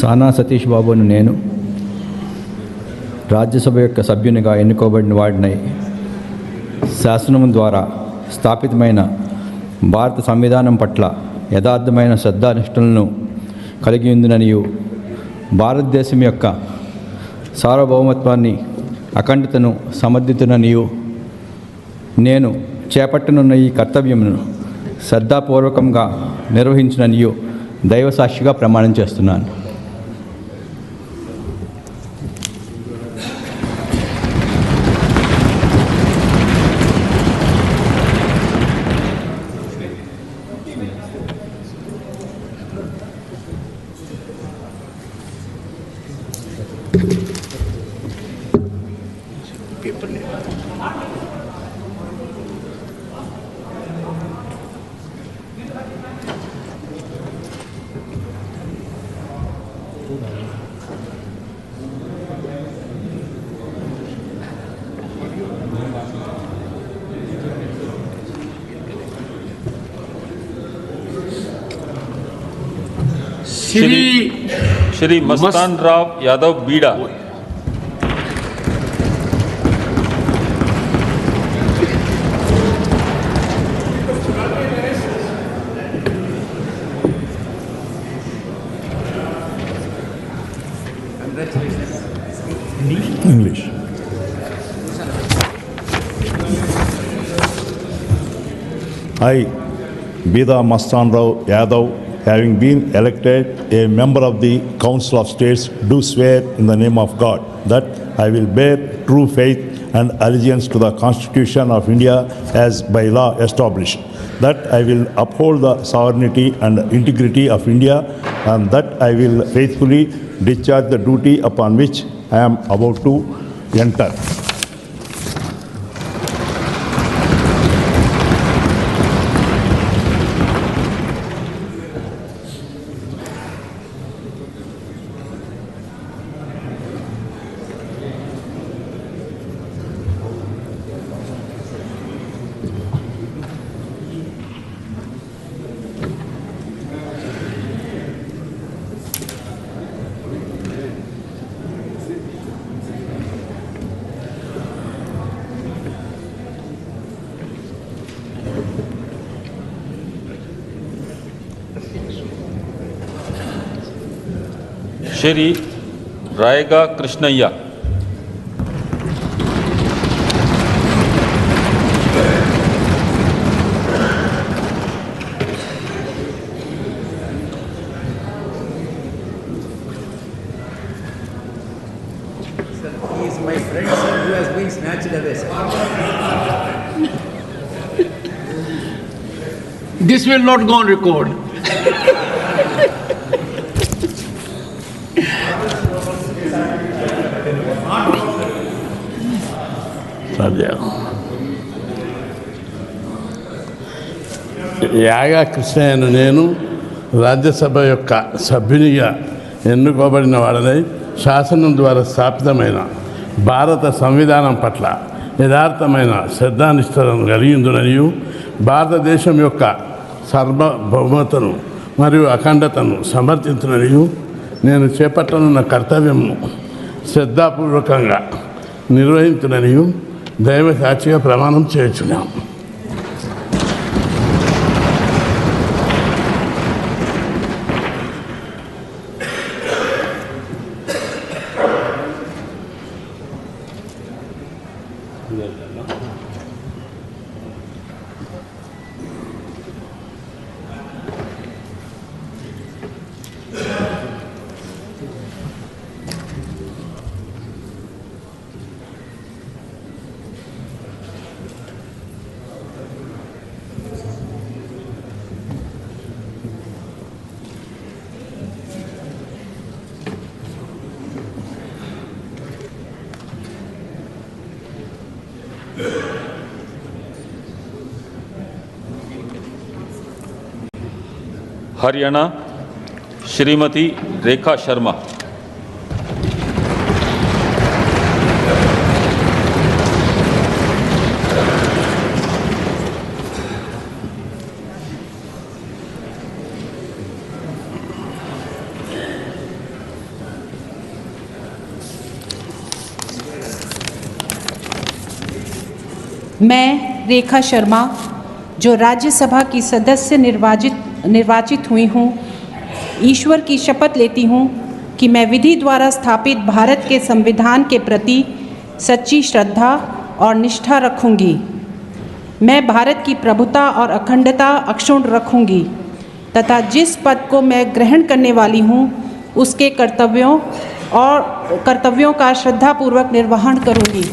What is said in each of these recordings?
సానా సతీష్ బాబును నేను రాజ్యసభ యొక్క సభ్యునిగా ఎన్నుకోబడిన వాడినై శాసనం ద్వారా స్థాపితమైన భారత సంవిధానం పట్ల యథార్థమైన శ్రద్ధానిష్టలను కలిగి ఉందిననియు భారతదేశం యొక్క సార్వభౌమత్వాన్ని అఖండతను సమర్థితుననియు నేను చేపట్టనున్న ఈ కర్తవ్యమును శ్రద్ధాపూర్వకంగా నిర్వహించుననియు దైవసాక్షిగా ప్రమాణం చేస్తున్నాను. श्री मस्तान राव यादव बीड़ा, English. I, Bida Mastan Rao Yadav, having been elected a member of the Council of States, do swear in the name of God that I will bear true faith and allegiance to the Constitution of India as by law established, that I will uphold the sovereignty and integrity of India, and that I will faithfully discharge the duty upon which I am about to enter. Shri रायगा कृष्णయ్య, He is my friend, sir, who has been snatched away, sir. This will not go on record. యాగా కృష్ణయ్యను నేను రాజ్యసభ యొక్క సభ్యునిగా ఎన్నుకోబడిన వాడనై శాసనం ద్వారా స్థాపితమైన భారత సంవిధానం పట్ల యథార్థమైన శ్రద్ధానిష్టలను కలిగిందుననియు భారతదేశం యొక్క సార్వభౌమతను మరియు అఖండతను సమర్థించుననియు నేను చేపట్టనున్న కర్తవ్యమును శ్రద్ధాపూర్వకంగా నిర్వహించుననియు దైవ సాక్షిగా ప్రమాణం చేయుచున్నాం. हरियाणा श्रीमती रेखा शर्मा, मैं रेखा शर्मा, जो राज्यसभा की सदस्य निर्वाचित हुई हूँ, ईश्वर की शपथ लेती हूँ कि मैं विधि द्वारा स्थापित भारत के संविधान के प्रति सच्ची श्रद्धा और निष्ठा रखूँगी। मैं भारत की प्रभुता और अखंडता अक्षुण्ण रखूँगी तथा जिस पद को मैं ग्रहण करने वाली हूँ उसके कर्तव्यों का श्रद्धापूर्वक निर्वहन करूँगी।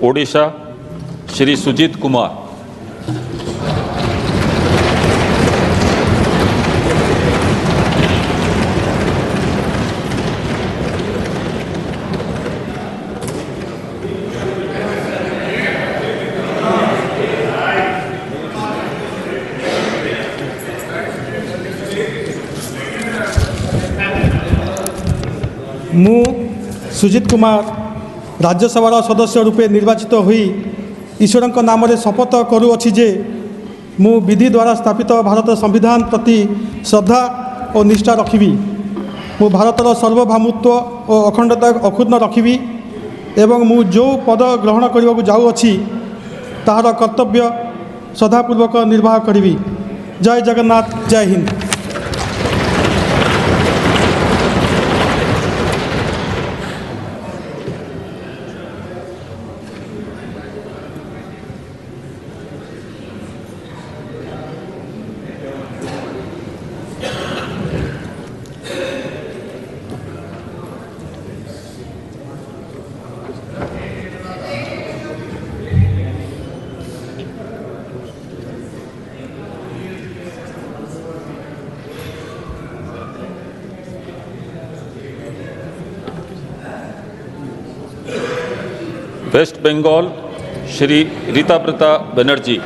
ओडिशा श्री सुजीत कुमार। मु सुजीत कुमार राज्यसभार सदस्य रूपे निर्वाचित हुई ईश्वर नाम शपथ करुअछि जे मु विधि द्वारा स्थापित भारत संविधान प्रति श्रद्धा और निष्ठा रखिबी। मु भारतर सार्वभौमत्व और अखंडता अक्षुण्ण रखिबी एवं मु जो पद ग्रहण करने को जाऊँगी ताहार कर्तव्य श्रद्धापूर्वक निर्वाह करी। जय जगन्नाथ, जय हिंद। वेस्ट बंगाल श्री रीताब्रता बनर्जी।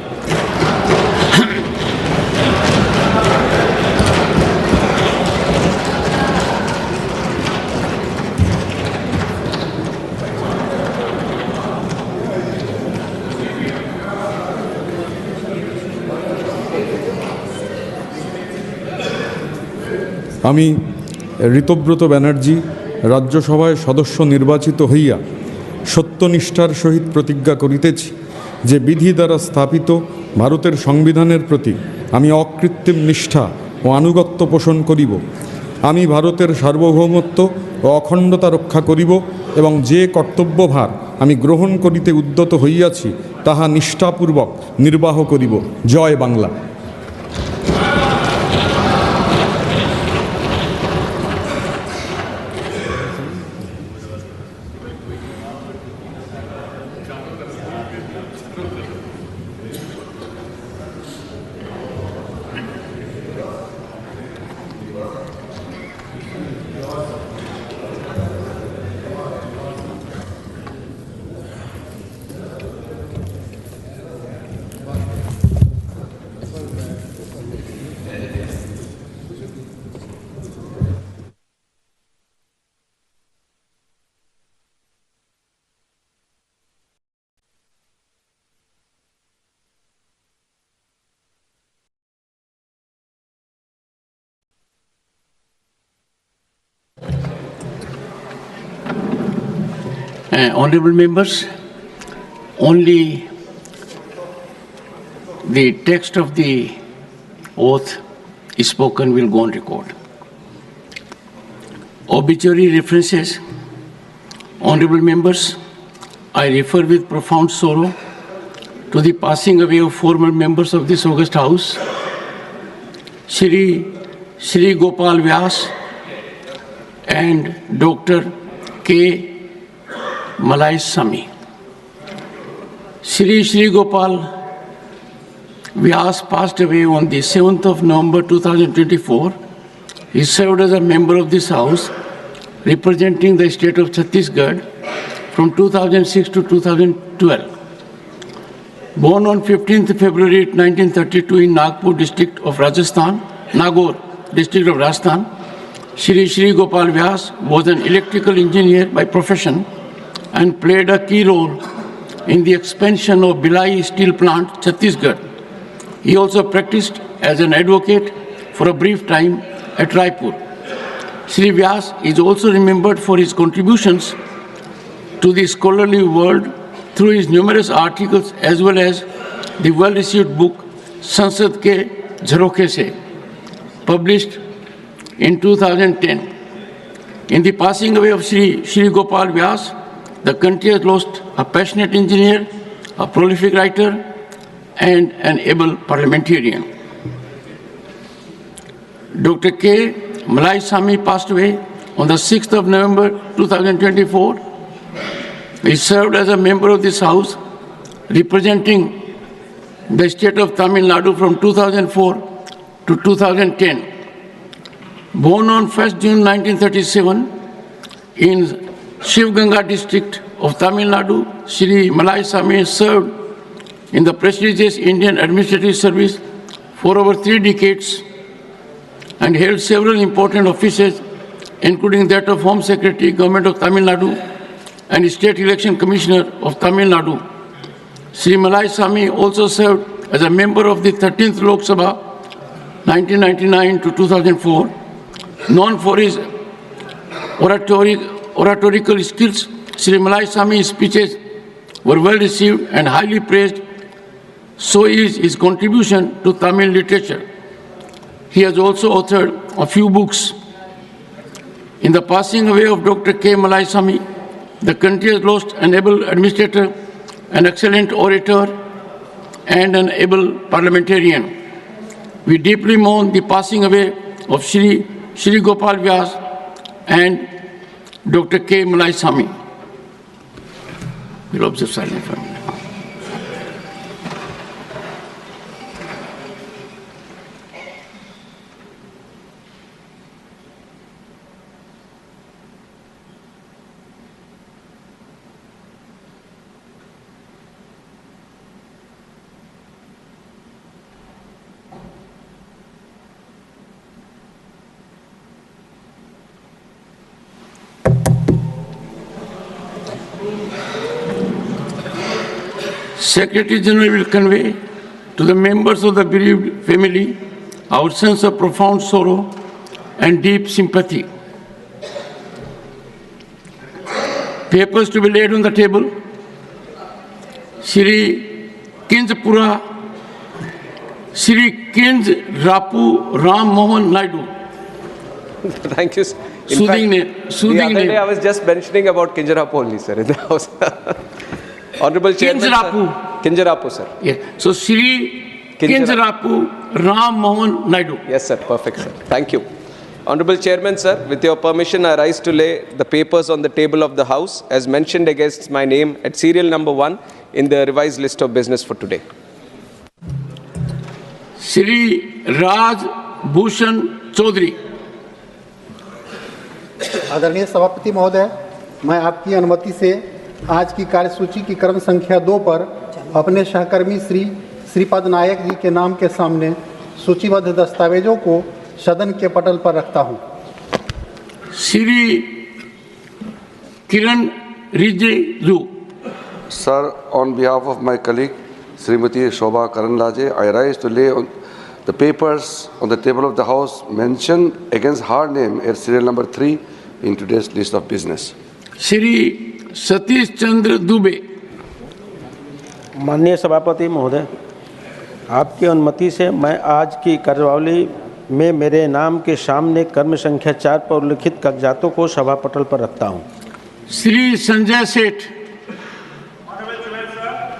আমি ঋতব্রত ব্যানার্জি রাজ্যসভায় সদস্য নির্বাচিত হইয়া সত্যনিষ্ঠার সহিত প্রতিজ্ঞা করিতেছি যে বিধি দ্বারা স্থাপিত ভারতের সংবিধানের প্রতি আমি অকৃত্রিম নিষ্ঠা ও আনুগত্য পোষণ করিব। আমি ভারতের সার্বভৌমত্ব ও অখণ্ডতা রক্ষা করিব এবং যে কর্তব্যভার আমি গ্রহণ করিতে উদ্যত হইয়াছি তাহা নিষ্ঠাপূর্বক নির্বাহ করিব। জয় Bangla. Honorable members, only the text of the oath spoken will go on record. Obituary references. Honorable members, I refer with profound sorrow to the passing away of former members of this august house, Shri Gopal Vyas and Dr. K. Malai Sami. Shri Gopal Vyas passed away on the 7th of November 2024. He served as a member of this House, representing the state of Chhattisgarh from 2006 to 2012. Born on 15th February 1932 in Nagpur district of Rajasthan, Nagaur district of Rajasthan, Shri Gopal Vyas was an electrical engineer by profession and played a key role in the expansion of Bhilai steel plant, Chhattisgarh. He also practiced as an advocate for a brief time at Raipur. Shri Vyas is also remembered for his contributions to the scholarly world through his numerous articles as well as the well-received book Sansad Ke Jharoke Se, published in 2010. In the passing away of Shri Gopal Vyas, the country has lost a passionate engineer, a prolific writer, and an able parliamentarian. Dr. K. Malaisamy passed away on the 6th of November 2024. He served as a member of this House, representing the state of Tamil Nadu from 2004 to 2010. Born on 1st June 1937 in Shivganga district of Tamil Nadu, Shri Malaisamy served in the prestigious Indian administrative service for over 3 decades and held several important offices, including that of Home Secretary, Government of Tamil Nadu, and State Election Commissioner of Tamil Nadu. Shri Malaisamy also served as a member of the 13th Lok Sabha, 1999 to 2004. Known for his oratorical skills, Shri Malaisamy's speeches were well received and highly praised. So is his contribution to Tamil literature. He has also authored a few books. In the passing away of Dr. K. Malaisamy, the country has lost an able administrator, an excellent orator, and an able parliamentarian. We deeply mourn the passing away of Shri Gopal Vyas and Dr. K. Malaisamy. We'll observe silence for a minute. Secretary General will convey to the members of the bereaved family our sense of profound sorrow and deep sympathy. Papers to be laid on the table. Shri Kinjpura, Shri Kinj Rapu Ram Mohan Naidu. Thank you. Soothing name. The other day I was just mentioning about Kinjarapu only, sir, in the House. Honorable Chairman, Kinjarapu, sir. Yes. So, Shri Kinjarapu Ram Mohan Naidu. Yes, sir. Perfect, sir. Thank you. Honorable Chairman, sir, with your permission, I rise to lay the papers on the table of the House as mentioned against my name at serial number 1 in the revised list of business for today. Shri Raj Bhushan Chaudhary. आदरणीय सभापति महोदय, मैं आपकी अनुमति से आज की कार्यसूची की क्रम संख्या 2 पर अपने सहकर्मी श्रीपद नायक जी के नाम के सामने सूचीबद्ध दस्तावेजों को सदन के पटल पर रखता हूं। Shri Kiran Rijiju. Sir, on behalf of my colleague Srimati Shobha Karanlaje, I rise to lay on the papers on the table of the House mentioned against her name at serial number 3 in today's list of business. Shri Satish Chandra Dubey. माननीय सभापति महोदय, आपकी अनुमति से मैं आज की कार्यवाही में मेरे नाम के सामने क्रम संख्या 4 पर उल्लिखित कागजातों को सभा पटल पर रखता हूं। Shri Sanjay Seth.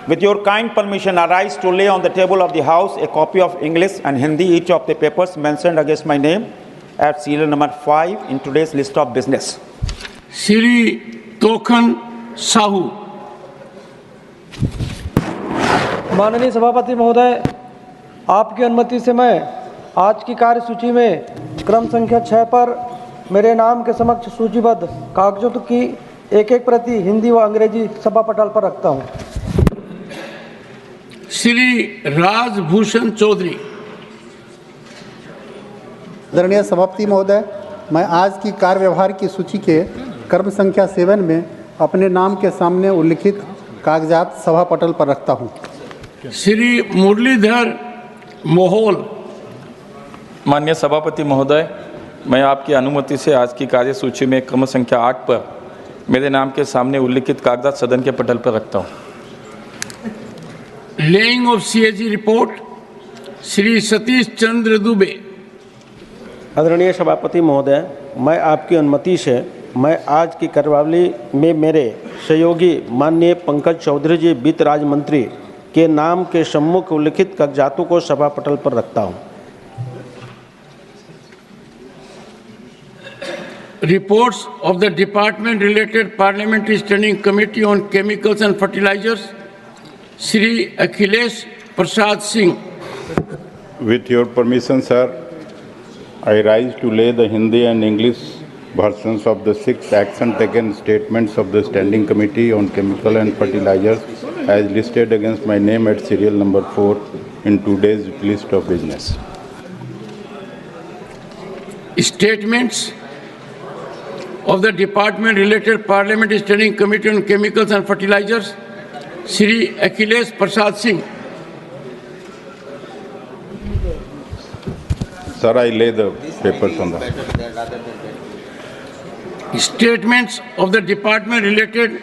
With your kind permission, I rise to lay on the table of the House a copy of English and Hindi each of the papers mentioned against my name at serial number 5 in today's list of business. Shri Tokhan Sahu. माननीय सभापति महोदय, आपकी अनुमति से मैं आज की कार्यसूची में क्रम संख्या 6 पर मेरे नाम के समक्ष सूचीबद्ध कागजों की एक एक प्रति हिंदी व अंग्रेजी सभा पटल पर रखता हूं। श्री राजभूषण चौधरी। आदरणीय सभापति महोदय, मैं आज की कार्य व्यवहार की सूची के क्रम संख्या 7 में अपने नाम के सामने उल्लिखित कागजात सभा पटल पर रखता हूं। श्री मुरलीधर मोहोल। माननीय सभापति महोदय, मैं आपकी अनुमति से आज की कार्यसूची में क्रम संख्या 8 पर मेरे नाम के सामने उल्लिखित कागजात सदन के पटल पर रखता हूं। Laying of CAG report, Shri Satish Chandra Dubey. आदरणीय सभापति महोदय, मैं आपकी अनुमति से मैं आज की कार्यवाही में मेरे सहयोगी माननीय पंकज चौधरी जी वित्त राज्य मंत्री के नाम के सम्मुख उल्लिखित कागजातों को सभा पटल पर रखता हूं। Reports of the department related parliamentary standing committee on chemicals and fertilizers, Shri Akhilesh Prasad Singh. With your permission, sir, I rise to lay the Hindi and English versions of the 6 action taken statements of the Standing Committee on Chemical and Fertilizers as listed against my name at serial number 4 in today's list of business. Statements of the department related parliamentary standing committee on chemicals and fertilizers, Shri Akhilesh Prasad Singh. Sir, I lay the papers on the... Statements of the department related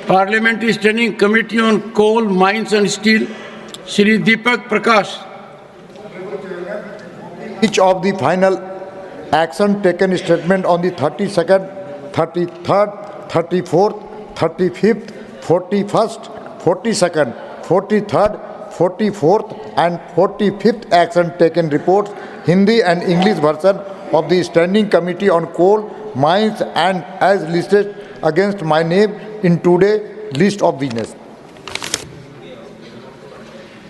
parliamentary standing committee on coal, mines and steel, Shri Deepak Prakash. Each of the final action taken statement on the 32nd, 33rd, 34th, 35th, 41st, 42nd, 43rd, 44th and 45th action taken reports, Hindi and English version of the Standing Committee on Coal, Mines and as listed against my name in today's list of business.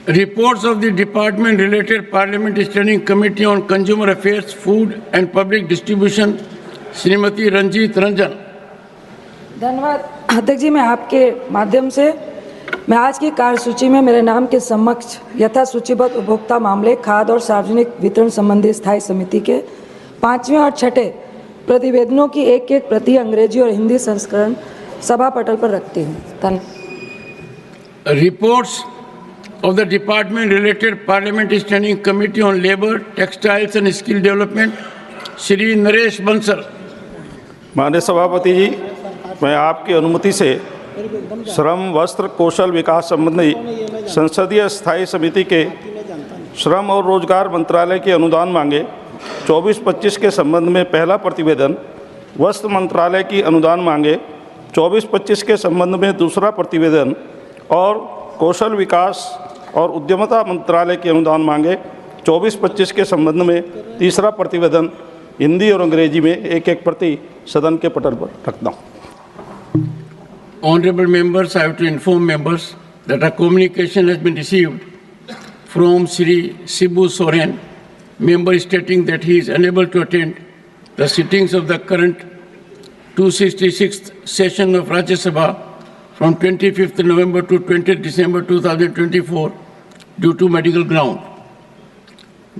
Reports of the department related parliamentary standing committee on consumer affairs, food and public distribution, Srimati Ranjit Ranjan. धन्यवाद अध्यक्ष जी, मैं आपके माध्यम से मैं आज की कार्यसूची में मेरे नाम के समक्ष यथा सूचीबद्ध उपभोक्ता मामले, खाद्य और सार्वजनिक वितरण संबंधी स्थायी समिति के 5वें और 6ठे प्रतिवेदनों की एक एक प्रति अंग्रेजी और हिंदी संस्करण सभा पटल पर रखती हूँ। धन्यवाद। Reports of the department related parliamentary standing committee on labor, textiles and skill development, Shri Naresh Bansal. माननीय सभापति जी, मैं आपकी अनुमति से श्रम, वस्त्र, कौशल विकास संबंधी संसदीय स्थायी समिति के श्रम और रोजगार मंत्रालय के अनुदान मांगे 24-25 के संबंध में पहला प्रतिवेदन, वस्त्र मंत्रालय की अनुदान मांगे 24-25 के संबंध में दूसरा प्रतिवेदन और कौशल विकास और उद्यमता मंत्रालय की अनुदान मांगे 24-25 के संबंध में तीसरा प्रतिवेदन हिंदी और अंग्रेजी में एक एक प्रति सदन के पटल पर रखता हूँ। Honorable members, I have to inform members that a communication has been received from Shri Sibu Soren, member stating that he is unable to attend the sittings of the current 266th session of Rajya Sabha from 25th November to 20th December 2024 due to medical ground.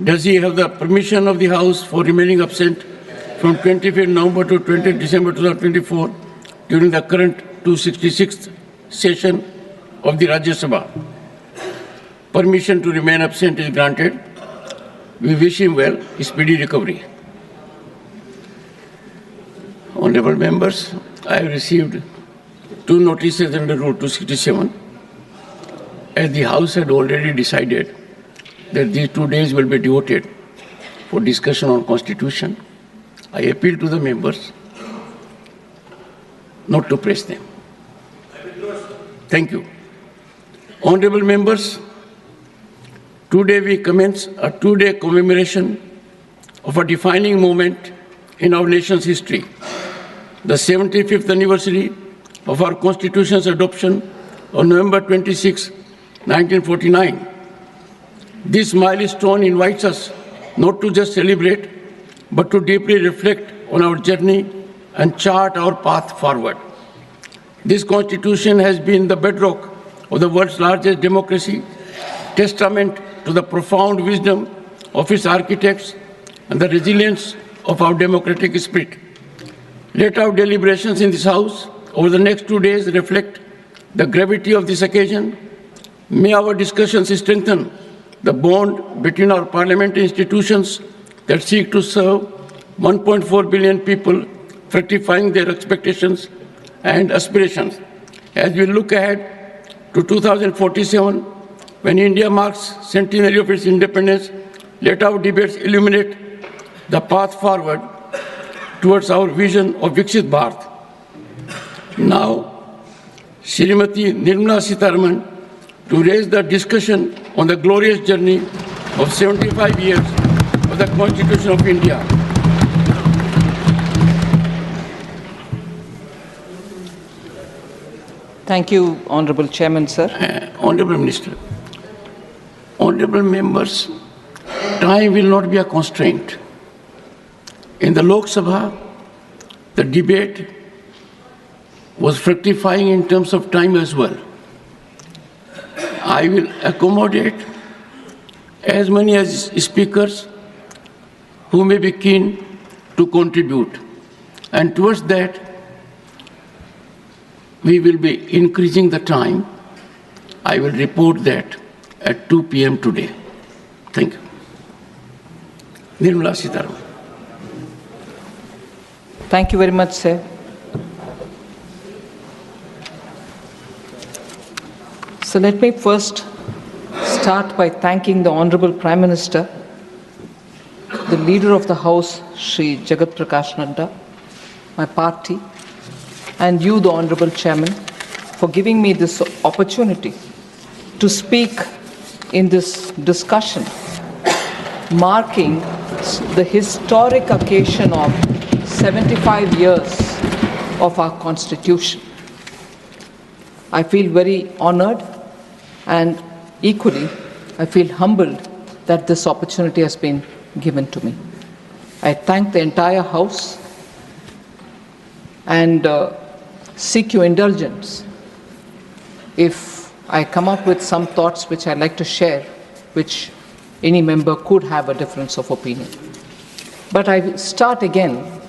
Does he have the permission of the House for remaining absent from 25th November to 20th December 2024 during the current 266th session of the Rajya Sabha? Permission to remain absent is granted. We wish him well, speedy recovery. Honorable members, I have received 2 notices under Rule 267. As the House had already decided that these 2 days will be devoted for discussion on Constitution, I appeal to the members not to press them. Thank you. Honorable members, today we commence a 2-day commemoration of a defining moment in our nation's history, the 75th anniversary of our Constitution's adoption on November 26, 1949. This milestone invites us not to just celebrate, but to deeply reflect on our journey and chart our path forward. This Constitution has been the bedrock of the world's largest democracy, testament to the profound wisdom of its architects and the resilience of our democratic spirit. Let our deliberations in this House over the next 2 days reflect the gravity of this occasion. May our discussions strengthen the bond between our parliamentary institutions that seek to serve 1.4 billion people, fructifying their expectations and aspirations. As we look ahead to 2047, when India marks centenary of its independence, let our debates illuminate the path forward towards our vision of Viksit Bharat. Now, Srimati Nirmala Sitharaman to raise the discussion on the glorious journey of 75 years of the Constitution of India. Thank you, Honorable Chairman, sir. Honorable Minister, honorable members, time will not be a constraint. In the Lok Sabha, the debate was fructifying in terms of time as well. I will accommodate as many as speakers who may be keen to contribute. And towards that, we will be increasing the time. I will report that at 2 p.m. today. Thank you. Nirmala Sitharaman. Thank you very much, sir. So let me first start by thanking the Honorable Prime Minister, the Leader of the House, Shri Jagat Prakash Nadda, my party, and you, the Honorable Chairman, for giving me this opportunity to speak in this discussion, marking the historic occasion of 75 years of our Constitution. I feel very honored, and equally, I feel humbled that this opportunity has been given to me. I thank the entire House and seek your indulgence if I come up with some thoughts which I'd like to share, which any member could have a difference of opinion. But I will start again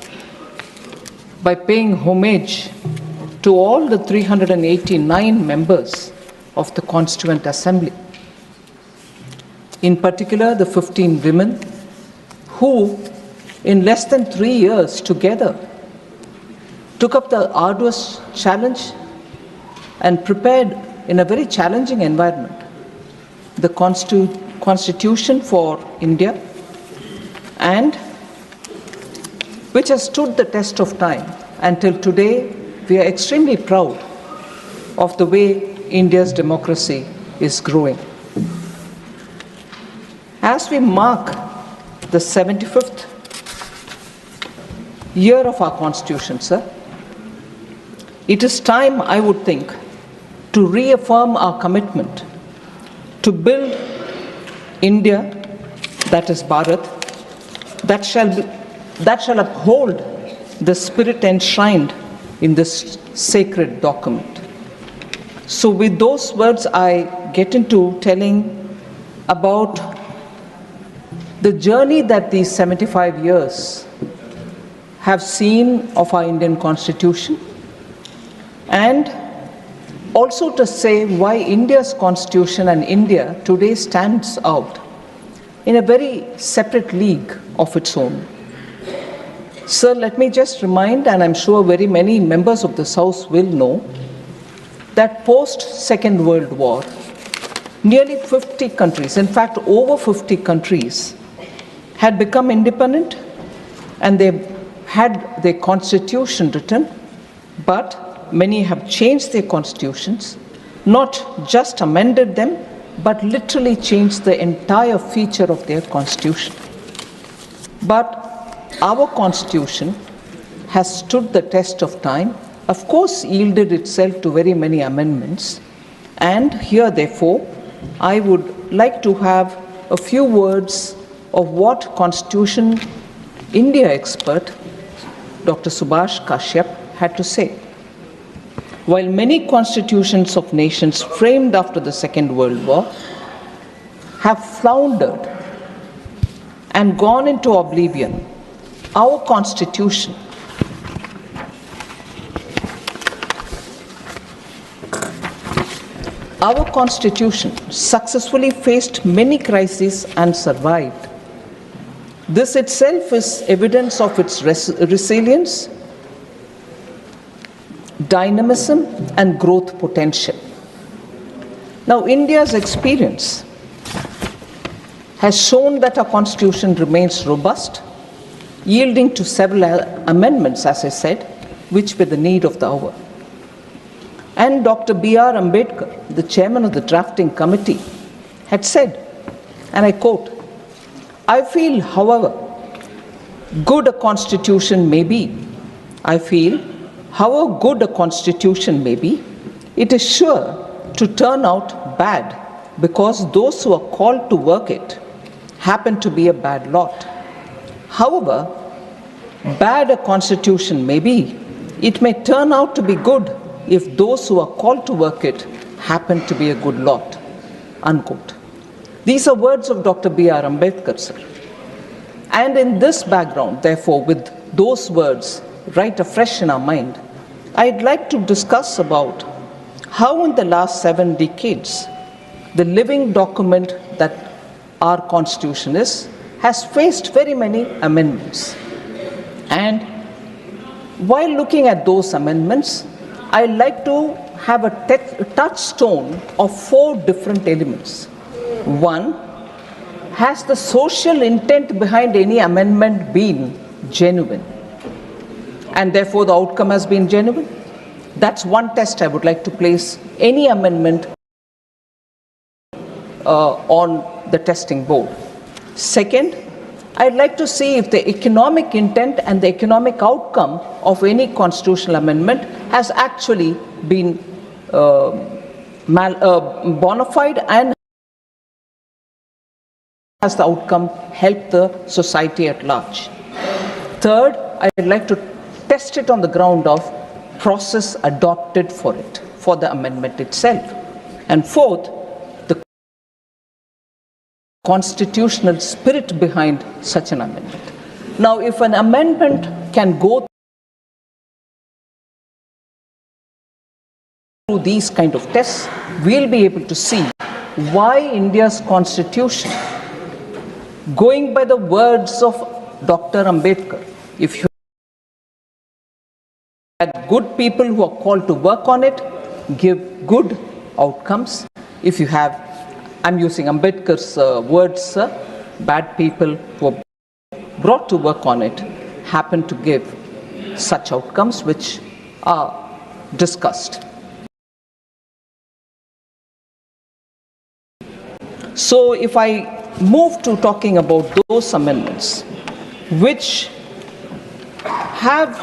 by paying homage to all the 389 members of the Constituent Assembly, in particular the 15 women who, in less than 3 years together, took up the arduous challenge and prepared in a very challenging environment the Constitution for India, and which has stood the test of time. Until today, we are extremely proud of the way India's democracy is growing. As we mark the 75th year of our Constitution, sir, it is time, I would think, to reaffirm our commitment to build India, that is Bharat, that shall uphold the spirit enshrined in this sacred document. So with those words, I get into telling about the journey that these 75 years have seen of our Indian Constitution, and also to say why India's Constitution and India today stands out in a very separate league of its own. Sir, let me just remind, and I'm sure very many members of this House will know, that post-Second World War, nearly 50 countries, in fact over 50 countries, had become independent and they had their constitution written, but many have changed their constitutions, not just amended them, but literally changed the entire feature of their constitution. But our constitution has stood the test of time, of course yielded itself to very many amendments, and here therefore I would like to have a few words of what Constitution India expert Dr. Subhash Kashyap had to say. While many constitutions of nations framed after the Second World War have floundered and gone into oblivion, our Constitution successfully faced many crises and survived. This itself is evidence of its resilience, dynamism, and growth potential. Now, India's experience has shown that our Constitution remains robust, yielding to several amendments, as I said, which were the need of the hour. And Dr. B.R. Ambedkar, the chairman of the drafting committee, had said, and I quote, "I feel, however good a constitution may be, it is sure to turn out bad because those who are called to work it happen to be a bad lot. However bad a constitution may be, it may turn out to be good if those who are called to work it happen to be a good lot." Unquote. These are words of Dr. B.R. Ambedkar, sir. And in this background, therefore, with those words right afresh in our mind, I'd like to discuss about how in the last 7 decades, the living document that our Constitution is, has faced very many amendments. And while looking at those amendments, I like to have a touchstone of 4 different elements. One, has the social intent behind any amendment been genuine? And therefore the outcome has been genuine? That's one test I would like to place any amendment on the testing board. Second, I'd like to see if the economic intent and the economic outcome of any constitutional amendment has actually been bona fide, and has the outcome helped the society at large. Third, I'd like to test it on the ground of process adopted for it, for the amendment itself. And fourth, the constitutional spirit behind such an amendment. Now, if an amendment can go through these kind of tests, we'll be able to see why India's constitution, going by the words of Dr. Ambedkar, if you had good people who are called to work on it, give good outcomes. If you have, I'm using Ambedkar's words, bad people who are brought to work on it happen to give such outcomes which are discussed. So if I move to talking about those amendments which have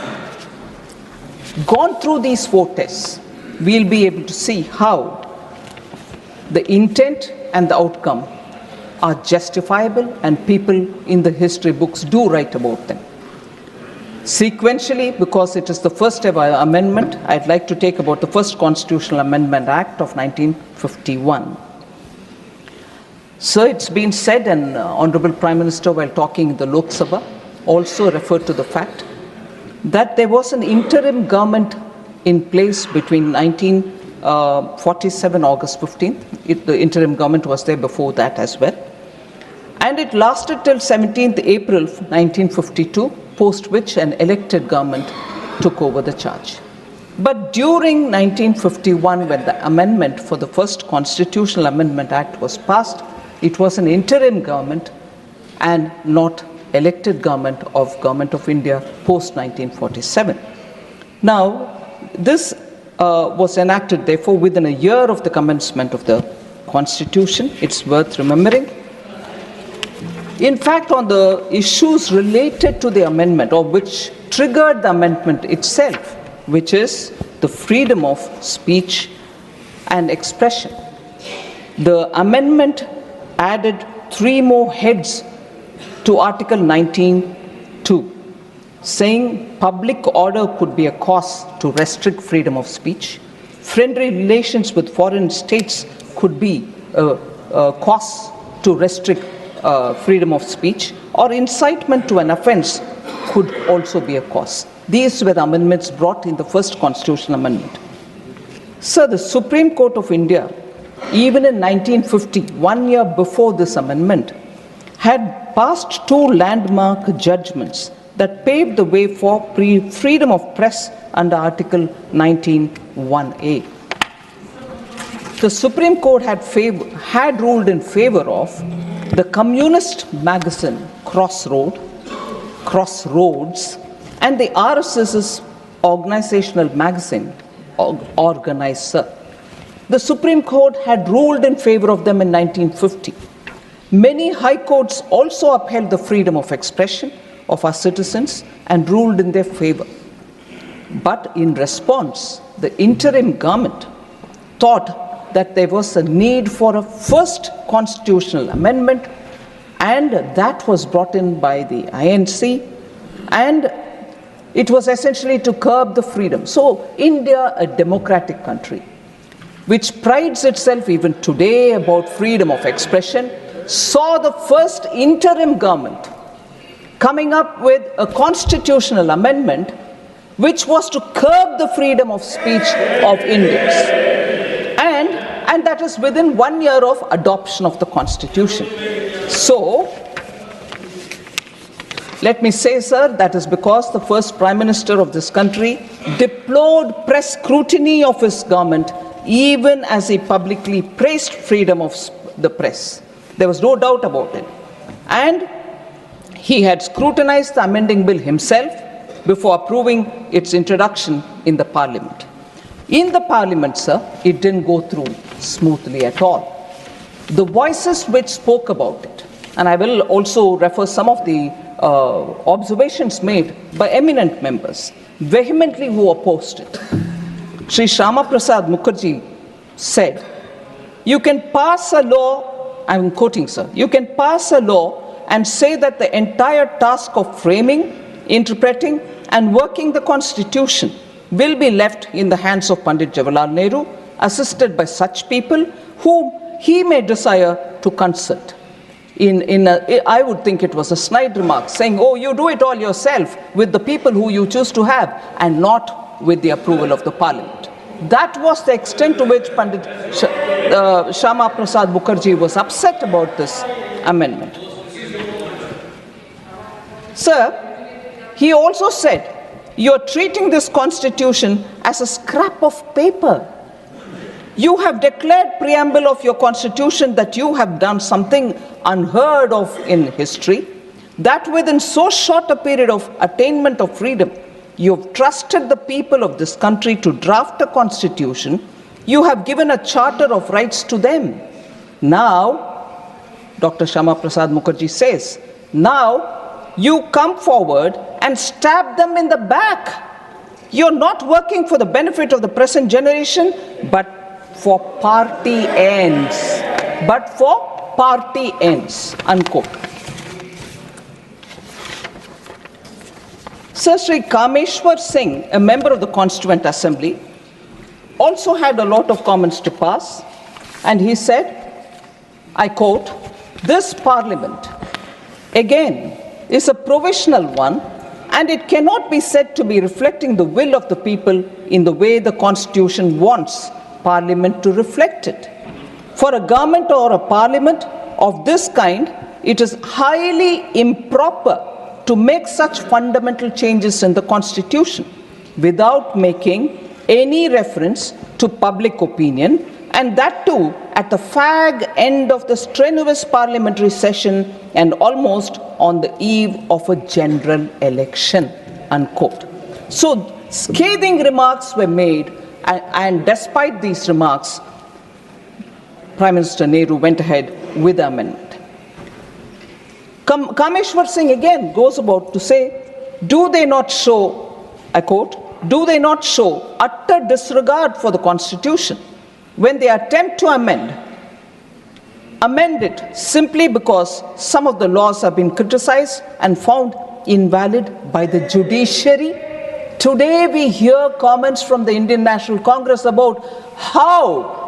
gone through these 4 tests, we'll be able to see how the intent and the outcome are justifiable, and people in the history books do write about them. Sequentially, because it is the first ever amendment, I'd like to take about the first Constitutional Amendment Act of 1951. So it's been said, and Honorable Prime Minister, while talking in the Lok Sabha, also referred to the fact that there was an interim government in place between 1947, August 15th. The interim government was there before that as well. And it lasted till 17th April 1952, post which an elected government took over the charge. But during 1951, when the amendment for the first Constitutional Amendment Act was passed, it was an interim government and not elected government of India post 1947. Now, this was enacted, therefore, within a year of the commencement of the Constitution. It's worth remembering. In fact, on the issues related to the amendment, or which triggered the amendment itself, which is the freedom of speech and expression, the amendment added 3 more heads to Article 19(2), saying public order could be a cause to restrict freedom of speech, friendly relations with foreign states could be a cause to restrict freedom of speech, or incitement to an offense could also be a cause. These were the amendments brought in the first constitutional amendment. Sir, the Supreme Court of India, even in 1950, 1 year before this amendment, had passed 2 landmark judgments that paved the way for freedom of press under Article 19(1)(a). The Supreme Court had ruled in favor of the communist magazine Crossroads, and the RSS's organizational magazine Organizer. The Supreme Court had ruled in favor of them in 1950. Many high courts also upheld the freedom of expression of our citizens and ruled in their favor. But in response, the interim government thought that there was a need for a first constitutional amendment, and that was brought in by the INC, and it was essentially to curb the freedom. So India, a democratic country, which prides itself even today about freedom of expression, saw the first interim government coming up with a constitutional amendment which was to curb the freedom of speech of Indians. And that is within 1 year of adoption of the Constitution. So, let me say, sir, that is because the first Prime Minister of this country deplored press scrutiny of his government, even as he publicly praised freedom of the press. There was no doubt about it. And he had scrutinized the amending bill himself before approving its introduction in the Parliament. In the Parliament, sir, it didn't go through smoothly at all. The voices which spoke about it, and I will also refer some of the observations made by eminent members, vehemently who opposed it. Sri Shyama Prasad Mukherjee said, you can pass a law, I'm quoting, sir, you can pass a law and say that the entire task of framing, interpreting, and working the Constitution will be left in the hands of Pandit Jawaharlal Nehru, assisted by such people whom he may desire to consult. I would think it was a snide remark, saying, oh, you do it all yourself with the people who you choose to have and not with the approval of the Parliament. That was the extent to which Pandit Shyama Prasad Mukherjee was upset about this amendment. Sir, he also said, you're treating this Constitution as a scrap of paper. You have declared preamble of your Constitution that you have done something unheard of in history, that within so short a period of attainment of freedom, you have trusted the people of this country to draft a Constitution. You have given a charter of rights to them. Now, Dr. Shyama Prasad Mukherjee says, now you come forward and stab them in the back. You're not working for the benefit of the present generation, but for party ends. But for party ends, unquote. Sir Sri Kameshwar Singh, a member of the Constituent Assembly, also had a lot of comments to pass, and he said, I quote, this Parliament, again, is a provisional one, and it cannot be said to be reflecting the will of the people in the way the Constitution wants Parliament to reflect it. For a government or a Parliament of this kind, it is highly improper to make such fundamental changes in the Constitution without making any reference to public opinion, and that too at the fag end of the strenuous parliamentary session and almost on the eve of a general election, unquote. So scathing remarks were made, and despite these remarks, Prime Minister Nehru went ahead with the amendment. Kameshwar Singh again goes about to say, do they not show, I quote, do they not show utter disregard for the Constitution when they attempt to amend amend it simply because some of the laws have been criticized and found invalid by the judiciary. Today we hear comments from the Indian National Congress about how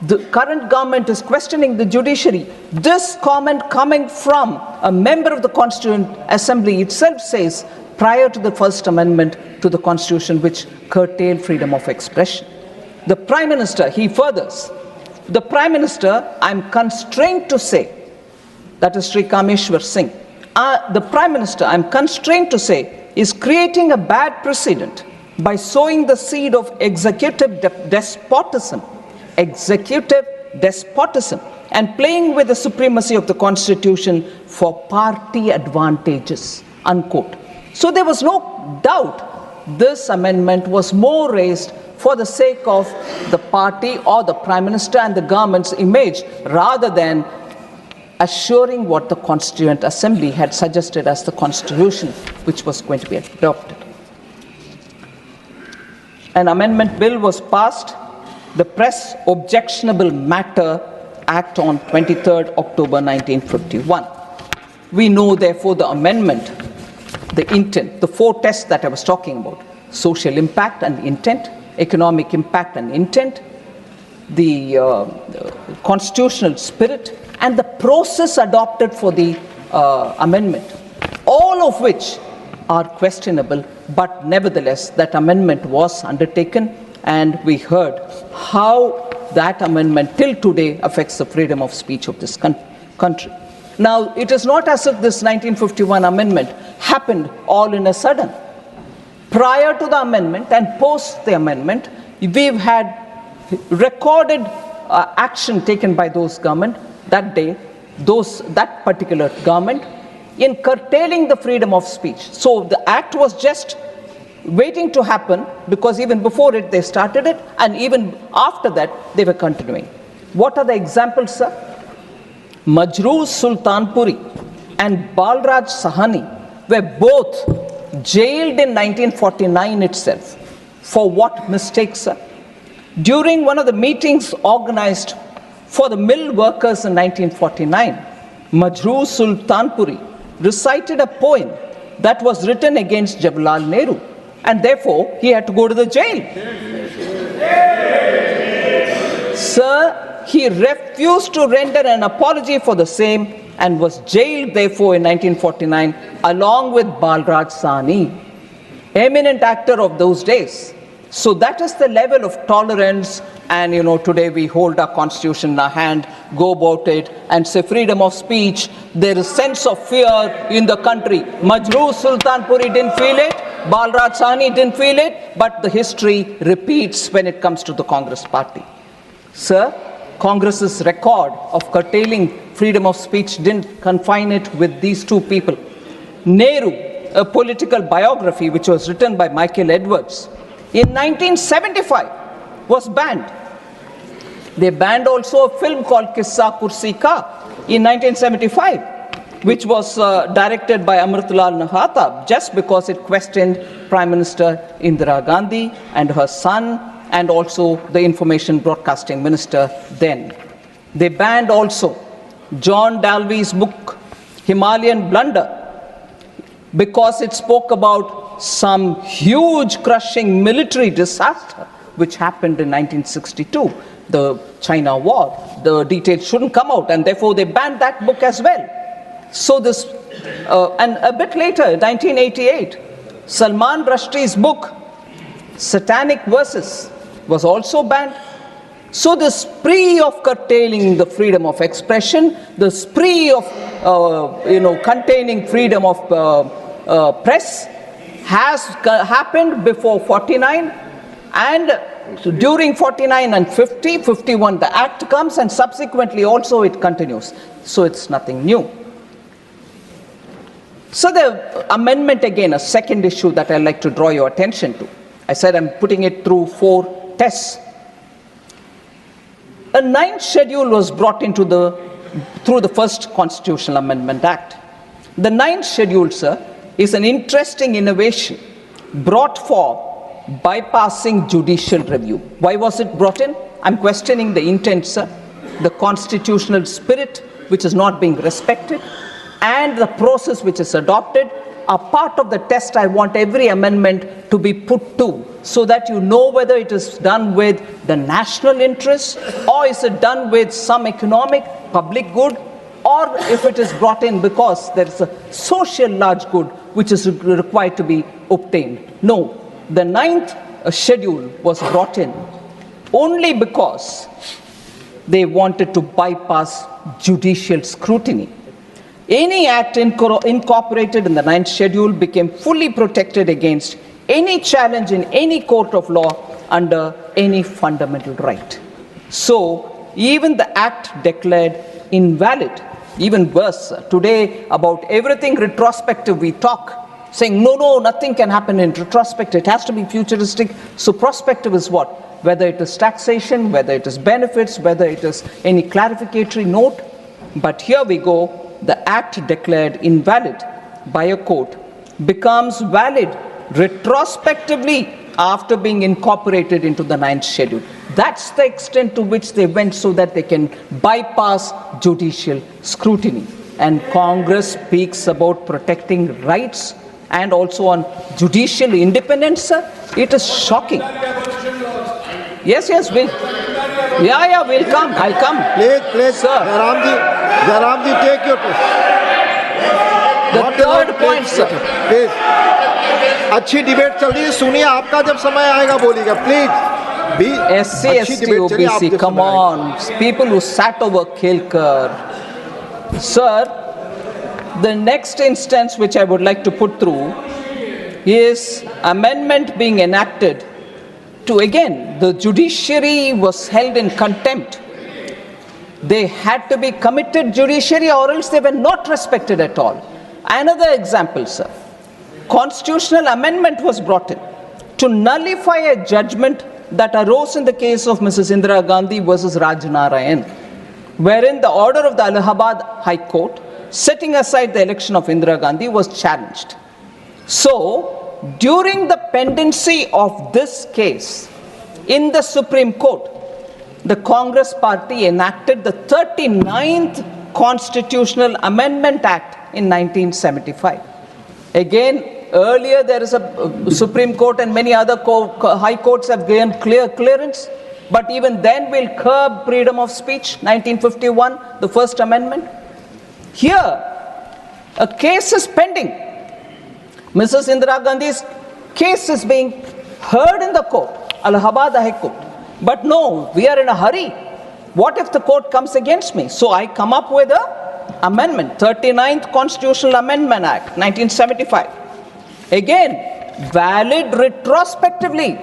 the current government is questioning the judiciary. This comment coming from a member of the Constituent Assembly itself says, prior to the First Amendment to the Constitution, which curtailed freedom of expression. The Prime Minister, he furthers, the Prime Minister, I'm constrained to say, that is Sri Kameshwar Singh, the Prime Minister, I'm constrained to say, is creating a bad precedent by sowing the seed of executive despotism, and playing with the supremacy of the Constitution for party advantages, unquote. So there was no doubt this amendment was more raised for the sake of the party or the Prime Minister and the government's image, rather than assuring what the Constituent Assembly had suggested as the Constitution which was going to be adopted. An amendment bill was passed, the Press Objectionable Matter Act, on 23rd October 1951. We know, therefore, the amendment, the intent, the four tests that I was talking about: social impact and intent, economic impact and intent, the constitutional spirit, and the process adopted for the amendment, all of which are questionable, but nevertheless that amendment was undertaken, and we heard how that amendment till today affects the freedom of speech of this country. Now, it is not as if this 1951 amendment happened all in a sudden. Prior to the amendment and post the amendment, we've had recorded action taken by those government that day, that particular government, in curtailing the freedom of speech. So the act was just waiting to happen, because even before it they started it, and even after that they were continuing. What are the examples, sir? Majrooh Sultanpuri and Balraj Sahani were both jailed in 1949 itself. For what mistakes, sir? During one of the meetings organized for the mill workers in 1949, Majrooh Sultanpuri recited a poem that was written against Jawaharlal Nehru, and therefore he had to go to the jail. Sir, he refused to render an apology for the same and was jailed therefore in 1949 along with Balraj Sahni, eminent actor of those days. So that is the level of tolerance, and today we hold our constitution in our hand, go about it and say freedom of speech. There is sense of fear in the country. Majrooh Sultanpuri didn't feel it, Balraj Sahni didn't feel it, but the history repeats when it comes to the Congress party. Sir, Congress's record of curtailing freedom of speech didn't confine it with these two people. Nehru, a political biography which was written by Michael Edwards, in 1975 was banned. They banned also a film called Kissa Kursi Ka in 1975, which was directed by Amritlal Nahata, just because it questioned Prime Minister Indira Gandhi and her son, and also the Information Broadcasting Minister then. They banned also John Dalby's book, Himalayan Blunder, because it spoke about some huge crushing military disaster which happened in 1962, the China War. The details shouldn't come out, and therefore they banned that book as well. So this, and a bit later, 1988, Salman Rushdie's book, Satanic Verses, was also banned. So the spree of curtailing the freedom of expression, the spree of containing freedom of press has happened before 49, and during 49 and 50, 51 the act comes, and subsequently also it continues. So it's nothing new. So the amendment, again, a second issue that I'd like to draw your attention to. I said I'm putting it through 4 tests. A 9th schedule was brought into through the first Constitutional Amendment Act. The 9th schedule, sir, is an interesting innovation brought for bypassing judicial review. Why was it brought in? I'm questioning the intent, sir. the constitutional spirit which is not being respected, and the process which is adopted are part of the test I want every amendment to be put to, so that you know whether it is done with the national interest, or is it done with some economic public good, or if it is brought in because there is a social large good which is required to be obtained. No, the 9th schedule was brought in only because they wanted to bypass judicial scrutiny. Any act incorporated in the 9th schedule became fully protected against any challenge in any court of law under any fundamental right. So, even the act declared invalid, even worse, today about everything retrospective we talk, saying no, nothing can happen in retrospective, it has to be futuristic. So prospective is what? Whether it is taxation, whether it is benefits, whether it is any clarificatory note. But here we go, the act declared invalid by a court becomes valid retrospectively after being incorporated into the 9th schedule. That's the extent to which they went, so that they can bypass judicial scrutiny. And Congress speaks about protecting rights and also on judicial independence, sir. It is shocking. Yes, we'll. Yeah, we'll come. I'll come. Please, sir. Jairamji, take your place. The third point, sir. Please. अच्छी debate चल रही है, सुनिए, आपका जब समय आएगा बोलिएगा, please. SC, ST, OBC, come on. People who sat over Kelkar. Sir, the next instance which I would like to put through is amendment being enacted to, again, the judiciary was held in contempt. They had to be committed judiciary, or else they were not respected at all. Another example, sir. Constitutional amendment was brought in to nullify a judgment that arose in the case of Mrs. Indira Gandhi versus Raj Narayan, wherein the order of the Allahabad High Court setting aside the election of Indira Gandhi was challenged. So, during the pendency of this case in the Supreme Court, the Congress party enacted the 39th Constitutional Amendment Act in 1975. Again, earlier there is a Supreme Court and many other high courts have given clearance, but even then we'll curb freedom of speech, 1951, the First Amendment. Here, a case is pending. Mrs. Indira Gandhi's case is being heard in the court, Allahabad High Court. But no, we are in a hurry. What if the court comes against me? So I come up with a amendment, 39th Constitutional Amendment Act, 1975. Again, valid retrospectively,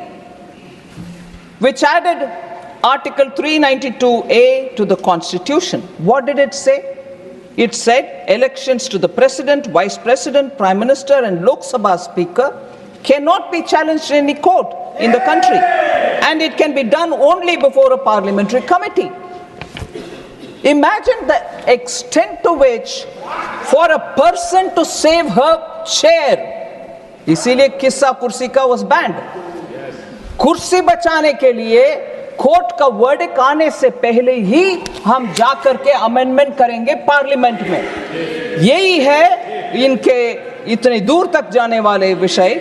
which added Article 392A to the Constitution. What did it say? It said elections to the President, Vice President, Prime Minister and Lok Sabha Speaker cannot be challenged in any court in the country, and it can be done only before a parliamentary committee. Imagine the extent to which for a person to save her chair, इसीलिए किस्सा कुर्सी का was banned. कुर्सी बचाने के लिए court का verdict आने से पहले ही हम जाकर के अमेंडमेंट करेंगे पार्लियामेंट में। यही है इनके इतने दूर तक जाने वाले विषय,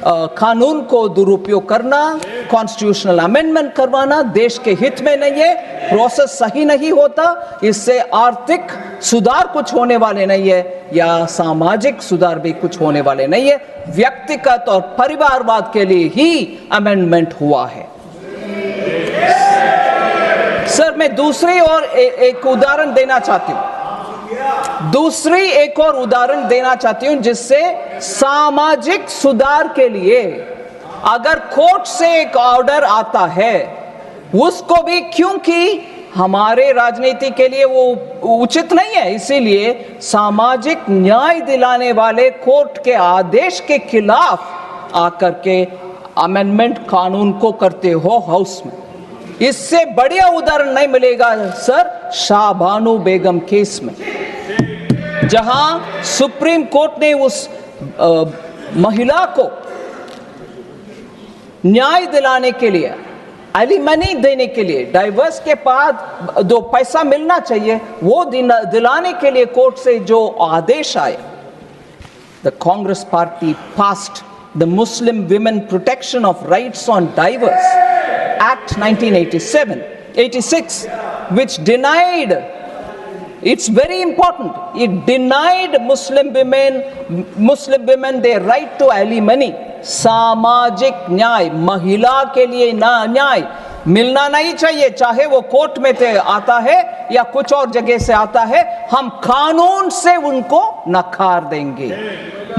कानून को दुरुपयोग करना, कॉन्स्टिट्यूशनल अमेंडमेंट करवाना देश के हित में नहीं है, प्रोसेस सही नहीं होता, इससे आर्थिक सुधार कुछ होने वाले नहीं है या सामाजिक सुधार भी कुछ होने वाले नहीं है, व्यक्तिगत और परिवारवाद के लिए ही अमेंडमेंट हुआ है। सर, मैं दूसरी और एक उदाहरण देना चाहती हूँ, एक और उदाहरण देना चाहती हूं जिससे सामाजिक सुधार के लिए अगर कोर्ट से एक ऑर्डर आता है उसको भी, क्योंकि हमारे राजनीति के लिए वो उचित नहीं है, इसीलिए सामाजिक न्याय दिलाने वाले कोर्ट के आदेश के खिलाफ आकर के अमेंडमेंट कानून को करते हो हाउस में। इससे बढ़िया उदाहरण नहीं मिलेगा सर शाहबानू बेगम केस में, जहां सुप्रीम कोर्ट ने उस महिला को न्याय दिलाने के लिए एलिमनी देने के लिए, डाइवर्स के बाद जो पैसा मिलना चाहिए वो दिलाने के लिए कोर्ट से जो आदेश आए, the Congress party passed the Muslim Women Protection of Rights on Divorce Act 1986, which denied, it's very important, it denied Muslim women their right to alimony. सामाजिक न्याय, महिला के लिए न्याय मिलना नहीं चाहिए, चाहे वो कोर्ट में से आता है या कुछ और जगह से आता है, हम कानून से उनको नकार देंगे।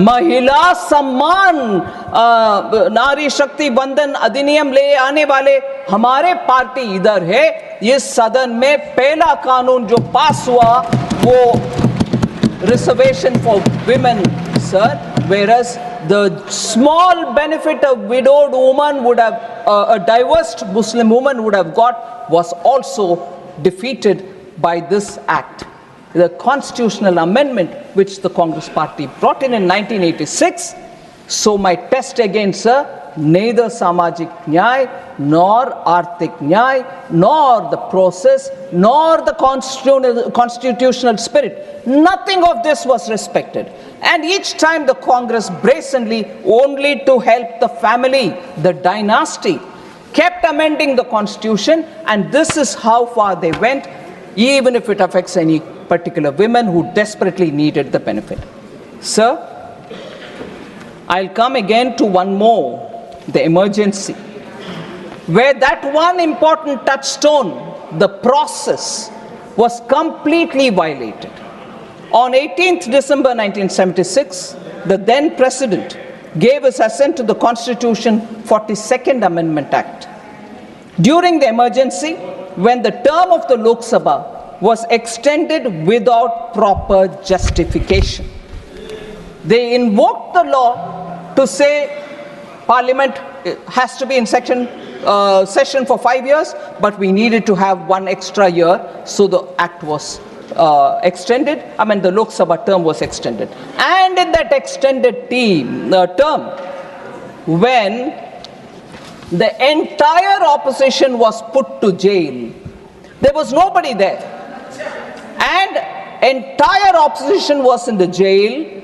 महिला सम्मान नारी शक्ति बंधन अधिनियम ले आने वाले हमारे पार्टी इधर है। इस सदन में पहला कानून जो पास हुआ वो reservation for women sir, whereas the small benefit a widowed woman would have, a divorced Muslim woman would have got, was also defeated by this act. The constitutional amendment which the Congress party brought in 1986. So my test again, sir, neither samajik nyay, nor arthik nyay, nor the process, nor the constitutional spirit, nothing of this was respected. And each time the Congress brazenly, only to help the family, the dynasty, kept amending the constitution, and this is how far they went, even if it affects any particular women who desperately needed the benefit. Sir, I'll come again to one more, the emergency, where that one important touchstone, the process, was completely violated. On 18th December 1976, the then President gave his assent to the Constitution 42nd Amendment Act. During the emergency, when the term of the Lok Sabha was extended without proper justification, they invoked the law to say Parliament has to be in session for 5 years, but we needed to have one extra year, so the act was extended. The Lok Sabha term was extended. And in that extended term, when the entire opposition was put to jail, there was nobody there, and entire opposition was in the jail,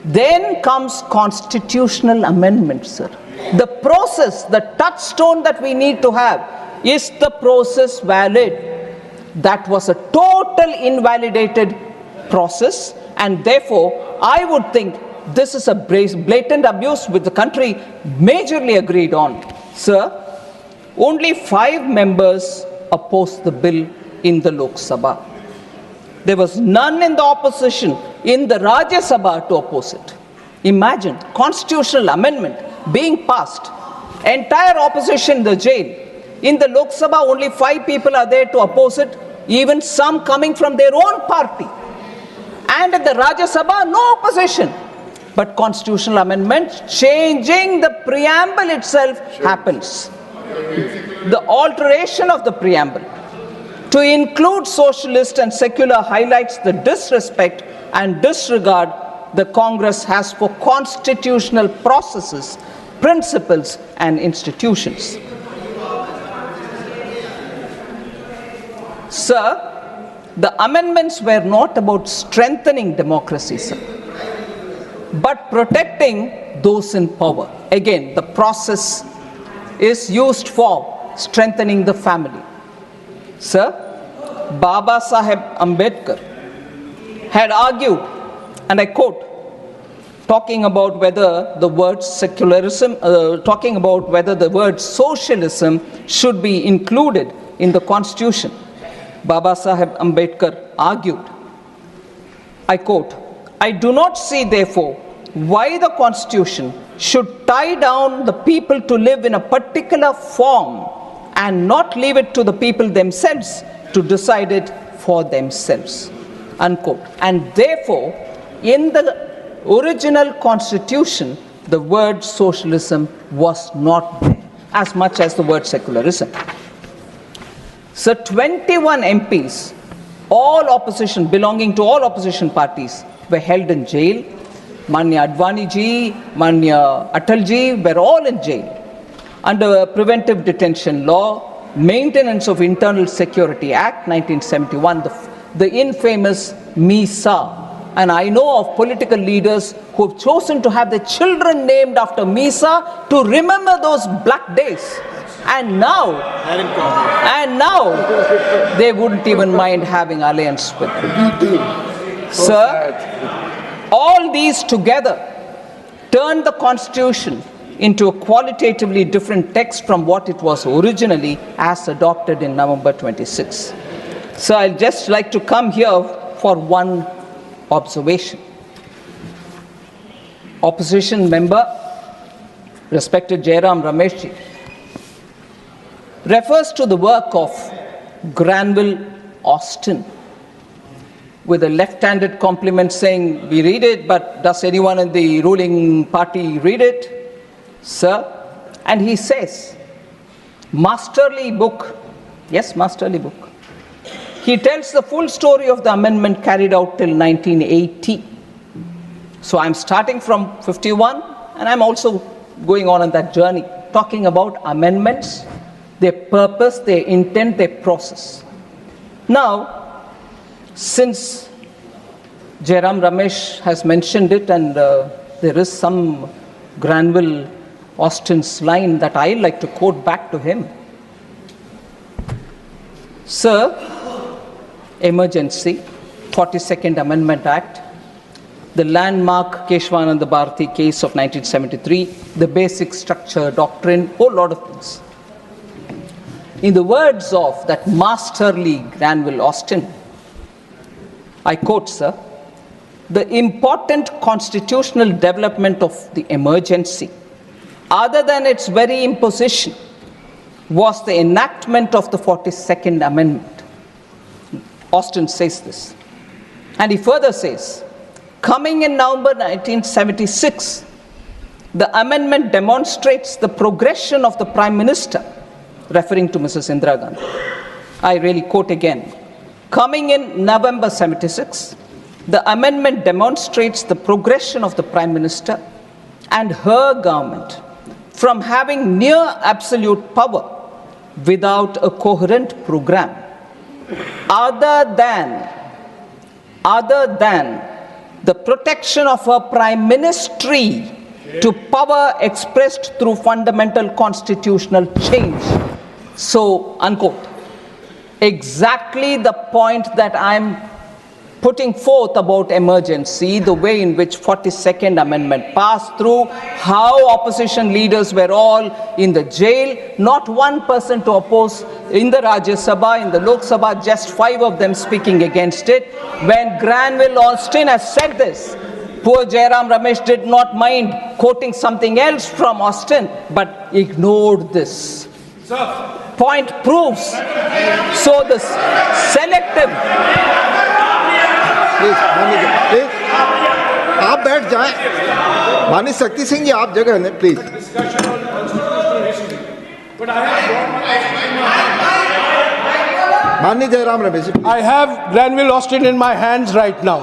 then comes constitutional amendment, sir. The process, the touchstone that we need to have, is the process valid? That was a total invalidated process, and therefore I would think this is a blatant abuse which the country majorly agreed on. Sir, only 5 members opposed the bill in the Lok Sabha. There was none in the opposition in the Rajya Sabha to oppose it. Imagine, constitutional amendment being passed, entire opposition in the jail. In the Lok Sabha, only 5 people are there to oppose it, even some coming from their own party. And at the Rajya Sabha, no opposition. But constitutional amendment changing the preamble itself happens. The alteration of the preamble to include socialist and secular highlights the disrespect and disregard the Congress has for constitutional processes, principles, and institutions. Sir, the amendments were not about strengthening democracy, sir, but protecting those in power. Again, the process is used for strengthening the family. Sir, Baba Saheb Ambedkar had argued, and I quote, talking about whether the word secularism, talking about whether the word socialism should be included in the constitution. Baba Saheb Ambedkar argued, I quote, I do not see therefore why the constitution should tie down the people to live in a particular form and not leave it to the people themselves to decide it for themselves, unquote. And therefore, in the original constitution, the word socialism was not there, as much as the word secularism. So 21 MPs, all opposition, belonging to all opposition parties, were held in jail. Manya Advani ji, Manya Atal ji were all in jail under preventive detention law. Maintenance of Internal Security Act 1971, the infamous MISA. And I know of political leaders who have chosen to have their children named after MISA to remember those black days. And now they wouldn't even mind having alliance with them. Sir, all these together turned the Constitution into a qualitatively different text from what it was originally as adopted in November 26. So I'd just like to come here for one observation. Opposition member, respected Jairam Rameshji, refers to the work of Granville Austin with a left-handed compliment saying, we read it, but does anyone in the ruling party read it? Sir, and he says, masterly book, yes, masterly book. He tells the full story of the amendment carried out till 1980. So I'm starting from 51, and I'm also going on that journey, talking about amendments, their purpose, their intent, their process. Now, since Jairam Ramesh has mentioned it, and there is some Granville Austin's line that I like to quote back to him. Sir, emergency, 42nd Amendment Act, the landmark Keshwananda Bharati case of 1973, the basic structure, doctrine, whole lot of things. In the words of that masterly Granville Austin, I quote, sir, the important constitutional development of the emergency, other than its very imposition, was the enactment of the 42nd Amendment. Austin says this. And he further says, coming in November 1976, the amendment demonstrates the progression of the Prime Minister, referring to Mrs. Indira Gandhi. I really quote again. Coming in November 76, the amendment demonstrates the progression of the Prime Minister and her government from having near absolute power without a coherent program, other than the protection of her prime ministry to power expressed through fundamental constitutional change. So, unquote. Exactly the point that I'm putting forth about emergency, the way in which 42nd Amendment passed through, how opposition leaders were all in the jail, not one person to oppose in the Rajya Sabha, in the Lok Sabha, just 5 of them speaking against it. When Granville Austin has said this, poor Jairam Ramesh did not mind quoting something else from Austin, but ignored this. Point proves. So the selective. Please आप बैठ जाएं, माननीय शक्ति सिंह जी आप जगह लें please. माननीय Jairam Ramesh ji, I have Granville Austin in my hands right now,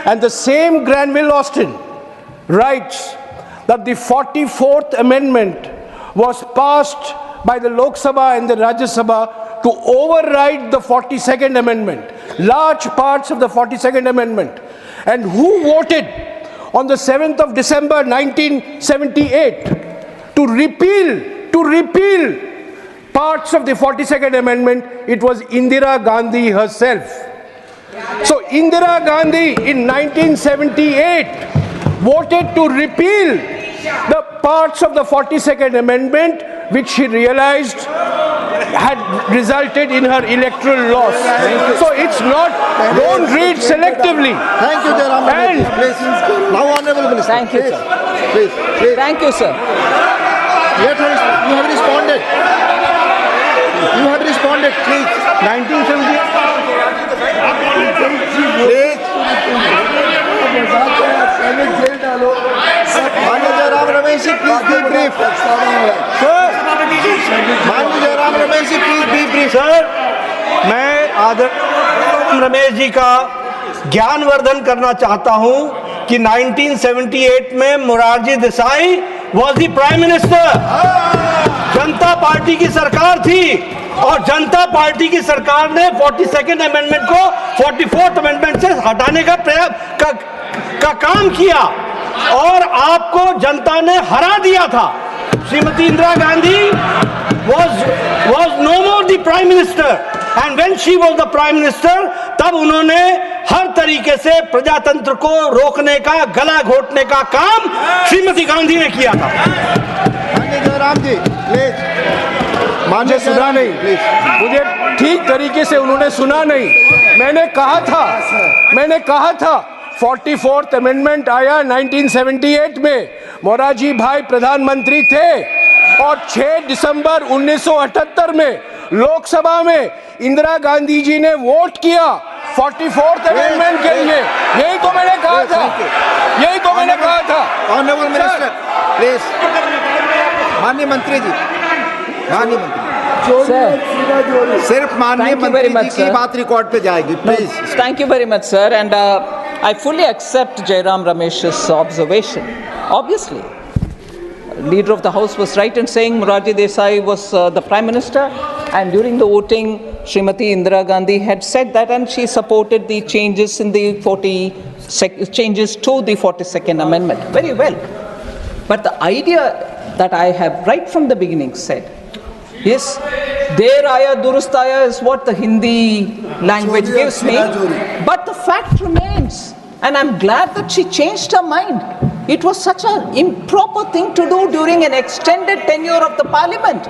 and the same Granville Austin writes that the 44th Amendment was passed by the Lok Sabha and the Rajya Sabha to override the 42nd Amendment, large parts of the 42nd Amendment. And who voted on the 7th of December 1978 to repeal parts of the 42nd Amendment? It was Indira Gandhi herself. So Indira Gandhi in 1978 voted to repeal the parts of the 42nd Amendment which she realized had resulted in her electoral loss. So it's not, don't read selectively. Thank you, Jairam Ramesh. Please. Now, Honorable Minister. Thank you, sir. Please. Thank you, sir. You have responded. You have responded, please. 1970. Please. Maanyo Jairam Ramesh ji, please be brief. Sir. Maanyo Jairam Ramesh ji, please be brief. Sir, मैं आदरणीय रमेश जी का ज्ञानवर्धन करना चाहता हूं कि 1978 में Morarji Desai was the Prime Minister. Janata party की सरकार थी और जनता पार्टी की सरकार ने 42nd अमेंडमेंट को 44th अमेंडमेंट से हटाने का का काम किया और आपको जनता ने हरा दिया था। Shrimati Indira Gandhi was no more the prime minister and when she was the prime minister तब उन्होंने हर तरीके से प्रजातंत्र को रोकने का, गला घोटने का काम श्रीमती गांधी ने किया था। जयराम जी प्लीज। मुझे सुना नहीं, मुझे ठीक तरीके से उन्होंने सुना नहीं। मैंने कहा था 44th अमेंडमेंट आया 1978 में, मोरारजी भाई प्रधानमंत्री थे और 6 दिसंबर 1978 में लोकसभा में इंदिरा गांधी जी ने वोट किया 44th अमेंडमेंट के लिए। यही तो मैंने कहा था। Honourable minister please. माननीय मंत्री जी, सिर्फ माननीय मंत्री जी की बात रिकॉर्ड पे जाएगी please. Thank you very much, sir, and I fully accept Jairam Ramesh's observation. Obviously, Leader of the House was right in saying Morarji Desai was the Prime Minister, and during the voting, Srimati Indira Gandhi had said that, and she supported the changes in the changes to the 42nd Amendment. Very well, but the idea that I have right from the beginning said is, Der Aya Durust Aya is what the Hindi language gives me, but the fact remains, and I'm glad that she changed her mind. It was such an improper thing to do during an extended tenure of the parliament,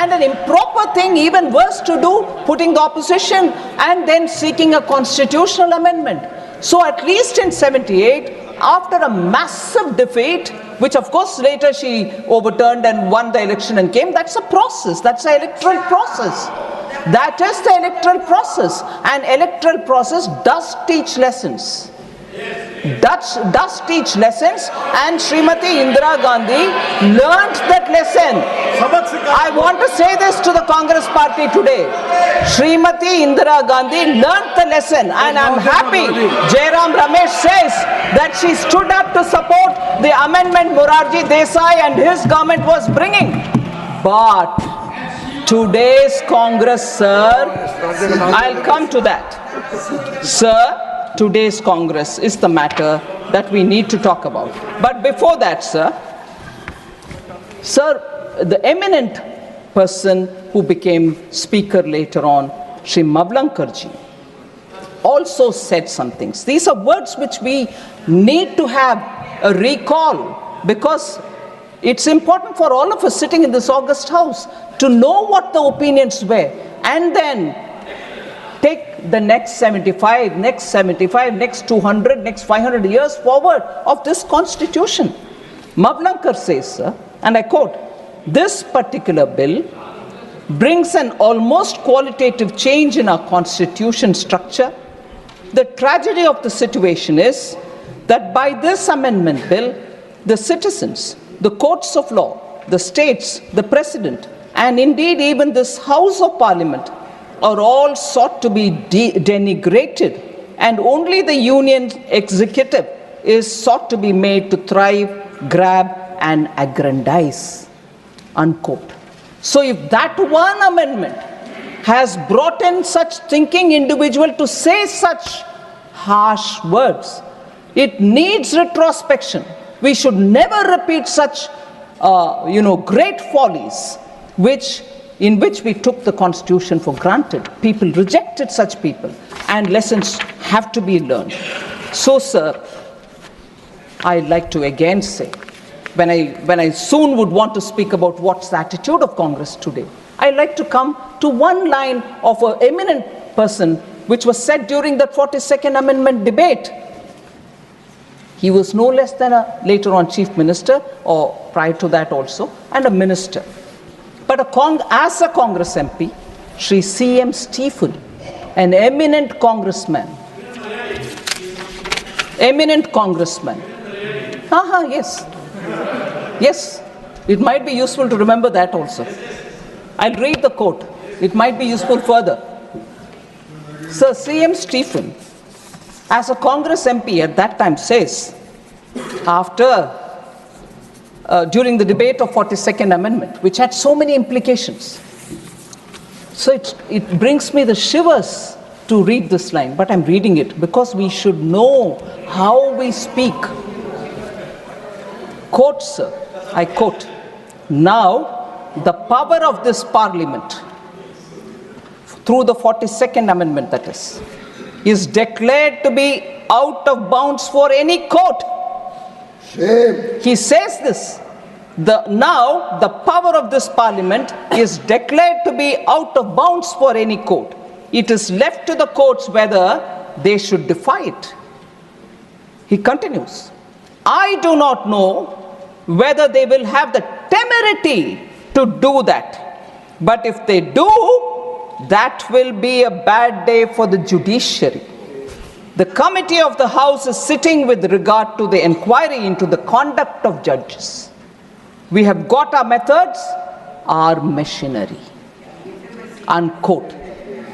and an improper thing, even worse, to do, putting the opposition and then seeking a constitutional amendment. So at least in 78, after a massive defeat, which of course later she overturned and won the election and came, that's a process, that's the electoral process. That is the electoral process, and electoral process does teach lessons. Does teach lessons, and Srimati Indira Gandhi learnt that lesson. I want to say this to the Congress party today. Srimati Indira Gandhi learnt the lesson, and I'm happy Jairam Ramesh says that she stood up to support the amendment Morarji Desai and his government was bringing. But today's Congress, sir, I'll come to that. Sir, today's Congress is the matter that we need to talk about. But before that, sir, the eminent person who became speaker later on, Shri Mavlankarji, also said some things. These are words which we need to have a recall, because it's important for all of us sitting in this august house to know what the opinions were, and then take the next 75, next 200, next 500 years forward of this constitution. Mavlankar says, sir, and I quote, "This particular bill brings an almost qualitative change in our constitution structure. The tragedy of the situation is that by this amendment bill, the citizens, the courts of law, the states, the president, and indeed even this House of Parliament are all sought to be denigrated, and only the union executive is sought to be made to thrive, grab, and aggrandize." Unquote. So if that one amendment has brought in such thinking individual to say such harsh words, it needs retrospection. We should never repeat such great follies in which we took the constitution for granted. People rejected such people, and lessons have to be learned. So, sir, I'd like to again say, when I soon would want to speak about what's the attitude of Congress today, I'd like to come to one line of an eminent person which was said during that 42nd Amendment debate. He was no less than a later on chief minister, or prior to that also, and a minister. But as a Congress MP, Sri C.M. Stephen, an eminent congressman. Yes, it might be useful to remember that also. I'll read the quote. It might be useful further. Sir C.M. Stephen, as a Congress MP at that time, says, after during the debate of 42nd Amendment, which had so many implications. So it brings me the shivers to read this line, but I'm reading it because we should know how we speak. Quote, sir, I quote, "Now the power of this parliament, through the 42nd Amendment that is declared to be out of bounds for any court." Shame. He says this. Now the power of this parliament is declared to be out of bounds for any court. It is left to the courts whether they should defy it. He continues, "I do not know whether they will have the temerity to do that. But if they do, that will be a bad day for the judiciary. The committee of the House is sitting with regard to the inquiry into the conduct of judges. We have got our methods, our machinery." Unquote.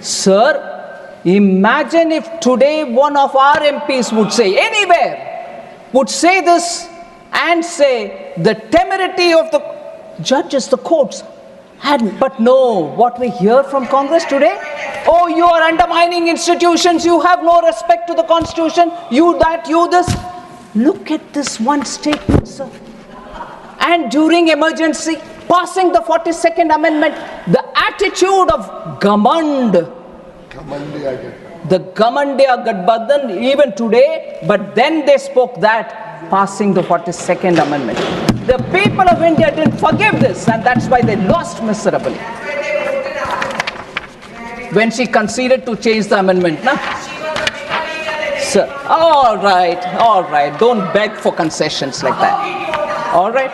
Sir, imagine if today one of our MPs would say, anywhere, would say this and say the temerity of the judges, the courts, but no, what we hear from Congress today, oh, you are undermining institutions, you have no respect to the Constitution, you that, you this. Look at this one statement, sir. And during emergency, passing the 42nd Amendment, the attitude of Gamand, the Gamandiya Gadbadhan, even today, but then they spoke that, passing the 42nd Amendment. The people of India didn't forgive this, and that's why they lost miserably. When she conceded to change the amendment, na? Sir, all right, don't beg for concessions like that. All right.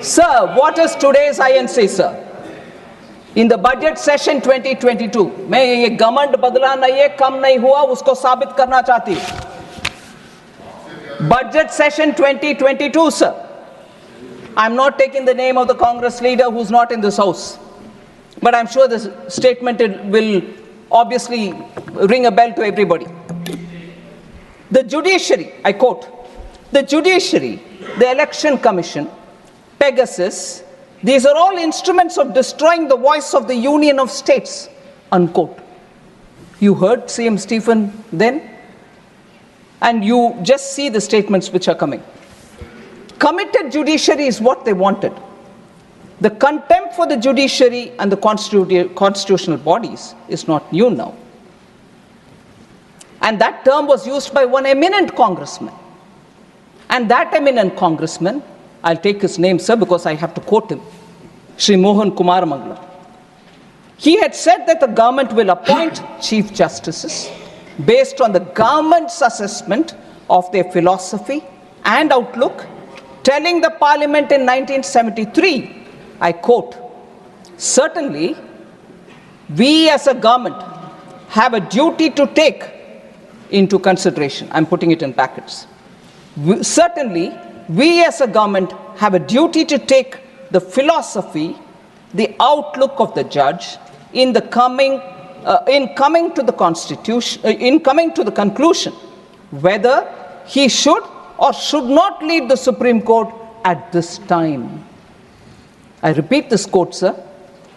Sir, what is today's INC, sir? In the budget session 2022, मैं ये गमंड बदला नहीं है, कम नहीं हुआ, उसको साबित करना चाहती हूँ. Budget session 2022, sir. I'm not taking the name of the Congress leader who's not in this house, but I'm sure this statement will obviously ring a bell to everybody. The judiciary, I quote, "The judiciary, the election commission, Pegasus, these are all instruments of destroying the voice of the Union of States," unquote. You heard CM Stephen then? And you just see the statements which are coming. Committed judiciary is what they wanted. The contempt for the judiciary and the constitutional bodies is not new now. And that term was used by one eminent congressman. And that eminent congressman, I'll take his name, sir, because I have to quote him, Shri Mohan Kumar Mangla. He had said that the government will appoint chief justices based on the government's assessment of their philosophy and outlook, telling the parliament in 1973, I quote, "Certainly, we as a government have a duty to take into consideration," I'm putting it in brackets, "certainly, we as a government have a duty to take the philosophy, the outlook of the judge in coming to the conclusion whether he should or should not lead the Supreme Court at this time." I repeat this quote, sir.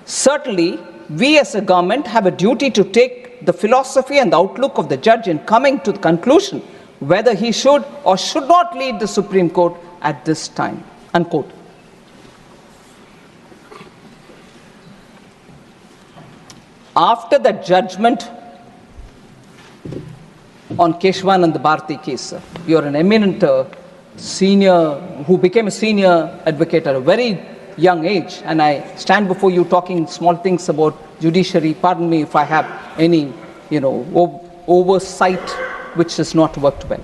"Certainly, we as a government have a duty to take the philosophy and the outlook of the judge in coming to the conclusion whether he should or should not lead the Supreme Court at this time," unquote. After the judgment on Keshwanand Bharati case, sir, you're an eminent senior who became a senior advocate at a very young age, and I stand before you talking small things about judiciary. Pardon me if I have any, oversight which has not worked well.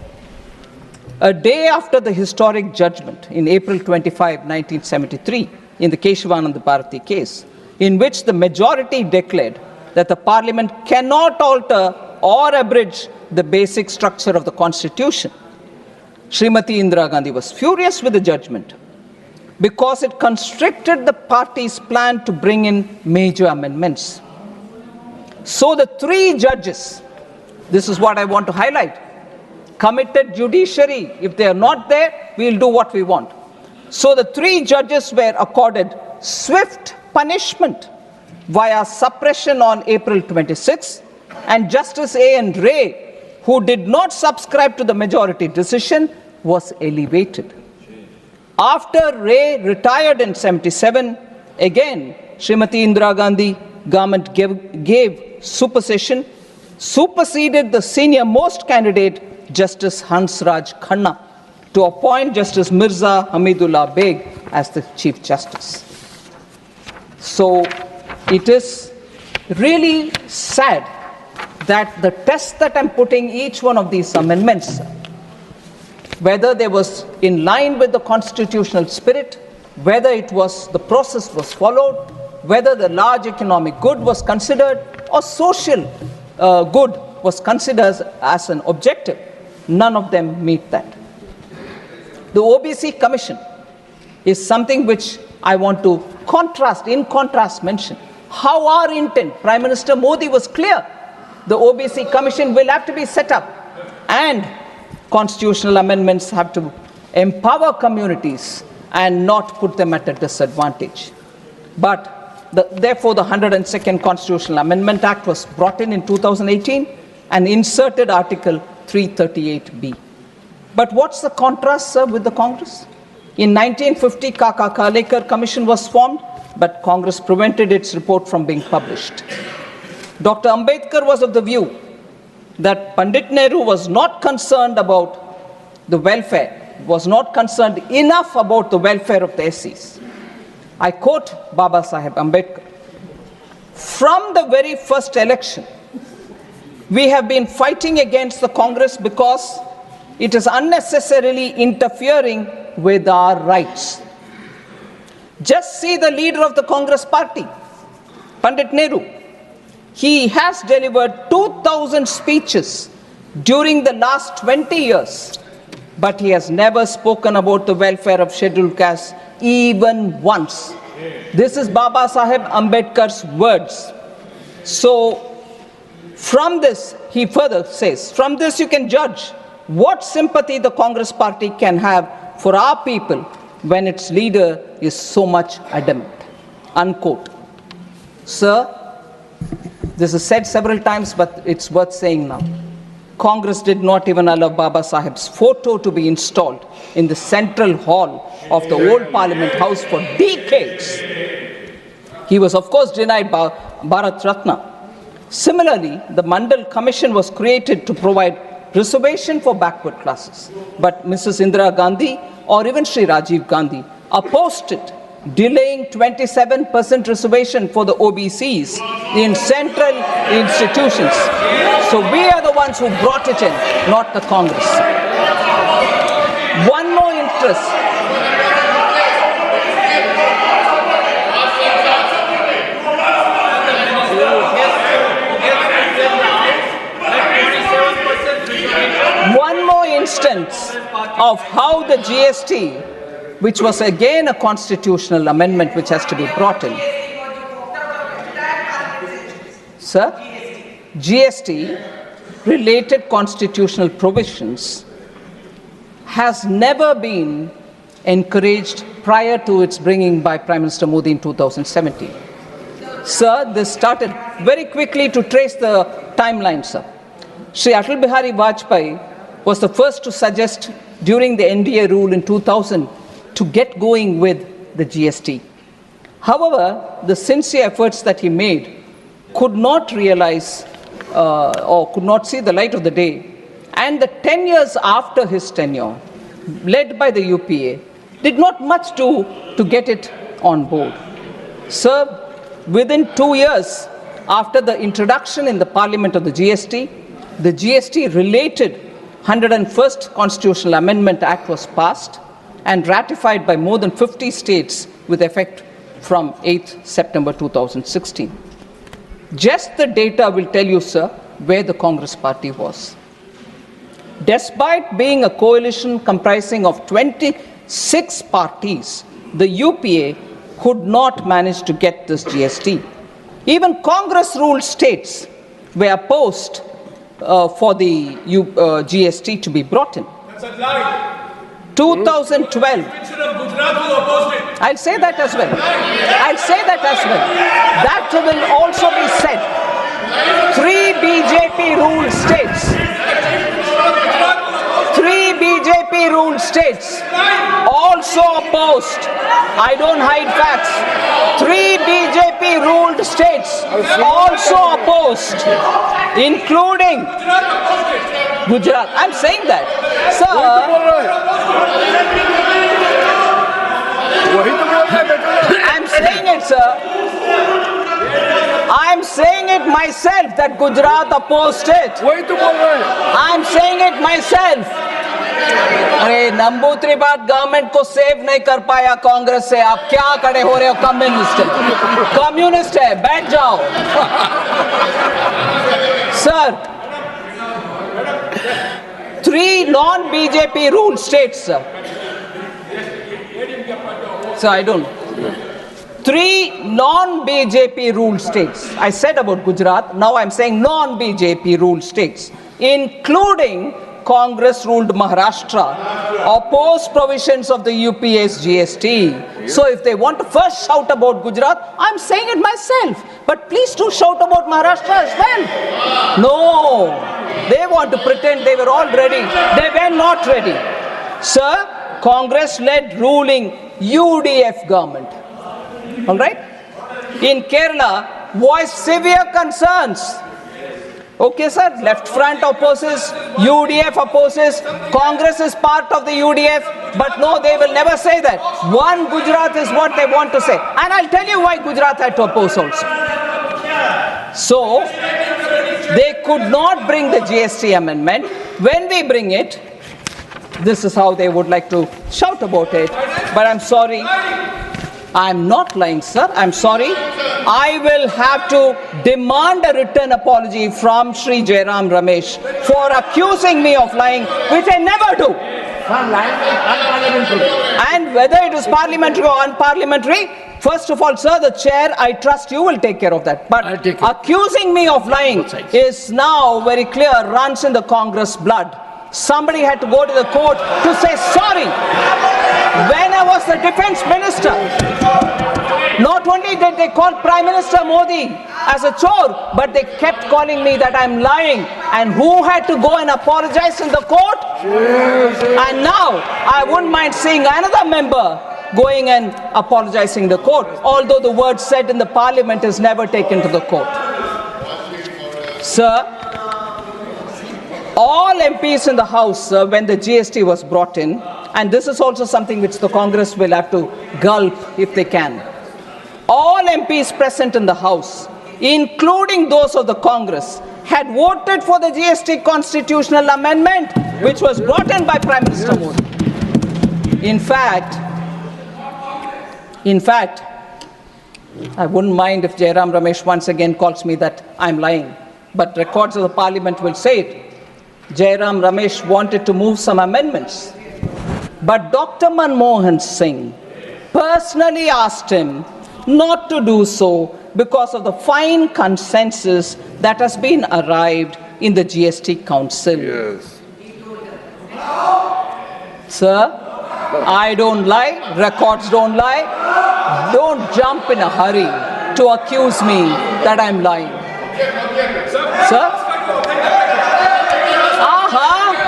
A day after the historic judgment in April 25, 1973, in the Keshwanand Bharati case, in which the majority declared that the parliament cannot alter or abridge the basic structure of the constitution, Srimati Indira Gandhi was furious with the judgment because it constricted the party's plan to bring in major amendments. So the three judges, this is what I want to highlight, committed judiciary, if they are not there, we'll do what we want. So the 3 judges were accorded swift punishment via suppression on April 26, and Justice A.N. Ray, who did not subscribe to the majority decision, was elevated. After Ray retired in 77, again, Srimati Indira Gandhi government gave supersession, superseded the senior most candidate, Justice Hansraj Khanna, to appoint Justice Mirza Hamidullah Beg as the Chief Justice. So it is really sad that the test that I'm putting each one of these amendments, whether they was in line with the constitutional spirit, whether it was the process was followed, whether the large economic good was considered or social good was considered as an objective, none of them meet that. The OBC Commission is something which I want to in contrast mention. How our intent, Prime Minister Modi was clear. The OBC Commission will have to be set up, and constitutional amendments have to empower communities and not put them at a disadvantage. But therefore, the 102nd Constitutional Amendment Act was brought in 2018 and inserted Article 338B. But what's the contrast, sir, with the Congress? In 1950, Kaka Kalekar Commission was formed, but Congress prevented its report from being published. Dr. Ambedkar was of the view that Pandit Nehru was not concerned about the welfare, was not concerned enough about the welfare of the SCs. I quote Baba Saheb Ambedkar, "From the very first election, we have been fighting against the Congress because it is unnecessarily interfering with our rights. Just see the leader of the Congress party, Pandit Nehru. He has delivered 2,000 speeches during the last 20 years, but he has never spoken about the welfare of scheduled castes even once." This is Baba Saheb Ambedkar's words. So, from this, he further says, from this you can judge what sympathy the Congress party can have for our people when its leader is so much adamant. Unquote. Sir, this is said several times, but it's worth saying now. Congress did not even allow Baba Saheb's photo to be installed in the central hall of the old Parliament House for decades. He was, of course, denied Bharat Ratna. Similarly, the Mandal Commission was created to provide reservation for backward classes. But Mrs. Indira Gandhi or even Sri Rajiv Gandhi opposed it, delaying 27% reservation for the OBCs in central institutions. So we are the ones who brought it in, not the Congress. One more interest. One more instance of how the GST, which was again a constitutional amendment which has to be brought in. Sir, GST related constitutional provisions has never been encouraged prior to its bringing by Prime Minister Modi in 2017. Sir, this started very quickly to trace the timeline, sir. Sri Atal Bihari Vajpayee was the first to suggest during the NDA rule in 2000 to get going with the GST. However, the sincere efforts that he made could not realize or could not see the light of the day. And the 10 years after his tenure, led by the UPA, did not much do to get it on board. Sir, within 2 years after the introduction in the Parliament of the GST related 101st Constitutional Amendment Act was passed and ratified by more than 50 states with effect from 8th September 2016. Just the data will tell you, sir, where the Congress party was. Despite being a coalition comprising of 26 parties, the UPA could not manage to get this GST. Even Congress-ruled states were opposed for the GST to be brought in. That's a lie. 2012. I'll say that as well. I'll say that as well. That will also be said. 3 BJP ruled states. 3 BJP ruled states also opposed. I don't hide facts. 3 BJP ruled states also opposed, including Gujarat. I'm saying that. Sir, I'm saying it, sir. I'm saying it myself that Gujarat opposed it. I'm saying it myself. अरे नंबूत्री बात government को save नहीं कर पाया कांग्रेस से, आप क्या खड़े हो रहे हो? कम्युनिस्ट है, बैठ जाओ। Sir, 3 non-BJP ruled states, sir. So I don't. 3 non-BJP ruled states. I said about Gujarat, now I'm saying non-BJP ruled states, including Congress-ruled Maharashtra, opposed provisions of the UPA's GST. So if they want to first shout about Gujarat, I'm saying it myself. But please do shout about Maharashtra as well. No, they want to pretend they were all ready. They were not ready. Sir, Congress-led ruling UDF government, all right, in Kerala voiced severe concerns. Okay, sir, left front opposes, UDF opposes, Congress is part of the UDF, but no, they will never say that. One Gujarat is what they want to say. And I'll tell you why Gujarat had to oppose also. So, they could not bring the GST amendment. When we bring it, this is how they would like to shout about it. But I'm sorry, I'm not lying, sir. I'm sorry. I will have to demand a written apology from Shri Jairam Ramesh for accusing me of lying, which I never do. And whether it is parliamentary or unparliamentary, first of all, sir, the chair, I trust you will take care of that. But accusing me of lying is now very clear, runs in the Congress blood. Somebody had to go to the court to say sorry. When I was the defense minister, not only did they call Prime Minister Modi as a chore, but they kept calling me that I'm lying. And who had to go and apologize in the court? And now, I wouldn't mind seeing another member going and apologizing in the court, although the word said in the parliament is never taken to the court. Sir, all MPs in the House, when the GST was brought in, and this is also something which the Congress will have to gulp if they can. All MPs present in the House, including those of the Congress, had voted for the GST constitutional amendment, which was brought in by Prime Minister Modi. In fact, I wouldn't mind if Jairam Ramesh once again calls me that I'm lying, but records of the parliament will say it. Jairam Ramesh wanted to move some amendments, but Dr. Manmohan Singh personally asked him not to do so because of the fine consensus that has been arrived in the GST Council. Yes. Sir, I don't lie, records don't lie. Don't jump in a hurry to accuse me that I'm lying. Sir?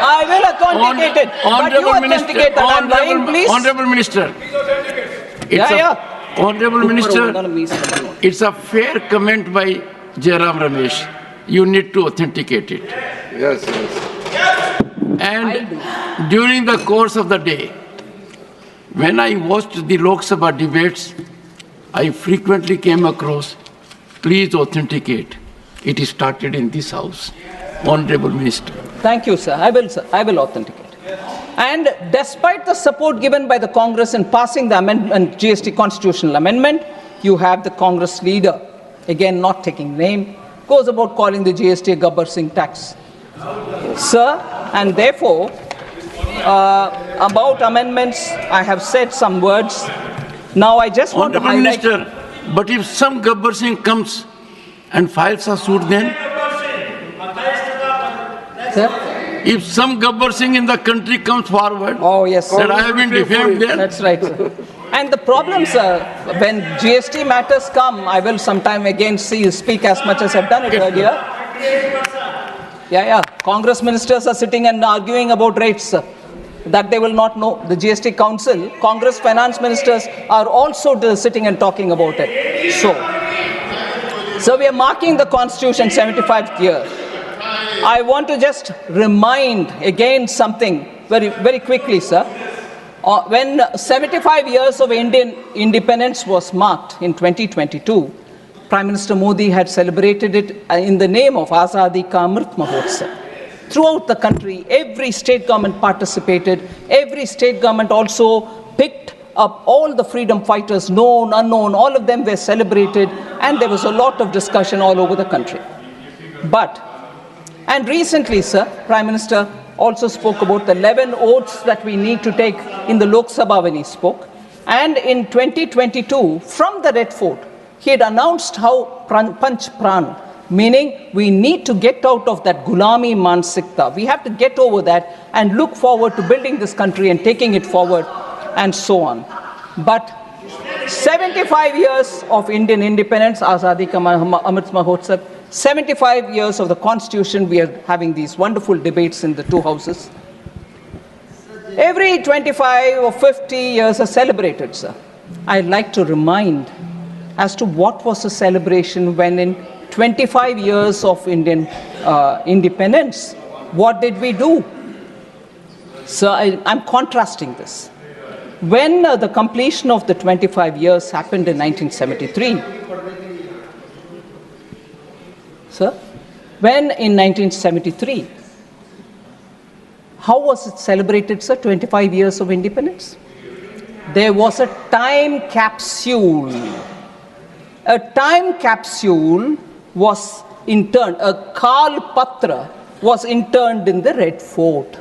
I will authenticate it. But you authenticate that I'm lying, please. Honorable Minister. Honorable Minister, it's a fair comment by Jairam Ramesh. You need to authenticate it. Yes. And during the course of the day, when I watched the Lok Sabha debates, I frequently came across, please authenticate. It is started in this house. Honorable Minister. Thank you, sir. I will authenticate. And despite the support given by the Congress in passing the amendment, GST constitutional amendment, you have the Congress leader, again not taking name, goes about calling the GST a Gabbar Singh tax. Sir, and therefore, about amendments, I have said some words. Now I just want to highlight... Minister, but if some Gabbar Singh comes and files a suit then? Sir? if some Gabbar Singh in the country comes forward, oh yes, that I have been defamed there. That's right, sir. And the problem, sir, when GST matters come, I will sometime again speak as much as I've done it earlier. Yeah. Congress ministers are sitting and arguing about rates, sir, that they will not know. The GST Council, Congress finance ministers are also sitting and talking about it. So we are marking the Constitution 75th year. I want to just remind again something very, very quickly, sir. When 75 years of Indian independence was marked in 2022, Prime Minister Modi had celebrated it in the name of Azadi Ka Amrit Mahotsav. Throughout the country, every state government participated. Every state government also picked up all the freedom fighters, known, unknown, all of them were celebrated, and there was a lot of discussion all over the country. And recently, sir, Prime Minister also spoke about the 11 oaths that we need to take in the Lok Sabha when he spoke. And in 2022, from the Red Fort, he had announced how Panch Pran, meaning we need to get out of that Gulami Mansikta. We have to get over that and look forward to building this country and taking it forward and so on. But 75 years of Indian independence, Azadi Ka Amrit Mahotsav, 75 years of the Constitution, we are having these wonderful debates in the two houses. Every 25 or 50 years are celebrated, sir. I'd like to remind as to what was the celebration when in 25 years of Indian independence, what did we do? So I'm contrasting this. When the completion of the 25 years happened in 1973, sir, when in 1973, how was it celebrated, sir, 25 years of independence? There was a time capsule. A time capsule was interned, a Kal Patra was interned in the Red Fort.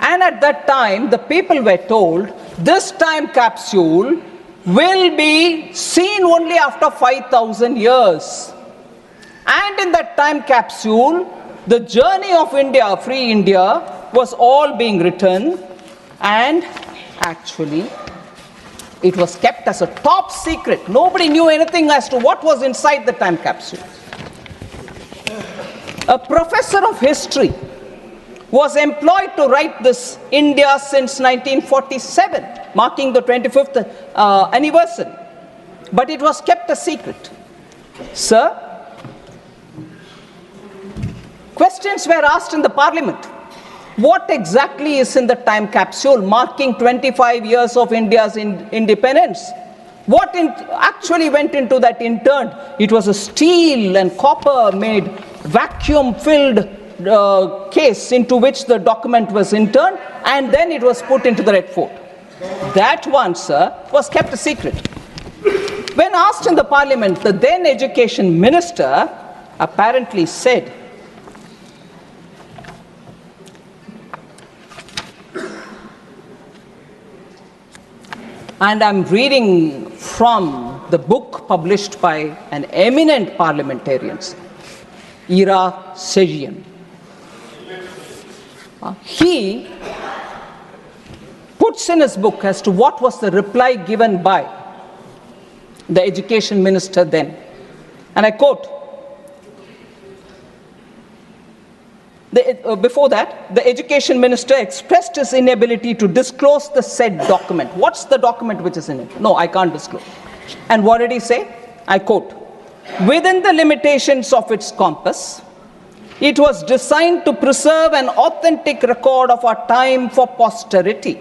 And at that time, the people were told, this time capsule will be seen only after 5,000 years. And in that time capsule, the journey of India, free India, was all being written, and actually it was kept as a top secret. Nobody knew anything as to what was inside the time capsule. A professor of history was employed to write this India since 1947, marking the 25th anniversary. But it was kept a secret. Sir, questions were asked in the parliament. What exactly is in the time capsule marking 25 years of India's independence? What actually went into that interned? It was a steel and copper made vacuum filled case into which the document was interned, and then it was put into the Red Fort. That one, sir, was kept a secret. When asked in the parliament, the then education minister apparently said, and I'm reading from the book published by an eminent parliamentarian, Ira Sejian. He puts in his book as to what was the reply given by the education minister then. And I quote, before that, the education minister expressed his inability to disclose the said document. What's the document which is in it? No, I can't disclose. And what did he say? I quote, within the limitations of its compass, it was designed to preserve an authentic record of our time for posterity.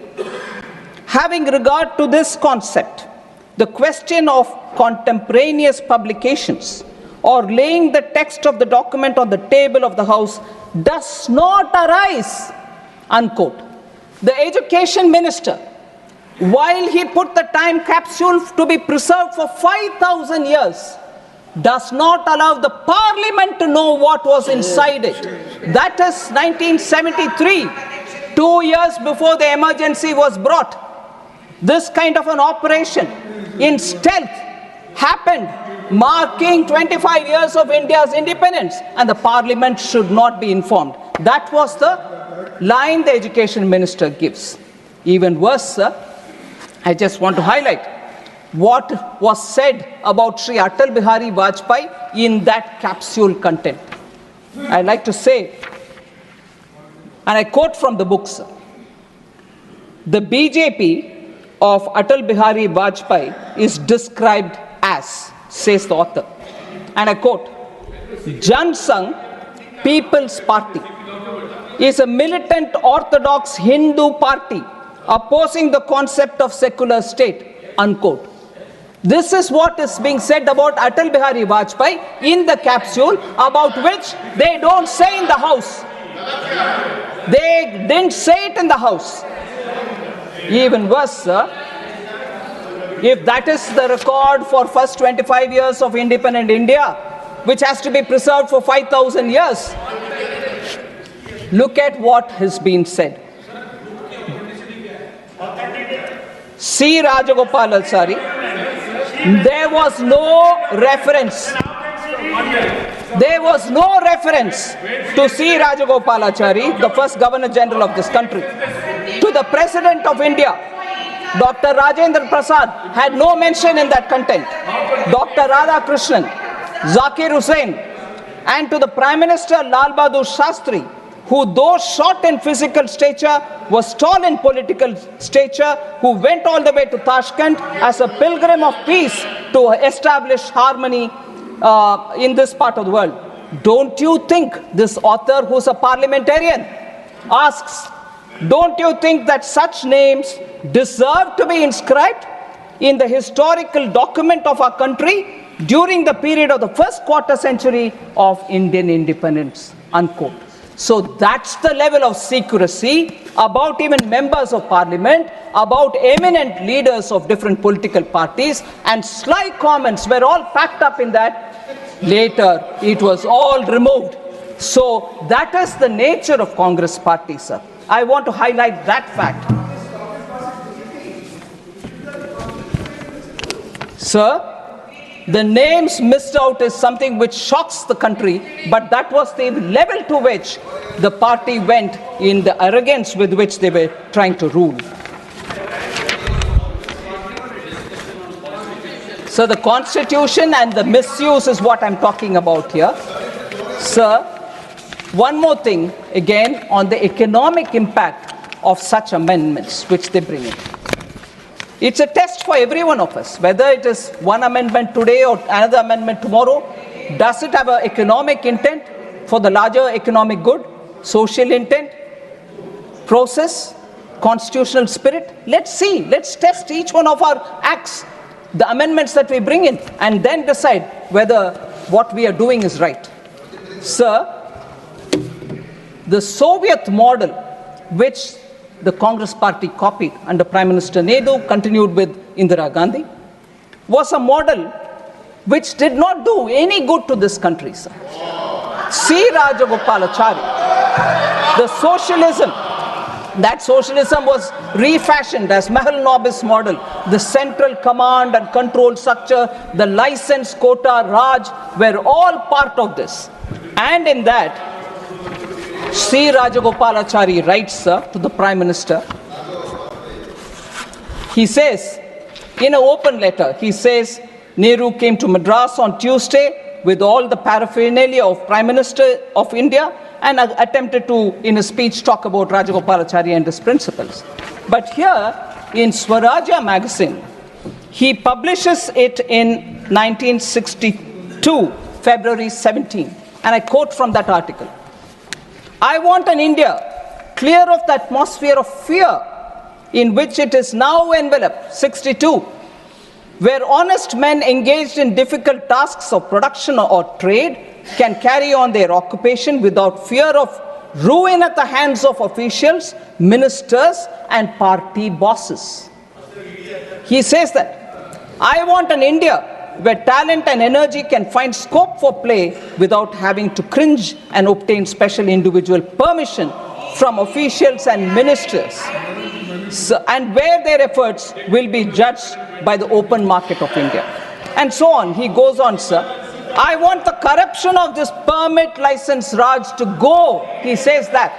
Having regard to this concept, the question of contemporaneous publications or laying the text of the document on the table of the House does not arise, unquote. The education minister, while he put the time capsule to be preserved for 5,000 years, does not allow the parliament to know what was inside it. That is 1973, 2 years before the emergency was brought. This kind of an operation in stealth happened marking 25 years of India's independence, and the parliament should not be informed. That was the line the education minister gives. Even worse, sir, I just want to highlight what was said about Sri Atal Bihari Vajpayee in that capsule content. I'd like to say, and I quote from the book, sir, the BJP of Atal Bihari Vajpayee is described as, says the author, and I quote, Jan Sangh People's Party is a militant orthodox Hindu party opposing the concept of secular state, unquote. This is what is being said about Atal Bihari Vajpayee in the capsule, about which they don't say in the House. They didn't say it in the House. Even worse, sir, if that is the record for first 25 years of independent India, which has to be preserved for 5,000 years, look at what has been said. C. Rajagopalachari, there was no reference. There was no reference to C. Rajagopalachari, the first Governor General of this country. To the President of India, Dr. Rajendra Prasad, had no mention in that content. Dr. Radhakrishnan, Zakir Hussain, and to the Prime Minister Lal Bahadur Shastri, who though short in physical stature, was tall in political stature, who went all the way to Tashkent as a pilgrim of peace to establish harmony in this part of the world. Don't you think this author, who's a parliamentarian, asks, don't you think that such names deserve to be inscribed in the historical document of our country during the period of the first quarter century of Indian independence, unquote. So that's the level of secrecy about even members of parliament, about eminent leaders of different political parties, and sly comments were all packed up in that. Later, it was all removed. So that is the nature of Congress party, sir. I want to highlight that fact. Sir, the names missed out is something which shocks the country, but that was the level to which the party went in the arrogance with which they were trying to rule. So the Constitution and the misuse is what I'm talking about here. Sir, one more thing, again, on the economic impact of such amendments which they bring in. It's a test for every one of us, whether it is one amendment today or another amendment tomorrow. Does it have an economic intent for the larger economic good, social intent, process, constitutional spirit? Let's see, let's test each one of our acts, the amendments that we bring in, and then decide whether what we are doing is right. Sir, the Soviet model, which the Congress party copied under Prime Minister Nehru, continued with Indira Gandhi, was a model which did not do any good to this country, sir. C. Rajagopalachari, the socialism, that socialism was refashioned as Mahal Nobis model, the central command and control structure, the license, quota, Raj, were all part of this. And in that, C. Rajagopalachari writes, sir, to the Prime Minister. He says, in an open letter, he says, Nehru came to Madras on Tuesday with all the paraphernalia of Prime Minister of India and attempted to, in a speech, talk about Rajagopalachari and his principles. But here, in Swarajya magazine, he publishes it in 1962, February 17, and I quote from that article. I want an India clear of the atmosphere of fear in which it is now enveloped, 62, where honest men engaged in difficult tasks of production or trade can carry on their occupation without fear of ruin at the hands of officials, ministers, and party bosses. He says that, I want an India where talent and energy can find scope for play without having to cringe and obtain special individual permission from officials and ministers, and where their efforts will be judged by the open market of India. and so on. He goes on, sir. I want the corruption of this permit license Raj to go. He says that.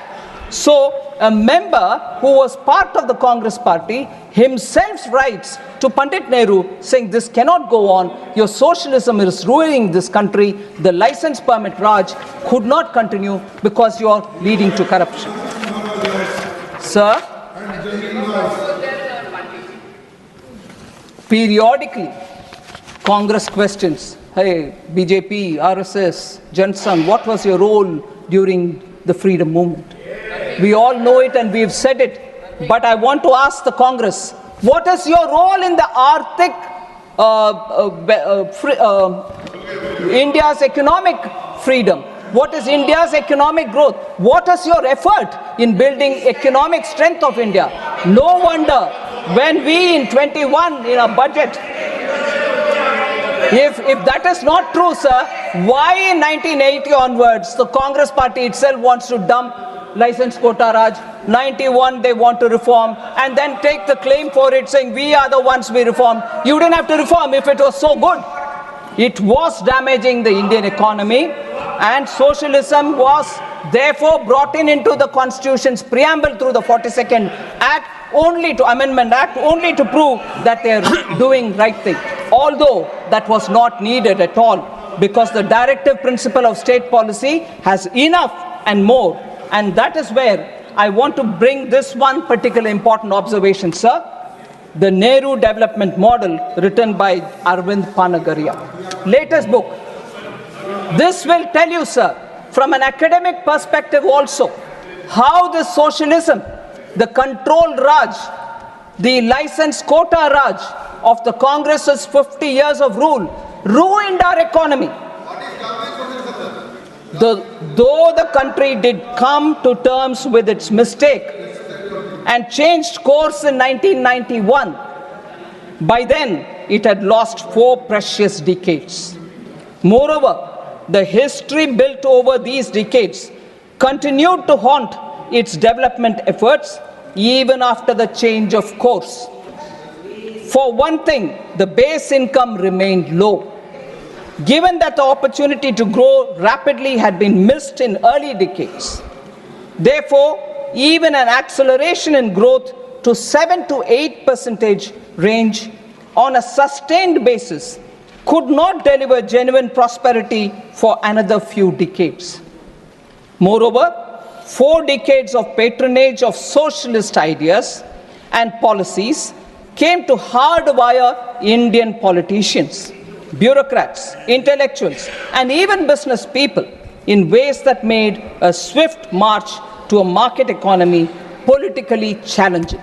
So a member who was part of the Congress party himself writes to Pandit Nehru saying this cannot go on. Your socialism is ruining this country. The license permit Raj could not continue because you are leading to corruption. Sir, periodically Congress questions, hey, BJP, RSS, Johnson, what was your role during the freedom movement? We all know it and we've said it, but I want to ask the Congress, what is your role in the Arctic, India's economic freedom? What is India's economic growth? What is your effort in building economic strength of India? No wonder when we in 21 in our budget, if that is not true, sir, why in 1980 onwards the Congress party itself wants to dump license quota Raj, 91 they want to reform and then take the claim for it saying we are the ones we reformed. You didn't have to reform if it was so good. It was damaging the Indian economy and socialism was therefore brought into the Constitution's preamble through the 42nd Act only to Amendment Act, only to prove that they are doing right thing. Although that was not needed at all because the directive principle of state policy has enough and more. And that is where I want to bring this one particular important observation, sir. The Nehru Development Model written by Arvind Panagaria. Latest book. This will tell you, sir, from an academic perspective also, how the socialism, the control Raj, the license quota Raj of the Congress's 50 years of rule ruined our economy. Though the country did come to terms with its mistake and changed course in 1991, by then it had lost 4 precious decades. Moreover, the history built over these decades continued to haunt its development efforts even after the change of course. For one thing, the base income remained low. Given that the opportunity to grow rapidly had been missed in early decades. Therefore, even an acceleration in growth to 7 to 8% range on a sustained basis could not deliver genuine prosperity for another few decades. Moreover, 4 decades of patronage of socialist ideas and policies came to hardwire Indian politicians, bureaucrats, intellectuals, and even business people in ways that made a swift march to a market economy politically challenging.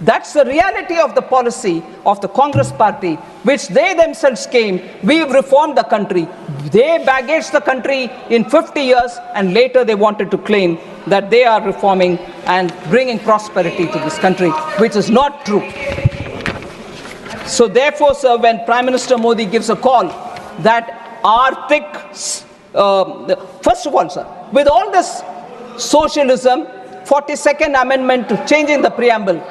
That's the reality of the policy of the Congress party, which they themselves came, we've reformed the country. They baggaged the country in 50 years, and later they wanted to claim that they are reforming and bringing prosperity to this country, which is not true. So therefore, sir, when Prime Minister Modi gives a call that Arctic, first of all, sir, with all this socialism, 42nd Amendment to changing the preamble,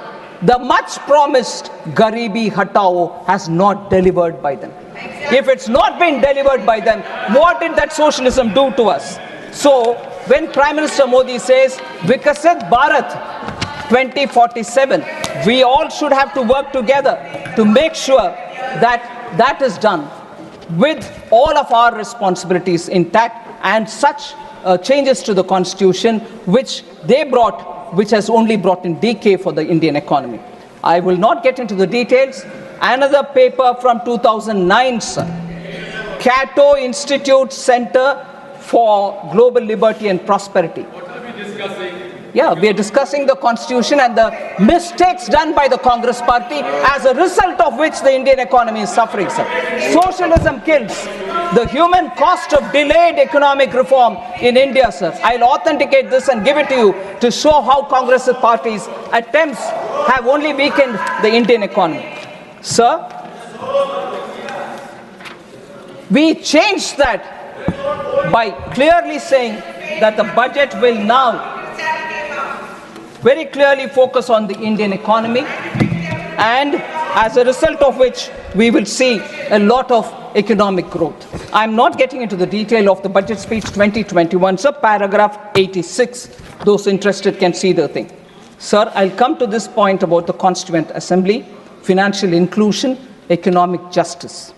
the much promised Garibi Hatao has not delivered by them. If it's not been delivered by them, what did that socialism do to us? So when Prime Minister Modi says Vikasit Bharat 2047, we all should have to work together to make sure that that is done with all of our responsibilities intact and such changes to the Constitution which they brought, which has only brought in decay for the Indian economy. I will not get into the details. Another paper from 2009, sir. Cato Institute Center for Global Liberty and Prosperity. Yeah, we are discussing the Constitution and the mistakes done by the Congress party, as a result of which the Indian economy is suffering, sir. Socialism kills. The human cost of delayed economic reform in India, sir. I'll authenticate this and give it to you to show how Congress party's attempts have only weakened the Indian economy. Sir, we changed that by clearly saying that the budget will now very clearly focus on the Indian economy, and as a result of which we will see a lot of economic growth. I'm not getting into the detail of the budget speech 2021, sir, paragraph 86. Those interested can see the thing. Sir, I'll come to this point about the Constituent Assembly, financial inclusion, economic justice.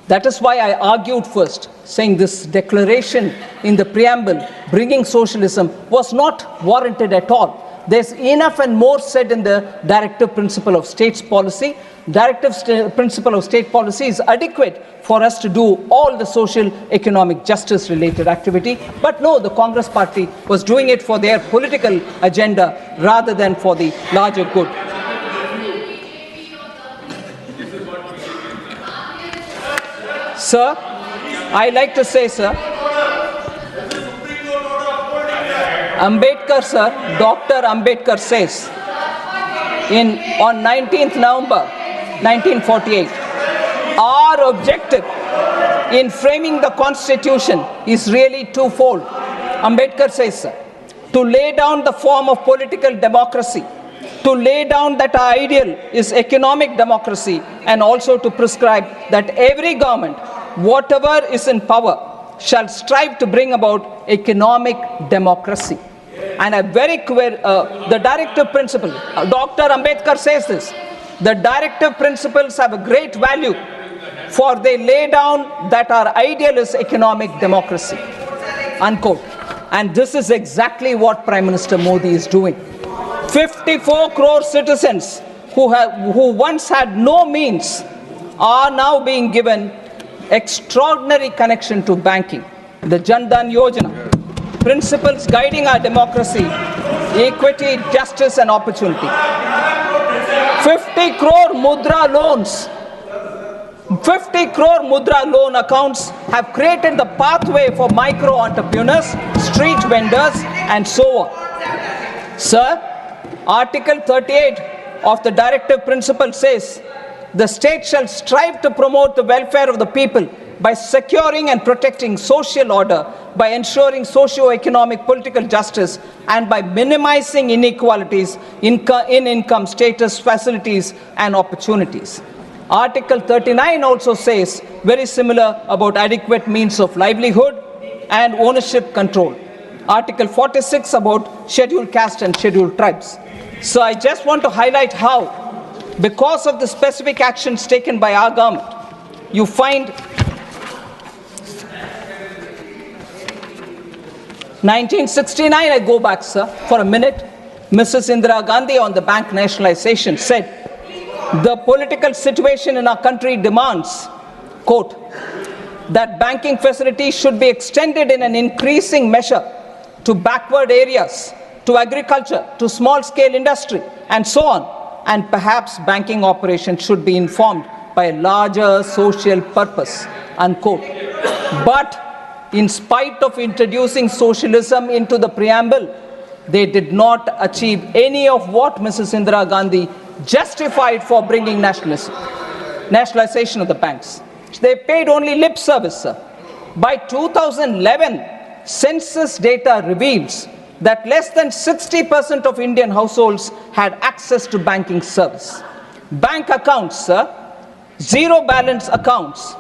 That is why I argued first, saying this declaration in the preamble, bringing socialism, was not warranted at all. There's enough and more said in the directive principle of states policy. Directive principle of state policy is adequate for us to do all the social, economic justice related activity. But no, the Congress party was doing it for their political agenda rather than for the larger good. Sir, I like to say, sir, Ambedkar, sir, Dr. Ambedkar says on 19th November 1948, our objective in framing the Constitution is really twofold. Ambedkar says, sir, to lay down the form of political democracy, to lay down that our ideal is economic democracy, and also to prescribe that every government, whatever is in power, shall strive to bring about economic democracy. And a very clear, the directive principle, Dr. Ambedkar says this, the directive principles have a great value, for they lay down that our ideal is economic democracy, unquote. And this is exactly what Prime Minister Modi is doing. 54 crore citizens who once had no means are now being given extraordinary connection to banking. The Jan Dhan Yojana, principles guiding our democracy, equity, justice and opportunity. 50 crore mudra loans, 50 crore mudra loan accounts have created the pathway for micro entrepreneurs, street vendors and so on. Sir, Article 38 of the directive principle says, the state shall strive to promote the welfare of the people by securing and protecting social order, by ensuring socio-economic political justice, and by minimizing inequalities in income, status, facilities, and opportunities. Article 39 also says very similar about adequate means of livelihood and ownership control. Article 46 about scheduled caste and scheduled tribes. So I just want to highlight how, because of the specific actions taken by our government, you find 1969, I go back, sir, for a minute. Mrs. Indira Gandhi on the bank nationalization said, the political situation in our country demands, quote, that banking facilities should be extended in an increasing measure to backward areas, to agriculture, to small-scale industry, and so on. And perhaps banking operations should be informed by a larger social purpose, unquote. But in spite of introducing socialism into the preamble, they did not achieve any of what Mrs. Indira Gandhi justified for bringing nationalization of the banks. They paid only lip service, sir. By 2011, census data reveals that less than 60% of Indian households had access to banking service. Bank accounts, sir, zero balance accounts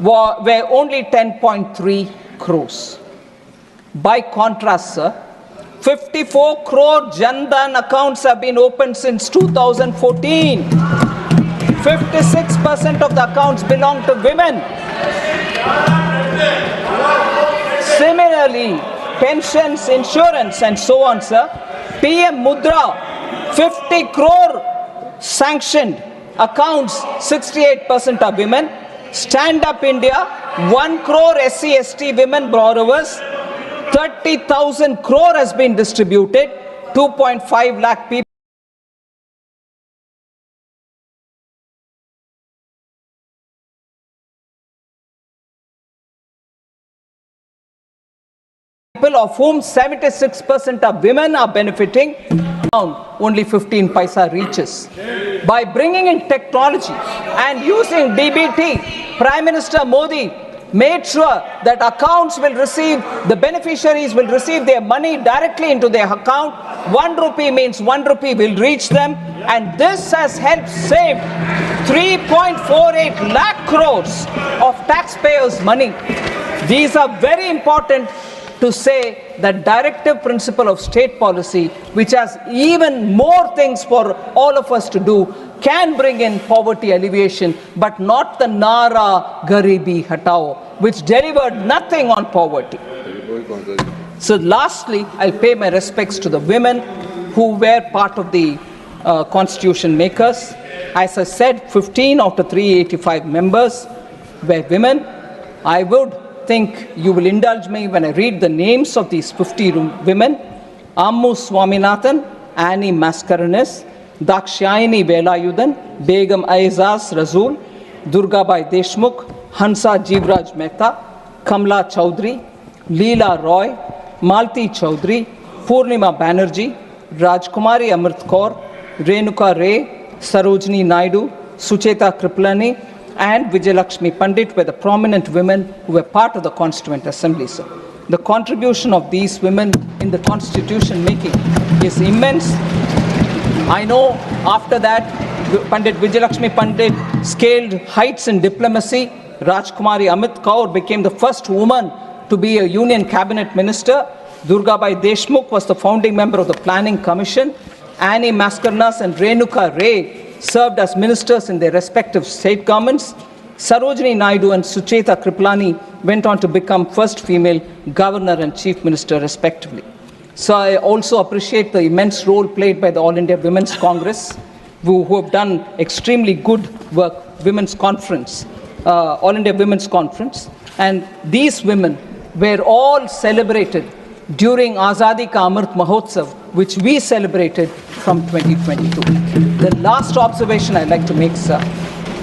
were only 10.3 crores. By contrast, sir, 54 crore Jan Dhan accounts have been opened since 2014. 56% of the accounts belong to women. Similarly, pensions, insurance, and so on, sir. PM Mudra, 50 crore sanctioned accounts, 68% are women. Stand Up India, 1 crore SC/ST women borrowers, 30,000 crore has been distributed, 2.5 lakh people of whom 76% of women are benefiting, only 15 paisa reaches. By bringing in technology and using DBT, Prime Minister Modi made sure that accounts will receive, the beneficiaries will receive their money directly into their account. 1 rupee means 1 rupee will reach them, and this has helped save 3.48 lakh crores of taxpayers' money. These are very important to say that directive principle of state policy, which has even more things for all of us to do, can bring in poverty alleviation, but not the Nara Garibi Hatao, which delivered nothing on poverty. So lastly, I'll pay my respects to the women who were part of the constitution makers. As I said, 15 out of 385 members were women. I would think you will indulge me when I read the names of these 50 women. Ammu Swaminathan, Annie Mascarenes, Dakshayani Velayudan, Begum Aizaz Razul, Durgabai Deshmukh, Hansa Jivraj Mehta, Kamla Chaudhary, Leela Roy, Malti Chaudhary, Purnima Banerjee, Rajkumari Amrit Kaur, Renuka Ray, Sarojini Naidu, Sucheta Kriplani, and Vijayalakshmi Pandit were the prominent women who were part of the Constituent Assembly, sir. The contribution of these women in the constitution making is immense. I know after that, Pandit Vijayalakshmi Pandit scaled heights in diplomacy. Rajkumari Amit Kaur became the first woman to be a union cabinet minister. Durgabai Deshmukh was the founding member of the Planning Commission. Annie Mascarenes and Renuka Ray served as ministers in their respective state governments. Sarojini Naidu and Sucheta Kriplani went on to become first female governor and chief minister respectively. So I also appreciate the immense role played by the All India Women's Congress, who have done extremely good work, Women's Conference, All India Women's Conference. And these women were all celebrated during Azadi Ka Amrit Mahotsav, which we celebrated from 2022. The last observation I'd like to make, sir,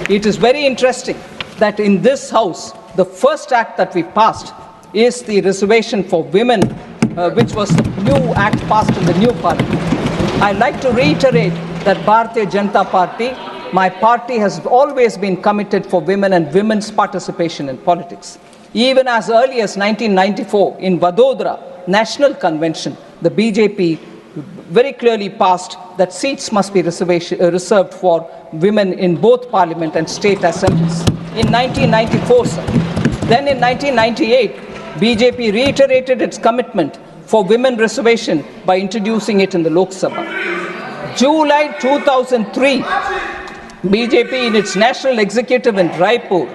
it is very interesting that in this House, the first act that we passed is the reservation for women, which was the new act passed in the new parliament. I'd like to reiterate that Bharatiya Janata Party, my party, has always been committed for women and women's participation in politics. Even as early as 1994 in Vadodara National Convention, the BJP very clearly passed that seats must be reserved for women in both parliament and state assemblies. In 1994, sir. Then in 1998, BJP reiterated its commitment for women reservation by introducing it in the Lok Sabha. July 2003, BJP in its national executive in Raipur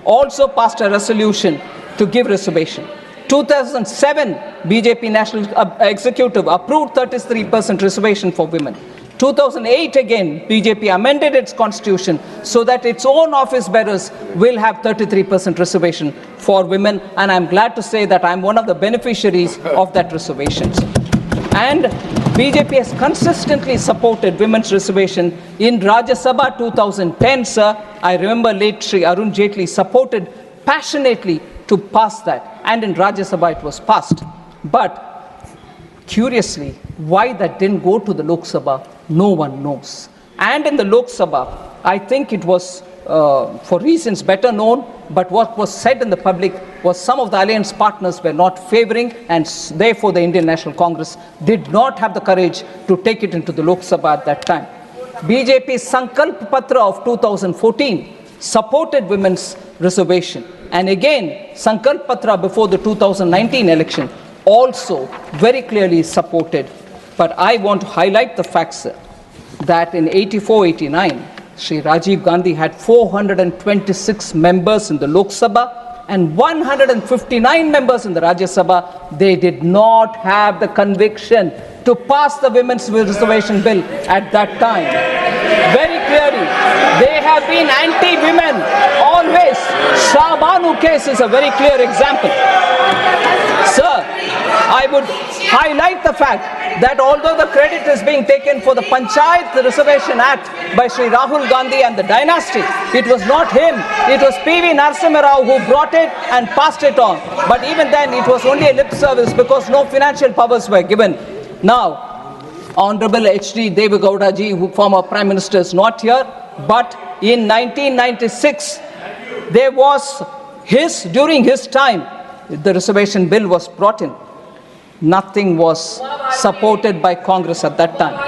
also passed a resolution to give reservation. 2007, BJP National Executive approved 33% reservation for women. 2008 again, BJP amended its constitution so that its own office bearers will have 33% reservation for women, and I'm glad to say that I'm one of the beneficiaries of that reservation. And BJP has consistently supported women's reservation. In Rajya Sabha 2010, sir, I remember late Shri Arun Jaitley supported passionately to pass that, and in Rajya Sabha it was passed. But curiously, why that didn't go to the Lok Sabha, no one knows. And in the Lok Sabha, I think it was for reasons better known, but what was said in the public was some of the alliance partners were not favoring, and therefore the Indian National Congress did not have the courage to take it into the Lok Sabha at that time. BJP's Sankalp Patra of 2014 supported women's reservation. And again, Sankalp Patra before the 2019 election also very clearly supported. But I want to highlight the fact, sir, that in 84-89, Shri Rajiv Gandhi had 426 members in the Lok Sabha and 159 members in the Rajya Sabha. They did not have the conviction to pass the women's reservation bill at that time. Very clearly, they have been anti-women always. Shahbanu case is a very clear example. Sir, I would highlight the fact that although the credit is being taken for the Panchayat Reservation Act by Shri Rahul Gandhi and the dynasty, it was not him. It was P.V. Narasimha Rao who brought it and passed it on. But even then, it was only a lip service because no financial powers were given. Now, Honorable H.D. Deve Gowda ji, who former Prime Minister, is not here, but in 1996, there was during his time, the reservation bill was brought in. Nothing was supported by Congress at that time.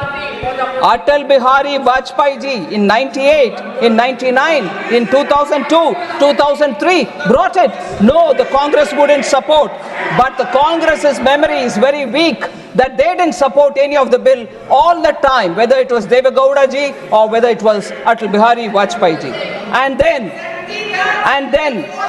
Atal Bihari Vajpayee ji in 98, in 99, in 2002, 2003 brought it. No, the Congress wouldn't support. But the Congress's memory is very weak that they didn't support any of the bill all the time, whether it was Deve Gowda ji or whether it was Atal Bihari Vajpayee ji. And then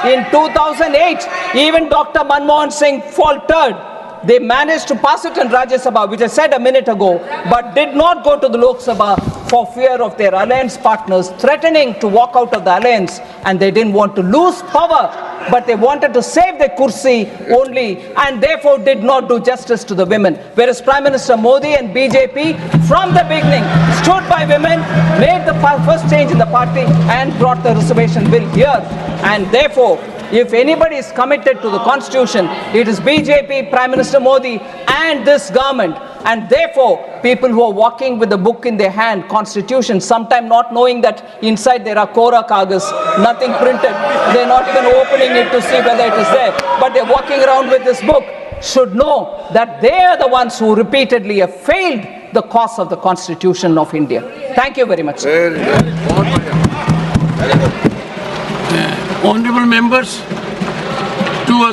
in 2008, even Dr. Manmohan Singh faltered. They managed to pass it in Rajya Sabha, which I said a minute ago, but did not go to the Lok Sabha for fear of their alliance partners threatening to walk out of the alliance, and they didn't want to lose power, but they wanted to save their kursi only, and therefore did not do justice to the women. Whereas Prime Minister Modi and BJP from the beginning stood by women, made the first change in the party and brought the reservation bill here. And therefore, if anybody is committed to the Constitution, it is BJP, Prime Minister Modi and this government. And therefore, people who are walking with the book in their hand, Constitution, sometimes not knowing that inside there are Kora Kagas, nothing printed. They're not even opening it to see whether it is there. But they're walking around with this book, should know that they are the ones who repeatedly have failed the cause of the Constitution of India. Thank you very much. Honorable members, to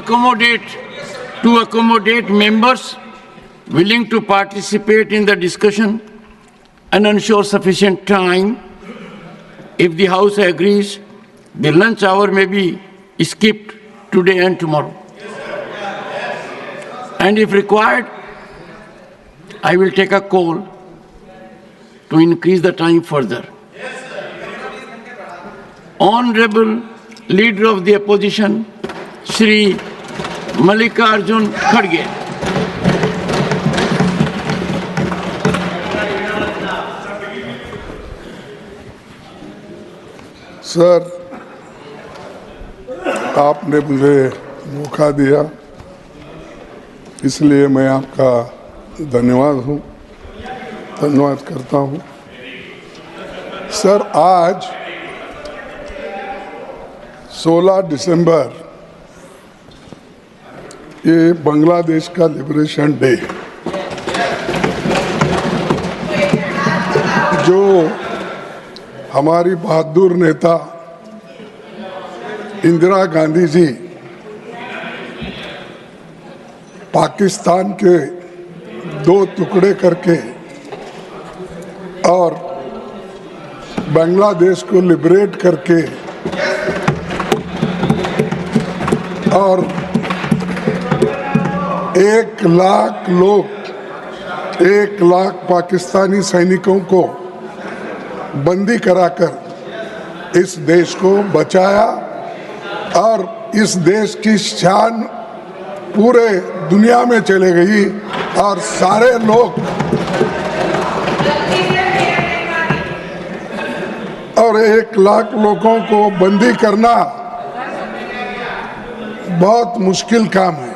accommodate members willing to participate in the discussion and ensure sufficient time, if the House agrees, the lunch hour may be skipped today and tomorrow. And if required, I will take a call to increase the time further. Honorable Leader of the Opposition, Shri Mallikarjun Kharge. Sir, आपने मुझे मौका दिया, इसलिए मैं आपका धन्यवाद करता हूँ। सर, आज 16 दिसंबर ये बांग्लादेश का लिबरेशन डे, जो हमारी बहादुर नेता इंदिरा गांधी जी पाकिस्तान के 2 टुकड़े करके और बांग्लादेश को लिबरेट करके और 1 लाख लोग, 1 लाख पाकिस्तानी सैनिकों को बंदी कराकर इस देश को बचाया और इस देश की शान पूरे दुनिया में चले गई और सारे लोग और 1 लाख लोगों को बंदी करना बहुत मुश्किल काम है,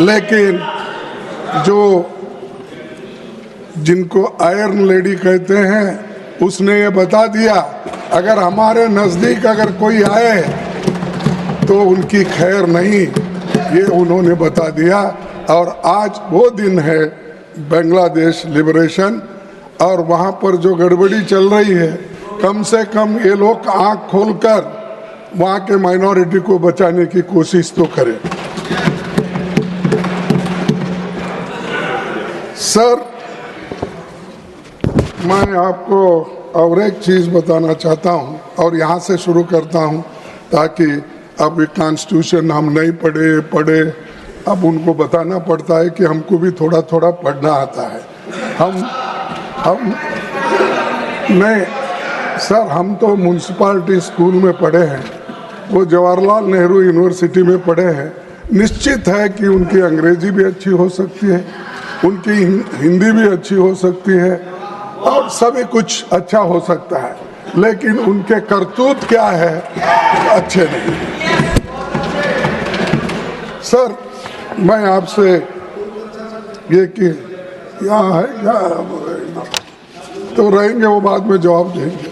लेकिन जिनको आयरन लेडी कहते हैं, उसने ये बता दिया अगर हमारे नज़दीक अगर कोई आए तो उनकी खैर नहीं, ये उन्होंने बता दिया। और आज वो दिन है बांग्लादेश लिबरेशन, और वहाँ पर जो गड़बड़ी चल रही है, कम से कम ये लोग आँख खोलकर वहाँ के माइनॉरिटी को बचाने की कोशिश तो करें। सर, मैं आपको और एक चीज़ बताना चाहता हूँ और यहाँ से शुरू करता हूँ, ताकि अब कॉन्स्टिट्यूशन हम नहीं पढ़े, अब उनको बताना पड़ता है कि हमको भी थोड़ा थोड़ा पढ़ना आता है। हम नहीं सर, हम तो म्यूनसिपालिटी स्कूल में पढ़े हैं, वो जवाहरलाल नेहरू यूनिवर्सिटी में पढ़े हैं। निश्चित है कि उनकी अंग्रेजी भी अच्छी हो सकती है, उनकी हिंदी भी अच्छी हो सकती है और सभी कुछ अच्छा हो सकता है, लेकिन उनके करतूत क्या है, अच्छे नहीं। सर, मैं आपसे ये कि यहाँ है क्या तो रहेंगे, वो बाद में जवाब देंगे।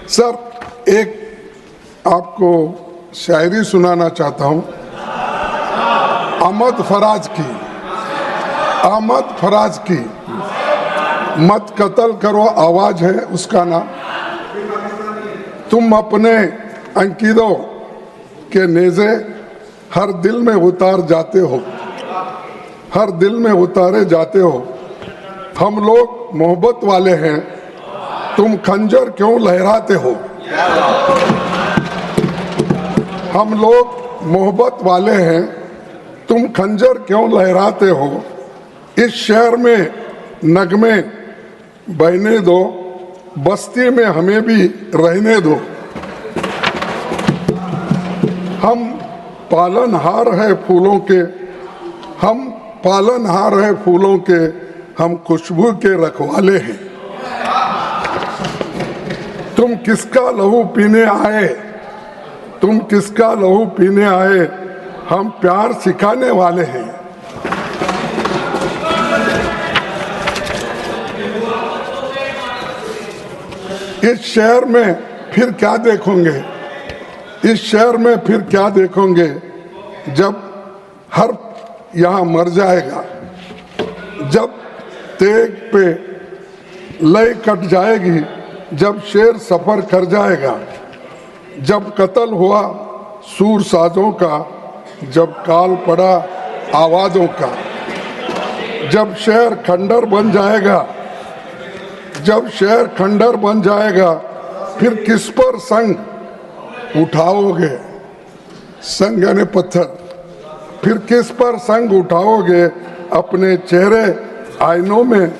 सर, एक आपको शायरी सुनाना चाहता हूँ। अहमद फराज की मत कत्ल करो आवाज है उसका नाम। तुम अपने अंकितों के नेज़े हर दिल में उतार जाते हो, हर दिल में उतारे जाते हो। हम लोग मोहब्बत वाले हैं, तुम खंजर क्यों लहराते हो। हम लोग मोहब्बत वाले हैं, तुम खंजर क्यों लहराते हो। इस शहर में नगमे बहने दो, बस्ती में हमें भी रहने दो। हम पालनहार है फूलों के, हम पालनहार है फूलों के, हम खुशबू के रखवाले हैं। तुम किसका लहू पीने आए, तुम किसका लहू पीने आए, हम प्यार सिखाने वाले हैं। इस शहर में फिर क्या देखोगे, इस शहर में फिर क्या देखोगे, जब हर यहाँ मर जाएगा, जब तेग पे लय कट जाएगी, जब शेर सफर कर जाएगा, जब कत्ल हुआ सूर साजों का, जब काल पड़ा आवाज़ों का, जब शहर खंडर बन जाएगा, जब शहर खंडर बन जाएगा, फिर किस पर संग उठाओगे, संग यानी पत्थर, फिर किस पर संग उठाओगे। अपने चेहरे आईनों में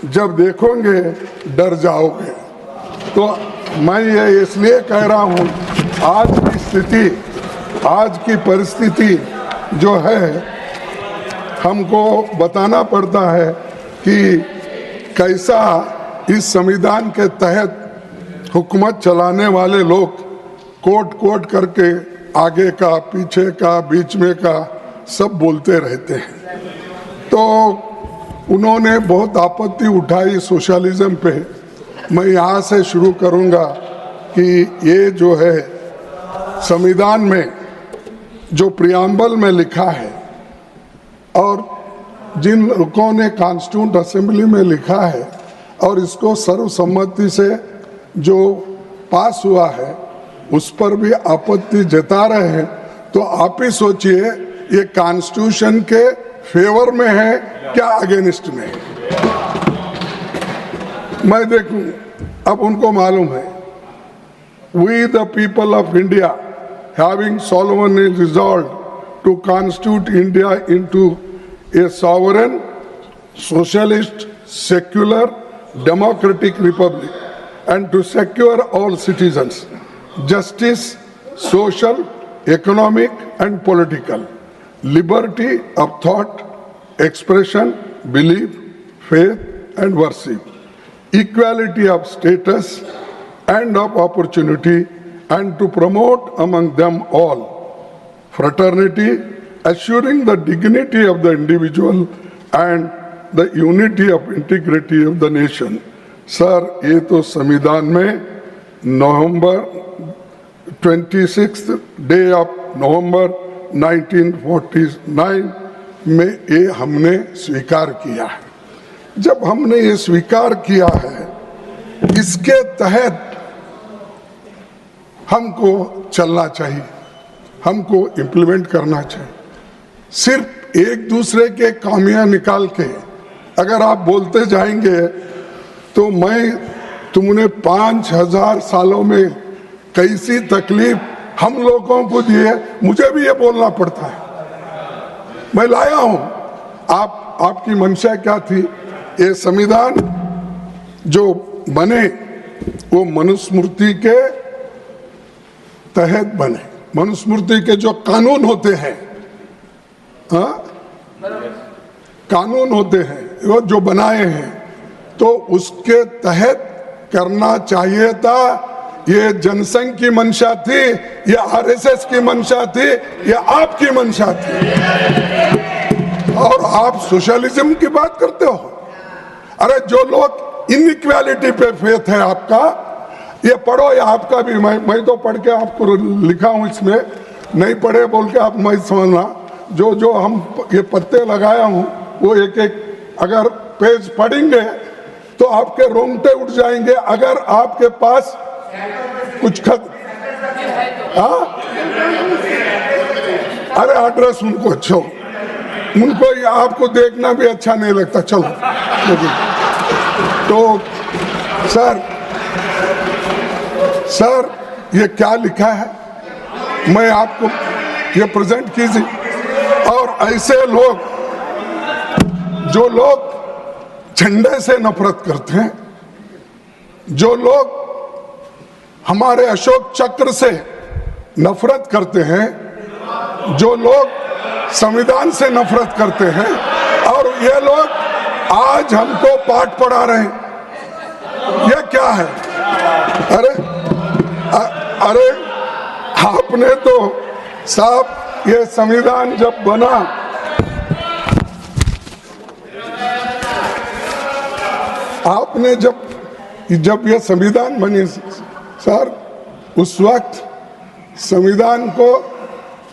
जब देखोगे डर जाओगे। तो मैं ये इसलिए कह रहा हूँ, आज की स्थिति, आज की परिस्थिति जो है, हमको बताना पड़ता है कि कैसा इस संविधान के तहत हुकूमत चलाने वाले लोग कोट करके आगे का, पीछे का, बीच में का सब बोलते रहते हैं। तो उन्होंने बहुत आपत्ति उठाई सोशलिज्म पे। मैं यहाँ से शुरू करूँगा कि ये जो है संविधान में जो प्रियम्बल में लिखा है और जिन लोगों ने कॉन्स्टिट्यूंट असेंबली में लिखा है और इसको सर्वसम्मति से जो पास हुआ है उस पर भी आपत्ति जता रहे हैं। तो आप ही सोचिए ये कॉन्स्टिट्यूशन के फेवर में है क्या अगेंस्ट में है। मैं देखूं, अब उनको मालूम है, we the people of India having solemnly resolved to constitute India into a sovereign, socialist, secular, democratic republic, and to secure all citizens justice, social, economic, and political liberty of thought, expression, belief, faith, and worship, equality of status and of opportunity, and to promote among them all fraternity, assuring the dignity of the individual and the unity of integrity of the nation. Sir, ये तो संविधान में नवंबर 26 day of November 1949 में ये हमने स्वीकार किया है। जब हमने ये स्वीकार किया है, इसके तहत हमको चलना चाहिए, हमको इम्प्लीमेंट करना चाहिए। सिर्फ एक दूसरे के खामियां निकाल के अगर आप बोलते जाएंगे तो तुमने 5000 सालों में कैसी तकलीफ हम लोगों को दी है, मुझे भी ये बोलना पड़ता है। मैं लाया हूं, आपकी मंशा क्या थी। ये संविधान जो बने वो मनुस्मृति के तहत बने, मनुस्मृति के जो कानून होते हैं, हाँ, कानून होते हैं वो जो बनाए हैं, तो उसके तहत करना चाहिए था। ये जनसंघ की मंशा थी, ये आरएसएस की मंशा थी, ये आपकी मंशा थी। और आप सोशलिज्म की बात करते हो। अरे जो लोग इनइक्वालिटी पे फेथ है आपका, ये पढ़ो, ये आपका भी, मैं तो पढ़ के आपको लिखा हूं इसमें, नहीं पढ़े बोल के आप मत समझना। जो जो हम ये पत्ते लगाया हूं वो एक एक अगर पेज पढ़ेंगे तो आपके रोंगटे उठ जाएंगे। अगर आपके पास कुछ खत, हाँ, अरे एड्रेस उनको अच्छा, उनको ये आपको देखना भी अच्छा नहीं लगता। चलो तो सर ये क्या लिखा है मैं आपको ये प्रेजेंट कीजिए। और ऐसे लोग जो लोग झंडे से नफरत करते हैं, जो लोग हमारे अशोक चक्र से नफरत करते हैं, जो लोग संविधान से नफरत करते हैं, और ये लोग आज हमको पाठ पढ़ा रहे हैं। ये क्या है? अरे आपने तो साहब ये संविधान जब बना, आपने जब ये संविधान बनी सर, उस वक्त संविधान को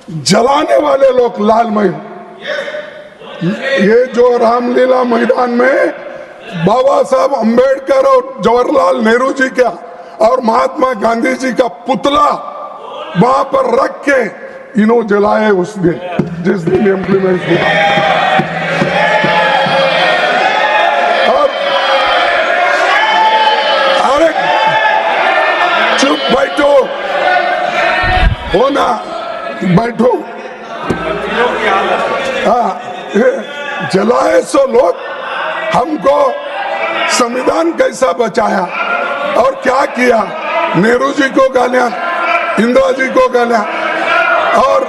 जलाने वाले लोग लालमय, ये जो रामलीला मैदान में बाबा साहब अंबेडकर और जवाहरलाल नेहरू जी का और महात्मा गांधी जी का पुतला वहां पर रख के इन्होंने जलाए उस दिन, जिस दिन इम्प्लीमेंट हुआ। और अरे चुप बैठो, हो ना, बैठो। हाँ, जलाए सो लोग, हमको संविधान कैसा बचाया और क्या किया। नेहरू जी को गालियां, इंदिरा जी को गालियां, और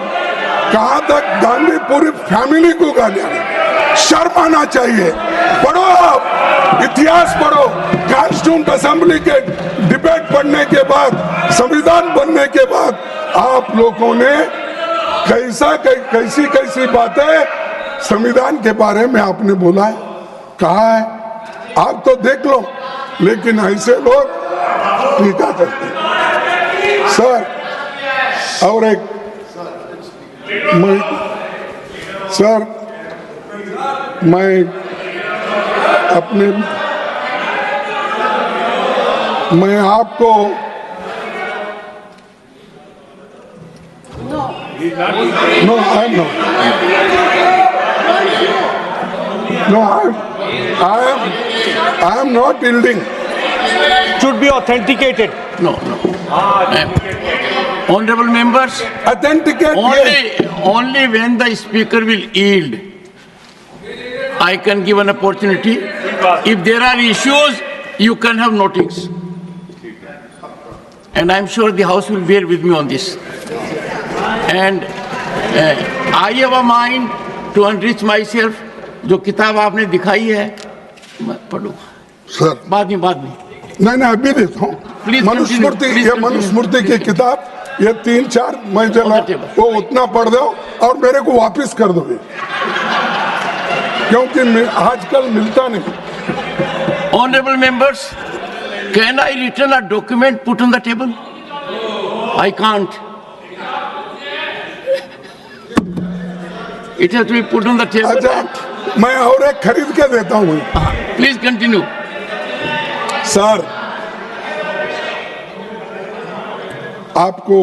कहां तक गांधी पूरी फैमिली को गालियां। शर्म आना चाहिए। पढ़ो, आप इतिहास पढ़ो। कॉन्स्टिट्यूंट असेंबली के डिबेट पढ़ने के बाद, संविधान बनने के बाद आप लोगों ने कैसी बातें संविधान के बारे में आपने बोला है, कहा है, आप तो देख लो। लेकिन ऐसे लोग टीका करते हैं। सर और एक मैं अपने मैं आपको no, I'm not. No, I am not yielding. Should be authenticated. No. Honorable members, authenticate only when the speaker will yield, I can give an opportunity. If there are issues, you can have notice. And I'm sure the House will bear with me on this. And I have a mind to enrich myself. जो किताब आपने दिखाई है पढ़ो sir, बाद में नहीं अभी देता हूँ। मनुस्मृति, ये मनुस्मृति की किताब, ये 3-4 मैं जला वो उतना पढ़ दो और मेरे को वापस कर दो, क्योंकि आजकल मिलता नहीं। Honorable members, can I return a document put on the table? I can't. It has to be put on the table. अच्छा, मैं और एक खरीद के देता हूँ। Please continue. सर, आपको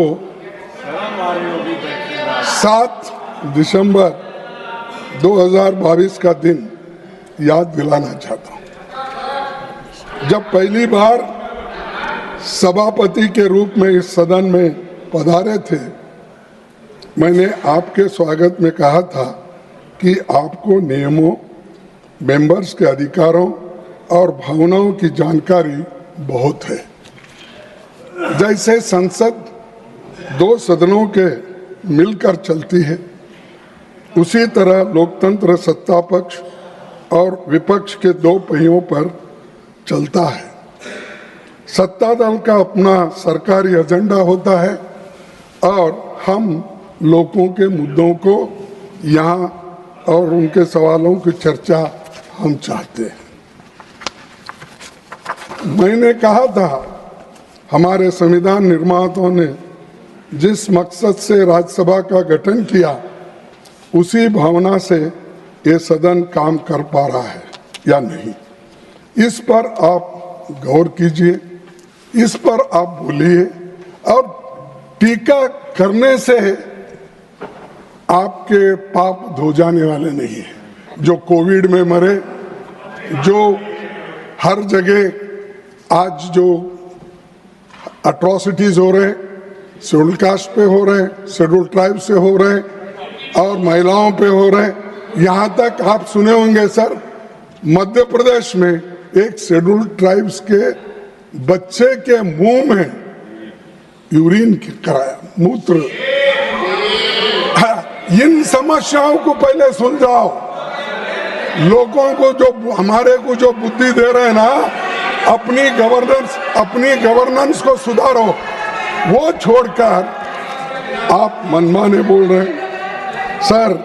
7 दिसंबर 2022 का दिन याद दिलाना चाहता हूँ, जब पहली बार सभापति के रूप में इस सदन में पधारे थे। मैंने आपके स्वागत में कहा था कि आपको नियमों, मेंबर्स के अधिकारों और भावनाओं की जानकारी बहुत है। जैसे संसद 2 सदनों के मिलकर चलती है, उसी तरह लोकतंत्र सत्ता पक्ष और विपक्ष के 2 पहियों पर चलता है। सत्ता दल का अपना सरकारी एजेंडा होता है और हम लोगों के मुद्दों को यहाँ और उनके सवालों की चर्चा हम चाहते हैं। मैंने कहा था हमारे संविधान निर्माताओं ने जिस मकसद से राज्यसभा का गठन किया उसी भावना से ये सदन काम कर पा रहा है या नहीं, इस पर आप गौर कीजिए, इस पर आप बोलिए। और टीका करने से आपके पाप धो जाने वाले नहीं है। जो कोविड में मरे, जो हर जगह आज जो अट्रॉसिटीज हो रहे हैं, शेड्यूल कास्ट पे हो रहे हैं, शेड्यूल ट्राइब से हो रहे हैं और महिलाओं पे हो रहे हैं। यहाँ तक आप सुने होंगे सर, मध्य प्रदेश में एक शेड्यूल ट्राइब्स के बच्चे के मुंह में यूरिन कराया, मूत्र। इन समस्याओं को पहले सुलझाओ। लोगों को जो हमारे को जो बुद्धि दे रहे हैं ना, अपनी गवर्नेंस को सुधारो, वो छोड़कर आप मनमाने बोल रहे हैं। सर,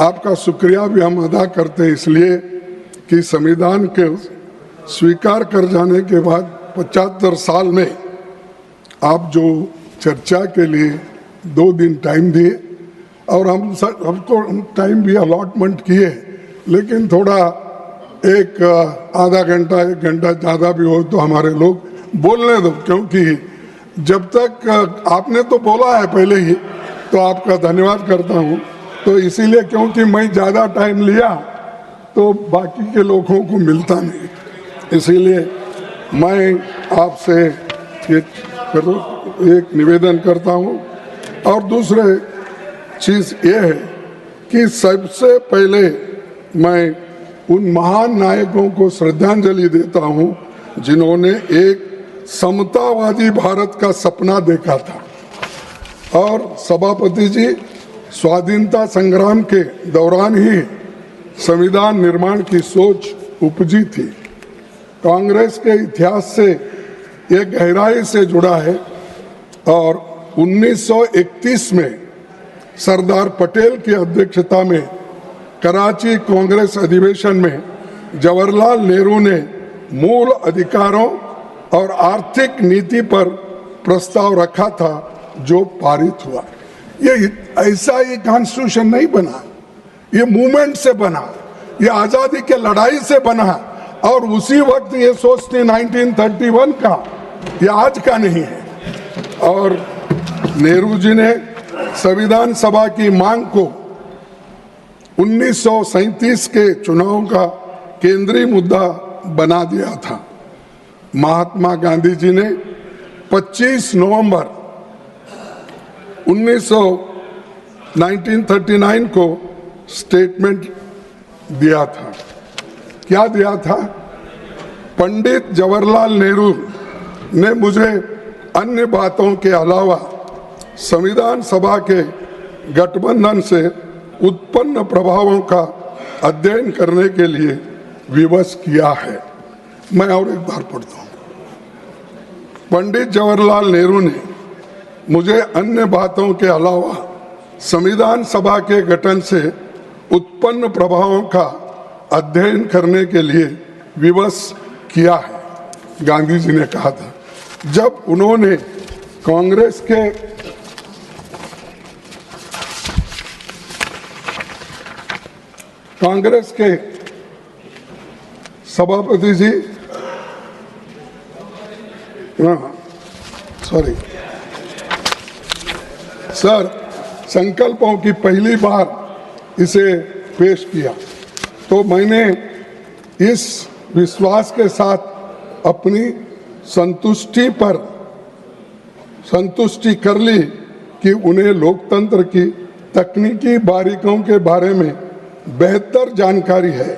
आपका शुक्रिया भी हम अदा करते हैं इसलिए कि संविधान के स्वीकार कर जाने के बाद 75 साल में आप जो चर्चा के लिए 2 दिन टाइम दिए और हमको टाइम भी अलॉटमेंट किए, लेकिन थोड़ा एक आधा घंटा 1 घंटा ज़्यादा भी हो तो हमारे लोग बोलने दो, क्योंकि जब तक आपने तो बोला है पहले ही, तो आपका धन्यवाद करता हूँ। तो इसीलिए क्योंकि मैं ज़्यादा टाइम लिया तो बाकी के लोगों को मिलता नहीं, इसीलिए मैं आपसे एक निवेदन करता हूँ। और दूसरे चीज़ ये है कि सबसे पहले मैं उन महान नायकों को श्रद्धांजलि देता हूँ जिन्होंने एक समतावादी भारत का सपना देखा था। और सभापति जी, स्वाधीनता संग्राम के दौरान ही संविधान निर्माण की सोच उपजी थी। कांग्रेस के इतिहास से ये गहराई से जुड़ा है और 1931 में सरदार पटेल की अध्यक्षता में कराची कांग्रेस अधिवेशन में जवाहरलाल नेहरू ने मूल अधिकारों और आर्थिक नीति पर प्रस्ताव रखा था जो पारित हुआ। ये ऐसा ही कॉन्स्टिट्यूशन नहीं बना, ये मूवमेंट से बना, ये आज़ादी के लड़ाई से बना। और उसी वक्त ये सोच थी 1931 का, ये आज का नहीं है। और नेहरू जी ने संविधान सभा की मांग को 1937 के चुनाव का केंद्रीय मुद्दा बना दिया था। महात्मा गांधी जी ने 25 नवंबर 1939 को स्टेटमेंट दिया था। क्या दिया था? पंडित जवाहरलाल नेहरू ने मुझे अन्य बातों के अलावा संविधान सभा के गठबंधन से उत्पन्न प्रभावों का अध्ययन करने के लिए विवश किया है। मैं और एक बार पढ़ता हूँ। पंडित जवाहरलाल नेहरू ने मुझे अन्य बातों के अलावा संविधान सभा के गठन से उत्पन्न प्रभावों का अध्ययन करने के लिए विवश किया है, गांधी जी ने कहा था जब उन्होंने कांग्रेस के सभापति जी सर संकल्पों की पहली बार इसे पेश किया तो मैंने इस विश्वास के साथ अपनी संतुष्टि कर ली कि उन्हें लोकतंत्र की तकनीकी बारीकियों के बारे में बेहतर जानकारी है,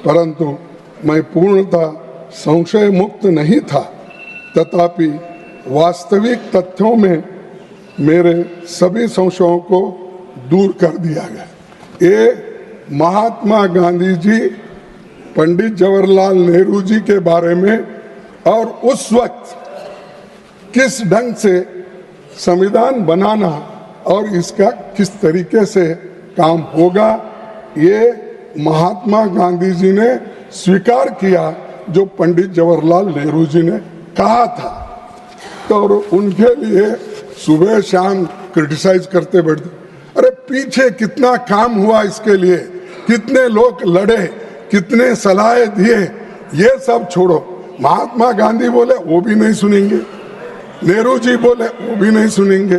परंतु मैं पूर्णतः संशय मुक्त नहीं था। तथापि वास्तविक तथ्यों में मेरे सभी संशयों को दूर कर दिया गया। ये महात्मा गांधी जी, पंडित जवाहरलाल नेहरू जी के बारे में और उस वक्त किस ढंग से संविधान बनाना और इसका किस तरीके से काम होगा, ये महात्मा गांधी जी ने स्वीकार किया जो पंडित जवाहरलाल नेहरू जी ने कहा था। तो उनके लिए सुबह शाम क्रिटिसाइज करते बैठते। अरे पीछे कितना काम हुआ इसके लिए, कितने लोग लड़े, कितने सलाहें दिए, ये सब छोड़ो। महात्मा गांधी बोले वो भी नहीं सुनेंगे, नेहरू जी बोले वो भी नहीं सुनेंगे,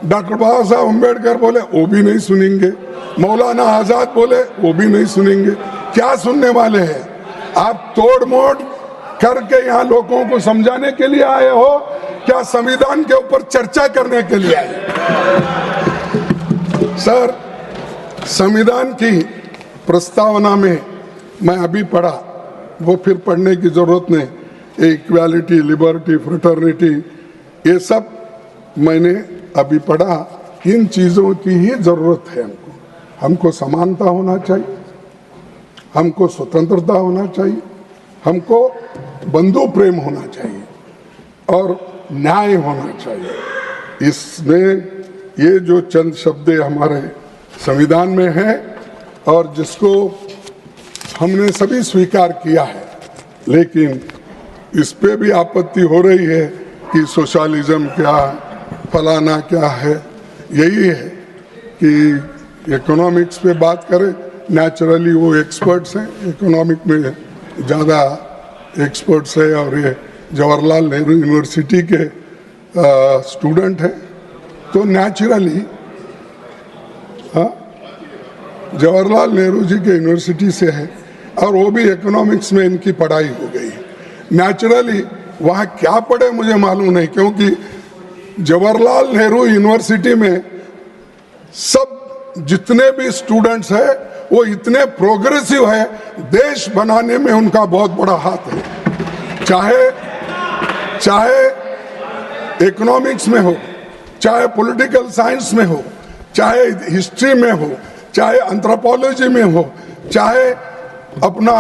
डॉक्टर बाबा साहब अम्बेडकर बोले वो भी नहीं सुनेंगे, मौलाना आजाद बोले वो भी नहीं सुनेंगे। क्या सुनने वाले हैं? आप तोड़ मोड़ करके यहाँ लोगों को समझाने के लिए आए हो, क्या संविधान के ऊपर चर्चा करने के लिए आए? सर, संविधान की प्रस्तावना में मैं अभी पढ़ा, वो फिर पढ़ने की जरूरत नहीं। इक्वालिटी, लिबर्टी, फ्रेटर्निटी, ये सब मैंने अभी पढ़ा। इन चीजों की ही जरूरत है हमको समानता होना चाहिए, हमको स्वतंत्रता होना चाहिए, हमको बंधु प्रेम होना चाहिए और न्याय होना चाहिए। इसमें ये जो चंद शब्द हमारे संविधान में है और जिसको हमने सभी स्वीकार किया है, लेकिन इस पे भी आपत्ति हो रही है कि सोशलिज्म क्या, फलाना क्या है। यही है कि इकोनॉमिक्स पे बात करें, नेचुरली वो एक्सपर्ट्स हैं, इकोनॉमिक में ज़्यादा एक्सपर्ट्स है और ये जवाहरलाल नेहरू यूनिवर्सिटी के स्टूडेंट हैं, तो नेचुरली जवाहरलाल नेहरू जी के यूनिवर्सिटी से है और वो भी इकोनॉमिक्स में इनकी पढ़ाई हो गई है। नेचुरली वहाँ क्या पढ़े मुझे मालूम नहीं, क्योंकि जवाहरलाल नेहरू यूनिवर्सिटी में सब जितने भी स्टूडेंट्स हैं वो इतने प्रोग्रेसिव है, देश बनाने में उनका बहुत बड़ा हाथ है। चाहे इकोनॉमिक्स में हो, चाहे पॉलिटिकल साइंस में हो, चाहे हिस्ट्री में हो, चाहे एंथ्रोपोलॉजी में हो, चाहे अपना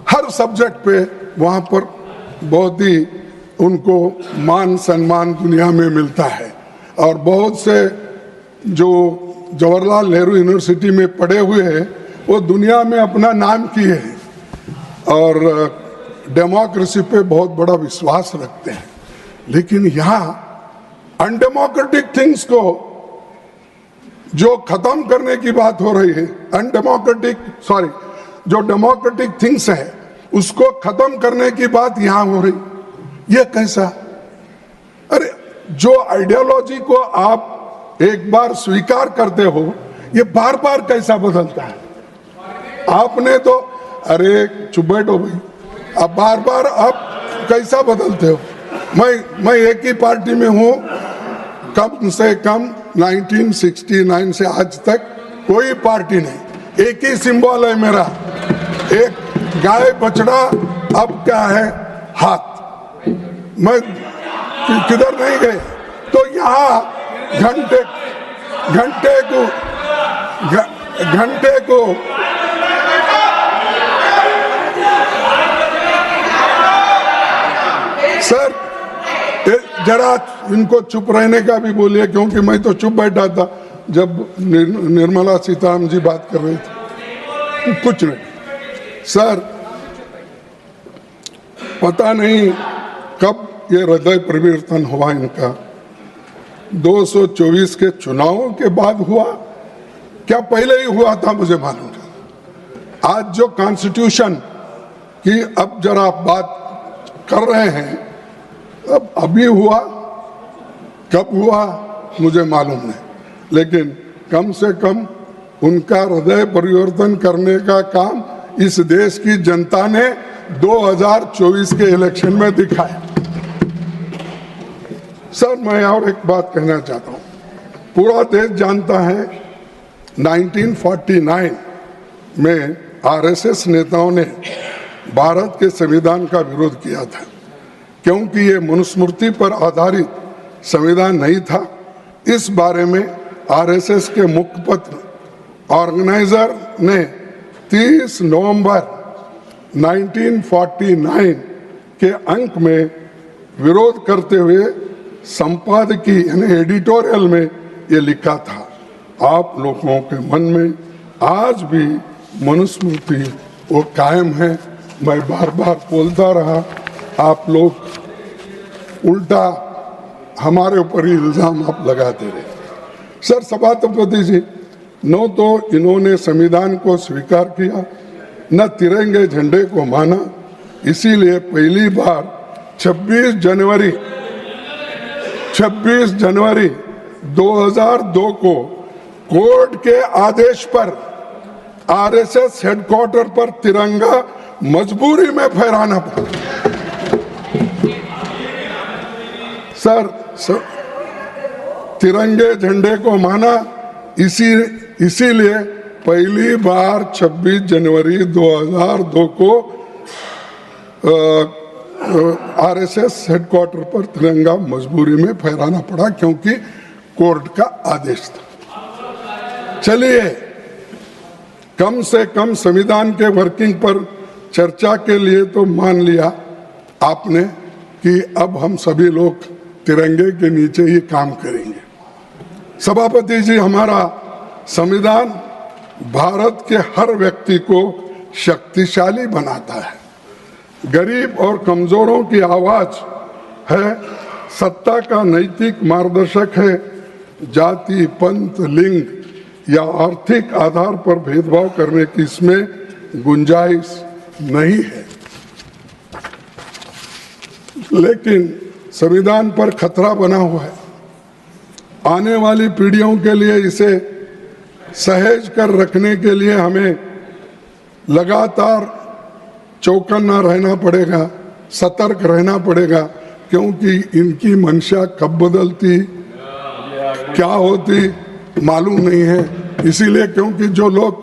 हर सब्जेक्ट पे वहाँ पर बहुत ही उनको मान सम्मान दुनिया में मिलता है। और बहुत से जो जवाहरलाल नेहरू यूनिवर्सिटी में पढ़े हुए हैं वो दुनिया में अपना नाम किए हैं और डेमोक्रेसी पे बहुत बड़ा विश्वास रखते हैं। लेकिन यहाँ अनडेमोक्रेटिक थिंग्स को जो खत्म करने की बात हो रही है, जो डेमोक्रेटिक थिंग्स है उसको खत्म करने की बात यहाँ हो रही, ये कैसा? अरे जो आइडियोलॉजी को आप एक बार स्वीकार करते हो, ये बार बार कैसा बदलता है? आपने तो, अरे चुप बैठो भाई, अब बार बार आप कैसा बदलते हो? मैं एक ही पार्टी में हूँ कम से कम 1969 से आज तक कोई पार्टी नहीं, एक ही सिंबल है मेरा, एक गाय बछड़ा, अब क्या है हाथ। मैं किधर नहीं गए, तो यहाँ घंटे को सर जरा इनको चुप रहने का भी बोलिए, क्योंकि मैं तो चुप बैठा था जब निर्मला सीतारामन जी बात कर रही थी। कुछ नहीं सर, पता नहीं कब ये हृदय परिवर्तन हुआ इनका। 224 के चुनावों के बाद हुआ क्या पहले ही हुआ था मुझे मालूम नहीं। आज जो कॉन्स्टिट्यूशन की अब जरा बात कर रहे हैं, अब अभी हुआ, कब हुआ मुझे मालूम नहीं, लेकिन कम से कम उनका हृदय परिवर्तन करने का काम इस देश की जनता ने 2024 के इलेक्शन में दिखाया। सर मैं और एक बात कहना चाहता हूँ, पूरा देश जानता है 1949 में आरएसएस नेताओं ने भारत के संविधान का विरोध किया था, क्योंकि ये मनुस्मृति पर आधारित संविधान नहीं था। इस बारे में आरएसएस के मुखपत्र ऑर्गेनाइजर ने 30 नवंबर 1949 के अंक में विरोध करते हुए संपादकीय यानी एडिटोरियल में ये लिखा था, आप लोगों के मन में आज भी मनुस्मृति वो कायम है। मैं बार बार बोलता रहा, आप लोग उल्टा हमारे ऊपर ही इल्ज़ाम आप लगाते रहे। सर सभापति जी, न तो इन्होंने संविधान को स्वीकार किया, न तिरंगे झंडे को माना, इसीलिए पहली बार 26 जनवरी 2002 को कोर्ट के आदेश पर आरएसएस हेडक्वार्टर पर तिरंगा मजबूरी में फहराना पड़ा। सर तिरंगे झंडे को माना, इसीलिए पहली बार 26 जनवरी 2002 को आरएसएस हेडक्वार्टर पर तिरंगा मजबूरी में फहराना पड़ा, क्योंकि कोर्ट का आदेश था। चलिए, कम से कम संविधान के वर्किंग पर चर्चा के लिए तो मान लिया आपने कि अब हम सभी लोग तिरंगे के नीचे ही काम करेंगे। सभापति जी, हमारा संविधान भारत के हर व्यक्ति को शक्तिशाली बनाता है, गरीब और कमजोरों की आवाज है, सत्ता का नैतिक मार्गदर्शक है, जाति, पंथ, लिंग या आर्थिक आधार पर भेदभाव करने की इसमें गुंजाइश नहीं है। लेकिन संविधान पर खतरा बना हुआ है। आने वाली पीढ़ियों के लिए इसे सहेज कर रखने के लिए हमें लगातार चौकन्ना रहना पड़ेगा, सतर्क रहना पड़ेगा, क्योंकि इनकी मंशा कब बदलती, क्या होती मालूम नहीं है। इसीलिए क्योंकि जो लोग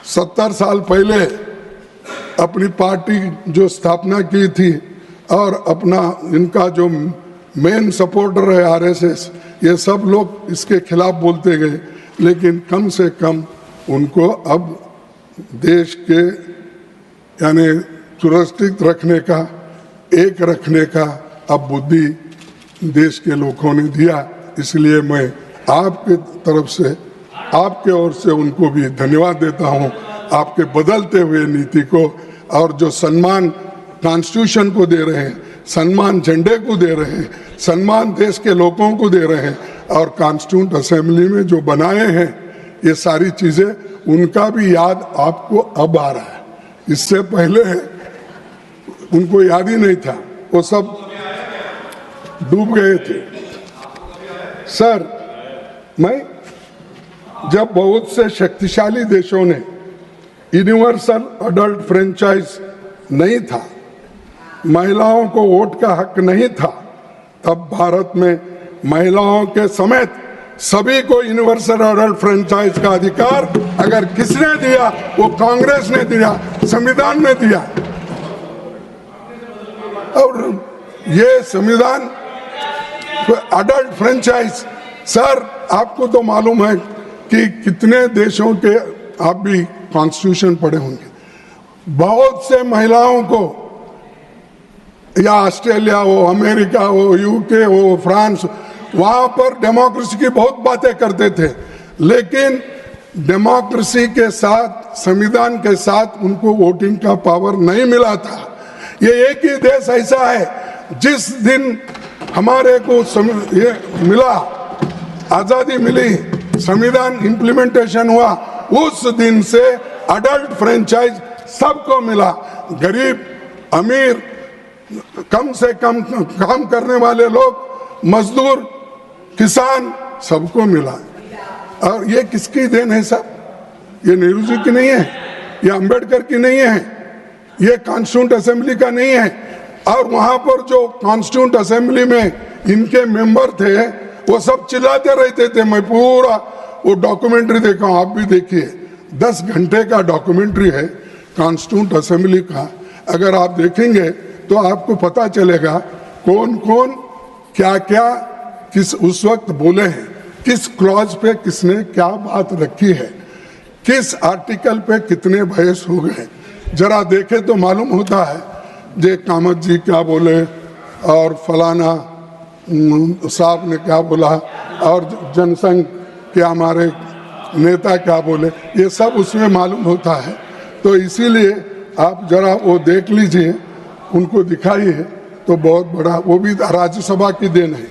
70 साल पहले अपनी पार्टी जो स्थापना की थी और अपना इनका जो मेन सपोर्टर है आरएसएस, ये सब लोग इसके खिलाफ बोलते गए, लेकिन कम से कम उनको अब देश के यानी सुरक्षित रखने का, एक रखने का अब बुद्धि देश के लोगों ने दिया। इसलिए मैं आपके तरफ से, आपके ओर से उनको भी धन्यवाद देता हूं, आपके बदलते हुए नीति को, और जो सम्मान कॉन्स्टिट्यूशन को दे रहे हैं, सम्मान झंडे को दे रहे हैं, सम्मान देश के लोगों को दे रहे हैं, और कॉन्स्टिट्यूंट असेंबली में जो बनाए हैं ये सारी चीजें, उनका भी याद आपको अब आ रहा है। इससे पहले उनको याद ही नहीं था, वो सब डूब गए थे। सर, मैं जब बहुत से शक्तिशाली देशों ने यूनिवर्सल अडल्ट फ्रेंचाइज नहीं था, महिलाओं को वोट का हक नहीं था, तब भारत में महिलाओं के समेत सभी को यूनिवर्सल अडल्ट फ्रेंचाइज का अधिकार अगर किसने दिया, वो कांग्रेस ने दिया, संविधान ने दिया। और ये संविधान अडल्ट फ्रेंचाइज, सर आपको तो मालूम है कि कितने देशों के, आप भी कॉन्स्टिट्यूशन पढ़े होंगे, बहुत से महिलाओं को, या ऑस्ट्रेलिया हो, अमेरिका हो, यूके हो, फ्रांस, वहां पर डेमोक्रेसी की बहुत बातें करते थे, लेकिन डेमोक्रेसी के साथ, संविधान के साथ उनको वोटिंग का पावर नहीं मिला था। ये एक ही देश ऐसा है जिस दिन हमारे को ये मिला, आजादी मिली, संविधान इंप्लीमेंटेशन हुआ, उस दिन से अडल्ट फ्रेंचाइज सबको मिला। गरीब, अमीर, कम से कम काम करने वाले लोग, मजदूर, किसान, सबको मिला। और ये किसकी देन है साहब? ये नेहरू जी की नहीं है, ये अंबेडकर की नहीं है, ये कॉन्स्टिट्यूंट असेंबली का नहीं है। और वहां पर जो कॉन्स्टिट्यूंट असेंबली में इनके मेंबर थे, वो सब चिल्लाते रहते थे। मैं पूरा वो डॉक्यूमेंट्री देखा हूं, आप भी देखिए, 10 घंटे का डॉक्यूमेंट्री है कॉन्स्टिट्यूंट असेंबली का। अगर आप देखेंगे तो आपको पता चलेगा कौन कौन क्या क्या किस उस वक्त बोले हैं, किस क्लॉज पे किसने क्या बात रखी है, किस आर्टिकल पे कितने बहस हो गए। जरा देखे तो मालूम होता है जे कामत जी क्या बोले और फलाना साहब ने क्या बोला और जनसंघ के हमारे नेता क्या बोले, ये सब उसमें मालूम होता है। तो इसीलिए आप जरा वो देख लीजिए, उनको दिखाइए, तो बहुत बड़ा, वो भी राज्यसभा की देन है।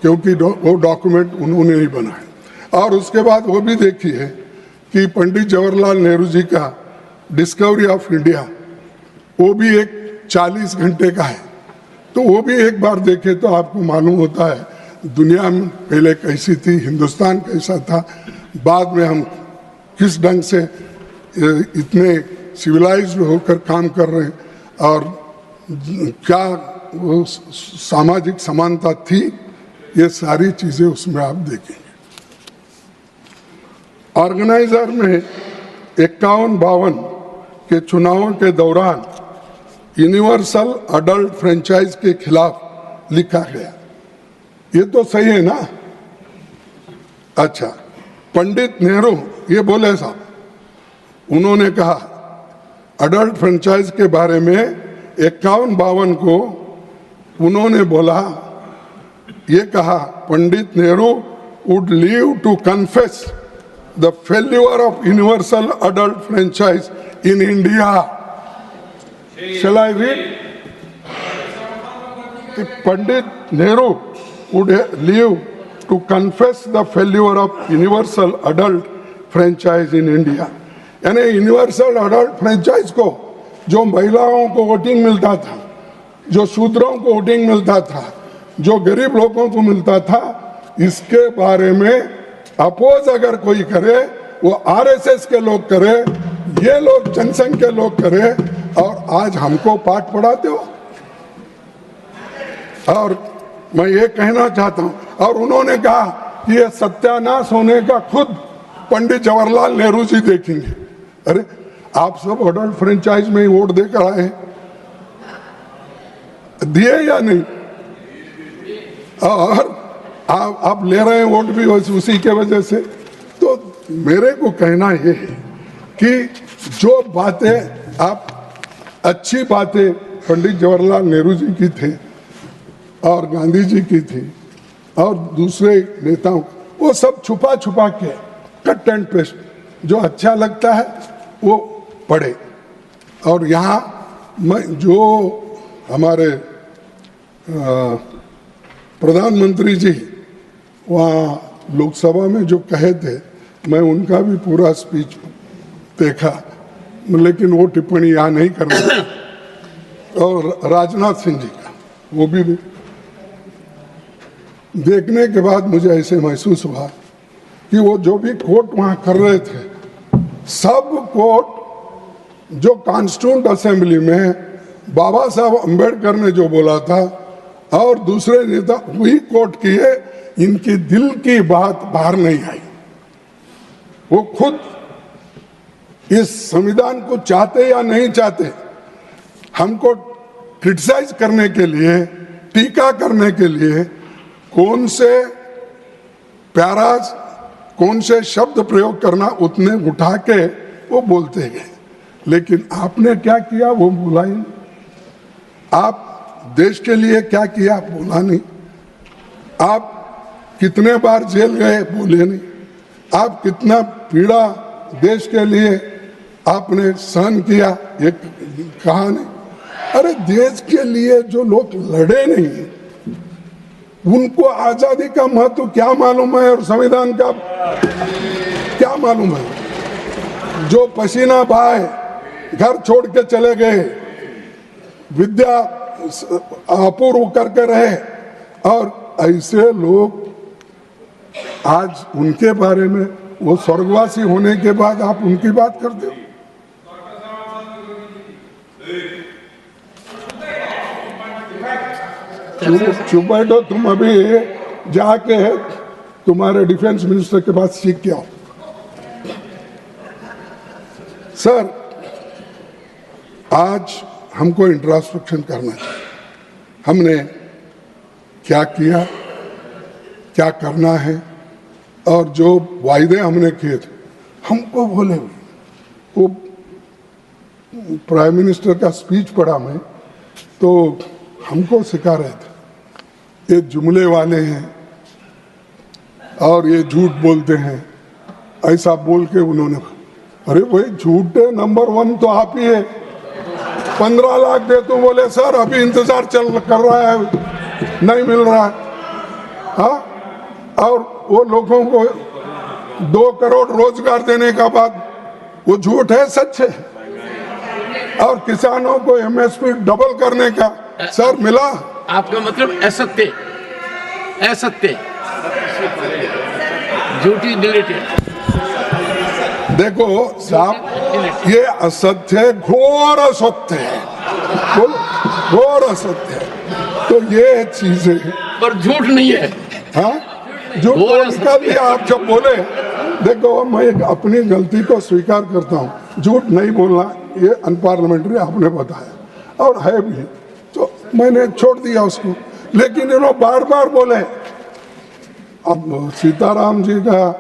क्योंकि वो डॉक्यूमेंट उन्होंने ही बनाया। और उसके बाद वो भी देखिए कि पंडित जवाहरलाल नेहरू जी का डिस्कवरी ऑफ इंडिया, वो भी एक 40 घंटे का है। तो वो भी एक बार देखे तो आपको मालूम होता है दुनिया में पहले कैसी थी, हिंदुस्तान कैसा था, बाद में हम किस ढंग से इतने सिविलाइज्ड होकर काम कर रहे हैं, और क्या वो सामाजिक समानता थी, ये सारी चीजें उसमें आप देखेंगे। ऑर्गेनाइजर में 51-52 के चुनावों के दौरान यूनिवर्सल अडल्ट फ्रेंचाइज के खिलाफ लिखा गया। ये तो सही है ना? अच्छा, पंडित नेहरू ये बोले साहब, उन्होंने कहा अडल्ट फ्रेंचाइज के बारे में 51-52 को उन्होंने बोला, ये कहा Pandit Nehru would leave to confess the failure of universal adult franchise in India. Shall I read? Pandit Nehru would live to confess the failure of universal adult franchise in India. यानी universal adult franchise को, जो महिलाओं को voting मिलता था, जो शूद्रों को voting मिलता था, जो गरीब लोगों को मिलता था, इसके बारे में अपोज अगर कोई करे, वो आरएसएस के लोग करे, ये लोग जनसंघ के लोग करे, और आज हमको पाठ पढ़ाते हो। और मैं ये कहना चाहता हूं, और उन्होंने कहा कि ये सत्यानाश होने का खुद पंडित जवाहरलाल नेहरू जी देखेंगे। अरे आप सब अडल्ट फ्रेंचाइज में ही वोट देकर आए, दिए या नहीं? और आप ले रहे हैं वोट भी उसी के वजह से। तो मेरे को कहना ये है कि जो बातें आप अच्छी बातें पंडित जवाहरलाल नेहरू जी की थी और गांधी जी की थी और दूसरे नेताओं, वो सब छुपा छुपा के कट एंड पेस्ट, जो अच्छा लगता है वो पढ़े। और यहाँ जो हमारे प्रधानमंत्री जी वहाँ लोकसभा में जो कहे थे, मैं उनका भी पूरा स्पीच देखा, लेकिन वो टिप्पणी यहाँ नहीं कर रहा। और राजनाथ सिंह जी का वो भी देखने के बाद मुझे ऐसे महसूस हुआ कि वो जो भी कोट वहाँ कर रहे थे, सब कोट जो कॉन्स्टिट्यूंट असेंबली में बाबा साहब अम्बेडकर ने जो बोला था और दूसरे नेता वही कोट किए, इनकी दिल की बात बाहर नहीं आई। वो खुद इस संविधान को चाहते या नहीं चाहते, हमको क्रिटिसाइज करने के लिए, टीका करने के लिए कौन से पैराज, कौन से शब्द प्रयोग करना, उतने उठा के वो बोलते गए। लेकिन आपने क्या किया वो बोला ही नहीं। आप देश के लिए क्या किया बोला नहीं। आप कितने बार जेल गए बोले नहीं। आप कितना पीड़ा देश के लिए आपने सहन किया ये कहा नहीं। अरे देश के लिए जो लोग लड़े नहीं, उनको आजादी का महत्व क्या मालूम है और संविधान का क्या मालूम है? जो पसीना बहाए, घर छोड़ के चले गए, विद्या अपूर्व करके रहे, और ऐसे लोग आज उनके बारे में, वो स्वर्गवासी होने के बाद आप उनकी बात करते हो। चुप बैठो, तुम अभी जाके तुम्हारे डिफेंस मिनिस्टर के पास सीख के आओ। सर, आज हमको इंट्रोस्पेक्शन करना चाहिए। हमने क्या किया, क्या करना है, और जो वायदे हमने किए थे, हमको बोले। वो प्राइम मिनिस्टर का स्पीच पढ़ा मैं, तो हमको सिखा रहे थे, ये जुमले वाले हैं और ये झूठ बोलते हैं, ऐसा बोल के उन्होंने, अरे भाई झूठे नंबर 1 तो आप ही है। 15 लाख दे तो बोले सर अभी इंतजार कर रहा है, नहीं मिल रहा है। हाँ, और वो लोगों को 2 करोड़ रोजगार देने का बात, वो झूठ है सच है? और किसानों को एमएसपी डबल करने का सर मिला? आपका मतलब असत्य, असत्य, झूठी डिलीटेड। देखो साहब, ये असत्य है, घोर असत्य है, घोर असत्य है। तो ये चीजें पर झूठ नहीं है। हाँ, झूठ का भी आप जब बोले, देखो मैं अपनी गलती को स्वीकार करता हूँ, झूठ नहीं बोलना ये अनपार्लियामेंट्री आपने बताया और है भी, तो मैंने छोड़ दिया उसको। लेकिन इन्होंने बार बार बोले। अब सीताराम जी का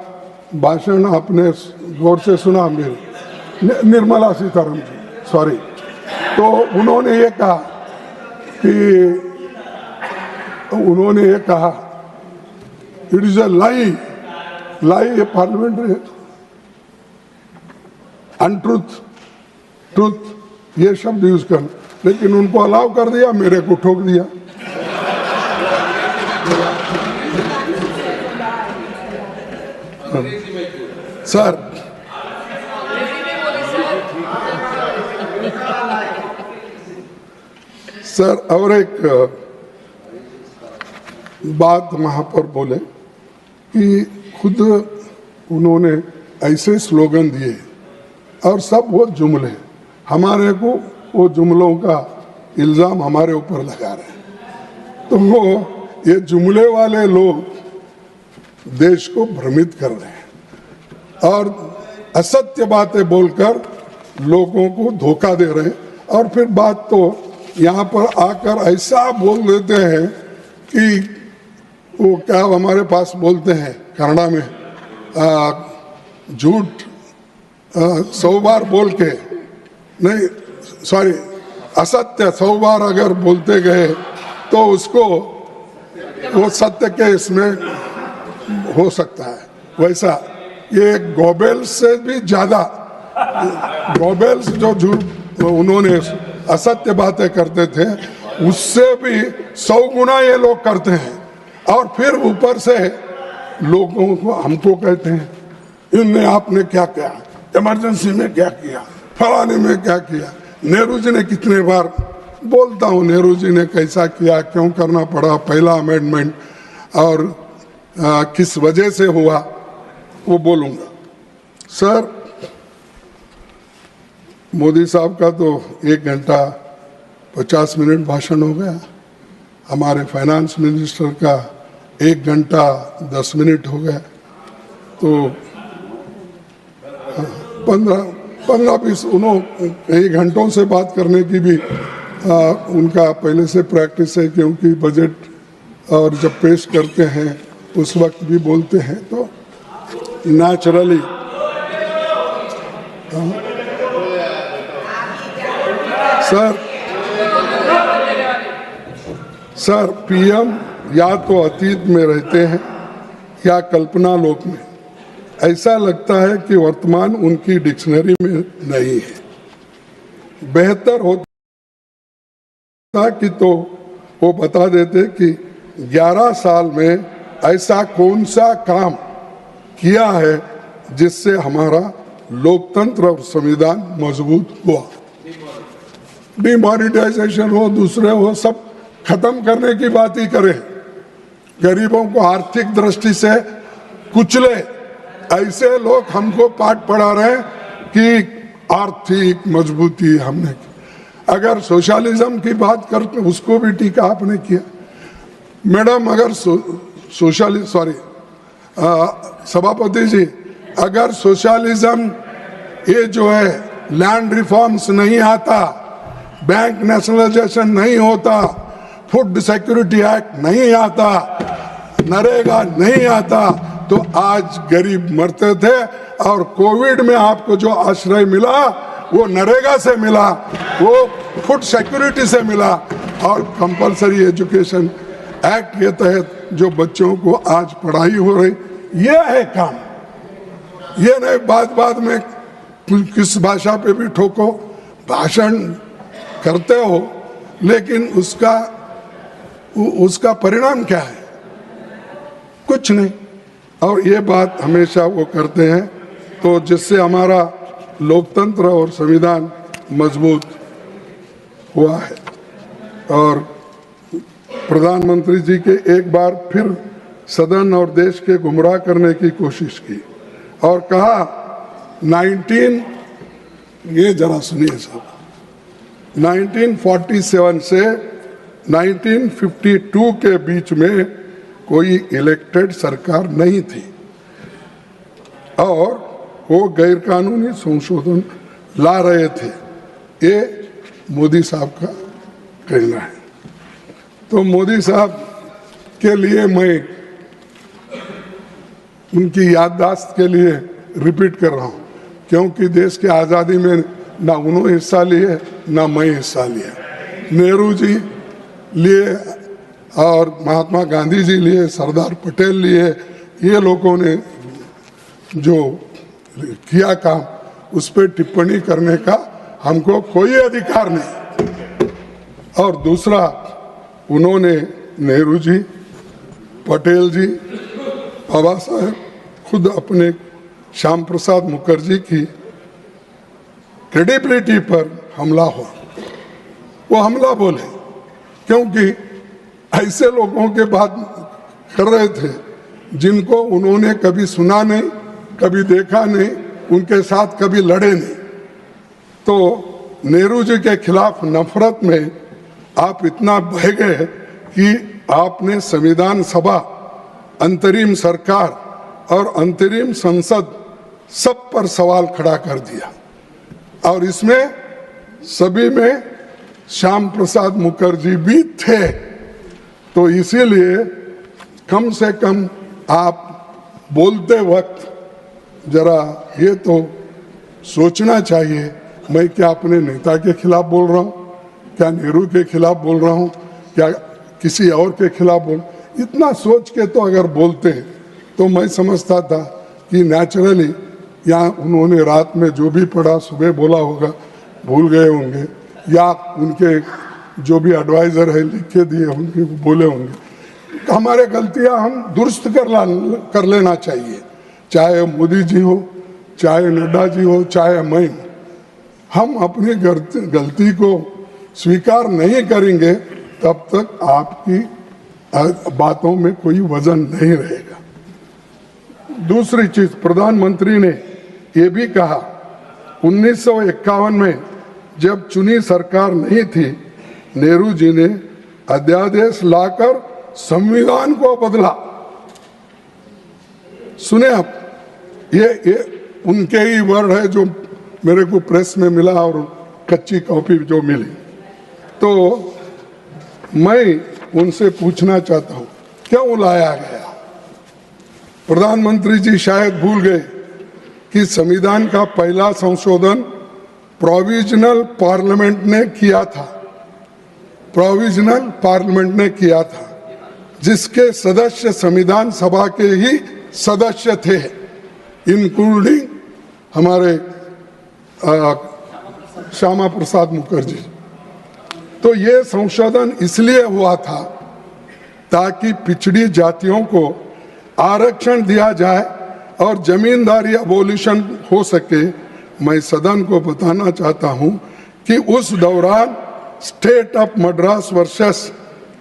भाषण आपने गौर से सुना, मेरे निर्मला सीताराम जी, सॉरी, तो उन्होंने ये कहा इट इज अ लाई, ये पार्लियामेंट्री है, अनट्रूथ, ट्रूथ ये शब्द यूज कर, लेकिन उनको अलाउ कर दिया, मेरे को ठोक दिया। सर और एक बात वहां पर बोले कि खुद उन्होंने ऐसे स्लोगन दिए और सब वो जुमले, हमारे को वो जुमलों का इल्जाम हमारे ऊपर लगा रहे हैं। तो वो ये जुमले वाले लोग देश को भ्रमित कर रहे हैं और असत्य बातें बोलकर लोगों को धोखा दे रहे हैं। और फिर बात तो यहाँ पर आकर ऐसा बोल देते हैं कि वो क्या हमारे पास बोलते हैं कन्नड़ा में, झूठ 100 बार बोल के, नहीं सॉरी, असत्य 100 बार अगर बोलते गए तो उसको वो सत्य के इसमें हो सकता है। वैसा ये गोबेल्स से भी ज्यादा, गोबेल्स जो झूठ उन्होंने असत्य बातें करते थे उससे भी 100 गुना ये लोग करते हैं। और फिर ऊपर से लोगों को हमको कहते हैं इनने आपने क्या किया, इमरजेंसी में क्या किया, फलाने में क्या किया। नेहरू जी ने कितने बार बोलता हूँ, नेहरू जी ने कैसा किया, क्यों करना पड़ा पहला अमेंडमेंट और किस वजह से हुआ, वो बोलूँगा। सर मोदी साहब का तो 1 घंटा 50 मिनट भाषण हो गया, हमारे फाइनेंस मिनिस्टर का 1 घंटा 10 मिनट हो गया, तो 15-20 उन्होंने कई घंटों से बात करने की भी उनका पहले से प्रैक्टिस है, क्योंकि बजट और जब पेश करते हैं उस वक्त भी बोलते हैं, तो नेचुरली सर पीएम या तो अतीत में रहते हैं या कल्पना लोक में। ऐसा लगता है कि वर्तमान उनकी डिक्शनरी में नहीं है। बेहतर होता कि तो वो बता देते कि 11 साल में ऐसा कौन सा काम किया है जिससे हमारा लोकतंत्र और संविधान मजबूत हुआ। डिमोनेटाइजेशन हो, दूसरे हो, सब खत्म करने की बात ही करें, गरीबों को आर्थिक दृष्टि से कुचले। ऐसे लोग हमको पाठ पढ़ा रहे हैं कि आर्थिक मजबूती हमने की। अगर सोशलिज्म की बात करते उसको भी टीका आपने किया। मैडम अगर सभापति जी, अगर सोशलिज्म ये जो है लैंड रिफॉर्म्स नहीं आता, बैंक नेशनलाइजेशन नहीं होता, फूड सिक्योरिटी एक्ट नहीं आता, नरेगा नहीं आता, तो आज गरीब मरते थे। और कोविड में आपको जो आश्रय मिला वो नरेगा से मिला, वो फूड सिक्योरिटी से मिला, और कंपलसरी एजुकेशन एक्ट के तहत जो बच्चों को आज पढ़ाई हो रही, ये है काम। ये नहीं बाद में किस भाषा पे भी ठोको, भाषण करते हो, लेकिन उसका परिणाम क्या है? कुछ नहीं। और ये बात हमेशा वो करते हैं, तो जिससे हमारा लोकतंत्र और संविधान मजबूत हुआ है। और प्रधानमंत्री जी के एक बार फिर सदन और देश के गुमराह करने की कोशिश की और कहा ये जरा सुनिए साहब, 1947 से 1952 के बीच में कोई इलेक्टेड सरकार नहीं थी और वो गैरकानूनी संशोधन ला रहे थे, ये मोदी साहब का कहना है। तो मोदी साहब के लिए मैं उनकी याददाश्त के लिए रिपीट कर रहा हूँ, क्योंकि देश की आज़ादी में ना उन्होंने हिस्सा लिए ना मैं हिस्सा लिया। नेहरू जी लिए और महात्मा गांधी जी लिए, सरदार पटेल लिए, ये लोगों ने जो किया काम उस पर टिप्पणी करने का हमको कोई अधिकार नहीं। और दूसरा, उन्होंने नेहरू जी, पटेल जी, बाबा साहब खुद अपने श्याम प्रसाद मुखर्जी की क्रेडिबिलिटी पर हमला हुआ। वो हमला बोले क्योंकि ऐसे लोगों के बात कर रहे थे जिनको उन्होंने कभी सुना नहीं, कभी देखा नहीं, उनके साथ कभी लड़े नहीं। तो नेहरू जी के खिलाफ नफरत में आप इतना बह गए कि आपने संविधान सभा, अंतरिम सरकार और अंतरिम संसद सब पर सवाल खड़ा कर दिया। और इसमें सभी में श्याम प्रसाद मुखर्जी भी थे। तो इसीलिए कम से कम आप बोलते वक्त जरा ये तो सोचना चाहिए, मैं क्या अपने नेता के खिलाफ बोल रहा हूँ, क्या नेहरू के खिलाफ बोल रहा हूँ, क्या किसी और के खिलाफ बोल। इतना सोच के तो अगर बोलते तो मैं समझता था कि नेचुरली या उन्होंने रात में जो भी पढ़ा सुबह बोला होगा, भूल गए होंगे, या उनके जो भी एडवाइज़र है लिख के दिए होंगे, बोले होंगे। हमारे गलतियां हम दुरुस्त कर लेना चाहिए, चाहे मोदी जी हो, चाहे नड्डा जी हो, चाहे मैं। हम अपनी गलती को स्वीकार नहीं करेंगे तब तक आपकी बातों में कोई वजन नहीं रहेगा। दूसरी चीज, प्रधानमंत्री ने ये भी कहा 1951 में जब चुनी सरकार नहीं थी, नेहरू जी ने अध्यादेश लाकर संविधान को बदला। सुने आप, ये उनके ही वर्ड है जो मेरे को प्रेस में मिला और कच्ची कॉपी जो मिली। तो मैं उनसे पूछना चाहता हूं क्यों लाया गया। प्रधानमंत्री जी शायद भूल गए कि संविधान का पहला संशोधन प्रोविजनल पार्लियामेंट ने किया था। प्रोविजनल पार्लियामेंट ने किया था, जिसके सदस्य संविधान सभा के ही सदस्य थे, इंक्लूडिंग हमारे श्यामा प्रसाद मुखर्जी। तो ये संशोधन इसलिए हुआ था ताकि पिछड़ी जातियों को आरक्षण दिया जाए और जमींदारी अबोलिशन हो सके। मैं सदन को बताना चाहता हूं कि उस दौरान state of Madras versus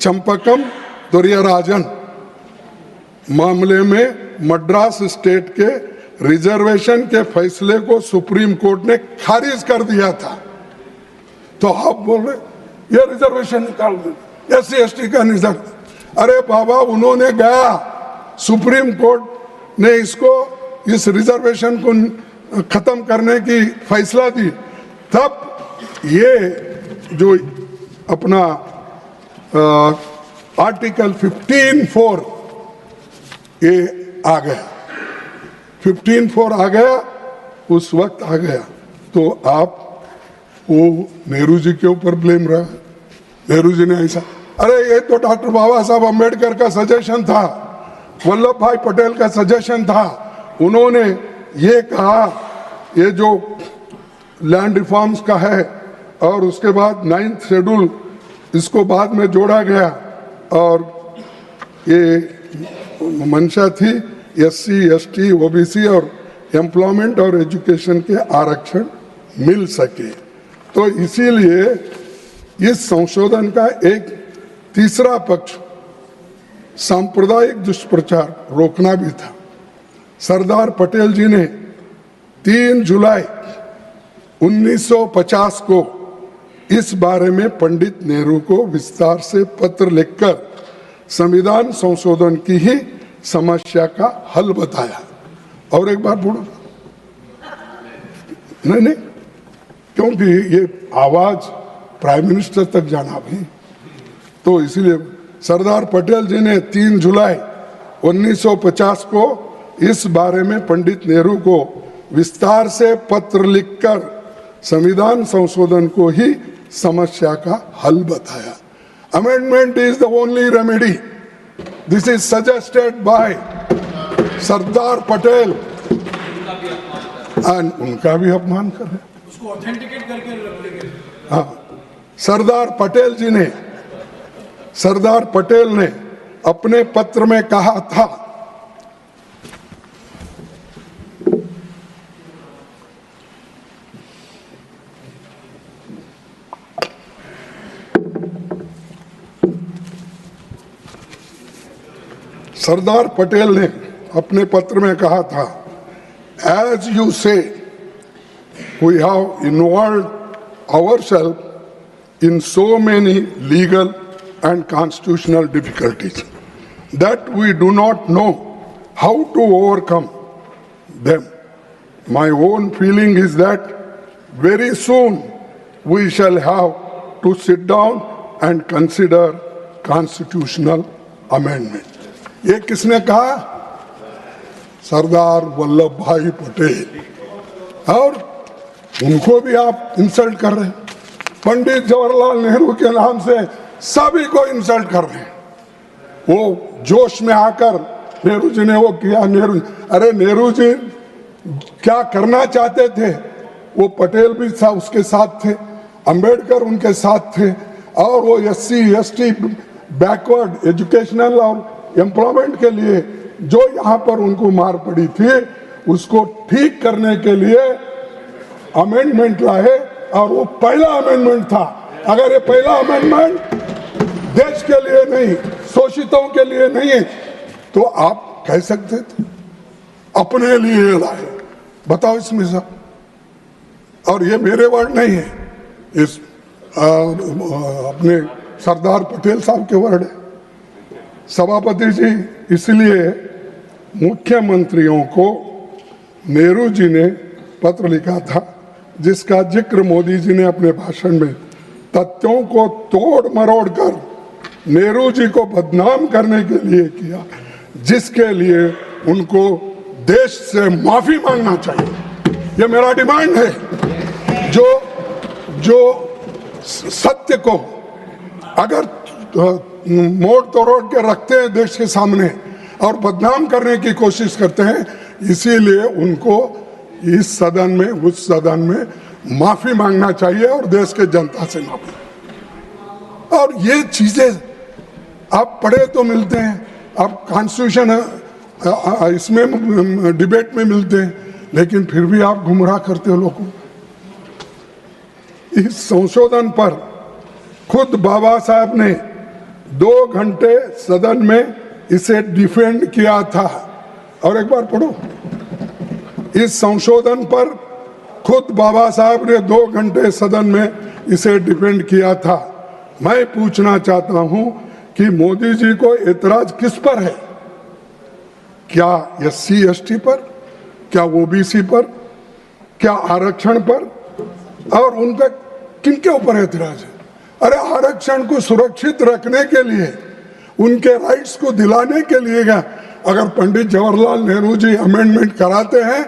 Champakam Dorairajan मामले में मद्रास स्टेट के रिजर्वेशन के फैसले को सुप्रीम कोर्ट ने खारिज कर दिया था। तो आप बोल रहे ये रिजर्वेशन निकाल दे, SC/ST का निजाम। अरे बाबा, उन्होंने गया, सुप्रीम कोर्ट ने इसको, इस रिजर्वेशन को खत्म करने की फैसला दी, तब ये जो अपना आर्टिकल 15(4) ये आ गया, 15(4) आ गया, उस वक्त आ गया। तो आप वो नेहरू जी के ऊपर ब्लेम रहा। नेहरू जी ने ऐसा, अरे ये तो डॉक्टर बाबा साहब अम्बेडकर का सजेशन था, वल्लभ भाई पटेल का सजेशन था। उन्होंने ये कहा, ये जो लैंड रिफॉर्म्स का है और उसके बाद 9th शेड्यूल इसको बाद में जोड़ा गया और ये मंशा थी SC, ST, OBC और एम्प्लॉयमेंट और एजुकेशन के आरक्षण मिल सके। तो इसीलिए इस संशोधन का एक तीसरा पक्ष सांप्रदायिक दुष्प्रचार रोकना भी था। सरदार पटेल जी ने 3 जुलाई 1950 को इस बारे में पंडित नेहरू को विस्तार से पत्र लिखकर संविधान संशोधन की ही समस्या का हल बताया। और एक बार बोलो, नहीं, क्योंकि ये आवाज प्राइम मिनिस्टर तक जाना भी, तो इसलिए सरदार पटेल जी ने 3 जुलाई 1950 को इस बारे में पंडित नेहरू को विस्तार से पत्र लिखकर संविधान संशोधन को ही समस्या का हल बताया। Amendment is the only remedy. This is suggested by Sardar Patel and उनका भी अपमान कर रहे, उसको ऑथेंटिकेट करके रख लेंगे। हाँ, सरदार पटेल ने अपने पत्र में कहा था, सरदार पटेल ने अपने पत्र में कहा था, as you say we have involved ourselves in so many legal and constitutional difficulties that we do not know how to overcome them. My own feeling is that very soon we shall have to sit down and consider constitutional amendment. ये किसने कहा? सरदार वल्लभ भाई पटेल। और उनको भी आप insult कर रहे हैं। पंडित जवाहरलाल नेहरू के नाम से सभी को इंसल्ट कर रहे हैं। वो जोश में आकर नेहरू जी ने वो किया, नेहरू जी क्या करना चाहते थे, वो पटेल भी था, उसके साथ थे, अंबेडकर उनके साथ थे, और वो SC, ST बैकवर्ड एजुकेशनल और एम्प्लॉयमेंट के लिए जो यहाँ पर उनको मार पड़ी थी, उसको ठीक करने के लिए अमेंडमेंट लाए। और वो पहला अमेंडमेंट था। अगर ये पहला अमेंडमेंट देश के लिए नहीं, शोषितों के लिए नहीं है, तो आप कह सकते थे अपने लिए लाए। बताओ इसमें सब। और ये मेरे वर्ड नहीं है, इस अपने सरदार पटेल साहब के वर्ड है। सभापति जी, इसलिए मुख्यमंत्रियों को नेहरू जी ने पत्र लिखा था, जिसका जिक्र मोदी जी ने अपने भाषण में तथ्यों को तोड़ मरोड़ कर नेहरू जी को बदनाम करने के लिए किया, जिसके लिए उनको देश से माफी मांगना चाहिए। ये मेरा डिमांड है। जो सत्य को अगर मोड़ तोड़ के रखते हैं देश के सामने और बदनाम करने की कोशिश करते हैं, इसीलिए उनको इस सदन में, उस सदन में माफी मांगना चाहिए और देश के जनता से माफी। और ये चीजें आप पढ़े तो मिलते हैं, आप कॉन्स्टिट्यूशन इसमें डिबेट में मिलते हैं, लेकिन फिर भी आप गुमराह करते हो लोगों। इस संशोधन पर खुद बाबा साहब ने 2 घंटे सदन में इसे डिफेंड किया था। और एक बार पढ़ो, इस संशोधन पर खुद बाबा साहब ने 2 घंटे सदन में इसे डिफेंड किया था। मैं पूछना चाहता हूं कि मोदी जी को एतराज किस पर है? क्या SC ST पर, क्या OBC पर, क्या आरक्षण पर, और उनका किनके ऊपर एतराज है? अरे आरक्षण को सुरक्षित रखने के लिए, उनके राइट्स को दिलाने के लिए अगर पंडित जवाहरलाल नेहरू जी अमेंडमेंट कराते हैं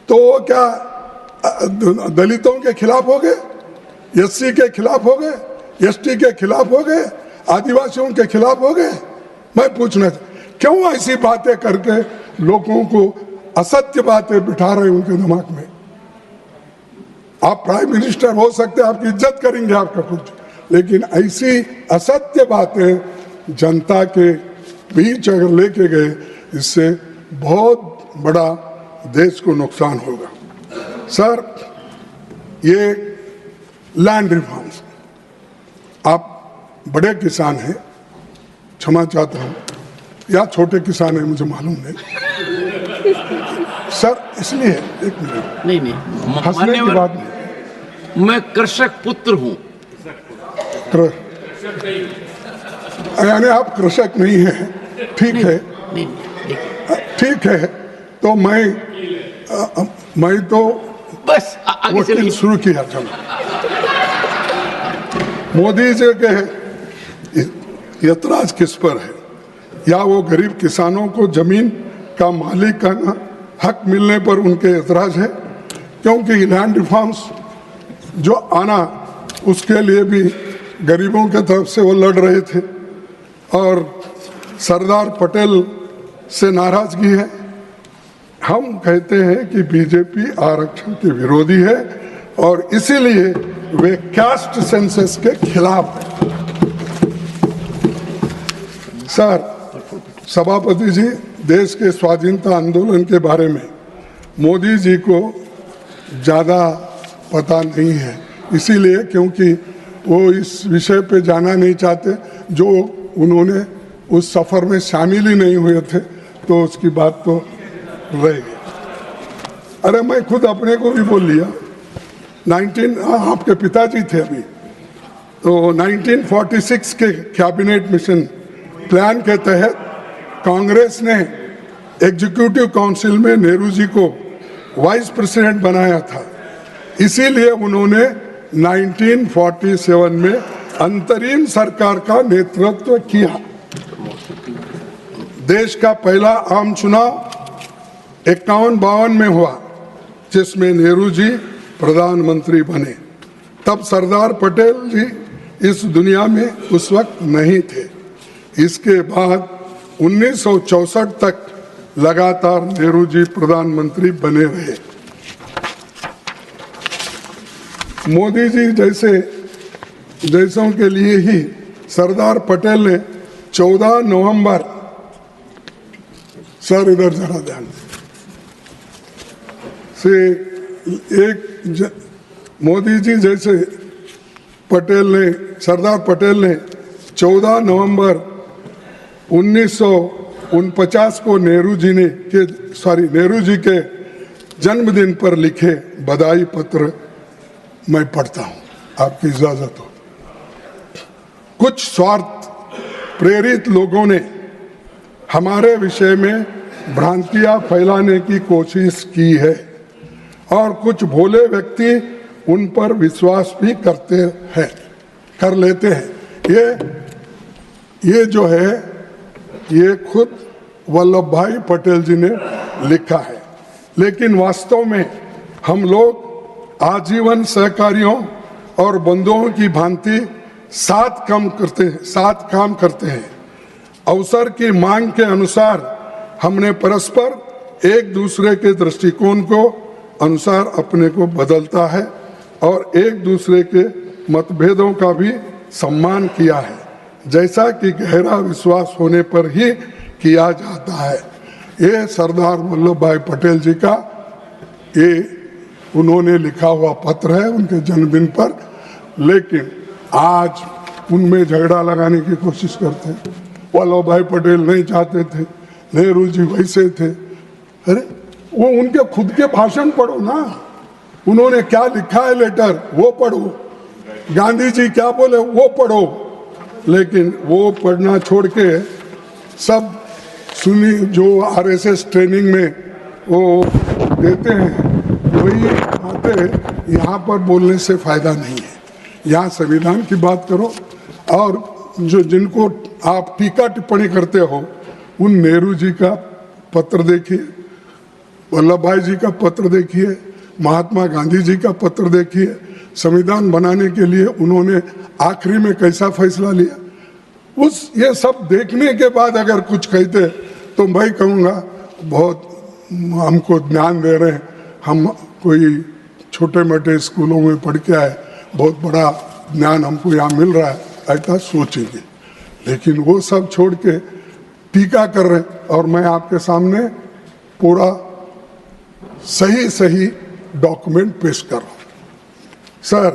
तो क्या दलितों के खिलाफ हो गए, SC के खिलाफ हो गए, ST के खिलाफ हो गए, आदिवासियों के खिलाफ हो गए? मैं पूछना क्यों ऐसी बातें करके लोगों को असत्य बातें बिठा रहे उनके दिमाग में? आप प्राइम मिनिस्टर हो सकते हैं, आपकी इज्जत करेंगे आपका कुछ, लेकिन ऐसी असत्य बातें जनता के बीच अगर लेके गए, इससे बहुत बड़ा देश को नुकसान होगा। सर, ये लैंड रिफॉर्म्स, आप बड़े किसान हैं, क्षमा चाहता हूँ, या छोटे किसान हैं मुझे मालूम नहीं सर, इसलिए एक मिनट, नहीं हंसने की बात नहीं, मैं कृषक पुत्र हूँ। यानी आप कृषक नहीं हैं, ठीक है, ठीक है, तो मैं तो बस वकील शुरू किया था। मोदी जी के ऐतराज किस पर है? या वो गरीब किसानों को जमीन का मालिक का हक मिलने पर उनके ऐतराज है? क्योंकि लैंड रिफॉर्म्स जो आना, उसके लिए भी गरीबों के तरफ से वो लड़ रहे थे और सरदार पटेल से नाराजगी है। हम कहते हैं कि बीजेपी आरक्षण के विरोधी है और इसीलिए वे कास्ट सेंसस के खिलाफ है। सर, सभापति जी, देश के स्वाधीनता आंदोलन के बारे में मोदी जी को ज़्यादा पता नहीं है, इसीलिए क्योंकि वो इस विषय पे जाना नहीं चाहते, जो उन्होंने उस सफ़र में शामिल ही नहीं हुए थे, तो उसकी बात तो रहेगी। अरे मैं खुद अपने को भी बोल लिया, आपके पिताजी थे अभी, तो 1946 के कैबिनेट मिशन प्लान के तहत कांग्रेस ने एग्जीक्यूटिव काउंसिल में नेहरू जी को वाइस प्रेसिडेंट बनाया था, इसीलिए उन्होंने 1947 में अंतरिम सरकार का नेतृत्व किया। देश का पहला आम चुनाव 51-52 में हुआ, जिसमें नेहरू जी प्रधानमंत्री बने। तब सरदार पटेल जी इस दुनिया में उस वक्त नहीं थे। इसके बाद 1964 तक लगातार नेहरू जी प्रधानमंत्री बने रहे। मोदी जी जैसों के लिए ही सरदार पटेल ने 14 नवंबर, सर इधर जरा ध्यान से, मोदी जी जैसे सरदार पटेल ने 14 नवंबर 1949 को नेहरू जी के जन्मदिन पर लिखे बधाई पत्र मैं पढ़ता हूं, आपकी इजाजत हो। कुछ स्वार्थ प्रेरित लोगों ने हमारे विषय में भ्रांतियां फैलाने की कोशिश की है और कुछ भोले व्यक्ति उन पर विश्वास भी कर लेते हैं। ये जो है, ये खुद वल्लभ भाई पटेल जी ने लिखा है, लेकिन वास्तव में हम लोग आजीवन सहकारियों और बंधुओं की भांति साथ काम करते हैं। अवसर की मांग के अनुसार हमने परस्पर एक दूसरे के दृष्टिकोण को अनुसार अपने को बदलता है और एक दूसरे के मतभेदों का भी सम्मान किया है, जैसा कि गहरा विश्वास होने पर ही किया जाता है। ये सरदार वल्लभ भाई पटेल जी का उन्होंने लिखा हुआ पत्र है उनके जन्मदिन पर, लेकिन आज उनमें झगड़ा लगाने की कोशिश करते हैं। वल्लभ भाई पटेल नहीं चाहते थे, नेहरू जी वैसे थे। अरे वो उनके खुद के भाषण पढ़ो ना, उन्होंने क्या लिखा है लेटर वो पढ़ो, गांधी जी क्या बोले वो पढ़ो, लेकिन वो पढ़ना छोड़ के सब सुनी जो आरएसएस ट्रेनिंग में वो देते हैं वही बातें यहाँ पर बोलने से फायदा नहीं है। यहाँ संविधान की बात करो और जिनको आप टीका टिप्पणी करते हो उन नेहरू जी का पत्र देखिए, वल्लभ भाई जी का पत्र देखिए, महात्मा गांधी जी का पत्र देखिए। संविधान बनाने के लिए उन्होंने आखिरी में कैसा फैसला लिया, ये सब देखने के बाद अगर कुछ कहते तो मैं कहूँगा बहुत हमको ज्ञान दे रहे हैं, हम कोई छोटे मोटे स्कूलों में पढ़ के आए, बहुत बड़ा ज्ञान हमको यहाँ मिल रहा है, ऐसा सोचेंगे। लेकिन वो सब छोड़ के टीका कर रहे हैं और मैं आपके सामने पूरा सही डॉक्यूमेंट पेश कर रहा हूं। सर,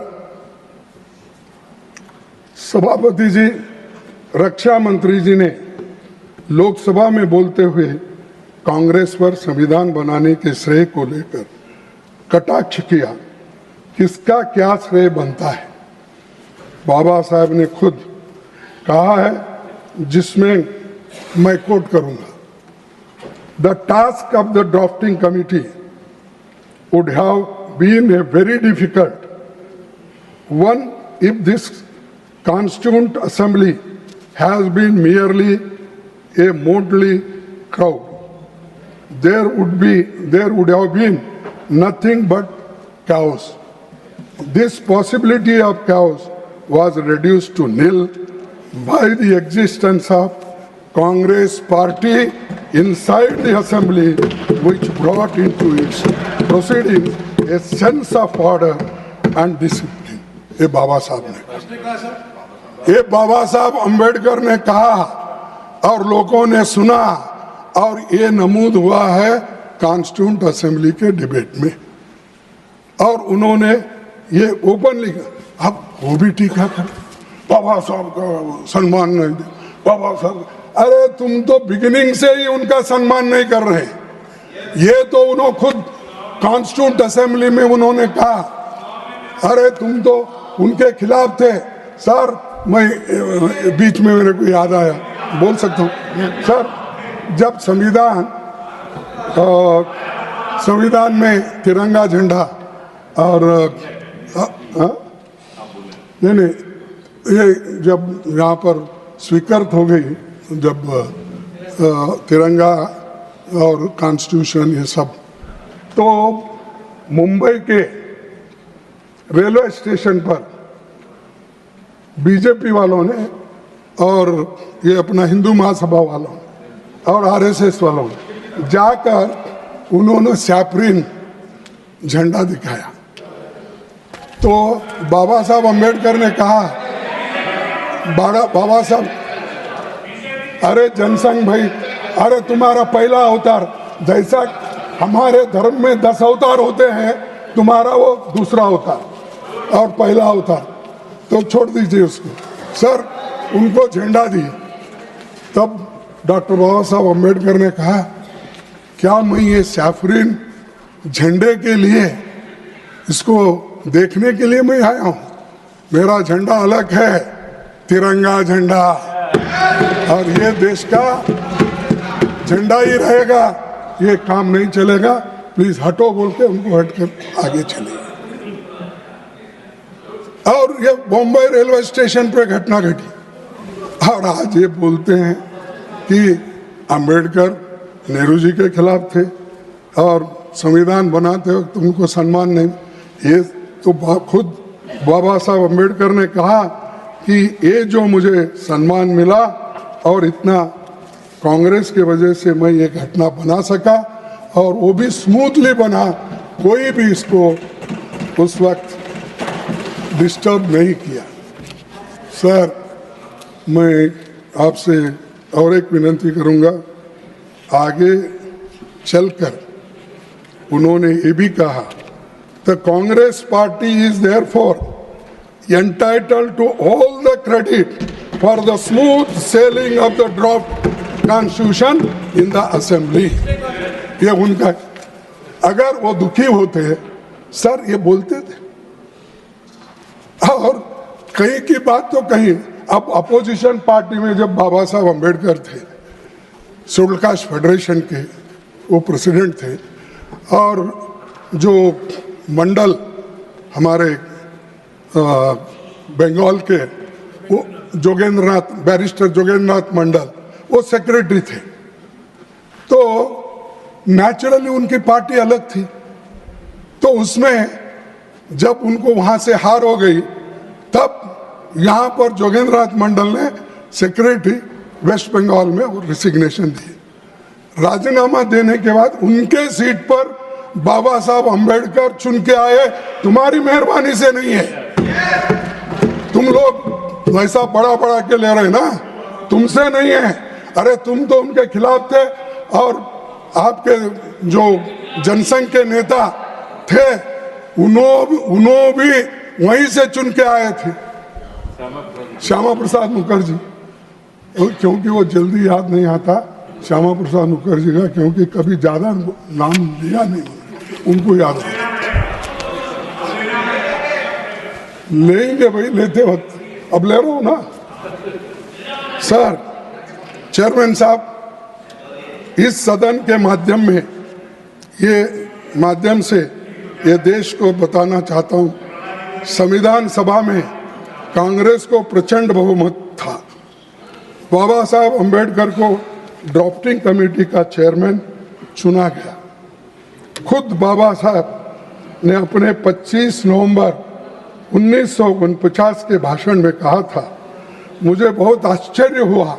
सभापति जी, रक्षा मंत्री जी ने लोकसभा में बोलते हुए कांग्रेस पर संविधान बनाने के श्रेय को लेकर कटाक्ष किया। किसका क्या श्रेय बनता है? बाबा साहब ने खुद कहा है, जिसमें मैं कोट करूंगा, the task of the drafting committee would have been a very difficult one if this constituent assembly has been merely a motley crowd. There would have been nothing but chaos. This possibility of chaos was reduced to nil by the existence of Congress party inside the assembly, which brought into its proceedings a sense of order and discipline. ये बाबा साहब ने, ये बाबा साहब अंबेडकर ने कहा और लोगों ने सुना और ये नमूद हुआ है कॉन्स्टिट्यूंट असेंबली के डिबेट में और उन्होंने ये ओपनली, अब वो भी टीका कर, बाबा साहब का सम्मान नहीं दे, बाबा साहब, अरे तुम तो बिगिनिंग से ही उनका सम्मान नहीं कर रहे। ये तो उन्होंने खुद कॉन्स्टिट्यूंट असेंबली में उन्होंने कहा, अरे तुम तो उनके खिलाफ थे। सर, मैं बीच में मेरे को याद आया, बोल सकता हूँ सर, जब संविधान में तिरंगा झंडा और नहीं, ये जब यहाँ पर स्वीकृत हो गई, जब तिरंगा और कॉन्स्टिट्यूशन ये सब, तो मुंबई के रेलवे स्टेशन पर बीजेपी वालों ने और ये अपना हिंदू महासभा वालों और आरएसएस वालों ने जाकर उन्होंने सैफरीन झंडा दिखाया। तो बाबा साहब अंबेडकर ने कहा, बाबा साहब, अरे जनसंघ भाई, अरे तुम्हारा पहला अवतार, जैसा हमारे धर्म में 10 अवतार होते हैं, तुम्हारा वो दूसरा अवतार और पहला अवतार, तो छोड़ दीजिए उसको। सर, उनको झंडा दी, तब डॉक्टर बाबा साहब अंबेडकर ने कहा, क्या मैं ये सैफरीन झंडे के लिए, इसको देखने के लिए मैं आया हूँ? मेरा झंडा अलग है, तिरंगा झंडा, और ये देश का झंडा ही रहेगा, ये काम नहीं चलेगा, प्लीज हटो बोल के उनको हटकर आगे चले। और ये बॉम्बे रेलवे स्टेशन पे घटना घटी और आज ये बोलते हैं कि अंबेडकर नेहरू जी के खिलाफ थे और संविधान बनाते वक्त उनको सम्मान नहीं। ये तो खुद बाबा साहब अंबेडकर ने कहा कि ये जो मुझे सम्मान मिला और इतना कांग्रेस के वजह से मैं ये घटना बना सका, और वो भी स्मूथली बना, कोई भी इसको उस वक्त डिस्टर्ब नहीं किया। सर, मैं आपसे और एक विनती करूंगा, आगे चलकर उन्होंने ये भी कहा, the Congress party is therefore entitled to all the credit for the smooth sailing of the draft constitution in the assembly। ये उनका, अगर वो दुखी होते सर ये बोलते थे, और कहीं की बात तो कहीं। अब अपोजिशन पार्टी में जब बाबा साहब अंबेडकर थे, शेड्यूल कास्ट फेडरेशन के वो प्रेसिडेंट थे, और जो मंडल हमारे बंगाल के वो जोगेंद्रनाथ, बैरिस्टर जोगेंद्रनाथ मंडल, वो सेक्रेटरी थे, तो नेचुरली उनकी पार्टी अलग थी। तो उसमें जब उनको वहां से हार हो गई, तब यहाँ पर जोगेंद्रनाथ मंडल ने सेक्रेटरी वेस्ट बंगाल में वो रिसिग्नेशन दी। राजीनामा देने के बाद उनके सीट पर बाबा साहब अंबेडकर चुन के आए। तुम्हारी मेहरबानी से नहीं है, तुम लोग वैसा बड़ा बड़ा के ले रहे ना, तुमसे नहीं है। अरे तुम तो उनके खिलाफ थे और आपके जो जनसंघ के नेता थे उन्होंने भी वहीं से चुन के आए थे, श्यामा प्रसाद मुखर्जी। क्योंकि वो जल्दी याद नहीं आता श्यामा प्रसाद मुखर्जी का, क्योंकि कभी ज्यादा नाम लिया नहीं, उनको याद है। लेंगे भाई, लेते वक्त, अब ले रहा हूं ना सर। चेयरमैन साहब, इस सदन के माध्यम से ये देश को बताना चाहता हूं, संविधान सभा में कांग्रेस को प्रचंड बहुमत था। बाबा साहब अंबेडकर को ड्राफ्टिंग कमेटी का चेयरमैन चुना गया। खुद बाबा साहब ने अपने 25 नवंबर 1949 के भाषण में कहा था, मुझे बहुत आश्चर्य हुआ।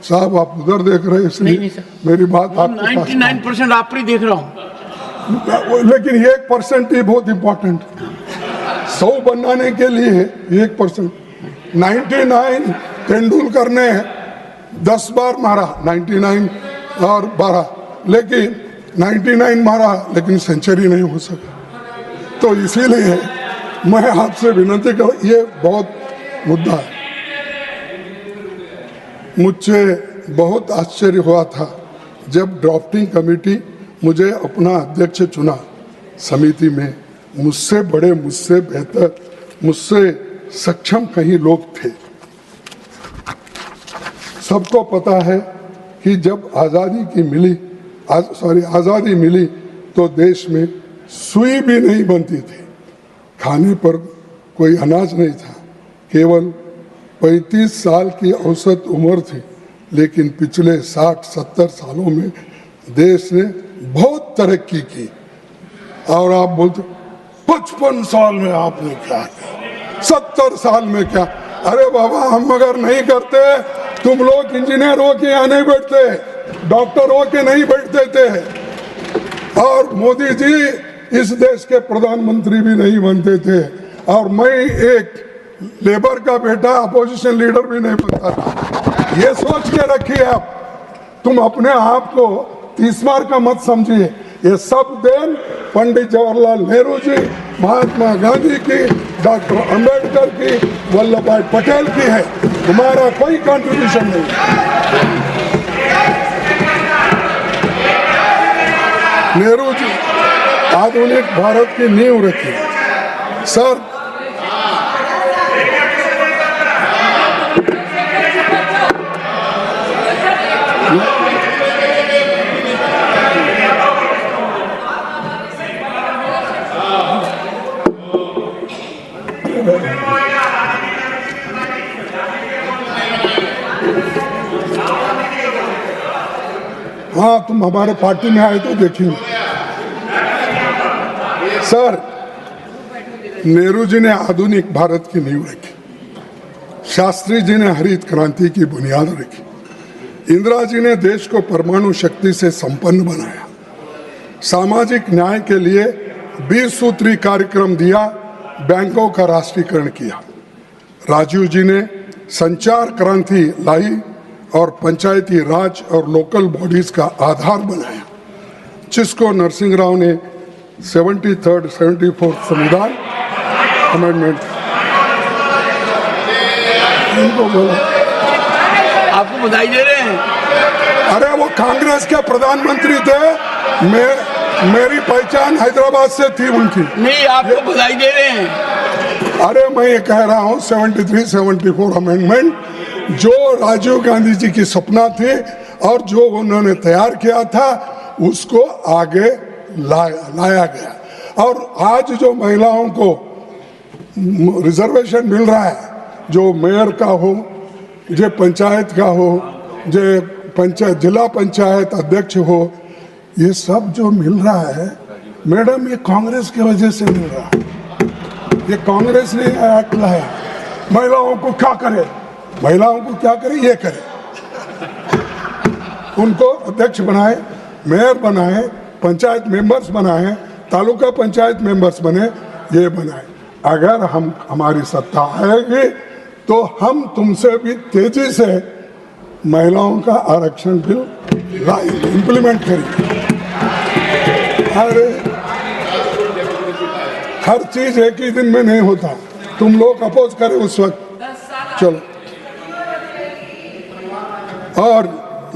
साहब आप उधर देख रहे हैं, इसलिए मेरी बात आपके पास 99% आप ही देख रहा हूँ, लेकिन 1% ही बहुत इंपॉर्टेंट। 100 बनाने के लिए 1%। 99 तेंदुलकर ने 10 बार मारा, 99 और 12, लेकिन 99 मारा लेकिन सेंचुरी नहीं हो सका। तो इसीलिए मैं आपसे विनती कर, ये बहुत मुद्दा है। मुझे बहुत आश्चर्य हुआ था जब ड्राफ्टिंग कमेटी मुझे अपना अध्यक्ष चुना। समिति में मुझसे बड़े, मुझसे बेहतर, मुझसे सक्षम कई लोग थे। सबको पता है कि जब आज़ादी मिली तो देश में सुई भी नहीं बनती थी, खाने पर कोई अनाज नहीं था। केवल 35 साल की औसत उम्र थी, लेकिन पिछले 60-70 सालों में देश ने बहुत तरक्की की। और आप बोलते 55 साल में आपने क्या किया, 70 साल में क्या? अरे बाबा, हम अगर नहीं करते, तुम लोग इंजीनियर हो के यहाँ नहीं बैठते, डॉक्टर हो के नहीं बैठते थे, और मोदी जी इस देश के प्रधानमंत्री भी नहीं बनते थे, और मैं एक लेबर का बेटा अपोजिशन लीडर भी नहीं बनता था। ये सोच के रखिए आप, तुम अपने आप को 30 बार का मत समझिए। ये सब देन पंडित जवाहरलाल नेहरू जी, महात्मा गांधी की, डॉक्टर अंबेडकर की, वल्लभ भाई पटेल की है। तुम्हारा कोई कंट्रीब्यूशन नहीं। नेहरू जी आधुनिक भारत की नींव रखी। सर, हाँ, तुम हमारे पार्टी में आए तो देखेंगे। सर, नेहरू जी ने आधुनिक भारत की नींव रखी, शास्त्री जी ने हरित क्रांति की बुनियाद रखी, इंदिरा जी ने देश को परमाणु शक्ति से संपन्न बनाया, सामाजिक न्याय के लिए 20 सूत्री कार्यक्रम दिया, बैंकों का राष्ट्रीयकरण किया, राजीव जी ने संचार क्रांति लाई और पंचायती राज और लोकल बॉडीज का आधार बनाया, जिसको नरसिंह राव ने 73rd 74th संविधान अमेंडमेंट आपको बधाई दे रहे हैं। अरे वो कांग्रेस के प्रधानमंत्री थे, मेरी पहचान हैदराबाद से थी उनकी। नहीं, आपको बधाई दे रहे हैं। अरे मैं ये कह रहा हूँ 73 74 अमेंडमेंट जो राजीव गांधी जी की सपना थी और जो उन्होंने तैयार किया था, उसको आगे लाया गया। और आज जो महिलाओं को रिजर्वेशन मिल रहा है, जो मेयर का हो, जो पंचायत का हो, जो जिला पंचायत अध्यक्ष हो, ये सब जो मिल रहा है मैडम, ये कांग्रेस की वजह से मिल रहा है। ये कांग्रेस ने एक्ट लाया। महिलाओं को क्या करे, महिलाओं को क्या करे, ये करे, उनको अध्यक्ष बनाए, मेयर बनाए, पंचायत मेंबर्स बनाए, तालुका पंचायत मेंबर्स बने, ये बनाए। अगर हमारी सत्ता आएगी तो हम तुमसे भी तेजी से महिलाओं का आरक्षण बिल लाए, इम्प्लीमेंट करें। अरे हर चीज एक ही दिन में नहीं होता, तुम लोग अपोज करें उस वक्त, चलो। और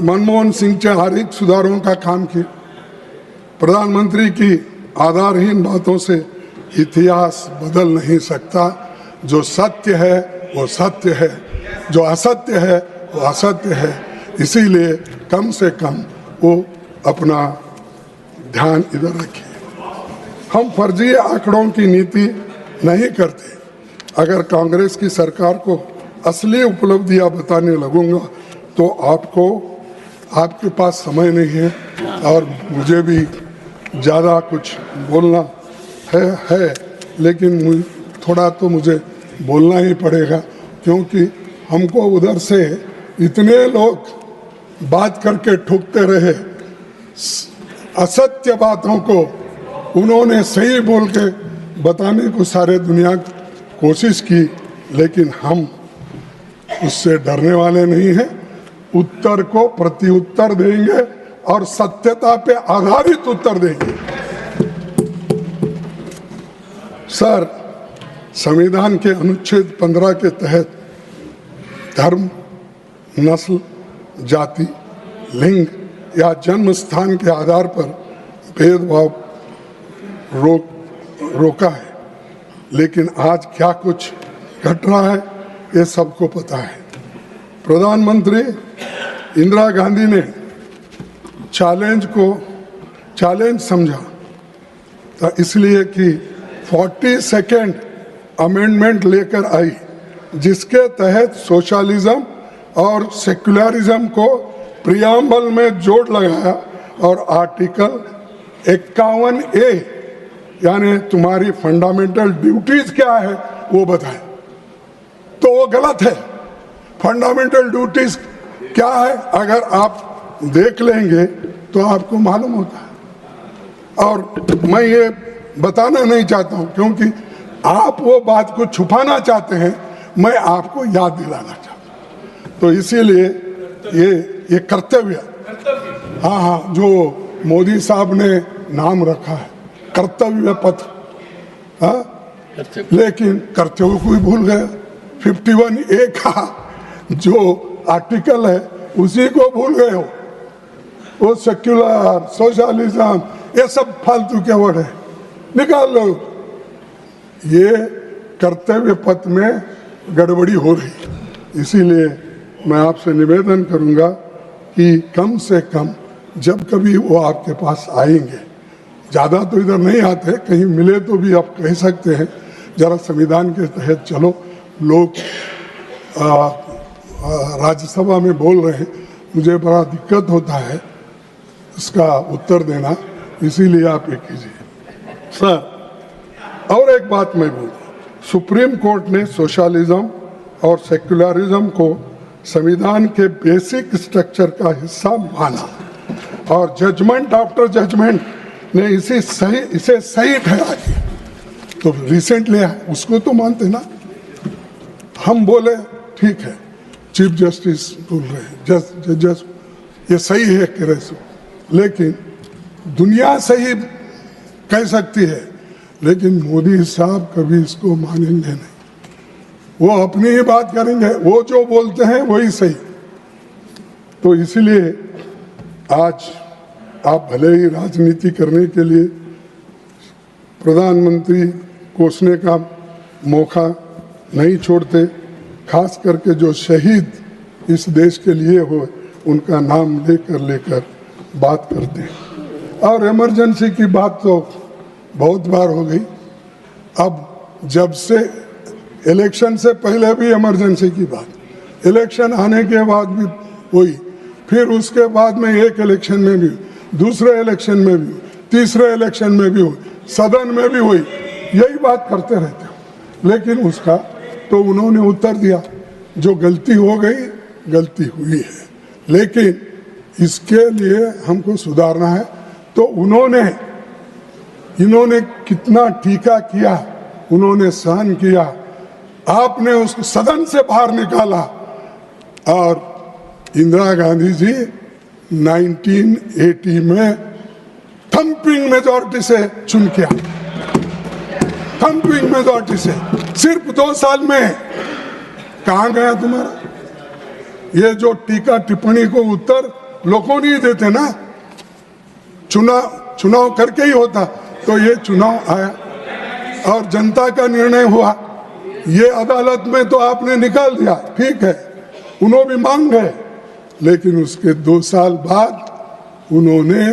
मनमोहन सिंह से हर एक सुधारों का काम किया। प्रधानमंत्री की आधारहीन बातों से इतिहास बदल नहीं सकता। जो सत्य है वो सत्य है, जो असत्य है वो असत्य है। इसीलिए कम से कम वो अपना ध्यान इधर रखिए। हम फर्जी आंकड़ों की नीति नहीं करते। अगर कांग्रेस की सरकार को असली उपलब्धियां बताने लगूंगा तो आपके पास समय नहीं है और मुझे भी ज़्यादा कुछ बोलना है, लेकिन थोड़ा तो मुझे बोलना ही पड़ेगा, क्योंकि हमको उधर से इतने लोग बात करके ठुकते रहे। असत्य बातों को उन्होंने सही बोल के बताने को सारे दुनिया कोशिश की, लेकिन हम उससे डरने वाले नहीं हैं। उत्तर को प्रत्युत्तर देंगे और सत्यता पे आधारित उत्तर देंगे। सर, संविधान के अनुच्छेद 15 के तहत धर्म, नस्ल, जाति, लिंग या जन्म स्थान के आधार पर भेदभाव रोका है, लेकिन आज क्या कुछ घट रहा है ये सबको पता है। प्रधानमंत्री इंदिरा गांधी ने चैलेंज समझा तो इसलिए कि 42nd अमेंडमेंट लेकर आई, जिसके तहत सोशलिज्म और सेक्युलरिज्म को प्रियम्बल में जोड़ लगाया और आर्टिकल 51A यानी तुम्हारी फंडामेंटल ड्यूटीज क्या है वो बताए। तो वो गलत है। फंडामेंटल ड्यूटीज क्या है अगर आप देख लेंगे तो आपको मालूम होता है। और मैं ये बताना नहीं चाहता हूं क्योंकि आप वो बात को छुपाना चाहते हैं, मैं आपको याद दिलाना चाहता हूं। तो इसीलिए ये कर्तव्य, हाँ, जो मोदी साहब ने नाम रखा है कर्तव्य पथ, लेकिन कर्तव्य को ही भूल गया। 51A का जो आर्टिकल है उसी को भूल गए हो। वो सेक्युलर, सोशलिज्म, ये सब फालतू के वर्ड है, निकाल लो। ये कर्तव्य पथ में गड़बड़ी हो रही। इसीलिए मैं आपसे निवेदन करूंगा कि कम से कम जब कभी वो आपके पास आएंगे, ज़्यादा तो इधर नहीं आते, कहीं मिले तो भी आप कह सकते हैं जरा संविधान के तहत चलो। लोग राज्यसभा में बोल रहे हैं, मुझे बड़ा दिक्कत होता है इसका उत्तर देना, इसीलिए आप ये कीजिए। सर, और एक बात मैं बोलूँ, सुप्रीम कोर्ट ने सोशलिज्म और सेक्युलरिज्म को संविधान के बेसिक स्ट्रक्चर का हिस्सा माना और जजमेंट आफ्टर जजमेंट ने इसे सही ठहरा दिया। तो रिसेंटली उसको तो मानते ना। हम बोले ठीक है, चीफ जस्टिस बोल रहे हैं जज ये सही है कह रहे सो, लेकिन दुनिया सही कह सकती है, लेकिन मोदी साहब कभी इसको मानेंगे नहीं। वो अपनी ही बात करेंगे, वो जो बोलते हैं वही सही। तो इसलिए आज आप भले ही राजनीति करने के लिए प्रधानमंत्री कोसने का मौका नहीं छोड़ते, खास करके जो शहीद इस देश के लिए हो उनका नाम लेकर बात करते हैं। और इमरजेंसी की बात तो बहुत बार हो गई। अब जब से इलेक्शन से पहले भी इमरजेंसी की बात, इलेक्शन आने के बाद भी हुई, फिर उसके बाद में एक इलेक्शन में भी, दूसरे इलेक्शन में भी, तीसरे इलेक्शन में भी हुई, सदन में भी हुई, यही बात करते रहते हो। लेकिन उसका तो उन्होंने उत्तर दिया, जो गलती हो गई गलती हुई है, लेकिन इसके लिए हमको सुधारना है। तो इन्होंने कितना टीका किया, उन्होंने सहन किया, आपने उसको सदन से बाहर निकाला और इंदिरा गांधी जी 1980 में थम्पिंग मेजॉरिटी से चुन के आए, थम्पिंग मेजॉरिटी से। सिर्फ 2 साल में कहाँ गया तुम्हारा? ये जो टीका टिप्पणी को उत्तर लोगों नहीं देते ना, चुनाव करके ही होता। तो ये चुनाव आया और जनता का निर्णय हुआ। ये अदालत में तो आपने निकाल दिया, ठीक है, उन्होंने भी मांग गए, लेकिन उसके 2 साल बाद उन्होंने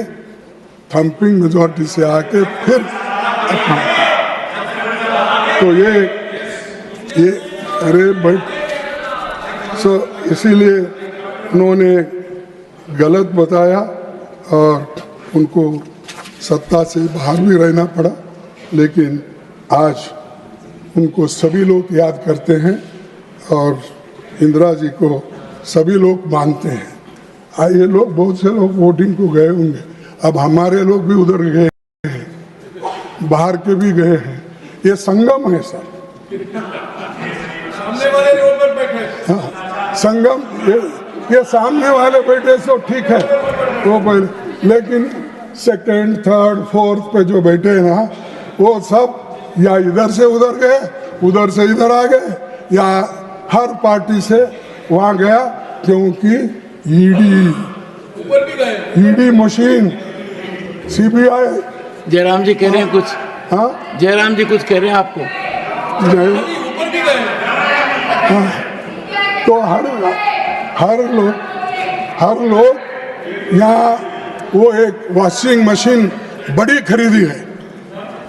थम्पिंग मेजॉरिटी से आके फिर तो ये अरे भाई, सो इसीलिए उन्होंने गलत बताया और उनको सत्ता से बाहर भी रहना पड़ा। लेकिन आज उनको सभी लोग याद करते हैं और इंदिरा जी को सभी लोग मानते हैं। ये लोग, बहुत से लोग वोटिंग को गए होंगे, अब हमारे लोग भी उधर गए हैं, बाहर के भी गए हैं। ये संगम है सर, सामने वाले रोड पर बैठे। हाँ, संगम, ये सामने वाले बैठे तो ठीक है, वो पहले, लेकिन सेकंड, थर्ड, फोर्थ पे जो बैठे हैं ना, वो सब या इधर से उधर गए, उधर से इधर आ गए, या हर पार्टी से वहां गया, क्योंकि ईडी मशीन, सीबीआई। जयराम जी कह रहे हैं कुछ। हाँ, जयराम जी कुछ कह रहे हैं आपको। हाँ, तो हर लोग यहाँ, वो एक वॉशिंग मशीन बड़ी खरीदी है।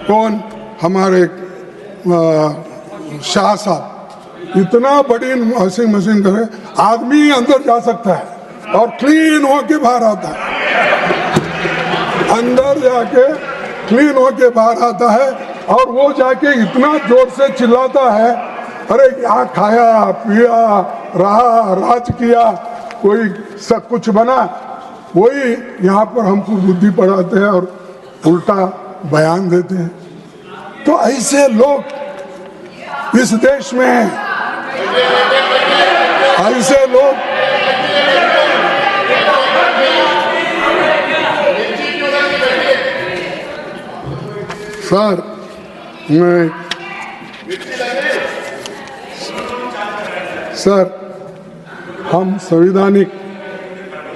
कौन? हमारे शाह साहब, इतना बड़ी वॉशिंग मशीन करे, आदमी अंदर जा सकता है और क्लीन होके बाहर आता है, अंदर जाके क्लीन होके बाहर आता है। और वो जाके इतना जोर से चिल्लाता है, अरे यहाँ खाया पिया रहा, राज किया, कोई सब कुछ बना। वही यहाँ पर हमको बुद्धि पढ़ाते हैं और उल्टा बयान देते हैं। तो ऐसे लोग इस देश में हैं, ऐसे लोग सर, हम संवैधानिक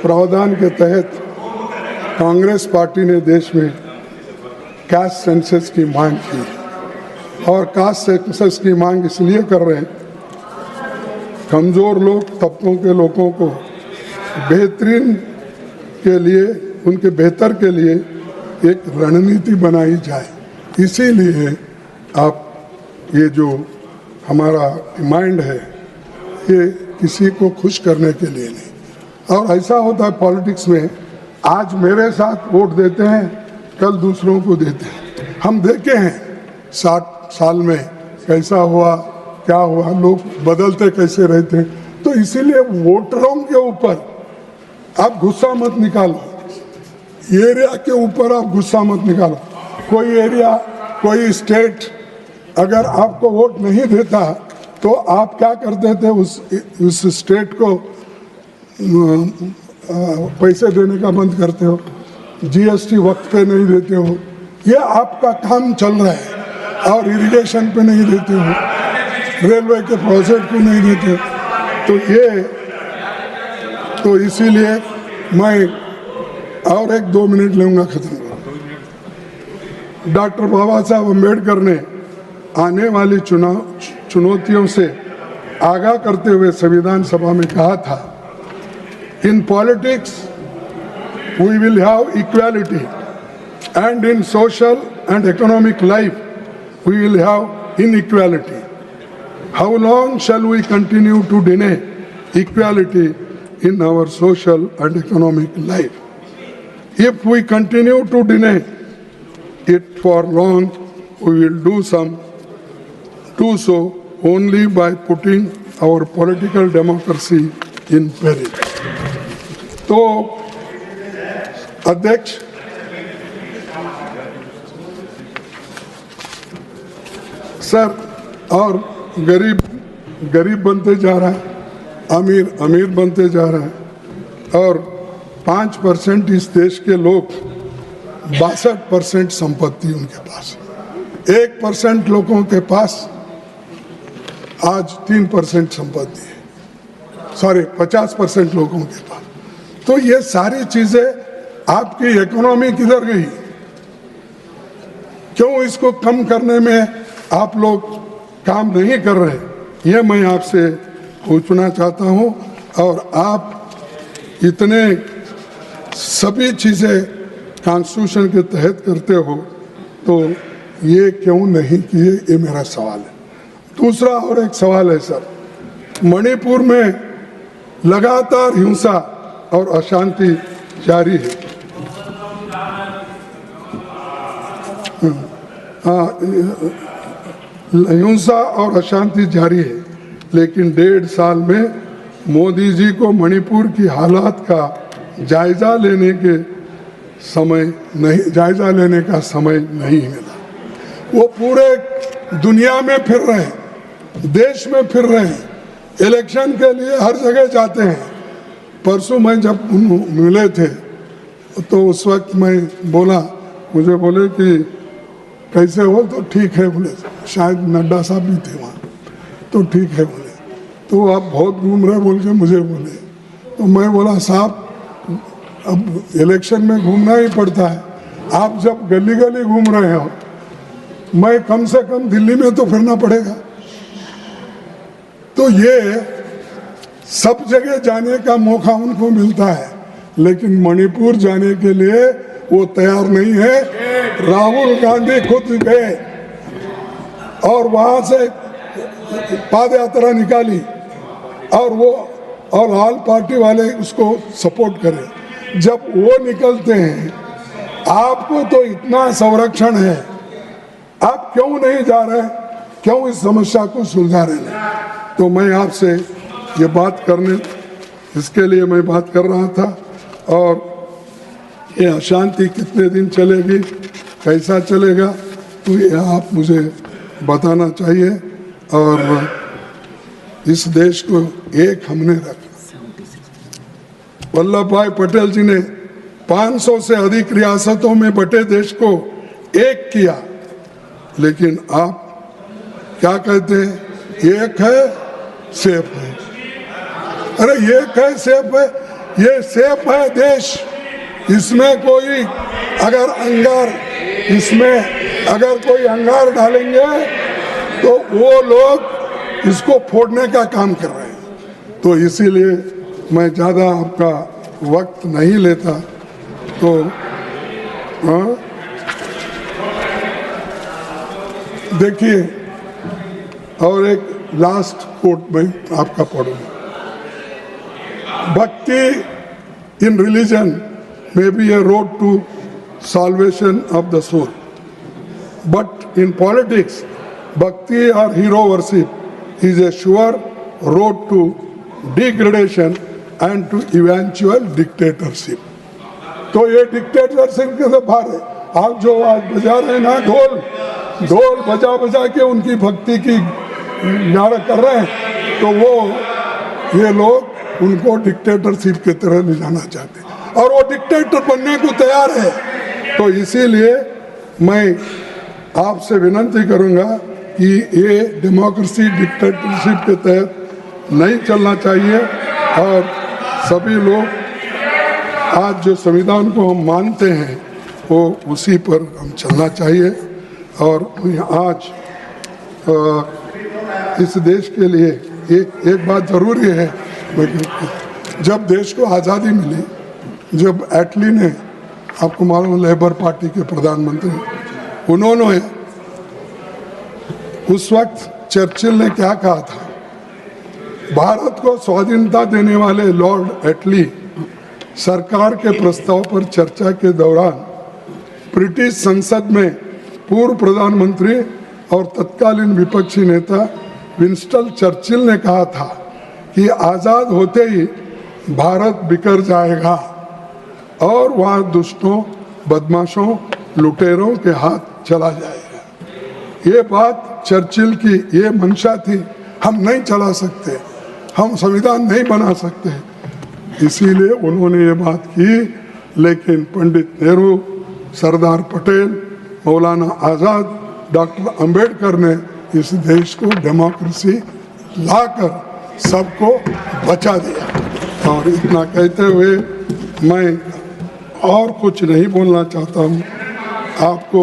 प्रावधान के तहत कांग्रेस पार्टी ने देश में कास्ट सेंसस की मांग की, और कास्ट सेंसस की मांग इसलिए कर रहे हैं, कमज़ोर लोग, तबकों के लोगों को बेहतरीन के लिए, उनके बेहतर के लिए एक रणनीति बनाई जाए। इसीलिए आप, ये जो हमारा माइंड है, ये किसी को खुश करने के लिए नहीं। और ऐसा होता है पॉलिटिक्स में, आज मेरे साथ वोट देते हैं, कल दूसरों को देते हैं। हम देखे हैं 60 साल में कैसा हुआ, क्या हुआ, लोग बदलते कैसे रहते हैं। तो इसीलिए वोटरों के ऊपर आप गुस्सा मत निकालो, एरिया के ऊपर आप गुस्सा मत निकालो। कोई एरिया, कोई स्टेट अगर आपको वोट नहीं देता तो आप क्या करते थे, उस स्टेट को पैसे देने का बंद करते हो, जीएसटी वक्त पे नहीं देते हो, ये आपका काम चल रहा है। और इरिगेशन पे नहीं देते हो, रेलवे के प्रोजेक्ट को नहीं देते हो। तो इसीलिए मैं और 1-2 मिनट लूँगा, खत्म। डॉक्टर बाबा साहब अम्बेडकर ने आने वाली चुनौतियों से आगाह करते हुए संविधान सभा में कहा था, in politics we will have equality and in social and economic life we will have inequality. How long shall we continue to deny equality in our social and economic life? If we continue to deny it for long, we will do so only by putting our political democracy in peril. तो अध्यक्ष, sir, और गरीब बनते जा रहा है, अमीर बनते जा रहा है। और 5% इस देश के लोग 62% संपत्ति उनके पास है। 1% लोगों के पास आज 3% संपत्ति है, सॉरी 50% लोगों के पास। तो ये सारी चीजें आपकी इकोनॉमी किधर गई? क्यों इसको कम करने में आप लोग काम नहीं कर रहे? ये मैं आपसे पूछना चाहता हूँ। और आप इतने सभी चीजें कॉन्स्टिट्यूशन के तहत करते हो तो ये क्यों नहीं किए? ये मेरा सवाल है। दूसरा और एक सवाल है सर, मणिपुर में लगातार हिंसा और अशांति जारी है। हिंसा और अशांति जारी है, लेकिन 1.5 साल में मोदी जी को मणिपुर की हालात का जायजा लेने का समय नहीं मिला। वो पूरे दुनिया में फिर रहे हैं, देश में फिर रहे हैं, इलेक्शन के लिए हर जगह जाते हैं। परसों मैं जब मिले थे तो उस वक्त मैं बोला, मुझे बोले कि कैसे हो? तो ठीक है बोले, शायद नड्डा साहब भी थे वहाँ, तो ठीक है बोले। तो आप बहुत घूम रहे बोल के मुझे बोले। तो मैं बोला साहब अब इलेक्शन में घूमना ही पड़ता है, आप जब गली गली घूम रहे हो, मैं कम से कम दिल्ली में तो फिरना पड़ेगा। तो ये सब जगह जाने का मौका उनको मिलता है, लेकिन मणिपुर जाने के लिए वो तैयार नहीं है। राहुल गांधी खुद गए और वहां से पाद यात्रा निकाली और ऑल पार्टी वाले उसको सपोर्ट करें। जब वो निकलते हैं, आपको तो इतना संरक्षण है, आप क्यों नहीं जा रहे? क्यों इस समस्या को सुलझा रहे हैं? तो मैं आपसे ये बात करने, इसके लिए मैं बात कर रहा था। और ये अशांति कितने दिन चलेगी, कैसा चलेगा, तो ये आप मुझे बताना चाहिए। और इस देश को एक हमने रखा। वल्लभ भाई पटेल जी ने 500 से अधिक रियासतों में बटे देश को एक किया, लेकिन आप क्या कहते हैं? एक है सेफ है। अरे एक है सेफ है, ये सेफ है देश। इसमें कोई अगर कोई अंगार डालेंगे तो वो लोग इसको फोड़ने का काम कर रहे हैं। तो इसीलिए मैं ज़्यादा आपका वक्त नहीं लेता। तो देखिए, और एक लास्ट कोट में आपका पढ़ूंगा। भक्ति in religion may be a road to salvation of the soul, but in politics, bhakti or hero worship is a sure road to degradation and to eventual dictatorship. तो ये डिक्टेटरशिप के बाहर है। आप जो आज बजा रहे हैं ना, ढोल बजा के उनकी भक्ति की नारा कर रहे हैं, तो वो ये लोग उनको डिक्टेटरशिप की तरह ले जाना चाहते हैं और वो डिक्टेटर बनने को तैयार है। तो इसीलिए मैं आपसे विनती करूंगा कि ये डेमोक्रेसी डिक्टेटरशिप के तहत नहीं चलना चाहिए। और सभी लोग आज जो संविधान को हम मानते हैं वो उसी पर हम चलना चाहिए। और आज इस देश के लिए एक बात ज़रूरी है, जब देश को आज़ादी मिली, जब एटली ने, आपको मालूम, लेबर पार्टी के प्रधानमंत्री, उन्होंने उस वक्त चर्चिल ने क्या कहा था? भारत को स्वाधीनता देने वाले लॉर्ड एटली सरकार के प्रस्ताव पर चर्चा के दौरान ब्रिटिश संसद में पूर्व प्रधानमंत्री और तत्कालीन विपक्षी नेता विंस्टन चर्चिल ने कहा था कि आज़ाद होते ही भारत बिखर जाएगा और वहाँ दुष्टों, बदमाशों, लुटेरों के हाथ चला जाएगा। ये बात चर्चिल की ये मंशा थी। हम नहीं चला सकते, हम संविधान नहीं बना सकते, इसीलिए उन्होंने ये बात की। लेकिन पंडित नेहरू, सरदार पटेल, मौलाना आज़ाद, डॉक्टर अंबेडकर ने इस देश को डेमोक्रेसी लाकर सबको बचा दिया। और इतना कहते हुए मैं और कुछ नहीं बोलना चाहता हूँ। आपको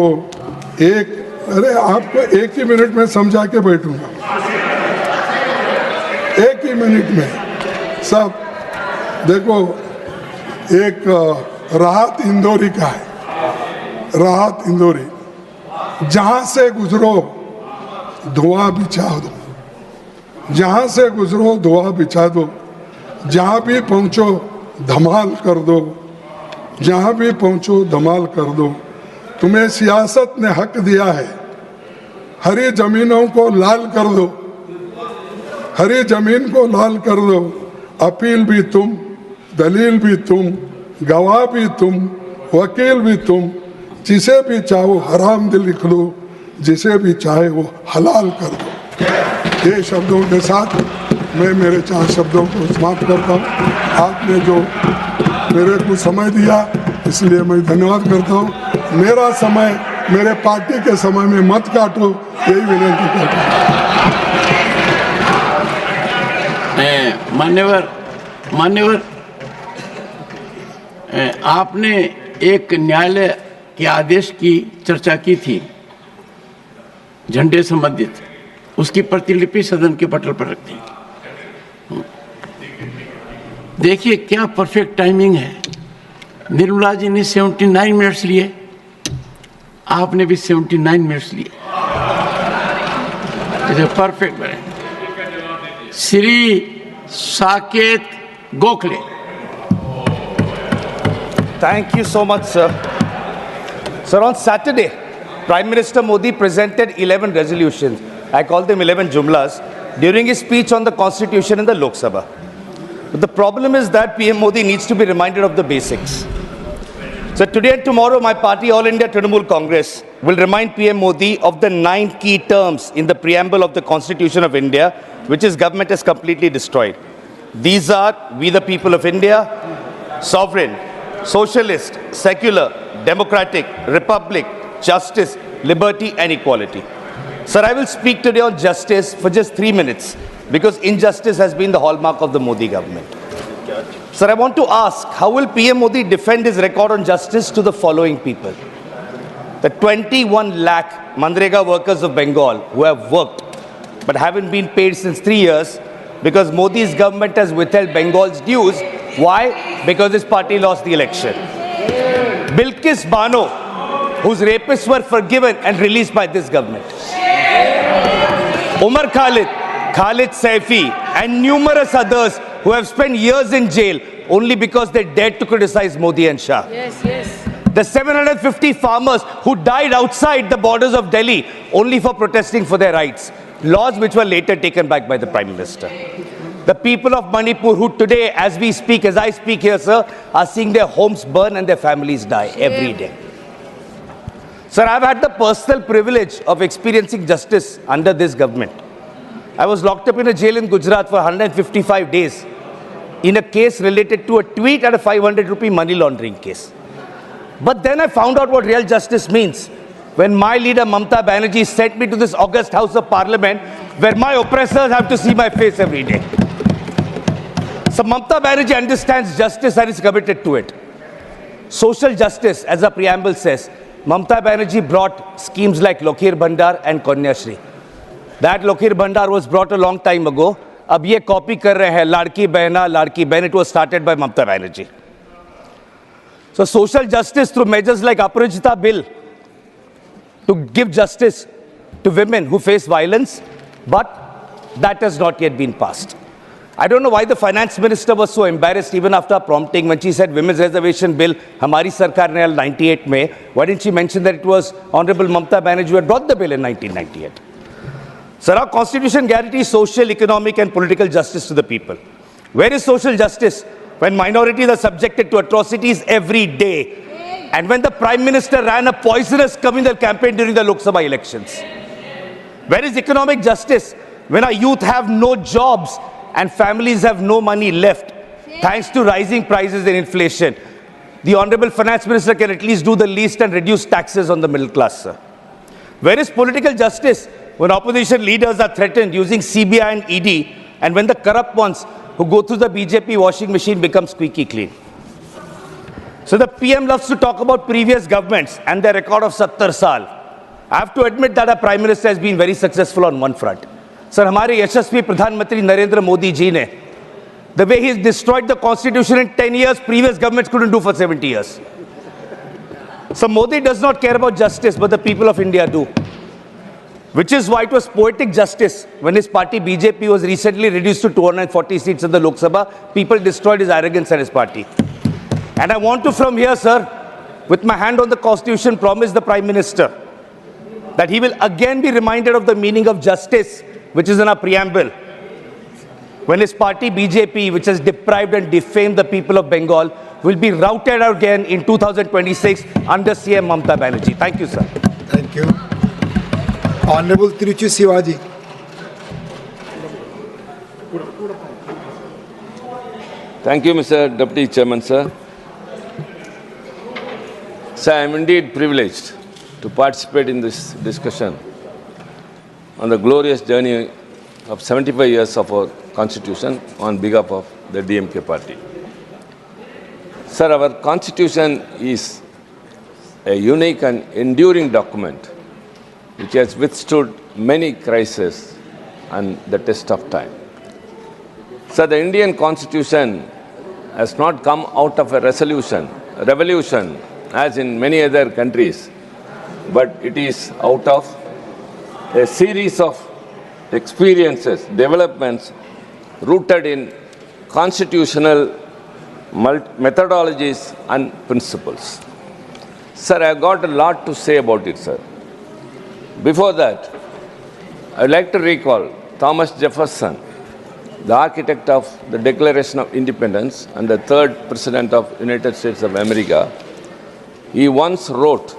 एक ही मिनट में समझा के बैठूंगा, एक ही मिनट में सब। देखो, एक राहत इंदौरी का है, राहत इंदौरी, जहां से गुजरो धुआं बिछा दो, जहां से गुजरो धुआं बिछा दो, जहां भी पहुंचो धमाल कर दो, जहां भी पहुंचो धमाल कर दो। तुम्हें सियासत ने हक दिया है, हरी जमीनों को लाल कर दो, हरी जमीन को लाल कर दो। अपील भी तुम, दलील भी तुम, गवाह भी तुम, वकील भी तुम। जिसे भी चाहो हराम दिल लिख लो, जिसे भी चाहे वो हलाल कर दो। ये शब्दों के साथ मैं मेरे 4 शब्दों को समाप्त करता हूँ। आपने जो मेरे को समय दिया, इसलिए मैं धन्यवाद करता हूँ। मेरा समय मेरे पार्टी के समय में मत काटो, यही विनती करता हूँ। मान्यवर, आपने एक न्यायालय के आदेश की चर्चा की थी झंडे संबंधित, उसकी प्रतिलिपि सदन के पटल पर रखते हैं। देखिए क्या परफेक्ट टाइमिंग है। निर्मला जी ने 79 मिनट्स लिए, आपने भी 79 मिनट्स लिए। परफेक्ट है। Shri Saket Gokhale. Thank you so much, sir. Sir, on Saturday, Prime Minister Modi presented 11 resolutions. I call them 11 jumlas during his speech on the Constitution in the Lok Sabha. But the problem is that PM Modi needs to be reminded of the basics. So today and tomorrow, my party, All India Trinamool Congress, will remind PM Modi of the 9 key terms in the preamble of the Constitution of India, which his government has completely destroyed. These are: we the people of India, sovereign, socialist, secular, democratic, republic, justice, liberty and equality. Sir, I will speak today on justice for just 3 minutes because injustice has been the hallmark of the Modi government. Sir, I want to ask, how will PM Modi defend his record on justice to the following people? The 21 lakh Manrega workers of Bengal who have worked but haven't been paid since 3 years because Modi's government has withheld Bengal's dues. Why? Because his party lost the election. Bilkis Bano, whose rapists were forgiven and released by this government. Umar Khalid, Khalid Saifi, and numerous others who have spent years in jail only because they dared to criticize Modi and Shah. The 750 farmers who died outside the borders of Delhi only for protesting for their rights. Laws which were later taken back by the Prime Minister. The people of Manipur who today, as we speak, as I speak here, sir, are seeing their homes burn and their families die every day. Sir, I've had the personal privilege of experiencing justice under this government. I was locked up in a jail in Gujarat for 155 days in a case related to a tweet and a 500 rupee money laundering case. But then I found out what real justice means when my leader Mamta Banerjee sent me to this august House of Parliament where my oppressors have to see my face every day. So Mamta Banerjee understands justice and is committed to it. Social justice, as the preamble says, Mamta Banerjee brought schemes like Lokhir Bhandar and Kanyashri. That Lokhir Bhandar was brought a long time ago. Ab ye copy kar rahe hain, Ladki Behna, it was started by Mamta Banerjee. So social justice through measures like Aparajita Bill to give justice to women who face violence, but that has not yet been passed. I don't know why the finance minister was so embarrassed even after prompting when she said women's reservation bill, Hamari Sarkar ne 98 mein. Why didn't she mention that it was Honorable Mamta Banerjee who had brought the bill in 1998? Sir, our constitution guarantees social, economic and political justice to the people. Where is social justice when minorities are subjected to atrocities every day? And when the Prime Minister ran a poisonous communal campaign during the Lok Sabha elections? Where is economic justice when our youth have no jobs and families have no money left? thanks to rising prices and inflation. The Honorable Finance Minister can at least do the least and reduce taxes on the middle class, sir. Where is political justice when opposition leaders are threatened using CBI and ED, and when the corrupt ones who go through the BJP washing machine become squeaky clean? So the PM loves to talk about previous governments and their record of 70 saal. I have to admit that our Prime Minister has been very successful on one front. Sir, हमारे यशस्वी प्रधानमंत्री नरेंद्र मोदी जी ने, the way he's destroyed the constitution in 10 years, previous governments couldn't do for 70 years. So Modi does not care about justice, but the people of India do. Which is why it was poetic justice when his party BJP was recently reduced to 240 seats in the Lok Sabha. People destroyed his arrogance and his party. And I want to from here, sir, with my hand on the Constitution, promise the Prime Minister that he will again be reminded of the meaning of justice, which is in our preamble, when his party BJP, which has deprived and defamed the people of Bengal, will be routed out again in 2026 under CM Mamata Banerjee. Thank you, sir. Thank you. Honorable Tiruchi Sivaji. Thank you, Mr. Deputy Chairman, sir. Sir, I am indeed privileged to participate in this discussion on the glorious journey of 75 years of our Constitution on behalf of the DMK party. Sir, our Constitution is a unique and enduring document which has withstood many crises and the test of time. Sir, the Indian Constitution has not come out of a revolution, as in many other countries, but it is out of a series of experiences, developments rooted in constitutional methodologies and principles. Sir, I have got a lot to say about it, sir. Before that, I would like to recall Thomas Jefferson, the architect of the Declaration of Independence and the third President of the United States of America. He once wrote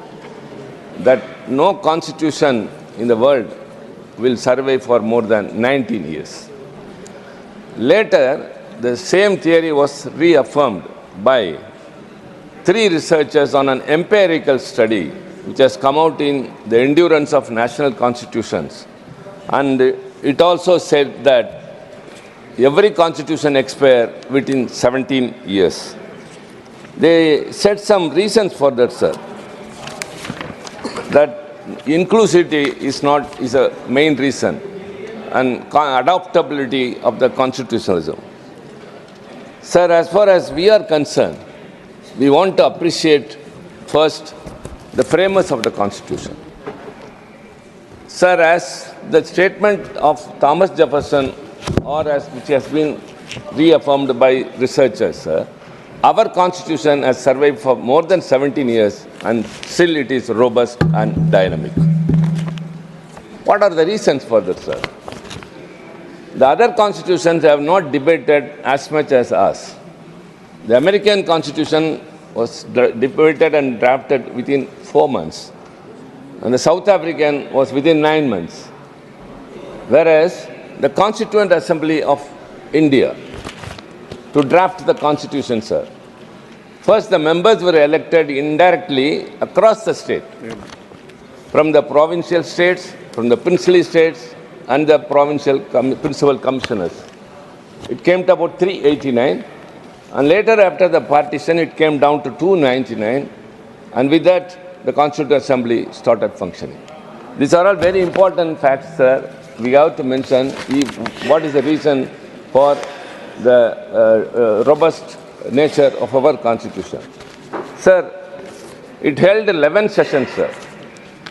that no constitution in the world will survive for more than 19 years. Later, the same theory was reaffirmed by 3 researchers on an empirical study which has come out in the Endurance of National Constitutions. And it also said that every constitution expires within 17 years. They said some reasons for that, sir. That inclusivity is a main reason, and adaptability of the constitutionalism. Sir, as far as we are concerned, we want to appreciate first the framers of the Constitution. Sir, as the statement of Thomas Jefferson, or as which has been reaffirmed by researchers, sir, our Constitution has survived for more than 17 years and still it is robust and dynamic. What are the reasons for that, sir? The other constitutions have not debated as much as us. The American Constitution was debated and drafted within 4 months, and the South African was within 9 months. Whereas the Constituent Assembly of India, to draft the Constitution, sir, first the members were elected indirectly across the state, from the provincial states, from the princely states, and the provincial principal commissioners. It came to about 389, and later after the partition it came down to 299, and with that the Constituent Assembly started functioning. These are all very important facts, sir. We have to mention what is the reason for the robust nature of our Constitution. Sir, it held 11 sessions, sir,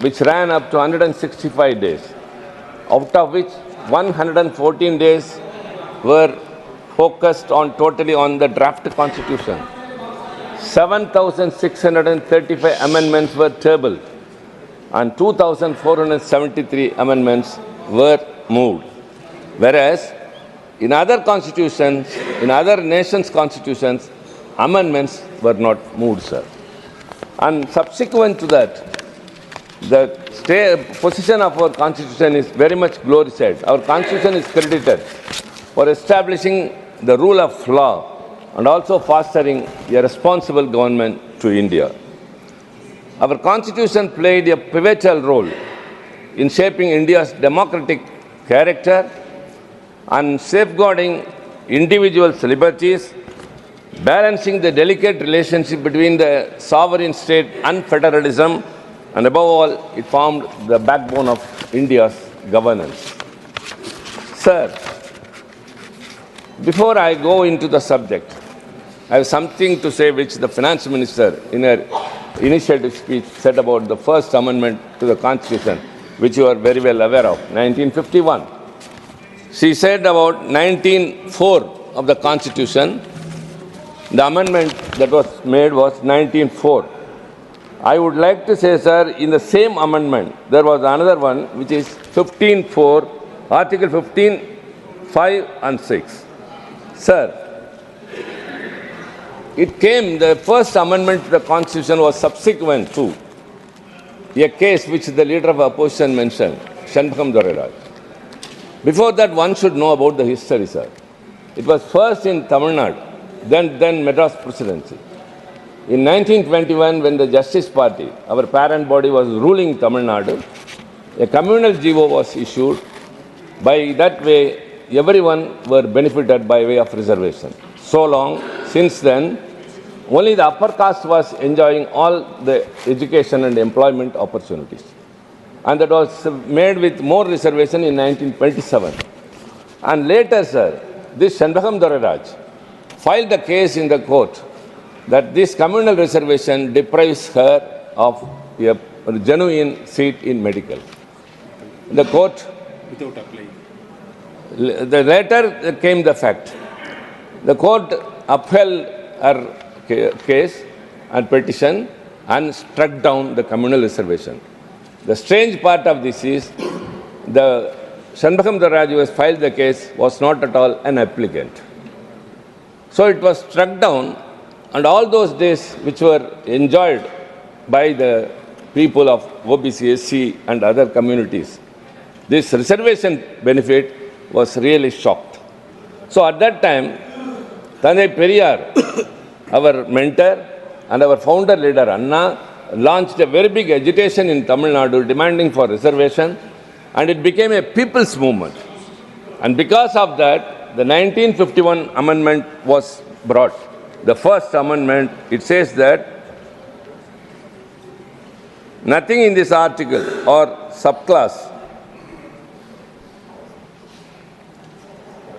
which ran up to 165 days, out of which 114 days were focused totally on the draft Constitution. 7,635 amendments were tabled and 2,473 amendments were moved. Whereas in other constitutions, in other nations' constitutions, amendments were not moved, sir. And subsequent to that, the position of our Constitution is very much glorified. Our Constitution is credited for establishing the rule of law and also fostering a responsible government to India. Our Constitution played a pivotal role in shaping India's democratic character and safeguarding individuals' liberties, balancing the delicate relationship between the sovereign state and federalism, and above all, it formed the backbone of India's governance. Sir, before I go into the subject, I have something to say which the Finance Minister in her initiative speech said about the first amendment to the Constitution, which you are very well aware of, 1951. She said about 1904 of the Constitution, the amendment that was made was 1904. I would like to say, sir, in the same amendment, there was another one which is 15.4, Article 15, 5 and 6. Sir, it came, the first amendment to the Constitution was subsequent to a case which the leader of opposition mentioned, Shanmugam Doreraj. Before that, one should know about the history, sir. It was first in Tamil Nadu, then Madras Presidency. In 1921, when the Justice Party, our parent body, was ruling Tamil Nadu, a communal GO was issued. By that way, everyone were benefited by way of reservation. So long, since then, only the upper caste was enjoying all the education and employment opportunities. And that was made with more reservation in 1927. And later, sir, this Shanmugam Doreraj filed a case in the court that this communal reservation deprives her of a genuine seat in medical. The court, without applying. Later came the fact. The court upheld her case and petition and struck down the communal reservation. The strange part of this is the Shanmugam Doreraj who has filed the case was not at all an applicant. So it was struck down, and all those days which were enjoyed by the people of OBC, SC and other communities, this reservation benefit was really shocked. So at that time, Thanai Periyar, our mentor and our founder leader Anna, launched a very big agitation in Tamil Nadu demanding for reservation, and it became a people's movement. And because of that, the 1951 amendment was brought. The first amendment, it says that nothing in this article or subclass,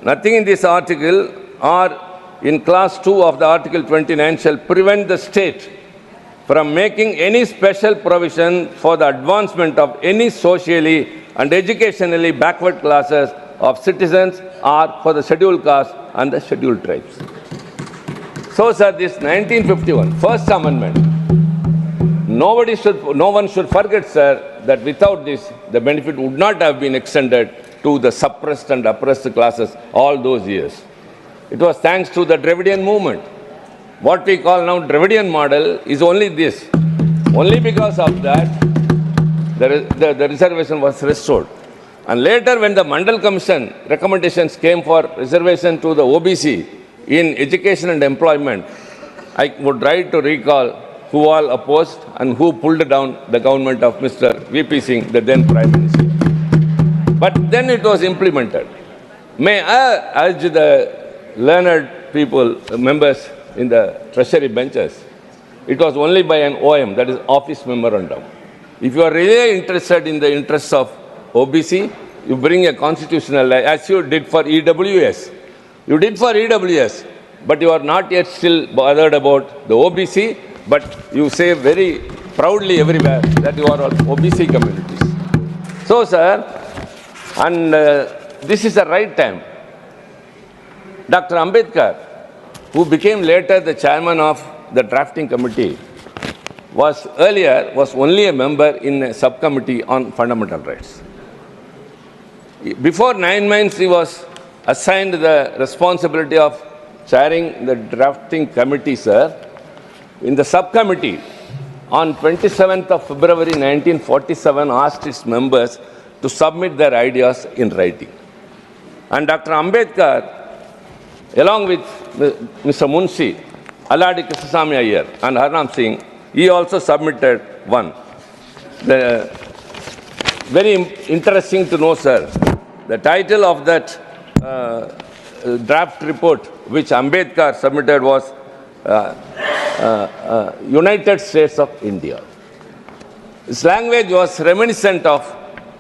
nothing in this article or in class 2 of the Article 29 shall prevent the state from making any special provision for the advancement of any socially and educationally backward classes of citizens or for the scheduled castes and the scheduled tribes. So, sir, this 1951, First Amendment, no one should forget, sir, that without this, the benefit would not have been extended to the suppressed and oppressed classes all those years. It was thanks to the Dravidian movement. What we call now Dravidian model is only this. Only because of that, the reservation was restored. And later, when the Mandal Commission recommendations came for reservation to the OBC in education and employment, I would like to recall who all opposed and who pulled down the government of Mr. VP Singh, the then Prime Minister. But then it was implemented. May I urge the learned people, members in the treasury benches, it was only by an OM, that is office memorandum. If you are really interested in the interests of OBC, you bring a constitutional, as you did for EWS. You did for EWS, but you are not yet still bothered about the OBC, but you say very proudly everywhere that you are all OBC communities. So, sir, and this is the right time. Dr. Ambedkar, who became later the chairman of the drafting committee, was only a member in a subcommittee on fundamental rights. Before 9 months, he was assigned the responsibility of chairing the drafting committee, sir. In the subcommittee, on 27th of February 1947, asked its members to submit their ideas in writing. And Dr. Ambedkar along with Mr. Munshi, Aladi Krishnasamy Iyer and Harnam Singh, he also submitted one. Very interesting to know, sir, the title of that draft report which Ambedkar submitted was United States of India. His language was reminiscent of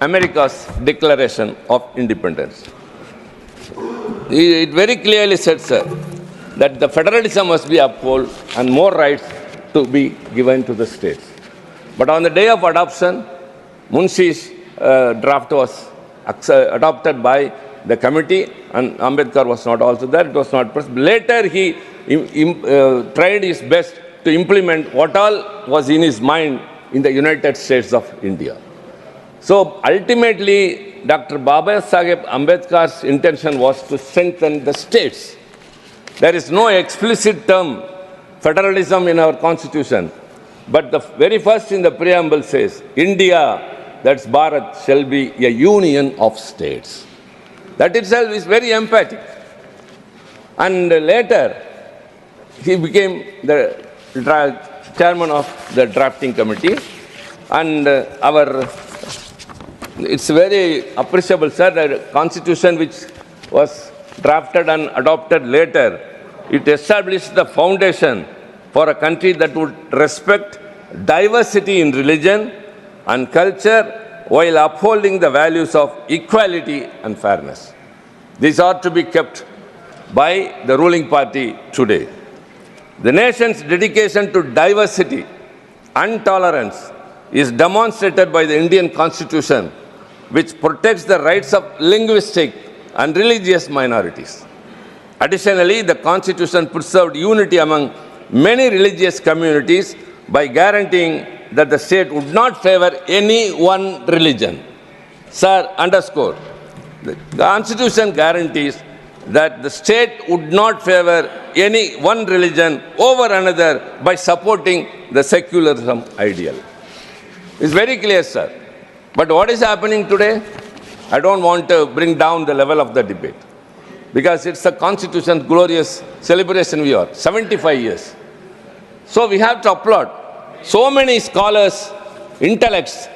America's Declaration of Independence. It very clearly said, sir, that the federalism must be upheld and more rights to be given to the states. But on the day of adoption, Munshi's draft was adopted by the committee, and Ambedkar was not also there. It was not present. Later, he tried his best to implement what all was in his mind in the United States of India. So ultimately, Dr. Baba Saheb Ambedkar's intention was to strengthen the states. There is no explicit term federalism in our constitution, but the very first in the preamble says, India, that's Bharat, shall be a union of states. That itself is very emphatic. And later, he became the chairman of the drafting committee, and it's very appreciable, sir, the constitution which was drafted and adopted later, it established the foundation for a country that would respect diversity in religion and culture while upholding the values of equality and fairness. These are to be kept by the ruling party today. The nation's dedication to diversity and tolerance is demonstrated by the Indian Constitution, which protects the rights of linguistic and religious minorities. Additionally, the Constitution preserved unity among many religious communities by guaranteeing that the state would not favor any one religion. Sir, underscore, the Constitution guarantees that the state would not favor any one religion over another by supporting the secularism ideal. It's very clear, sir. But what is happening today? I don't want to bring down the level of the debate, because it's a Constitution's glorious celebration we are, 75 years. So we have to applaud. So many scholars, intellects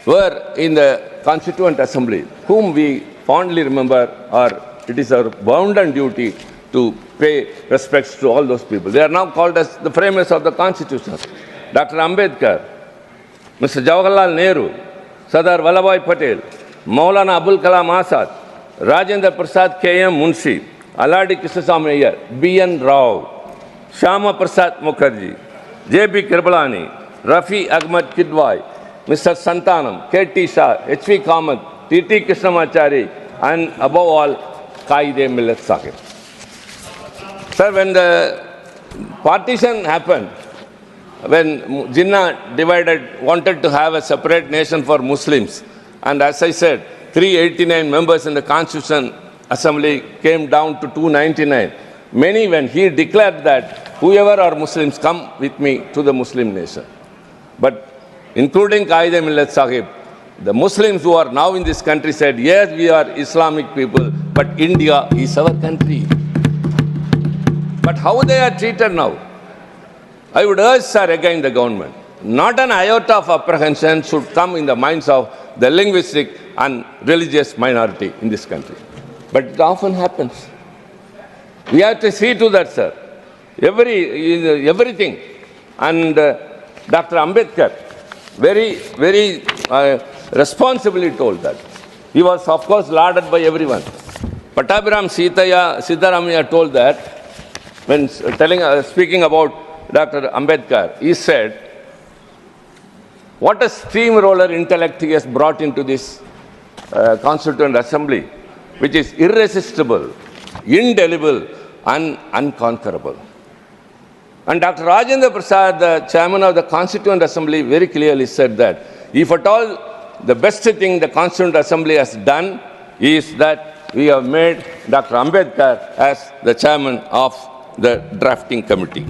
were in the Constituent Assembly, whom we fondly remember, or it is our bounden duty to pay respects to all those people. They are now called as the framers of the Constitution. Dr. Ambedkar, Mr. Jawaharlal Nehru, Sardar Vallabhbhai Patel, Maulana Abul Kalam Azad, Rajendra Prasad K.M. Munshi, Aladi Krishnasamy Iyer, B.N. Rao, Shyama Prasad Mukherjee, J.B. Kripalani, Rafi Ahmad Kidwai, Mr. Santanam, K.T. Shah, H.V. Kamath, T.T. Krishnamachari, and above all, Qaid-e Millat Sahib. Sir, when the partition happened, when Jinnah wanted to have a separate nation for Muslims, and as I said, 389 members in the Constitution Assembly came down to 299. Many, when he declared that whoever are Muslims, come with me to the Muslim nation. But including Qaid-e Millat Sahib, the Muslims who are now in this country said, yes, we are Islamic people, but India is our country. But how they are treated now? I would urge, sir, again the government, not an iota of apprehension should come in the minds of the linguistic and religious minority in this country. But it often happens. We have to see to that, sir. Everything. And Dr. Ambedkar very responsibly told that. He was, of course, lauded by everyone. Pattabhiram Siddharamaiah told that, when speaking about Dr. Ambedkar, he said, what a steamroller intellect he has brought into this Constituent Assembly, which is irresistible, indelible, and unconquerable. And Dr. Rajendra Prasad, the chairman of the Constituent Assembly, very clearly said that if at all the best thing the Constituent Assembly has done is that we have made Dr. Ambedkar as the chairman of the drafting committee.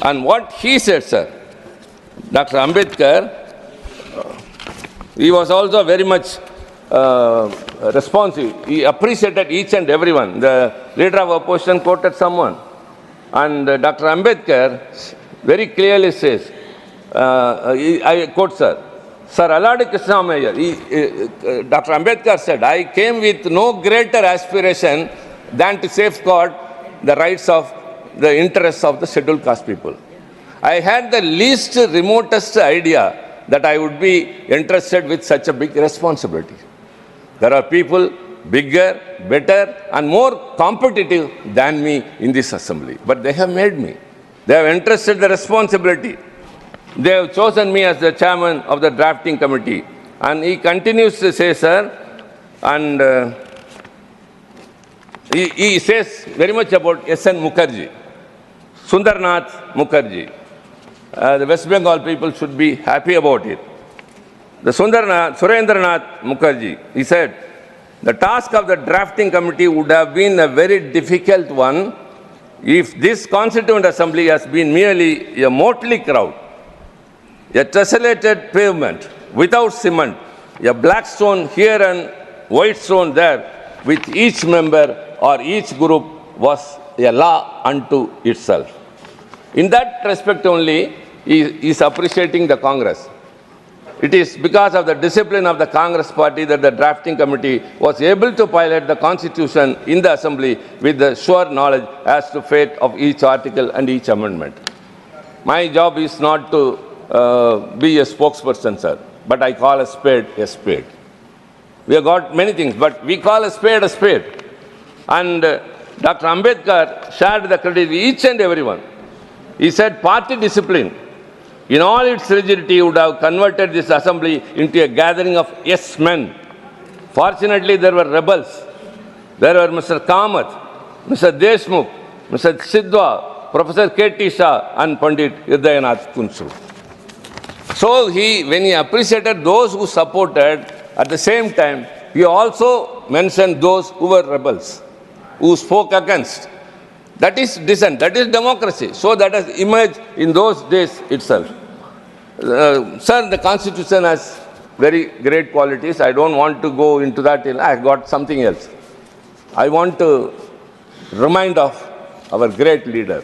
And what he said, sir, Dr. Ambedkar, he was also very much responsive. He appreciated each and everyone. The leader of opposition quoted someone. And Dr. Ambedkar very clearly says, I quote, sir, Sir Aladi Krishnamaya, Dr. Ambedkar said, I came with no greater aspiration than to safeguard the rights of the interests of the scheduled caste people. I had the least remotest idea that I would be entrusted with such a big responsibility. There are people bigger, better, and more competitive than me in this assembly. But they have made me. They have entrusted the responsibility. They have chosen me as the chairman of the drafting committee. And he continues to say, sir, and he says very much about S.N. Mukherjee, Sundarnath Mukherjee. The West Bengal people should be happy about it. The Surendranath Mukherjee, he said, the task of the drafting committee would have been a very difficult one if this Constituent Assembly has been merely a motley crowd, a tessellated pavement without cement, a black stone here and white stone there, with each member or each group was a law unto itself. In that respect only, he is appreciating the Congress. It is because of the discipline of the Congress party that the drafting committee was able to pilot the Constitution in the Assembly with the sure knowledge as to fate of each article and each amendment. My job is not to be a spokesperson, sir, but I call a spade a spade. We have got many things, but we call a spade a spade. And Dr. Ambedkar shared the credit with each and everyone. He said party discipline, in all its rigidity, would have converted this assembly into a gathering of yes men. Fortunately, there were rebels. There were Mr. Kamath, Mr. Deshmukh, Mr. Sidwa, Professor K.T. Shah, and Pandit Hridayanath Kunsu. So when he appreciated those who supported, at the same time, he also mentioned those who were rebels, who spoke against. That is dissent, that is democracy. So that has emerged in those days itself. Sir, the Constitution has very great qualities. I don't want to go into that. I got something else. I want to remind of our great leader,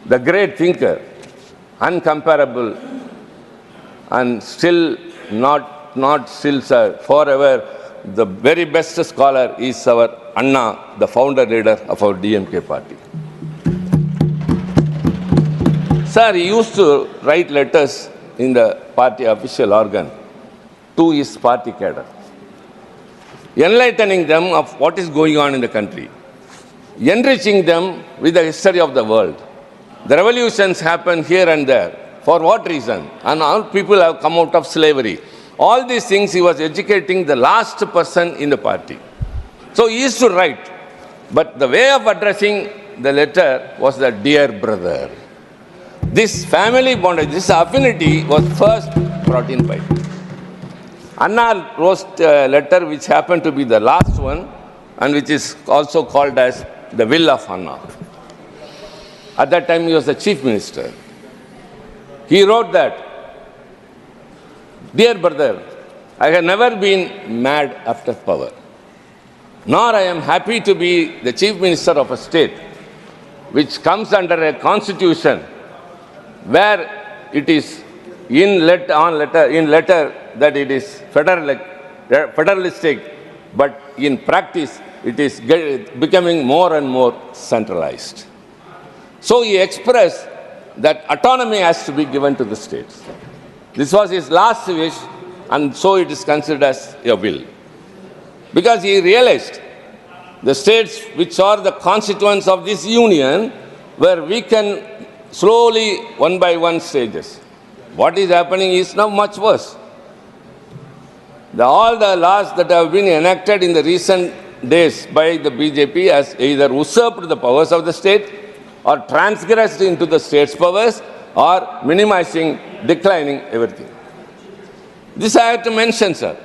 the great thinker, uncomparable, and still not still, sir, forever, the very best scholar is our Anna, the founder leader of our DMK party. Sir, he used to write letters in the party official organ to his party cadre, enlightening them of what is going on in the country, enriching them with the history of the world. The revolutions happen here and there. For what reason? And all people have come out of slavery. All these things he was educating the last person in the party. So he used to write. But the way of addressing the letter was the dear brother. This family bondage, this affinity was first brought in by him. Anna wrote a letter which happened to be the last one and which is also called as the Will of Anna. At that time he was the chief minister. He wrote that, dear brother, I have never been mad after power, nor I am happy to be the chief minister of a state which comes under a constitution where it is in letter that it is federalistic, but in practice it is becoming more and more centralized. So he expressed that autonomy has to be given to the states. This was his last wish, and so it is considered as a will. Because he realized the states which are the constituents of this union were weakened slowly, one by one stages. What is happening is now much worse. All the laws that have been enacted in the recent days by the BJP has either usurped the powers of the state or transgressed into the state's powers or minimizing, declining everything. This I have to mention, sir.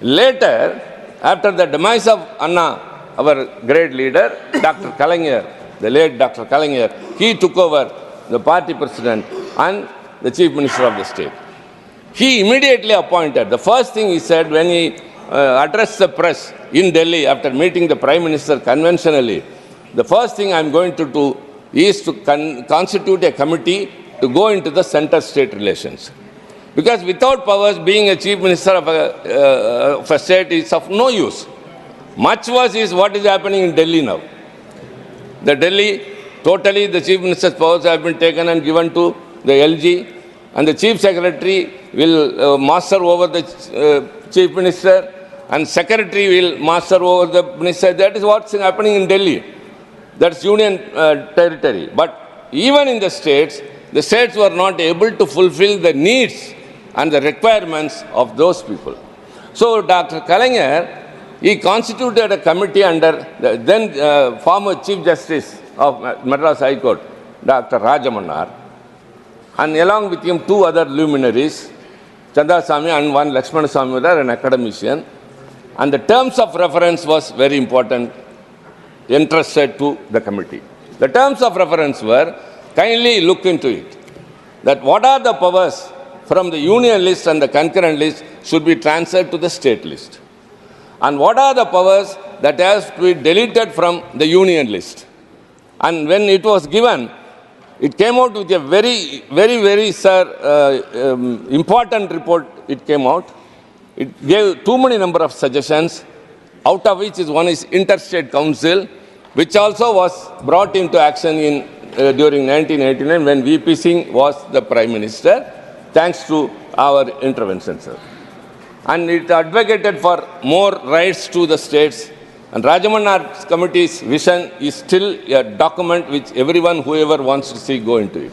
Later, after the demise of Anna, our great leader, Dr. Kalaignar, the late Dr. Kalaignar, he took over the party president and the chief minister of the state. He immediately appointed. The first thing he said when he addressed the press in Delhi after meeting the Prime Minister conventionally, the first thing I'm going to do is to constitute a committee to go into the center-state relations. Because without powers, being a chief minister of a state is of no use. Much worse is what is happening in Delhi now. The Delhi, totally the chief minister's powers have been taken and given to the LG, and the chief secretary will master over the chief minister, and secretary will master over the minister. That is what's happening in Delhi. That's union territory. But even in the states were not able to fulfill the needs and the requirements of those people. So Dr. Kalaignar, he constituted a committee under the then former Chief Justice of Madras High Court, Dr. Rajamanar, and along with him two other luminaries, Chandasamy and one Lakshmanasamy, an academician. And the terms of reference was very important, entrusted to the committee. The terms of reference were, kindly look into it, that what are the powers from the union list and the concurrent list should be transferred to the state list. And what are the powers that has to be deleted from the union list. And when it was given, it came out with a very, important report. It came out. It gave too many number of suggestions, out of which one is Interstate Council, which also was brought into action during 1989 when VP Singh was the Prime Minister, thanks to our intervention, sir. And it advocated for more rights to the states. And Rajamanar's committee's vision is still a document which everyone, whoever wants to see, go into it.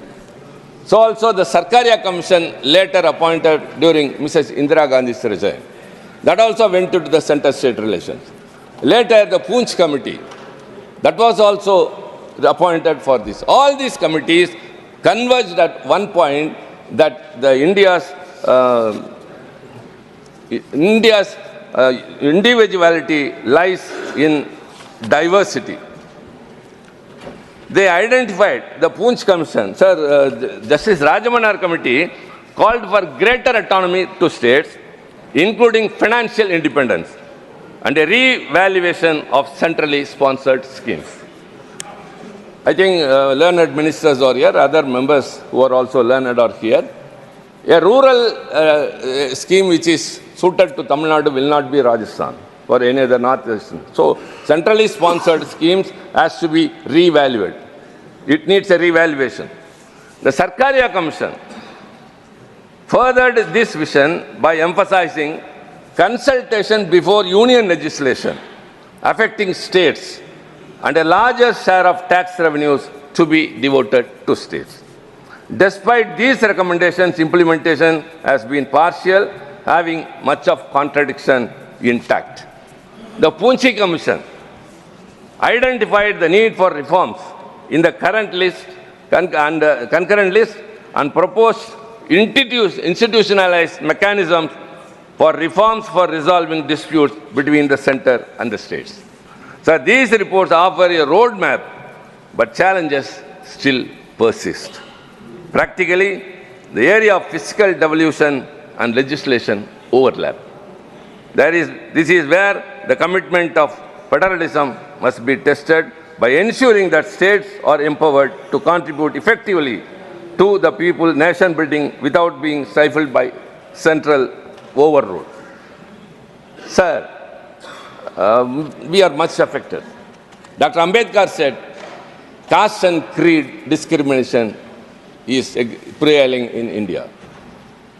So also the Sarkaria Commission, later appointed during Mrs. Indira Gandhi's regime, that also went into the center-state relations. Later, the Poonch Committee, that was also appointed for this. All these committees converged at one point that the India's individuality lies in diversity. They identified, the Poonch Commission, Sir, Justice Rajamanar Committee called for greater autonomy to states, including financial independence and a re-evaluation of centrally sponsored schemes. I think learned ministers are here, other members who are also learned are here. A rural scheme which is suited to Tamil Nadu will not be Rajasthan or any other northeastern. So centrally sponsored schemes has to be re-evaluated. It needs a re-evaluation. The Sarkaria Commission furthered this vision by emphasizing consultation before union legislation affecting states and a larger share of tax revenues to be devoted to states. Despite these recommendations, implementation has been partial, having much of contradiction intact. The Poonch Commission identified the need for reforms in the current list and concurrent list and proposed institutionalized mechanisms for reforms for resolving disputes between the center and the states. So these reports offer a roadmap, but challenges still persist. Practically, the area of fiscal devolution and legislation overlap. This is where the commitment of federalism must be tested by ensuring that states are empowered to contribute effectively to the people nation building without being stifled by central overrule. Sir, we are much affected. Dr. Ambedkar said, caste and creed discrimination is prevailing in India.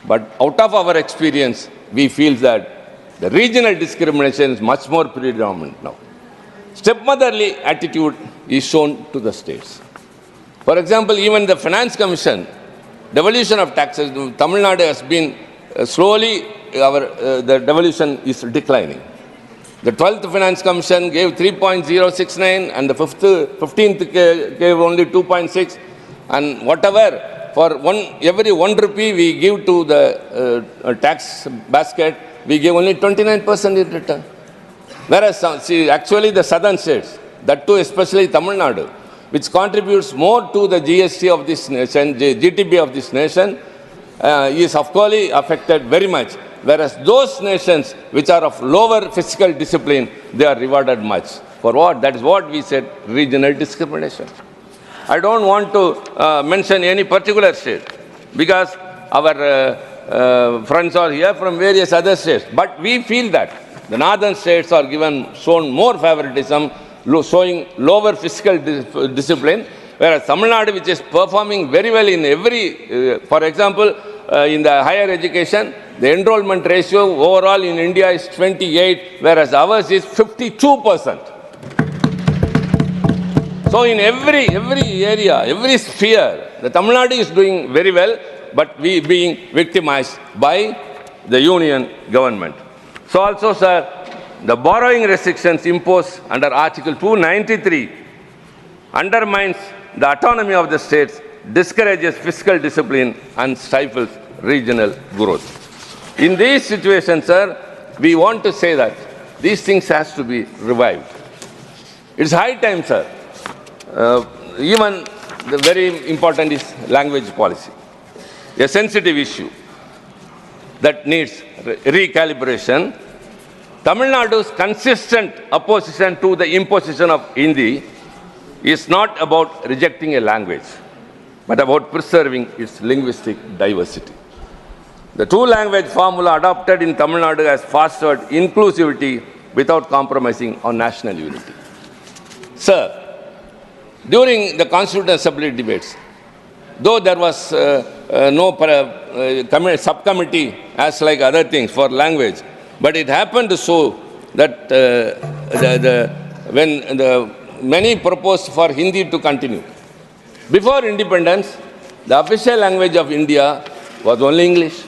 But out of our experience, we feel that the regional discrimination is much more predominant now. Stepmotherly attitude is shown to the states. For example, even the Finance Commission, devolution of taxes, Tamil Nadu has been slowly, the devolution is declining. The 12th Finance Commission gave 3.069 and the 15th gave only 2.6. And whatever, for every 1 rupee we give to the tax basket, we give only 29% in return. Whereas, actually the southern states, that too especially Tamil Nadu, which contributes more to the GST of this nation, GDP of this nation, is of course affected very much, whereas those nations which are of lower fiscal discipline, they are rewarded much. For what? That is what we said, regional discrimination. I don't want to mention any particular state because our friends are here from various other states, but we feel that the northern states are shown more favoritism, showing lower fiscal discipline, whereas Tamil Nadu, which is performing very well in every, for example, in the higher education, the enrollment ratio overall in India is 28, whereas ours is 52%. So in every area, every sphere, the Tamil Nadu is doing very well, but we being victimized by the union government. So also, sir, the borrowing restrictions imposed under Article 293 undermines the autonomy of the states, discourages fiscal discipline and stifles regional growth. In these situations, sir, we want to say that these things has to be revived. It's high time, sir. Even the very important is language policy, a sensitive issue that needs recalibration. Tamil Nadu's consistent opposition to the imposition of Hindi is not about rejecting a language, but about preserving its linguistic diversity. The two-language formula adopted in Tamil Nadu has fostered inclusivity without compromising on national unity. Sir, during the Constituent Assembly debates, though there was no subcommittee as like other things for language, but it happened to show that when many proposed for Hindi to continue. Before independence, the official language of India was only English.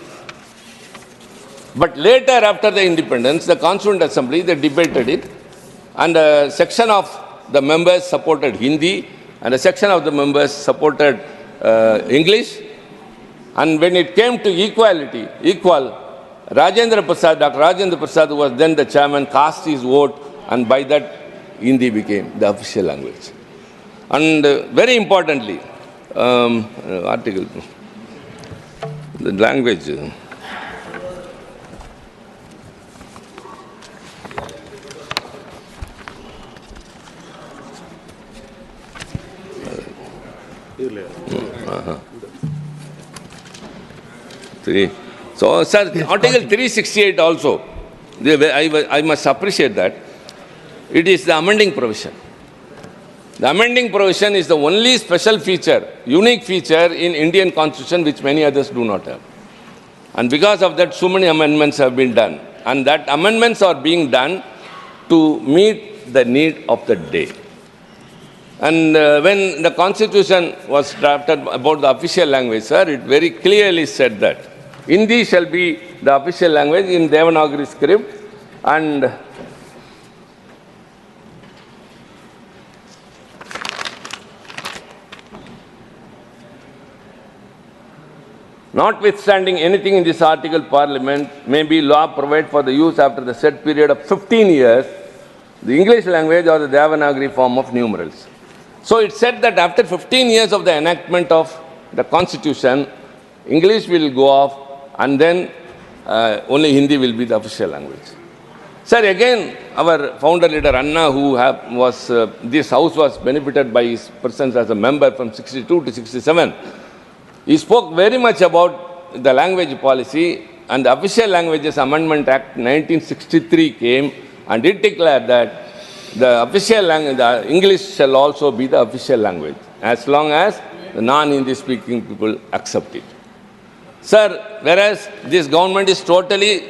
But later, after the independence, the Constituent Assembly, they debated it, and a section of the members supported Hindi, and a section of the members supported English. And when it came to equality, Dr. Rajendra Prasad, who was then the chairman, cast his vote, and by that, Hindi became the official language. And very importantly, article, the language. So, sir, Article 368 also, I must appreciate that. It is the amending provision. The amending provision is the only special feature, unique feature in Indian Constitution which many others do not have. And because of that, so many amendments have been done. And that amendments are being done to meet the need of the day. And when the Constitution was drafted about the official language, sir, it very clearly said that Hindi shall be the official language in Devanagari script, and notwithstanding anything in this article, Parliament may be law provide for the use after the set period of 15 years, the English language or the Devanagari form of numerals. So it said that after 15 years of the enactment of the Constitution, English will go off, and then only Hindi will be the official language. Sir, again, our founder leader Anna, who this house was benefited by his presence as a member from 62 to 67, he spoke very much about the language policy, and the Official Languages Amendment Act 1963 came, and it declared that the official language, the English shall also be the official language, as long as the non-Hindi speaking people accept it. Sir, whereas this government is totally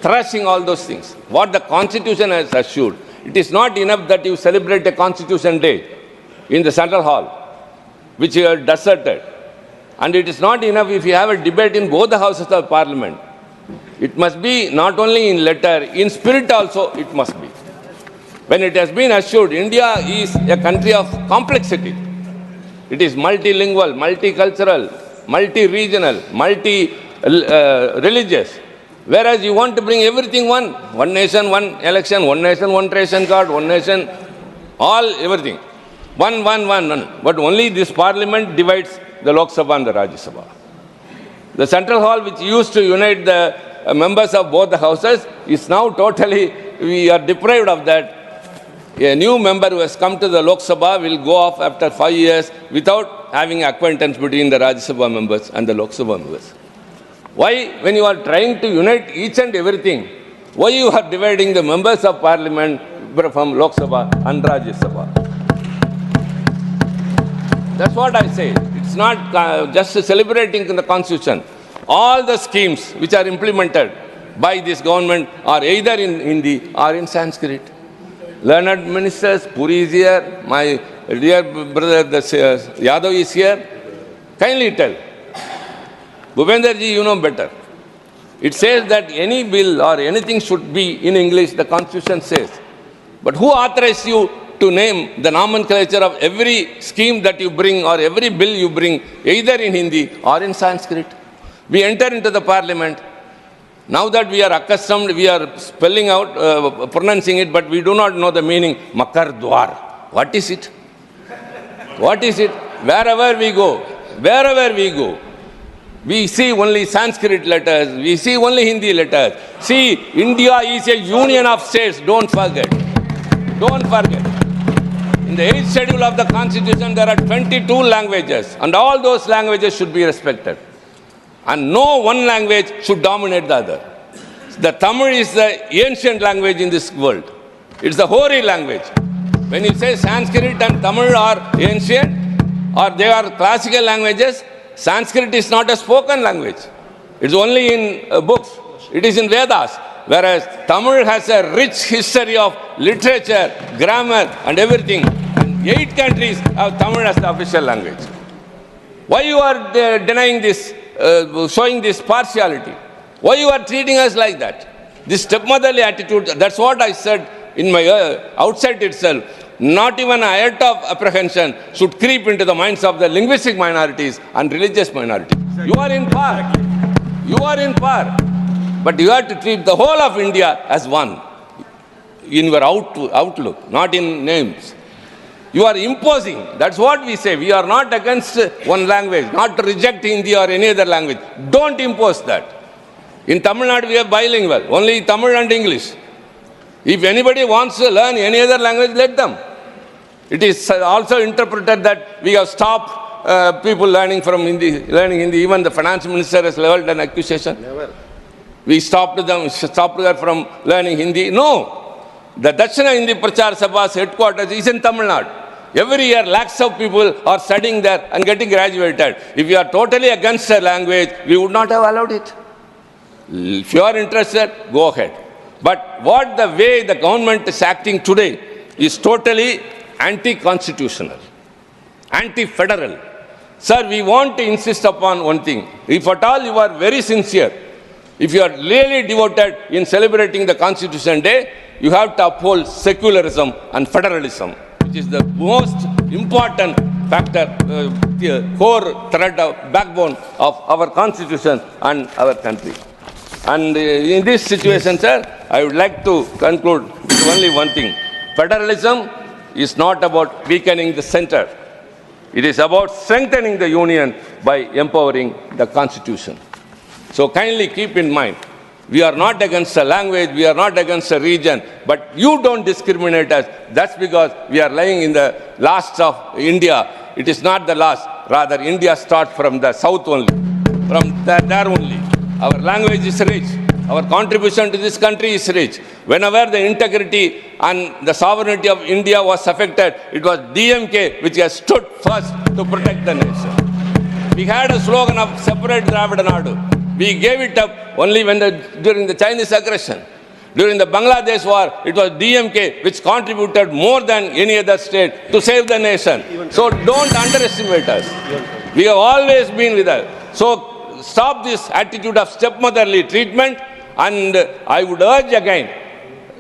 thrashing all those things, what the Constitution has assured, it is not enough that you celebrate a Constitution Day in the Central Hall, which you have deserted. And it is not enough if you have a debate in both the houses of Parliament. It must be not only in letter, in spirit also it must be. When it has been assured, India is a country of complexity. It is multilingual, multicultural, multi-regional, multi-religious. Whereas you want to bring everything one nation, one election, one nation, one ration card, one nation, all, everything. One. But only this Parliament divides the Lok Sabha and the Rajya Sabha. The central hall, which used to unite the members of both the houses, is now totally, we are deprived of that. A new member who has come to the Lok Sabha will go off after 5 years without having acquaintance between the Rajya Sabha members and the Lok Sabha members. Why, when you are trying to unite each and everything, why you are dividing the members of parliament from Lok Sabha and Rajya Sabha? That's what I say. It's not just celebrating the constitution. All the schemes which are implemented by this government are either in Hindi or in Sanskrit. Learned ministers, Puri is here, my dear brother Yadav is here. Kindly tell. Bhupender ji, you know better. It says that any bill or anything should be in English, the constitution says. But who authorized you to name the nomenclature of every scheme that you bring or every bill you bring, either in Hindi or in Sanskrit? We enter into the parliament. Now that we are accustomed, we are spelling out, pronouncing it, but we do not know the meaning. Makar Dwar. What is it? What is it? Wherever we go, we see only Sanskrit letters, we see only Hindi letters. See, India is a union of states, don't forget. Don't forget. In the 8th schedule of the Constitution, there are 22 languages, and all those languages should be respected. And no one language should dominate the other. The Tamil is the ancient language in this world. It's the hoary language. When you say Sanskrit and Tamil are ancient, or they are classical languages, Sanskrit is not a spoken language. It's only in books. It is in Vedas. Whereas Tamil has a rich history of literature, grammar, and everything. And 8 countries have Tamil as the official language. Why you are denying this? Showing this partiality. Why you are treating us like that? This stepmotherly attitude, that's what I said in my outside itself. Not even a iota of apprehension should creep into the minds of the linguistic minorities and religious minorities. You are in power. You are in power. But you have to treat the whole of India as one in your outlook, not in names. You are imposing. That's what we say. We are not against one language, not to reject Hindi or any other language. Don't impose that. In Tamil Nadu, we are bilingual, only Tamil and English. If anybody wants to learn any other language, let them. It is also interpreted that we have stopped people learning Hindi. Even the finance minister has leveled an accusation. Never. We stopped her from learning Hindi. No. The Dakshina Hindi Prachar Sabha's headquarters is in Tamil Nadu. Every year, lakhs of people are studying there and getting graduated. If you are totally against a language, we would not have allowed it. If you are interested, go ahead. But what the way the government is acting today is totally anti-constitutional, anti-federal. Sir, we want to insist upon one thing. If at all you are very sincere, if you are really devoted in celebrating the Constitution Day, you have to uphold secularism and federalism, which is the most important factor, core thread of backbone of our Constitution and our country. And in this situation, sir, I would like to conclude with only one thing. Federalism is not about weakening the center. It is about strengthening the union by empowering the Constitution. So kindly keep in mind, we are not against a language, we are not against a region, but you don't discriminate us. That's because we are lying in the last of India. It is not the last. Rather, India starts from the south only, from there only. Our language is rich. Our contribution to this country is rich. Whenever the integrity and the sovereignty of India was affected, it was DMK which has stood first to protect the nation. We had a slogan of separate Dravida Nadu. We gave it up only during the Chinese aggression. During the Bangladesh war, it was DMK which contributed more than any other state to save the nation. So don't underestimate us. We have always been with us. So stop this attitude of stepmotherly treatment, and I would urge again,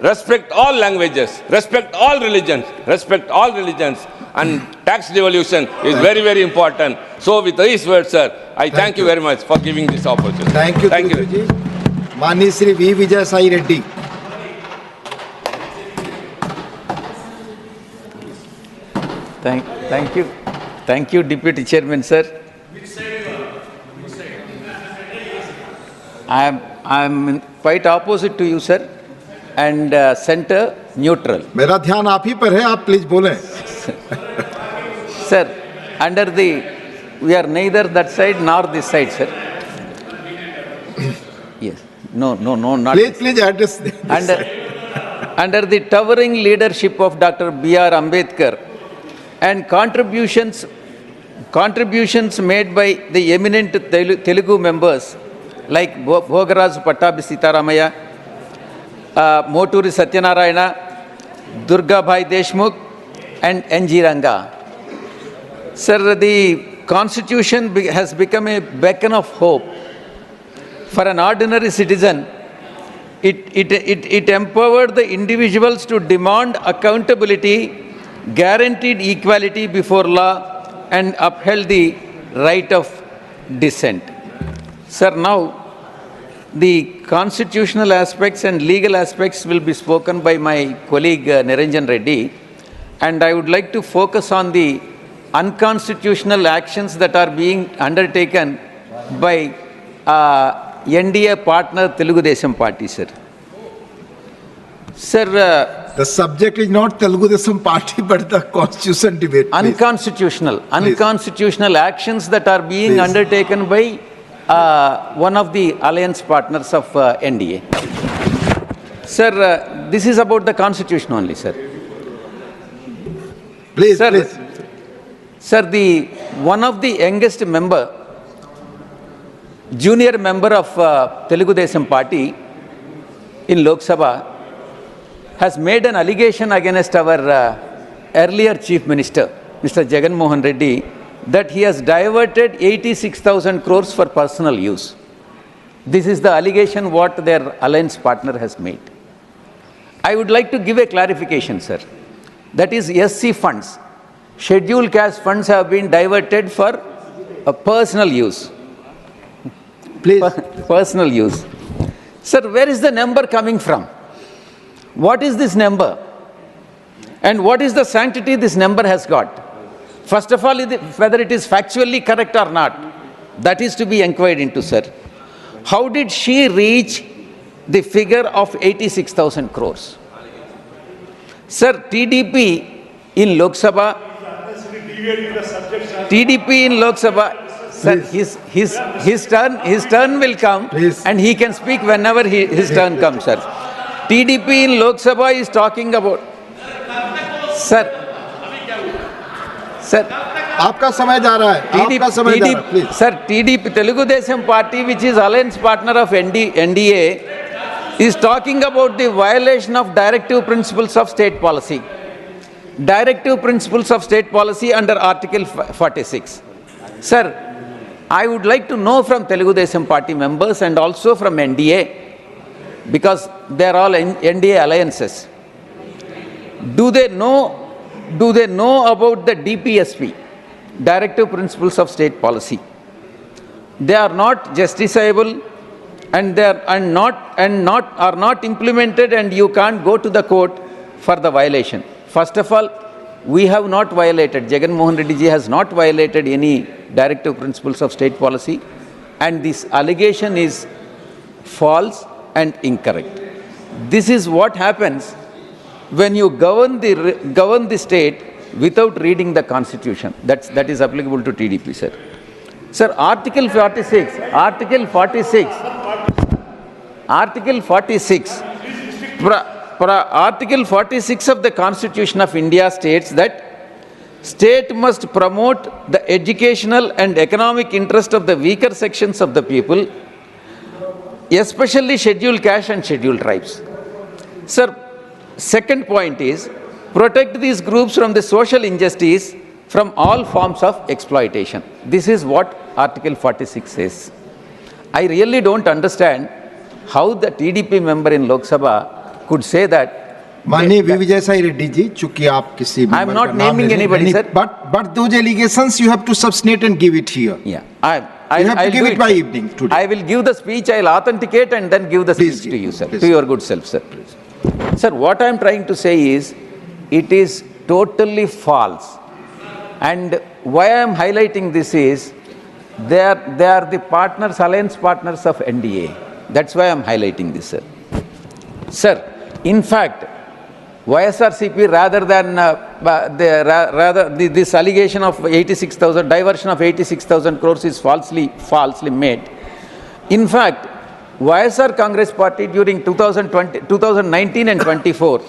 respect all languages, respect all religions, and tax devolution is very, very important. So with these words, sir, I thank you very much for giving this opportunity. Thank you. Thank you. Mani Shri V. Vijay Sai Reddy. Thank you. Thank you, Deputy Chairman, sir. I'm quite opposite to you, sir, and center neutral. मेरा ध्यान आप ही पर है, आप please बोलें. Sir, we are neither that side nor this side, sir. Yes. No, not. Please address this. Under the towering leadership of Dr. B.R. Ambedkar and contributions made by the eminent Telugu members like Bhogaraj Pattabhi Sitaramaya, Moturi Satyanarayana, Durga Bhai Deshmukh, and N.G. Ranga. Sir, the Constitution has become a beacon of hope for an ordinary citizen. It empowered the individuals to demand accountability, guaranteed equality before law, and upheld the right of dissent. Sir, now the constitutional aspects and legal aspects will be spoken by my colleague Niranjan Reddy, and I would like to focus on the unconstitutional actions that are being undertaken by NDA partner Telugu Desam Party, sir. Sir, the subject is not Telugu Desam Party, but the constitution debate. Unconstitutional actions that are being undertaken by one of the alliance partners of NDA. Sir, this is about the constitution only, sir. Please, sir, please. Sir, one of the youngest member, junior member of Telugu Desam Party in Lok Sabha has made an allegation against our earlier Chief Minister, Mr. Jagan Mohan Reddy, that he has diverted 86,000 crores for personal use. This is the allegation what their alliance partner has made. I would like to give a clarification, sir. That is SC funds. Scheduled caste funds have been diverted for personal use. Please. Personal use. Sir, where is the number coming from? What is this number? And what is the sanctity this number has got? First of all, whether it is factually correct or not, that is to be inquired into, sir. How did she reach the figure of 86,000 crores? Sir, TDP in Lok Sabha, sir, his turn will come. Please. And he can speak whenever his turn comes, sir. TDP in Lok Sabha is talking about, sir, आपका समय जा रहा है. आपका समय जा रहा है. Please. Sir, TDP, Telugu Desam Party, which is alliance partner of NDA, is talking about the violation of directive principles of state policy. Directive principles of state policy under Article 46. Sir, I would like to know from Telugu Desam Party members and also from NDA, because they are all NDA alliances. Do they know about the DPSP, Directive Principles of State Policy? They are not justiciable, and they are not implemented, and you can't go to the court for the violation. First of all, we have not violated, Jagan Mohan Reddy ji has not violated any Directive Principles of State Policy, and this allegation is false and incorrect. This is what happens when you govern the state without reading the Constitution. That is applicable to TDP, sir. Sir, Article 46 of the Constitution of India states that state must promote the educational and economic interest of the weaker sections of the people, especially scheduled caste and scheduled tribes. Sir, second point is protect these groups from the social injustice, from all forms of exploitation. This is what Article 46 says. I really don't understand how the TDP member in Lok Sabha could say that. माननीय विजय साई रेड्डी जी, चूंकि आप किसी I am not naming anybody, sir. But those allegations you have to substantiate and give it here. Yeah, you have to give it by evening today. I will give the speech. I will authenticate and then give the speech to you, sir. To your good self, sir. Please. Sir, what I am trying to say is, it is totally false. And why I am highlighting this is, they are the partners, alliance partners of NDA. That's why I'm highlighting this, sir. Sir, in fact, YSRCP, rather than this allegation of 86,000, diversion of 86,000 crores is falsely made. In fact, YSR Congress Party during 2019 and 24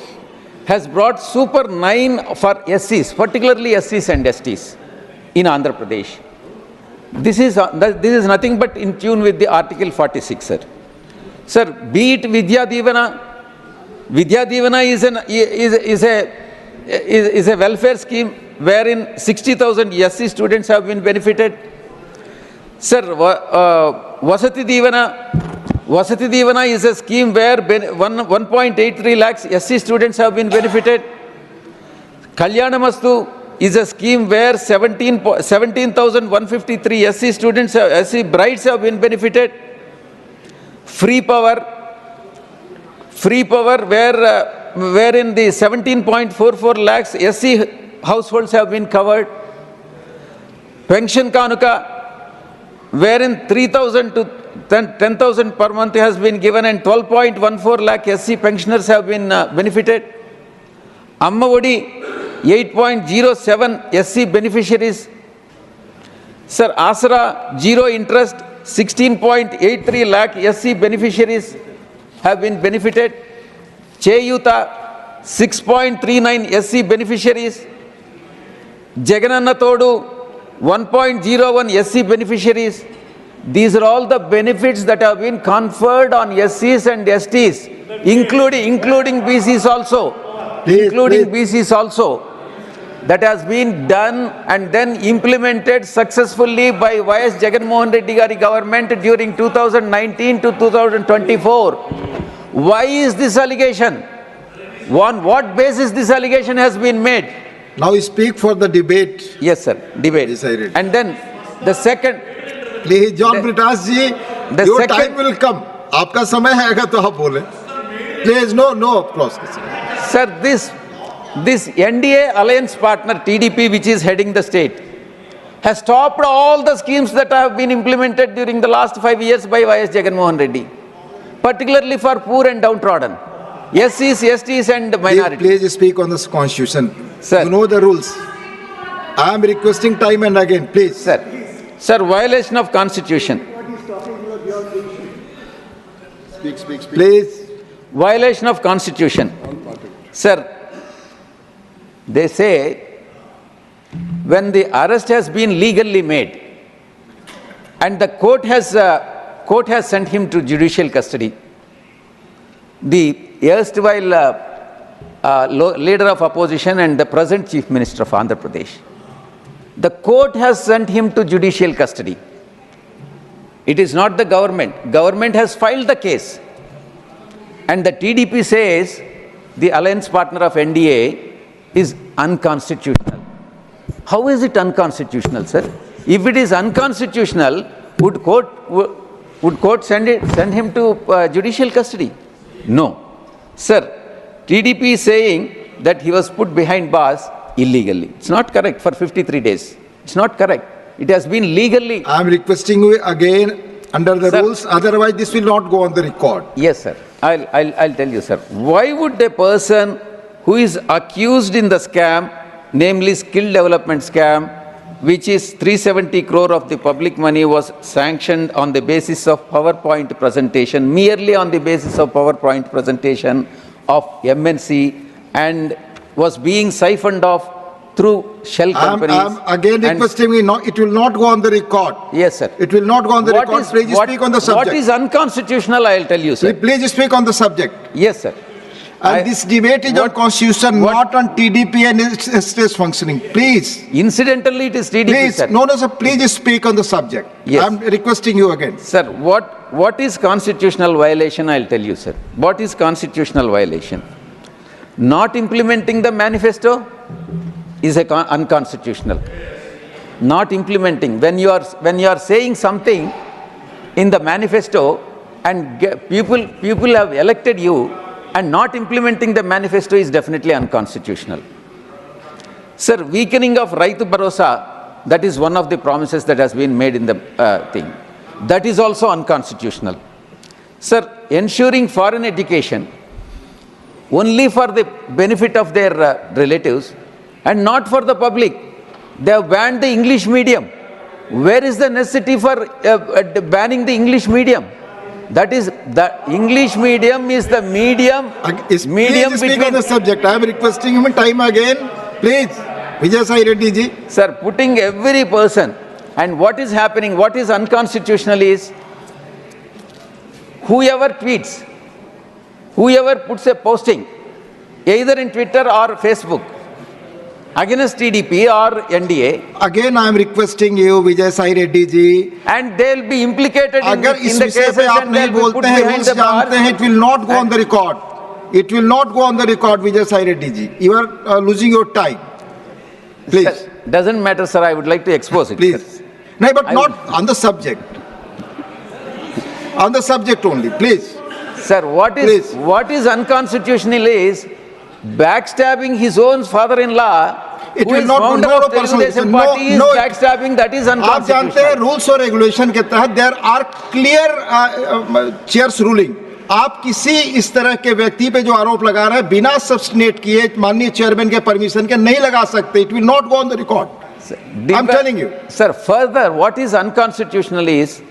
has brought Super 9 for SCs, particularly SCs and STs in Andhra Pradesh. This is nothing but in tune with the Article 46, sir. Sir, be it Vidya Divana. Vidya Divana is a welfare scheme wherein 60,000 SC students have been benefited. Sir, Vasati Divana is a scheme where 1.83 lakhs SC students have been benefited. Kalyanamastu is a scheme where 17,153 SC students, SC brides have been benefited. Free power wherein the 17.44 lakhs SC households have been covered. Pension Kanuka, wherein 3,000 to 10,000 per month has been given and 12.14 lakh SC pensioners have been benefited. Amma Odi, 8.07 SC beneficiaries. Sir, Asra, zero interest, 16.83 lakh SC beneficiaries have been benefited. Cheyuta, 6.39 SC beneficiaries. Jagananna Todu, 1.01 SC beneficiaries. These are all the benefits that have been conferred on SCs and STs, including BCs also. BCs also. That has been done and then implemented successfully by YS Jagannath Reddy Gari government during 2019 to 2024. Why is this allegation? On what basis this allegation has been made? Now you speak for the debate. Yes, sir. Debate. Decided. And then the second. Please, John Britas ji, your time will come. आपका समय आएगा तो आप बोले. Please, no process. Sir, this NDA alliance partner TDP, which is heading the state, has stopped all the schemes that have been implemented during the last 5 years by YS Jagannath Reddy, particularly for poor and downtrodden, SCs, STs and minorities. Please speak on this constitution. Sir. You know the rules. I am requesting time and again, please. Sir, violation of constitution. Speak. Please. Violation of constitution. Sir, they say when the arrest has been legally made and the court has sent him to judicial custody, the erstwhile leader of opposition and the present chief minister of Andhra Pradesh, the court has sent him to judicial custody. It is not the government. Government has filed the case. And the TDP says the alliance partner of NDA is unconstitutional. How is it unconstitutional, sir? If it is unconstitutional, would court send him to judicial custody? No. Sir, TDP is saying that he was put behind bars illegally. It's not correct for 53 days. It's not correct. It has been legally. I am requesting you again under the rules. Otherwise, this will not go on the record. Yes, sir. I'll tell you, sir. Why would a person who is accused in the scam, namely skill development scam, which is 370 crore of the public money was sanctioned on the basis of PowerPoint presentation, merely on the basis of PowerPoint presentation of MNC, and was being siphoned off through shell companies. I'm again requesting you, it will not go on the record. Yes, sir. It will not go on the record. Please speak on the subject. What is unconstitutional, I'll tell you, sir. Please speak on the subject. Yes, sir. And this debate is on constitution, not on TDP and its state's functioning. Please. Incidentally, it is TDP, please, sir. No, sir. Please speak on the subject. Yes. I'm requesting you again. Sir, what is constitutional violation? I'll tell you, sir. What is constitutional violation? Not implementing the manifesto is unconstitutional. Not implementing. When you are saying something in the manifesto and people have elected you, and not implementing the manifesto is definitely unconstitutional. Sir, weakening of Raitu Bharosa, that is one of the promises that has been made in the thing. That is also unconstitutional. Sir, ensuring foreign education only for the benefit of their relatives and not for the public. They have banned the English medium. Where is the necessity for banning the English medium? That is, the English medium is the medium. Please speak on the subject. I am requesting him time again. Please, Vijay Sai Reddy ji. Sir, putting every person, and what is happening, what is unconstitutional is, whoever tweets, whoever puts a posting, either in Twitter or Facebook, against TDP or NDA. Again, I am requesting you, Vijay Sai Reddy ji. And they will be implicated in the cases and they will be put behind the bars. It will not go on the record. It will not go on the record, Vijay Sai Reddy ji. You are losing your time. Please. Sir, doesn't matter, sir. I would like to expose it. Please. No, but not on the subject. On the subject only, please. Sir, what is unconstitutional is backstabbing his own father-in-law. It will not go no personal. No, backstabbing, that is unconstitutional. आप जानते हैं rules और regulation के तहत there are clear chairs ruling. आप किसी इस तरह के व्यक्ति पे जो आरोप लगा रहे हैं बिना सब्स्टिनेट किए माननीय चेयरमैन के परमिशन के नहीं लगा सकते. It will not go on the record. I'm telling you. Sir, further, what is unconstitutional is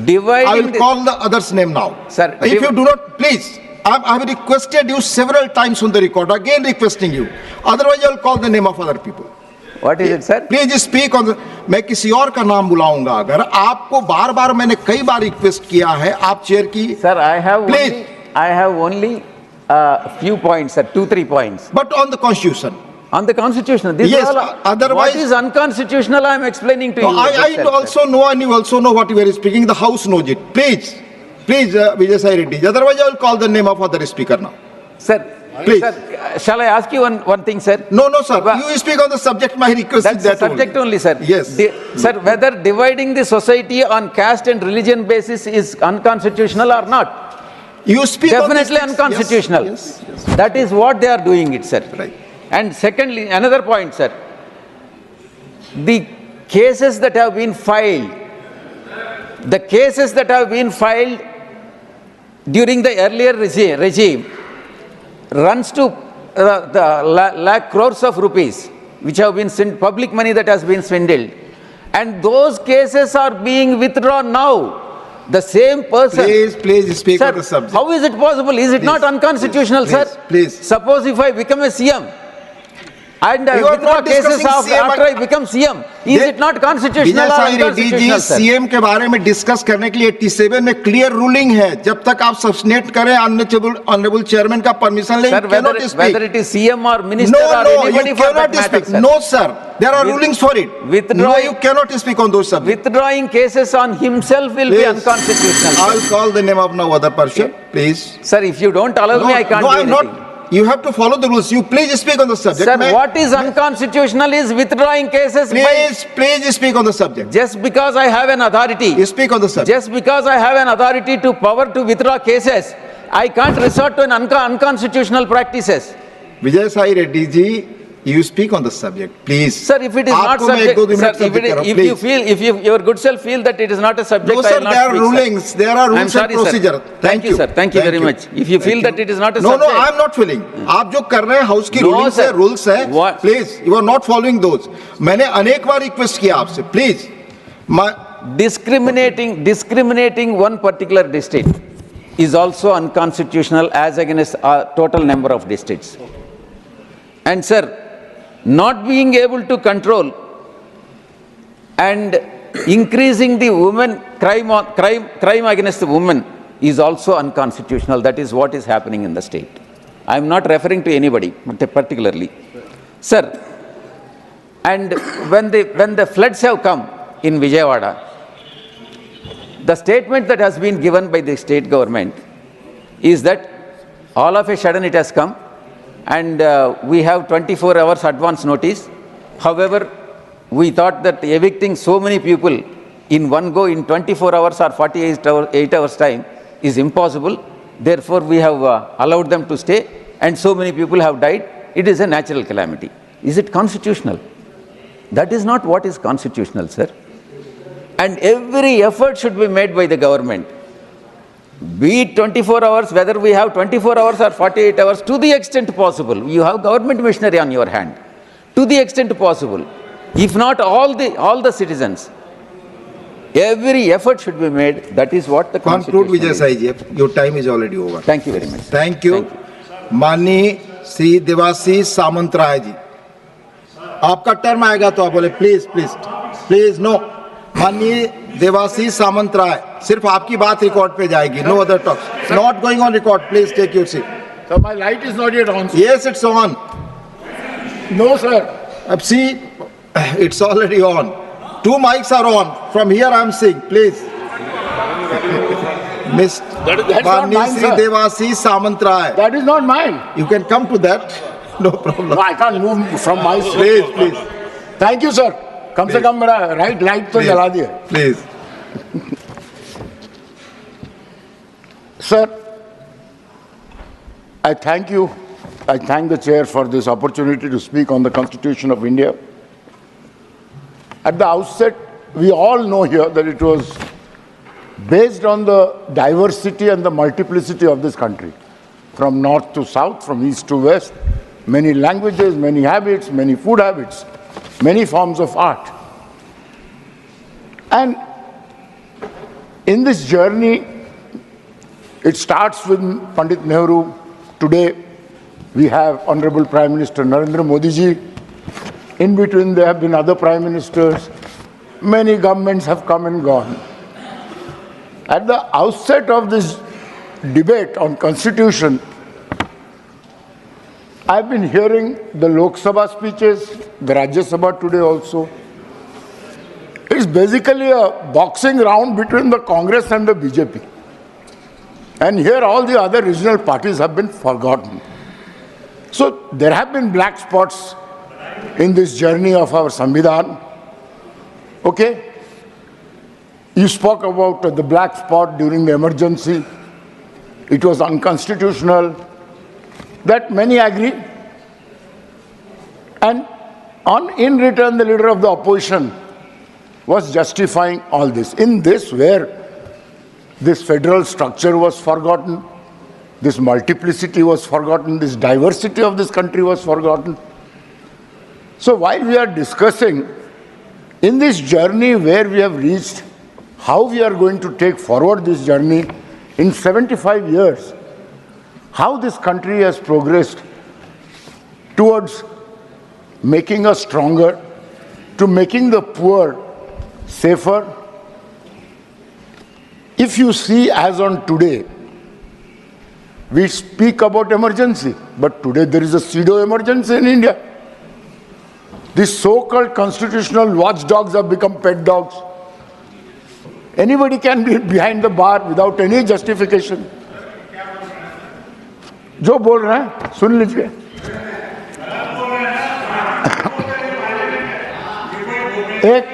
dividing. I will call the other's name now. Sir, if you do not, please. I have requested you several times on the record. Again requesting you. Otherwise, I will call the name of other people. What is it, sir? Please speak on the. मैं किसी और का नाम बुलाऊंगा अगर आपको बार-बार मैंने कई बार रिक्वेस्ट किया है आप चेयर की. Sir, I have only few points, sir, 2-3 points. But on the Constitution. On the Constitution. This yes. Is all, otherwise, what is unconstitutional? I am explaining to you. I also know, and you also know what you are speaking. The House knows it. Please, Vijay Sai Reddy. Otherwise, I will call the name of other speaker now. Sir, please. Sir, shall I ask you one thing, sir? No, sir. You speak on the subject. My request That's is that the subject only, sir. Yes. Sir, whether dividing the society on caste and religion basis is unconstitutional or not? You speak definitely unconstitutional. Yes. That is what they are doing it, sir. Right. And secondly, another point, sir. The cases that have been filed, during the earlier regime runs to lakh crores of rupees, which have been public money that has been swindled. And those cases are being withdrawn now. The same person. Please speak on the subject. How is it possible? Is it not unconstitutional, sir? Please. Suppose if I become a CM and withdraw cases after I become CM, is it not constitutional or unconstitutional, sir? CM के बारे में discuss करने के लिए 87 में clear ruling है. जब तक आप सब्स्टिनेट करें ऑनरेबल चेयरमैन का परमिशन लें, whether it is CM or minister or anybody for that matter, sir. No, sir. There are rulings for it. No, you cannot speak on those subjects. Withdrawing cases on himself will be unconstitutional. I will call the name of no other person, please. Sir, if you don't allow me, I can't do anything. Not. You have to follow the rules. You please speak on the subject. Sir, what is unconstitutional is withdrawing cases. Please speak on the subject. Just because I have an authority. You speak on the subject. Just because I have an authority to power to withdraw cases, I can't resort to unconstitutional practices. Vijay Sai Reddy ji, you speak on the subject, please. Sir, if it is not subject, sir, if your good self feel that it is not a subject, no, sir, there are rulings, there are rules and procedure. Thank you, sir. Thank you very much. If you feel that it is not a subject. No, I am not feeling. आप जो कर रहे हैं house की rulings है, rules है, please, you are not following those. मैंने अनेक बार रिक्वेस्ट किया आपसे, please. Discriminating one particular district is also unconstitutional as against a total number of districts. And sir, not being able to control and increasing the women crime against the women is also unconstitutional. That is what is happening in the state. I am not referring to anybody particularly. Sir, and when the floods have come in Vijayawada, the statement that has been given by the state government is that all of a sudden it has come and we have 24 hours advance notice. However, we thought that evicting so many people in one go in 24 hours or 48 hours time is impossible. Therefore, we have allowed them to stay and so many people have died. It is a natural calamity. Is it constitutional? That is not what is constitutional, sir. And every effort should be made by the government Be it 24 hours, whether we have 24 hours or 48 hours, to the extent possible. You have government machinery on your hand. To the extent possible. If not all the citizens, every effort should be made. That is what the Conclude, Constitution Vijay is. Sahi ji. Your time is already over. Thank you very much. Thank you. माननीय श्री देवासी सामंतराय जी, आपका term आएगा तो आप बोले please please please no. माननीय देवासी सामंतराय, सिर्फ आपकी बात रिकॉर्ड पे जाएगी, no other talk, not going on record, please take your seat. So my light is not yet on. Yes, it's on. No, sir. See, it's already on. Two mics are on. From here I am seeing, please. Miss That's not mine, Sri sir. Devasi Samantray. That is not mine. You can come to that. No problem. No, I can't move from my seat. Please, please. Thank you, sir. कम से कम मेरा right light तो जला दिए. Please. Sir, I thank you. I thank the chair for this opportunity to speak on the Constitution of India. At the outset, we all know here that it was based on the diversity and the multiplicity of this country, from north to south, from east to west, many languages, many habits, many food habits, many forms of art. And in this journey, it starts with Pandit Nehru. Today, we have Honorable Prime Minister Narendra Modi ji. In between, there have been other prime ministers. Many governments have come and gone. At the outset of this debate on Constitution, I've been hearing the Lok Sabha speeches, the Rajya Sabha today also. It's basically a boxing round between the Congress and the BJP. And here all the other regional parties have been forgotten. So there have been black spots in this journey of our Samvidhan. Okay? You spoke about the black spot during the emergency. It was unconstitutional. That many agree. And in return, the leader of the opposition was justifying all this. In this, where this federal structure was forgotten, this multiplicity was forgotten, this diversity of this country was forgotten. So while we are discussing in this journey where we have reached, how we are going to take forward this journey in 75 years, how this country has progressed towards making us stronger, to making the poor safer. If you see, as on today, we speak about emergency, but today there is a pseudo-emergency in India. These so-called constitutional watchdogs have become pet dogs. Anybody can be behind the bar without any justification. जो बोल रहे हैं सुन लीजिए. एक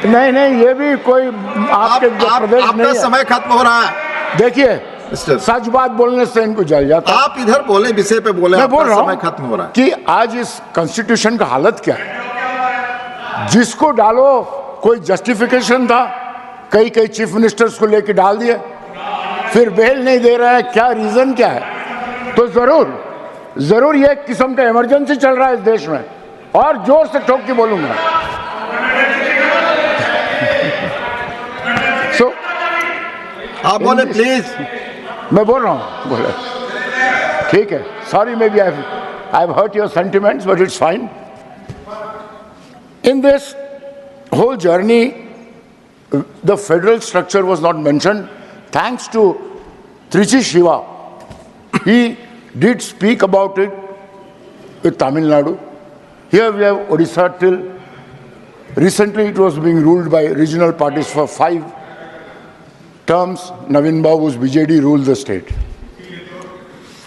नहीं ये भी कोई आपके प्रदेश नहीं है. आपका समय खत्म हो रहा है. देखिए, सच बात बोलने से इनको जल जाता. आप इधर बोले, विषय पे बोले. मैं बोल रहा समय खत्म हो रहा है कि आज इस कॉन्स्टिट्यूशन का हालत क्या है. जिसको डालो कोई जस्टिफिकेशन था, कई चीफ मिनिस्टर्स को लेके डाल दिए, फिर बेल नहीं दे रहा है, क्या रीजन क्या है. तो जरूर ये एक किस्म का इमरजेंसी चल रहा है इस देश में. और जोर से ठोक के बोलूंगा. So, आप बोले प्लीज. मैं बोल रहा हूँ. बोले ठीक है. Sorry, maybe I've hurt your sentiments, but it's fine. In this whole journey, the federal structure was not mentioned. Thanks to Trichy Shiva, he did speak about it with Tamil Nadu. Here we have Odisha till recently it was being ruled by regional parties for 5 terms. Navin Babu's BJD ruled the state.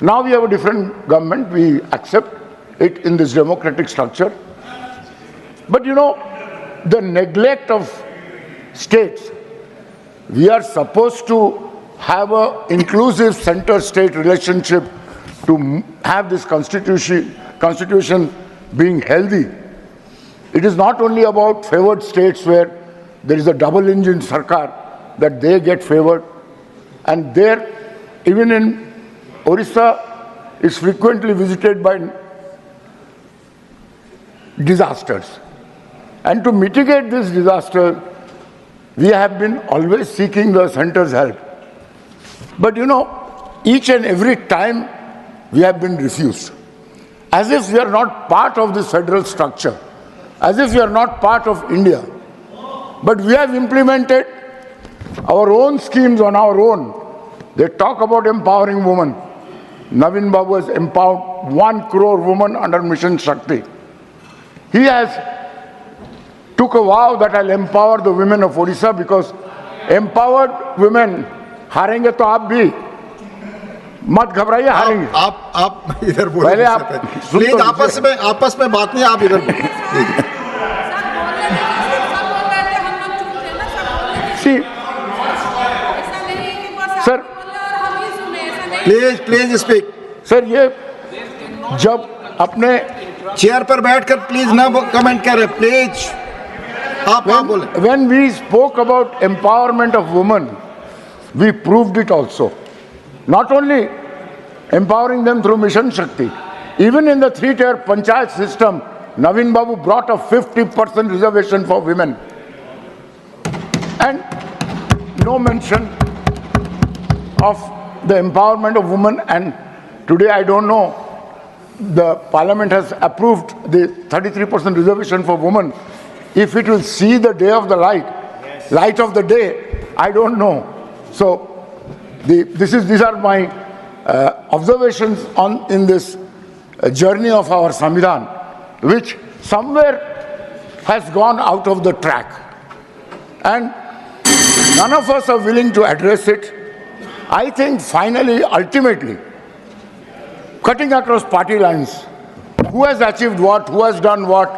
Now we have a different government. We accept it in this democratic structure. But you know, the neglect of states, we are supposed to have an inclusive center-state relationship to have this constitution being healthy. It is not only about favored states where there is a double engine sarkar, that they get favored, And there, even in Orissa, is frequently visited by disasters. And to mitigate this disaster, we have been always seeking the center's help. But you know, each and every time we have been refused. As if we are not part of this federal structure, as if we are not part of India. But we have implemented our own schemes on our own. They talk about empowering women. Navin Babu has empowered 1 crore women under Mission Shakti. He has took a vow that I'll empower the women of Orissa, because empowered women हारेंगे तो आप भी मत घबराइए, हारेंगे। आप इधर बोलिए, पहले आप प्लीज आपस में बात नहीं, आप इधर बोलिए। Sir please speak. सर ये जब अपने चेयर पर बैठकर प्लीज ना कमेंट करें, प्लीज आप बोले। When we spoke about empowerment of women, we proved it also. Not only empowering them through Mission Shakti, even in the 3-tier panchayat system, Navin Babu brought a 50% reservation for women. And no mention of the empowerment of women. And today, I don't know, the parliament has approved the 33% reservation for women. If it will see the day of the light of the day, I don't know. So these are my observations in this journey of our Samvidhan, which somewhere has gone out of the track. And none of us are willing to address it. I think finally, ultimately, cutting across party lines, who has achieved what, who has done what,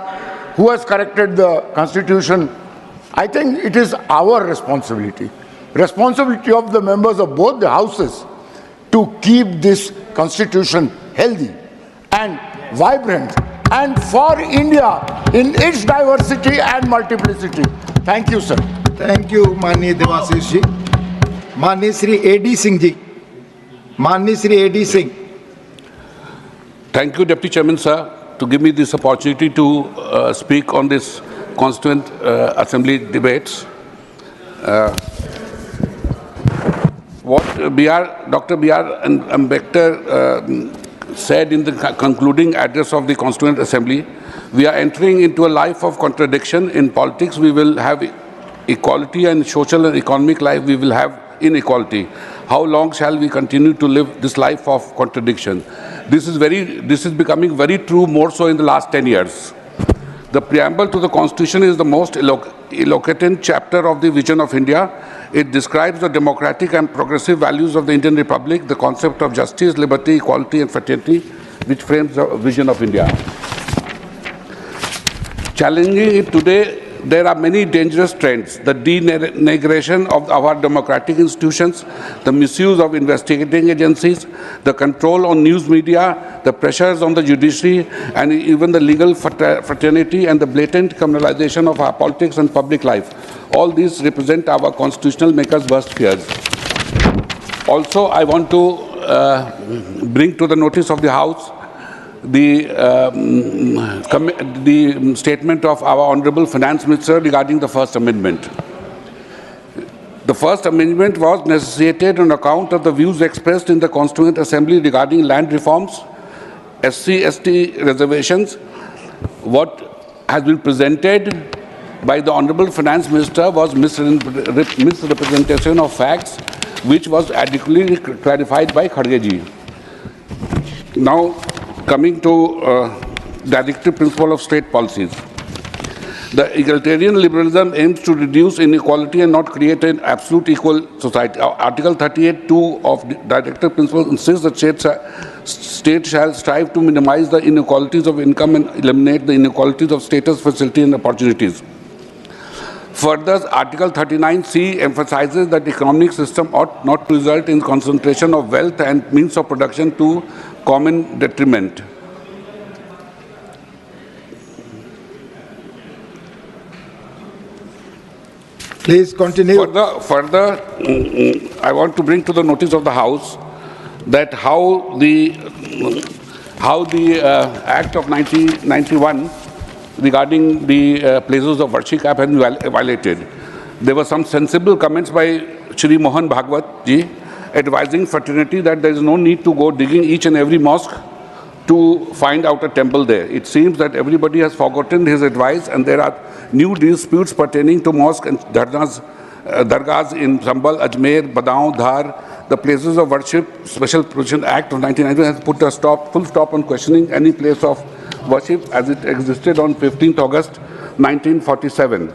who has corrected the constitution, I think it is our responsibility of the members of both the houses to keep this constitution healthy and vibrant and for India in its diversity and multiplicity. Thank you, sir. Thank you, माननीय देवाशीष जी। माननीय Shri A.D. Singh ji, माननीय Shri A.D. Singh. Thank you, Deputy Chairman, sir, to give me this opportunity to speak on this Constituent Assembly debates. What Dr. B.R. Ambedkar said in the concluding address of the Constituent Assembly, we are entering into a life of contradiction. In politics, we will have equality, and social and economic life, we will have inequality. How long shall we continue to live this life of contradiction? This is becoming very true, more so in the last 10 years. The preamble to the Constitution is the most eloquent chapter of the vision of India. It describes the democratic and progressive values of the Indian Republic, the concept of justice, liberty, equality, and fraternity, which frames the vision of India. Challenging it today, there are many dangerous trends: the denigration of our democratic institutions, the misuse of investigating agencies, the control on news media, the pressures on the judiciary, and even the legal fraternity, and the blatant criminalization of our politics and public life. All these represent our constitutional makers' worst fears. Also, I want to bring to the notice of the House the statement of our Honorable Finance Minister regarding the First Amendment. The First Amendment was necessitated on account of the views expressed in the Constituent Assembly regarding land reforms, SC/ST reservations. What has been presented by the Honorable Finance Minister was misrepresentation of facts, which was adequately clarified by Kharge ji. Now, coming to directive principle of state policies. The egalitarian liberalism aims to reduce inequality and not create an absolute equal society. Article 38(2) of directive principle insists that state shall strive to minimize the inequalities of income and eliminate the inequalities of status, facility, and opportunities. Further, Article 39(c) emphasizes that the economic system ought not to result in concentration of wealth and means of production to common detriment. Please continue. Further, I want to bring to the notice of the House that how the Act of 1991 regarding the places of worship have been violated. There were some sensible comments by Shri Mohan Bhagwat ji advising fraternity that there is no need to go digging each and every mosque to find out a temple there. It seems that everybody has forgotten his advice and there are new disputes pertaining to mosques and dargahs in Sambal, Ajmer, Badaun, Dhar. The places of worship Special Provision Act of 1990 has put a full stop on questioning any place of worship as it existed on 15th August 1947.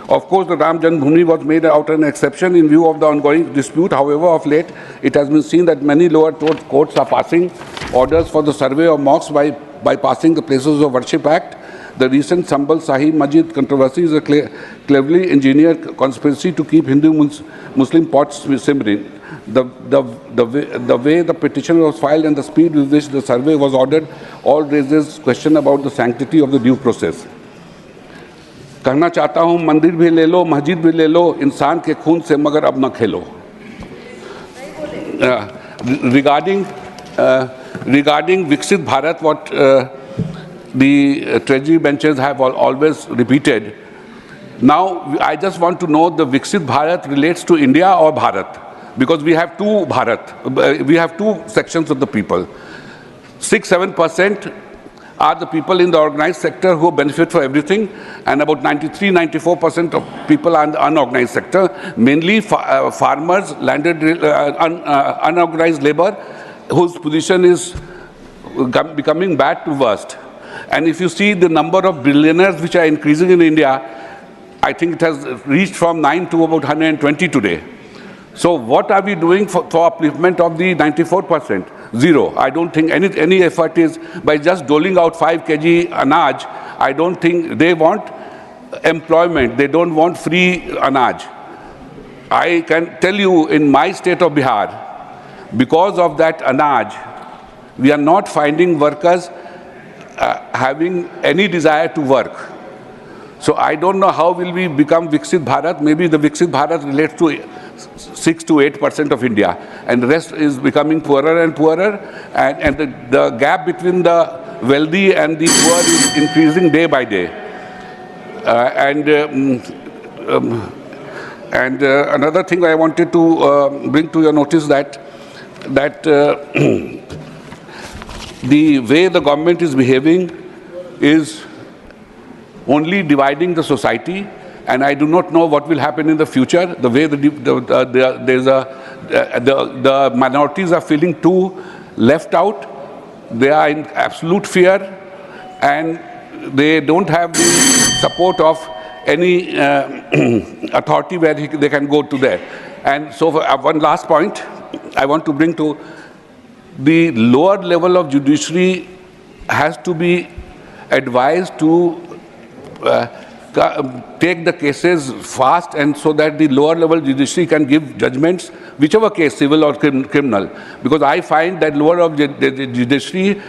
Of course, the Ram Janmabhoomi was made out an exception in view of the ongoing dispute. However, of late, it has been seen that many lower courts are passing orders for the survey of mosques by passing the Places of Worship Act. The recent Sambal Sahib Masjid controversy is a cleverly engineered conspiracy to keep Hindu-Muslim pots simmering. The way the petition was filed and the speed with which the survey was ordered all raises question about the sanctity of the due process. कहना चाहता हूं मंदिर भी ले लो मस्जिद भी ले लो इंसान के खून से मगर अब न खेलो. Regarding Viksit Bharat, what the treasury benches have always repeated. Now I just want to know the Viksit Bharat relates to India or Bharat, because we have two Bharat, we have two sections of the people. 6-7% are the people in the organized sector who benefit for everything, and about 93-94% of people are in the unorganized sector, mainly farmers, landed, unorganized labor, whose position is becoming bad to worst. And if you see the number of billionaires which are increasing in India, I think it has reached from 9 to about 120 today. So what are we doing for upliftment of the 94%? Zero. I don't think any effort is by just doling out 5 kg anaj. I don't think they want employment. They don't want free anaj. I can tell you in my state of Bihar, because of that anaj, we are not finding workers having any desire to work. So I don't know how will we become Viksit Bharat. Maybe the Viksit Bharat relates to 6 to 8% of India, and the rest is becoming poorer and poorer, and the gap between the wealthy and the poor is increasing day by day. Another thing I wanted to bring to your notice that the way the government is behaving is only dividing the society, and I do not know what will happen in the future. The way the minorities are feeling too left out, they are in absolute fear, and they don't have the support of any authority where they can go to there. And so one last point I want to bring to the lower level of judiciary has to be advised to take the cases fast, and so that the lower level judiciary can give judgments, whichever case, civil or criminal. Because I find that lower of the judiciary,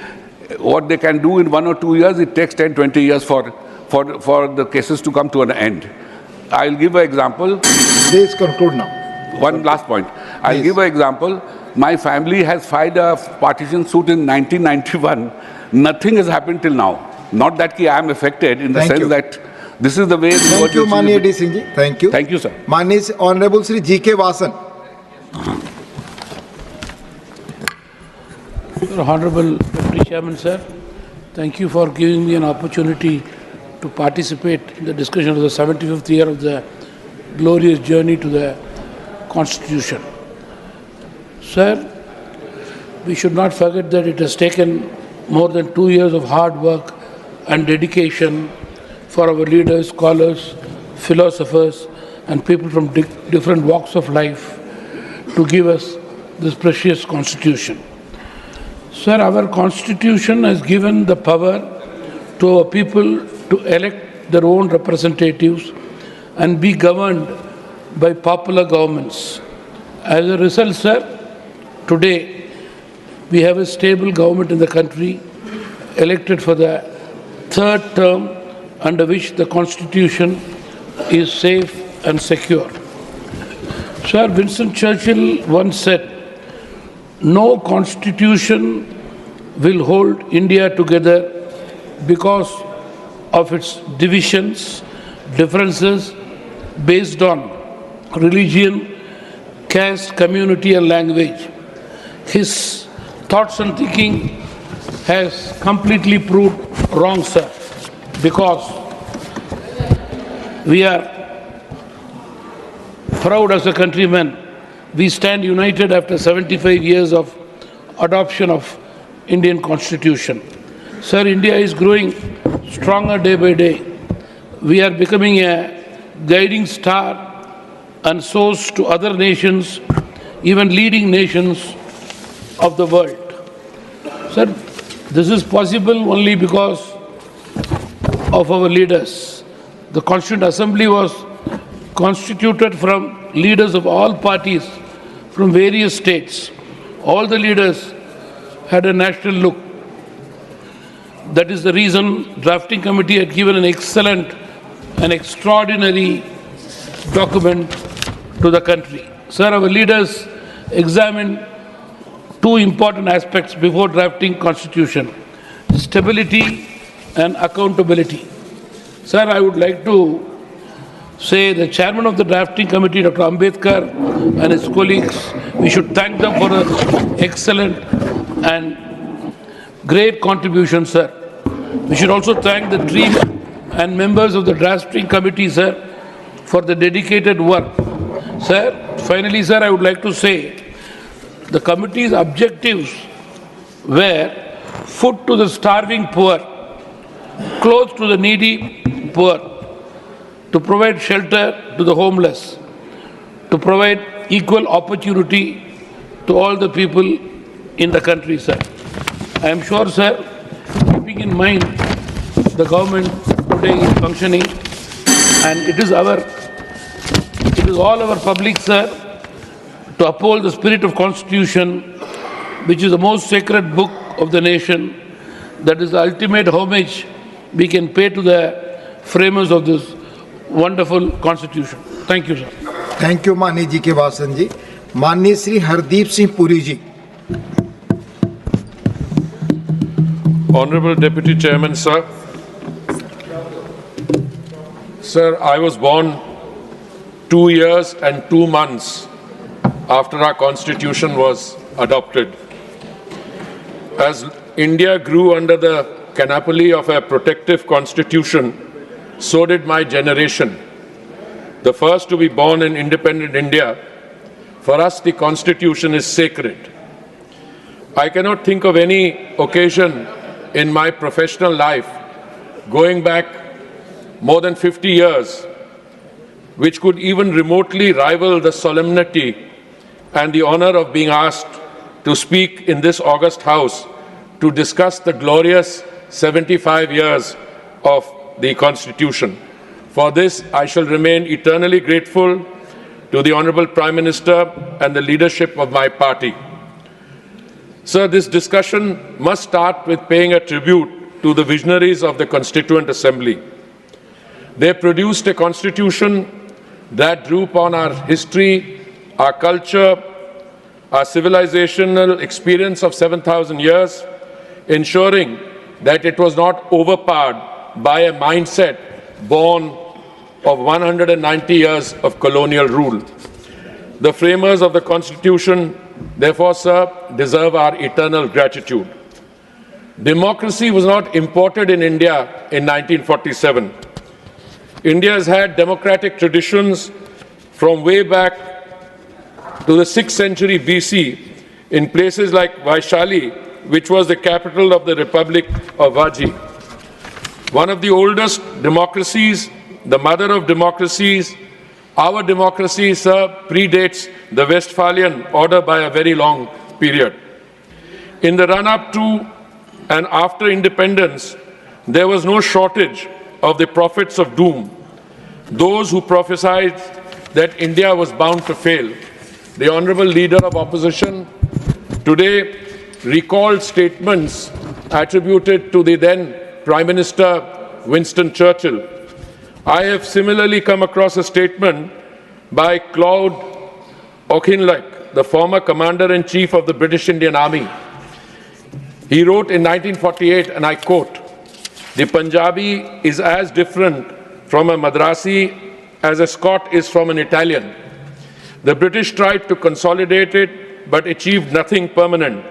what they can do in 1 or 2 years, it takes 10-20 years for the cases to come to an end. I'll give an example. Please conclude now. One last point. I'll give an example. My family has filed a partition suit in 1991. Nothing has happened till now. Not that I am affected in the sense that this is the way. Thank you, Mani D. Singh ji. Thank you. Thank you, sir. Mani Honorable Sri G.K. Vasan. Honorable Deputy Chairman, sir, thank you for giving me an opportunity to participate in the discussion of the 75th year of the glorious journey to the Constitution. Sir, we should not forget that it has taken more than 2 years of hard work and dedication for our leaders, scholars, philosophers, and people from different walks of life to give us this precious Constitution. Sir, our Constitution has given the power to our people to elect their own representatives and be governed by popular governments. As a result, sir, today we have a stable government in the country, elected for the third term under which the Constitution is safe and secure. Sir, Winston Churchill once said, "No constitution will hold India together because of its divisions, differences based on religion, caste, community and language." His thoughts and thinking has completely proved wrong, sir, because we are proud as a countryman. We stand united after 75 years of adoption of Indian Constitution. Sir, India is growing stronger day by day. We are becoming a guiding star and source to other nations, even leading nations of the world. Sir, this is possible only because of our leaders. The Constituent Assembly was constituted from leaders of all parties from various states. All the leaders had a national look. That is the reason drafting committee had given an excellent and extraordinary document to the country. Sir, our leaders examined two important aspects before drafting constitution: stability and accountability. Sir, I would like to say the chairman of the drafting committee, Dr. Ambedkar, and his colleagues, we should thank them for an excellent and great contribution, sir. We should also thank the team and members of the drafting committee, sir, for the dedicated work. Sir, finally, sir, I would like to say the committee's objectives were food to the starving poor, clothes to the needy poor, to provide shelter to the homeless, to provide equal opportunity to all the people in the country, sir. I am sure, sir, keeping in mind the government today is functioning, and it is all our public, sir, to uphold the spirit of Constitution, which is the most sacred book of the nation. That is the ultimate homage we can pay to the framers of this wonderful Constitution. Thank you, sir. Thank you माननीय जी के भाषण जी. माननीय श्री हरदीप सिंह पुरी जी. Honorable Deputy Chairman, sir. Sir, I was born 2 years and 2 months after our Constitution was adopted. As India grew under the canopy of a protective Constitution, so did my generation. The first to be born in independent India, for us the Constitution is sacred. I cannot think of any occasion in my professional life, going back more than 50 years, which could even remotely rival the solemnity and the honor of being asked to speak in this august house to discuss the glorious 75 years of the Constitution. For this, I shall remain eternally grateful to the Honorable Prime Minister and the leadership of my party. Sir, this discussion must start with paying a tribute to the visionaries of the Constituent Assembly. They produced a constitution that drew upon our history, our culture, our civilizational experience of 7,000 years, ensuring that it was not overpowered by a mindset born of 190 years of colonial rule. The framers of the Constitution, therefore, sir, deserve our eternal gratitude. Democracy was not imported in India in 1947. India has had democratic traditions from way back to the 6th century BC in places like Vaishali, which was the capital of the Republic of Vaji. One of the oldest democracies, the mother of democracies, our democracy, sir, predates the Westphalian order by a very long period. In the run-up to and after independence, there was no shortage of the prophets of doom, those who prophesied that India was bound to fail. The Honorable Leader of Opposition today recalled statements attributed to the then Prime Minister Winston Churchill. I have similarly come across a statement by Claude Auchinleck, the former Commander-in-Chief of the British Indian Army. He wrote in 1948, and I quote, "The Punjabi is as different from a Madrasi as a Scot is from an Italian. The British tried to consolidate it, but achieved nothing permanent.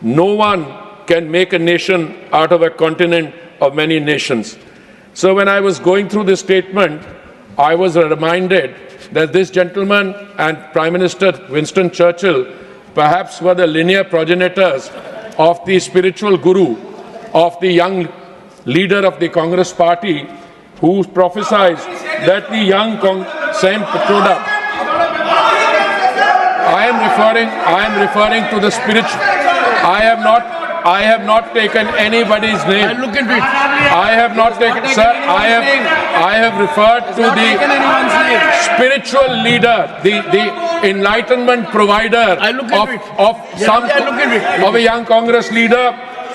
No one can make a nation out of a continent of many nations." So when I was going through this statement, I was reminded that this gentleman and Prime Minister Winston Churchill perhaps were the linear progenitors of the spiritual guru of the young leader of the Congress party, who prophesied that the young same Patroda. I am referring to the spiritual. I have not taken anybody's name. I have not taken, sir. I have referred to the spiritual leader, the enlightenment provider of a young Congress leader,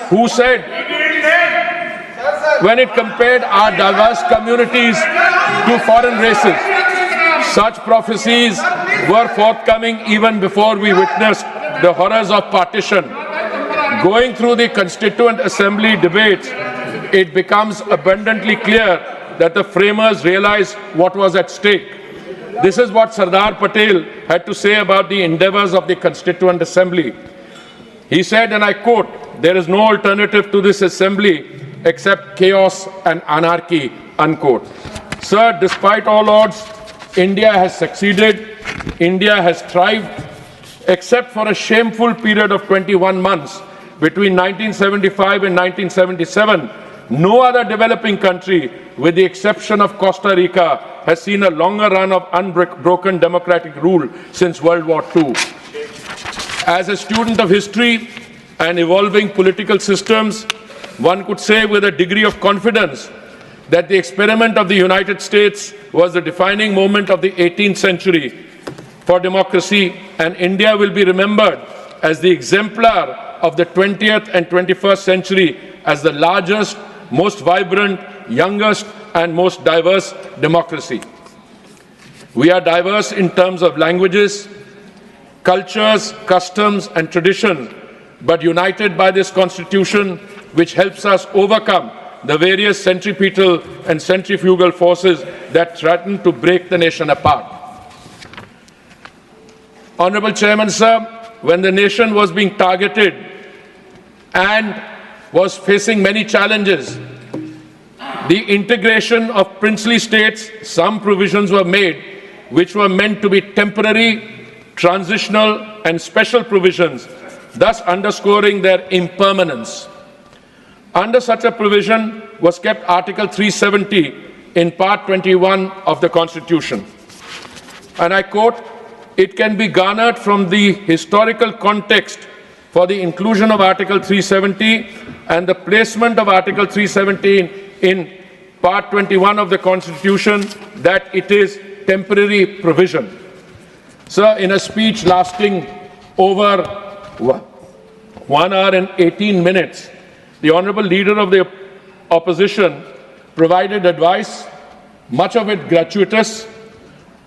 who said, when it compared our diverse communities to foreign races, such prophecies were forthcoming even before we witnessed the horrors of partition. Going through the Constituent Assembly debates, it becomes abundantly clear that the framers realized what was at stake. This is what Sardar Patel had to say about the endeavors of the Constituent Assembly. He said, and I quote, "There is no alternative to this assembly except chaos and anarchy," unquote. Sir, despite all odds, India has succeeded, India has thrived, except for a shameful period of 21 months between 1975 and 1977. No other developing country, with the exception of Costa Rica, has seen a longer run of unbroken democratic rule since World War II. As a student of history and evolving political systems, one could say with a degree of confidence that the experiment of the United States was the defining moment of the 18th century for democracy, and India will be remembered as the exemplar of the 20th and 21st century as the largest, most vibrant, youngest, and most diverse democracy. We are diverse in terms of languages, cultures, customs, and tradition, but united by this constitution, which helps us overcome the various centripetal and centrifugal forces that threaten to break the nation apart. Honorable Chairman, sir, when the nation was being targeted and was facing many challenges, the integration of princely states, some provisions were made which were meant to be temporary, transitional, and special provisions, thus underscoring their impermanence. Under such a provision was kept Article 370 in Part 21 of the Constitution. And I quote, "It can be garnered from the historical context for the inclusion of Article 370 and the placement of Article 317 in Part 21 of the Constitution that it is temporary provision." Sir, in a speech lasting over 1 hour and 18 minutes, the Honourable Leader of the Opposition provided advice, much of it gratuitous,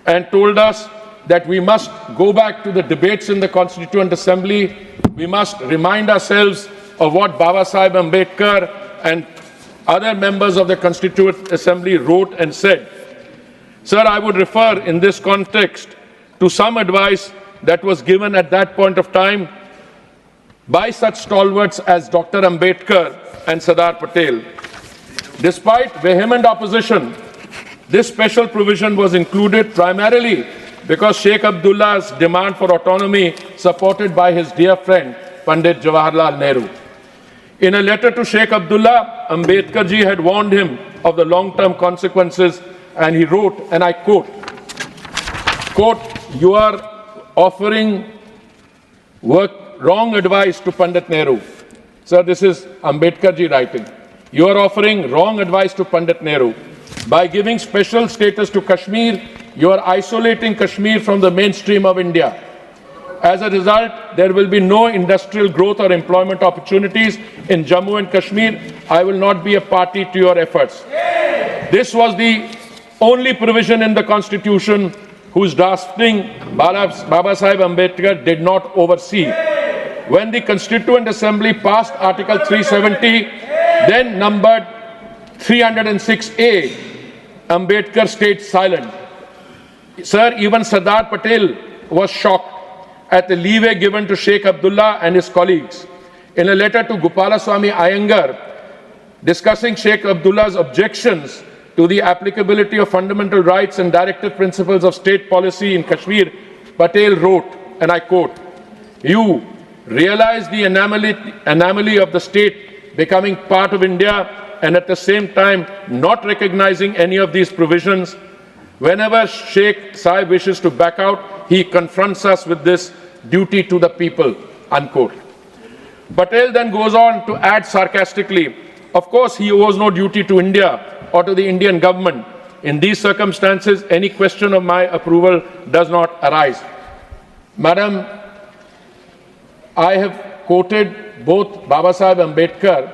and told us that we must go back to the debates in the Constituent Assembly. We must remind ourselves of what Baba Sahib Ambedkar and other members of the Constituent Assembly wrote and said. Sir, I would refer in this context to some advice that was given at that point of time by such stalwarts as Dr. Ambedkar and Sardar Patel. Despite vehement opposition, this special provision was included primarily because Sheikh Abdullah's demand for autonomy, supported by his dear friend, Pandit Jawaharlal Nehru. In a letter to Sheikh Abdullah, Ambedkar ji had warned him of the long-term consequences, and he wrote, and I quote, "You are offering wrong advice to Pandit Nehru." Sir, this is Ambedkar ji writing. "You are offering wrong advice to Pandit Nehru. By giving special status to Kashmir, you are isolating Kashmir from the mainstream of India. As a result, there will be no industrial growth or employment opportunities in Jammu and Kashmir. I will not be a party to your efforts." This was the only provision in the Constitution whose drafting Baba Sahib Ambedkar did not oversee. When the Constituent Assembly passed Article 370, then numbered 306A, Ambedkar stayed silent. Sir, even Sardar Patel was shocked at the leeway given to Sheikh Abdullah and his colleagues. In a letter to Gopalaswamy Iyengar, discussing Sheikh Abdullah's objections to the applicability of fundamental rights and directive principles of state policy in Kashmir, Patel wrote, and I quote, "You realize the anomaly of the state becoming part of India and at the same time not recognizing any of these provisions. Whenever Sheikh Sahib wishes to back out, he confronts us with this duty to the people," unquote. Patel then goes on to add sarcastically, "Of course, he owes no duty to India or to the Indian government. In these circumstances, any question of my approval does not arise." Madam, I have quoted both Baba Sahib Ambedkar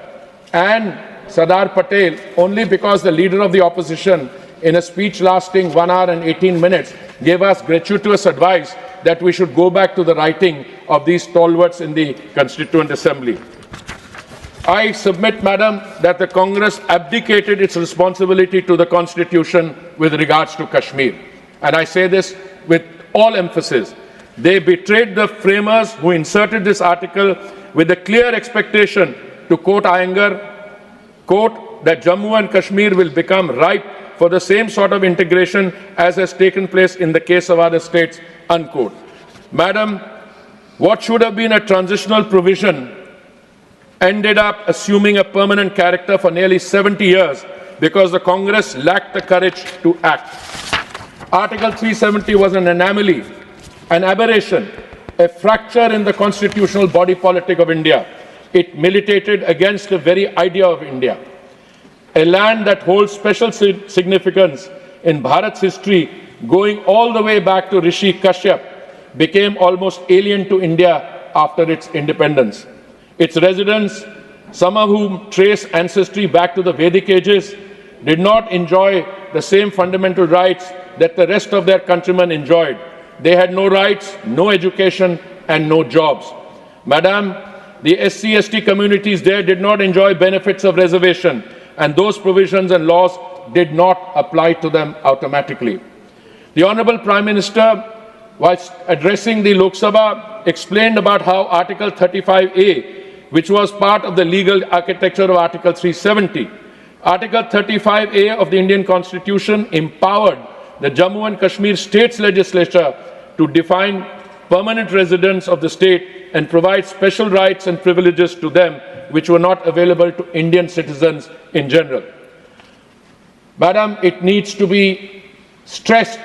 and Sardar Patel only because the leader of the opposition, in a speech lasting 1 hour and 18 minutes, gave us gratuitous advice that we should go back to the writing of these stalwarts in the Constituent Assembly. I submit, Madam, that the Congress abdicated its responsibility to the Constitution with regards to Kashmir. And I say this with all emphasis. They betrayed the framers who inserted this article with the clear expectation, to quote Iyengar, quote, that Jammu and Kashmir will become ripe for the same sort of integration as has taken place in the case of other states, unquote. Madam, what should have been a transitional provision ended up assuming a permanent character for nearly 70 years because the Congress lacked the courage to act. Article 370 was an anomaly, an aberration, a fracture in the constitutional body politic of India. It militated against the very idea of India. A land that holds special significance in Bharat's history, going all the way back to Rishi Kashyap, became almost alien to India after its independence. Its residents, some of whom trace ancestry back to the Vedic ages, did not enjoy the same fundamental rights that the rest of their countrymen enjoyed. They had no rights, no education, and no jobs. Madam, the SC/ST communities there did not enjoy benefits of reservation, and those provisions and laws did not apply to them automatically. The Honorable Prime Minister, whilst addressing the Lok Sabha, explained about how Article 35A, which was part of the legal architecture of Article 370, Article 35A of the Indian Constitution empowered the Jammu and Kashmir State's legislature to define permanent residents of the state and provide special rights and privileges to them which were not available to Indian citizens in general. Madam, it needs to be stressed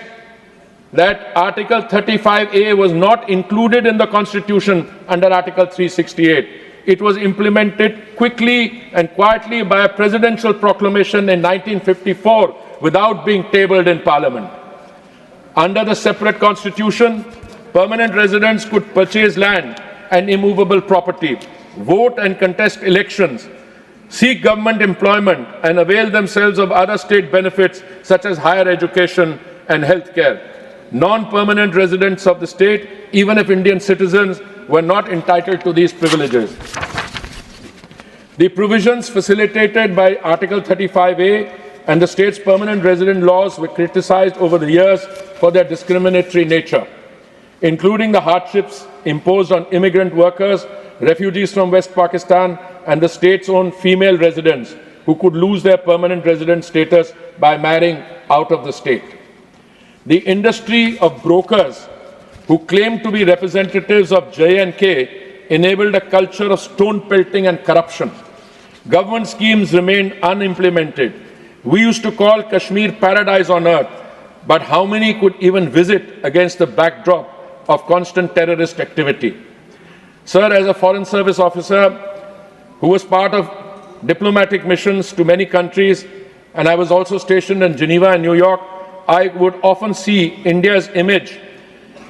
that Article 35A was not included in the Constitution under Article 368. It was implemented quickly and quietly by a presidential proclamation in 1954 without being tabled in Parliament. Under the separate Constitution, permanent residents could purchase land and immovable property, vote and contest elections, seek government employment, and avail themselves of other state benefits such as higher education and health care. Non-permanent residents of the state, even if Indian citizens, were not entitled to these privileges. The provisions facilitated by Article 35A and the state's permanent resident laws were criticized over the years for their discriminatory nature, including the hardships imposed on immigrant workers, refugees from West Pakistan, and the state's own female residents who could lose their permanent resident status by marrying out of the state. The industry of brokers who claimed to be representatives of J&K enabled a culture of stone pelting and corruption. Government schemes remained unimplemented. We used to call Kashmir paradise on earth, but how many could even visit against the backdrop of constant terrorist activity? Sir, as a Foreign Service officer who was part of diplomatic missions to many countries, and I was also stationed in Geneva and New York, I would often see India's image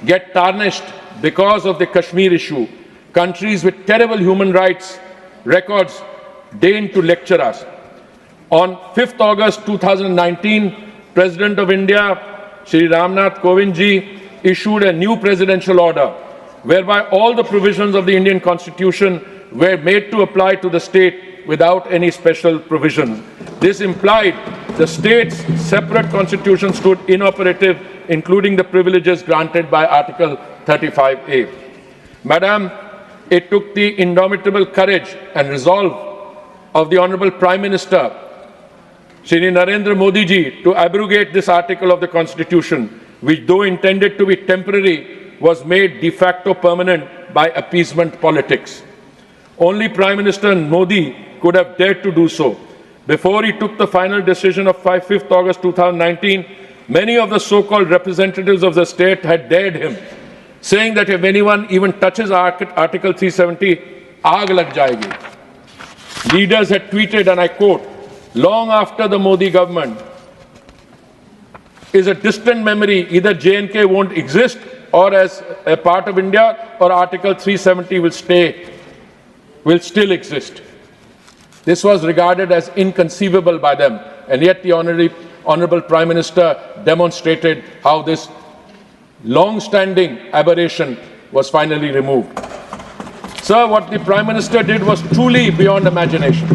get tarnished because of the Kashmir issue. Countries with terrible human rights records deign to lecture us. On 5th August 2019, President of India, Shri Ramnath Kovind ji, issued a new presidential order whereby all the provisions of the Indian Constitution were made to apply to the state without any special provision. This implied the state's separate constitution stood inoperative, including the privileges granted by Article 35A. Madam, it took the indomitable courage and resolve of the Honorable Prime Minister, Shri Narendra Modi ji, to abrogate this article of the Constitution, which though intended to be temporary, was made de facto permanent by appeasement politics. Only Prime Minister Modi could have dared to do so. Before he took the final decision of 5th August 2019, many of the so-called representatives of the state had dared him, saying that if anyone even touches Article 370, aag lag jayegi. Leaders had tweeted, and I quote, "Long after the Modi government is a distant memory, either J&K won't exist or as a part of India, or Article 370 will still exist." This was regarded as inconceivable by them, and yet the Honorable Prime Minister demonstrated how this long-standing aberration was finally removed. Sir, what the Prime Minister did was truly beyond imagination.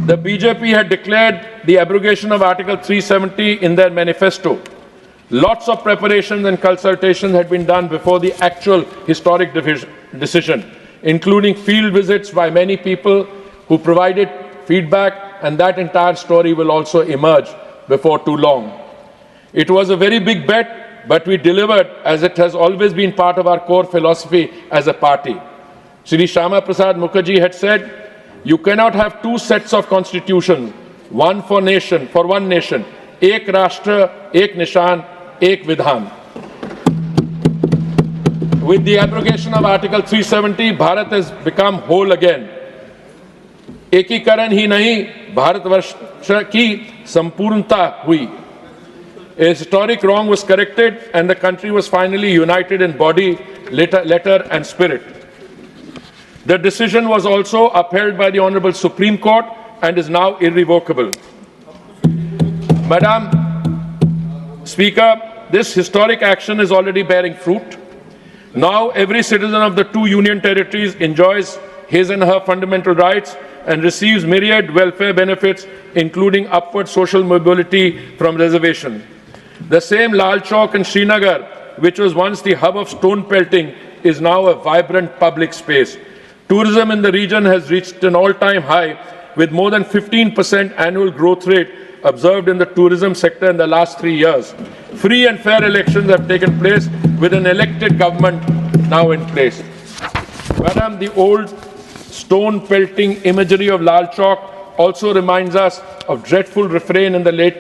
The BJP had declared the abrogation of Article 370 in their manifesto. Lots of preparations and consultations had been done before the actual historic decision, including field visits by many people who provided feedback, and that entire story will also emerge before too long. It was a very big bet, but we delivered, as it has always been part of our core philosophy as a party. Shri Shyama Prasad Mukherjee had said, "You cannot have two sets of constitutions, one for one nation, ek rashtra, ek nishan, ek vidhan." With the abrogation of Article 370, Bharat has become whole again. एकीकरण ही नहीं, भारतवर्ष की संपूर्णता हुई. A historic wrong was corrected and the country was finally united in body, letter and spirit. The decision was also upheld by the Honorable Supreme Court and is now irrevocable. Madam Speaker, this historic action is already bearing fruit. Now every citizen of the two union territories enjoys his and her fundamental rights and receives myriad welfare benefits, including upward social mobility from reservation. The same Lal Chowk in Srinagar, which was once the hub of stone pelting, is now a vibrant public space. Tourism in the region has reached an all-time high, with more than 15% annual growth rate observed in the tourism sector in the last 3 years. Free and fair elections have taken place with an elected government now in place. Madam, the old stone pelting imagery of Lal Chowk also reminds us of dreadful refrain in the late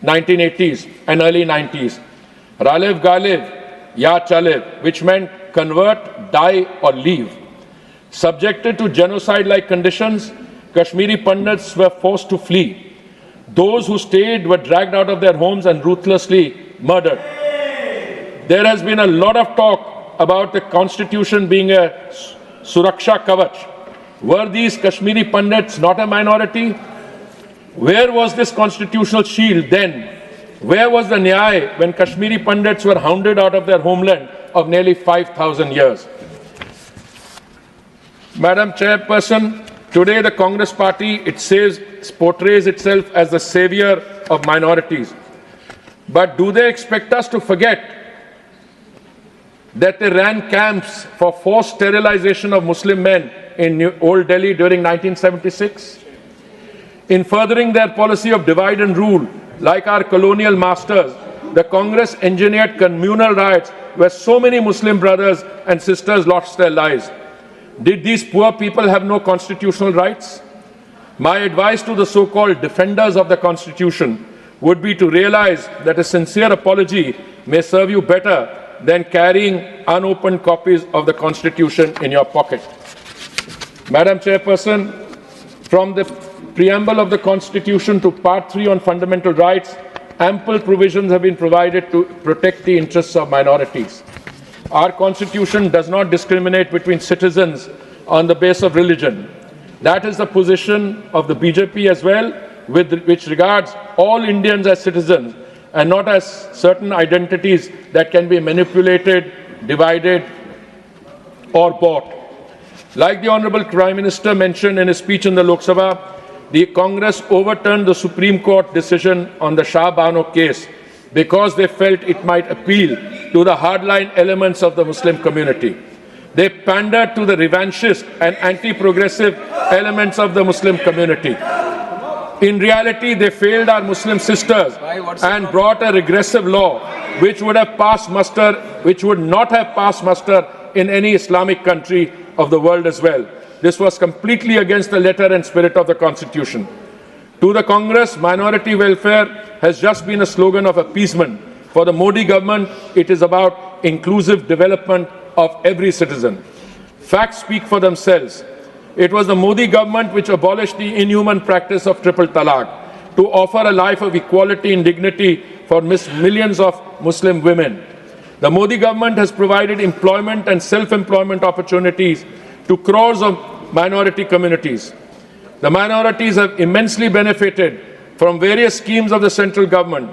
1980s and early 90s. Ralev Galev, Ya Chalev, which meant convert, die or leave. Subjected to genocide-like conditions, Kashmiri Pandits were forced to flee. Those who stayed were dragged out of their homes and ruthlessly murdered. There has been a lot of talk about the constitution being a Suraksha Kavach. Were these Kashmiri Pandits not a minority? Where was this constitutional shield then? Where was the Nyay when Kashmiri Pandits were hounded out of their homeland of nearly 5,000 years? Madam Chairperson, today the Congress Party, it says, portrays itself as the savior of minorities. But do they expect us to forget that they ran camps for forced sterilization of Muslim men in Old Delhi during 1976? In furthering their policy of divide and rule, like our colonial masters, the Congress engineered communal riots where so many Muslim brothers and sisters lost their lives. Did these poor people have no constitutional rights? My advice to the so-called defenders of the Constitution would be to realize that a sincere apology may serve you better than carrying unopened copies of the Constitution in your pocket. Madam Chairperson, from the Preamble of the Constitution to Part 3 on fundamental rights, ample provisions have been provided to protect the interests of minorities. Our Constitution does not discriminate between citizens on the basis of religion. That is the position of the BJP as well, which regards all Indians as citizens and not as certain identities that can be manipulated, divided, or bought. Like the Honorable Prime Minister mentioned in his speech in the Lok Sabha, the Congress overturned the Supreme Court decision on the Shah Bano case because they felt it might appeal to the hardline elements of the Muslim community. They pandered to the revanchist and anti-progressive elements of the Muslim community. In reality, they failed our Muslim sisters and brought a regressive law which would not have passed muster in any Islamic country of the world as well. This was completely against the letter and spirit of the Constitution. To the Congress, minority welfare has just been a slogan of appeasement. For the Modi government, it is about inclusive development of every citizen. Facts speak for themselves. It was the Modi government which abolished the inhuman practice of triple talaq to offer a life of equality and dignity for millions of Muslim women. The Modi government has provided employment and self-employment opportunities to crores of minority communities. The minorities have immensely benefited from various schemes of the central government.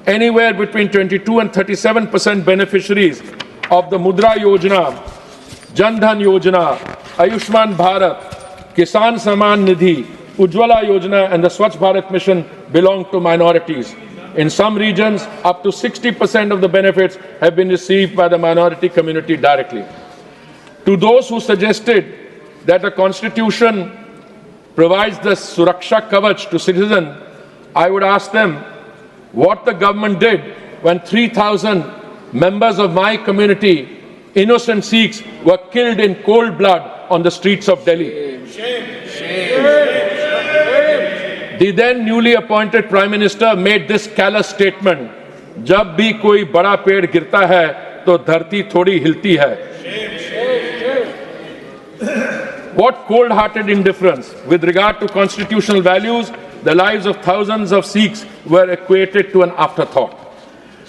Anywhere between 22 and 37% beneficiaries of the Mudra Yojana, Jan Dhan Yojana, Ayushman Bharat, Kisan Samman Nidhi, Ujjwala Yojana and the Swachh Bharat Mission belong to minorities. In some regions, up to 60% of the benefits have been received by the minority community directly. To those who suggested that the Constitution provides the Suraksha Kavach to citizens, I would ask them what the government did when 3,000 members of my community, innocent Sikhs, were killed in cold blood on the streets of Delhi. The then newly appointed Prime Minister made this callous statement, "Jab bhi koi bada ped girta hai, to dharti thodi hilti hai." What cold-hearted indifference with regard to constitutional values. The lives of thousands of Sikhs were equated to an afterthought.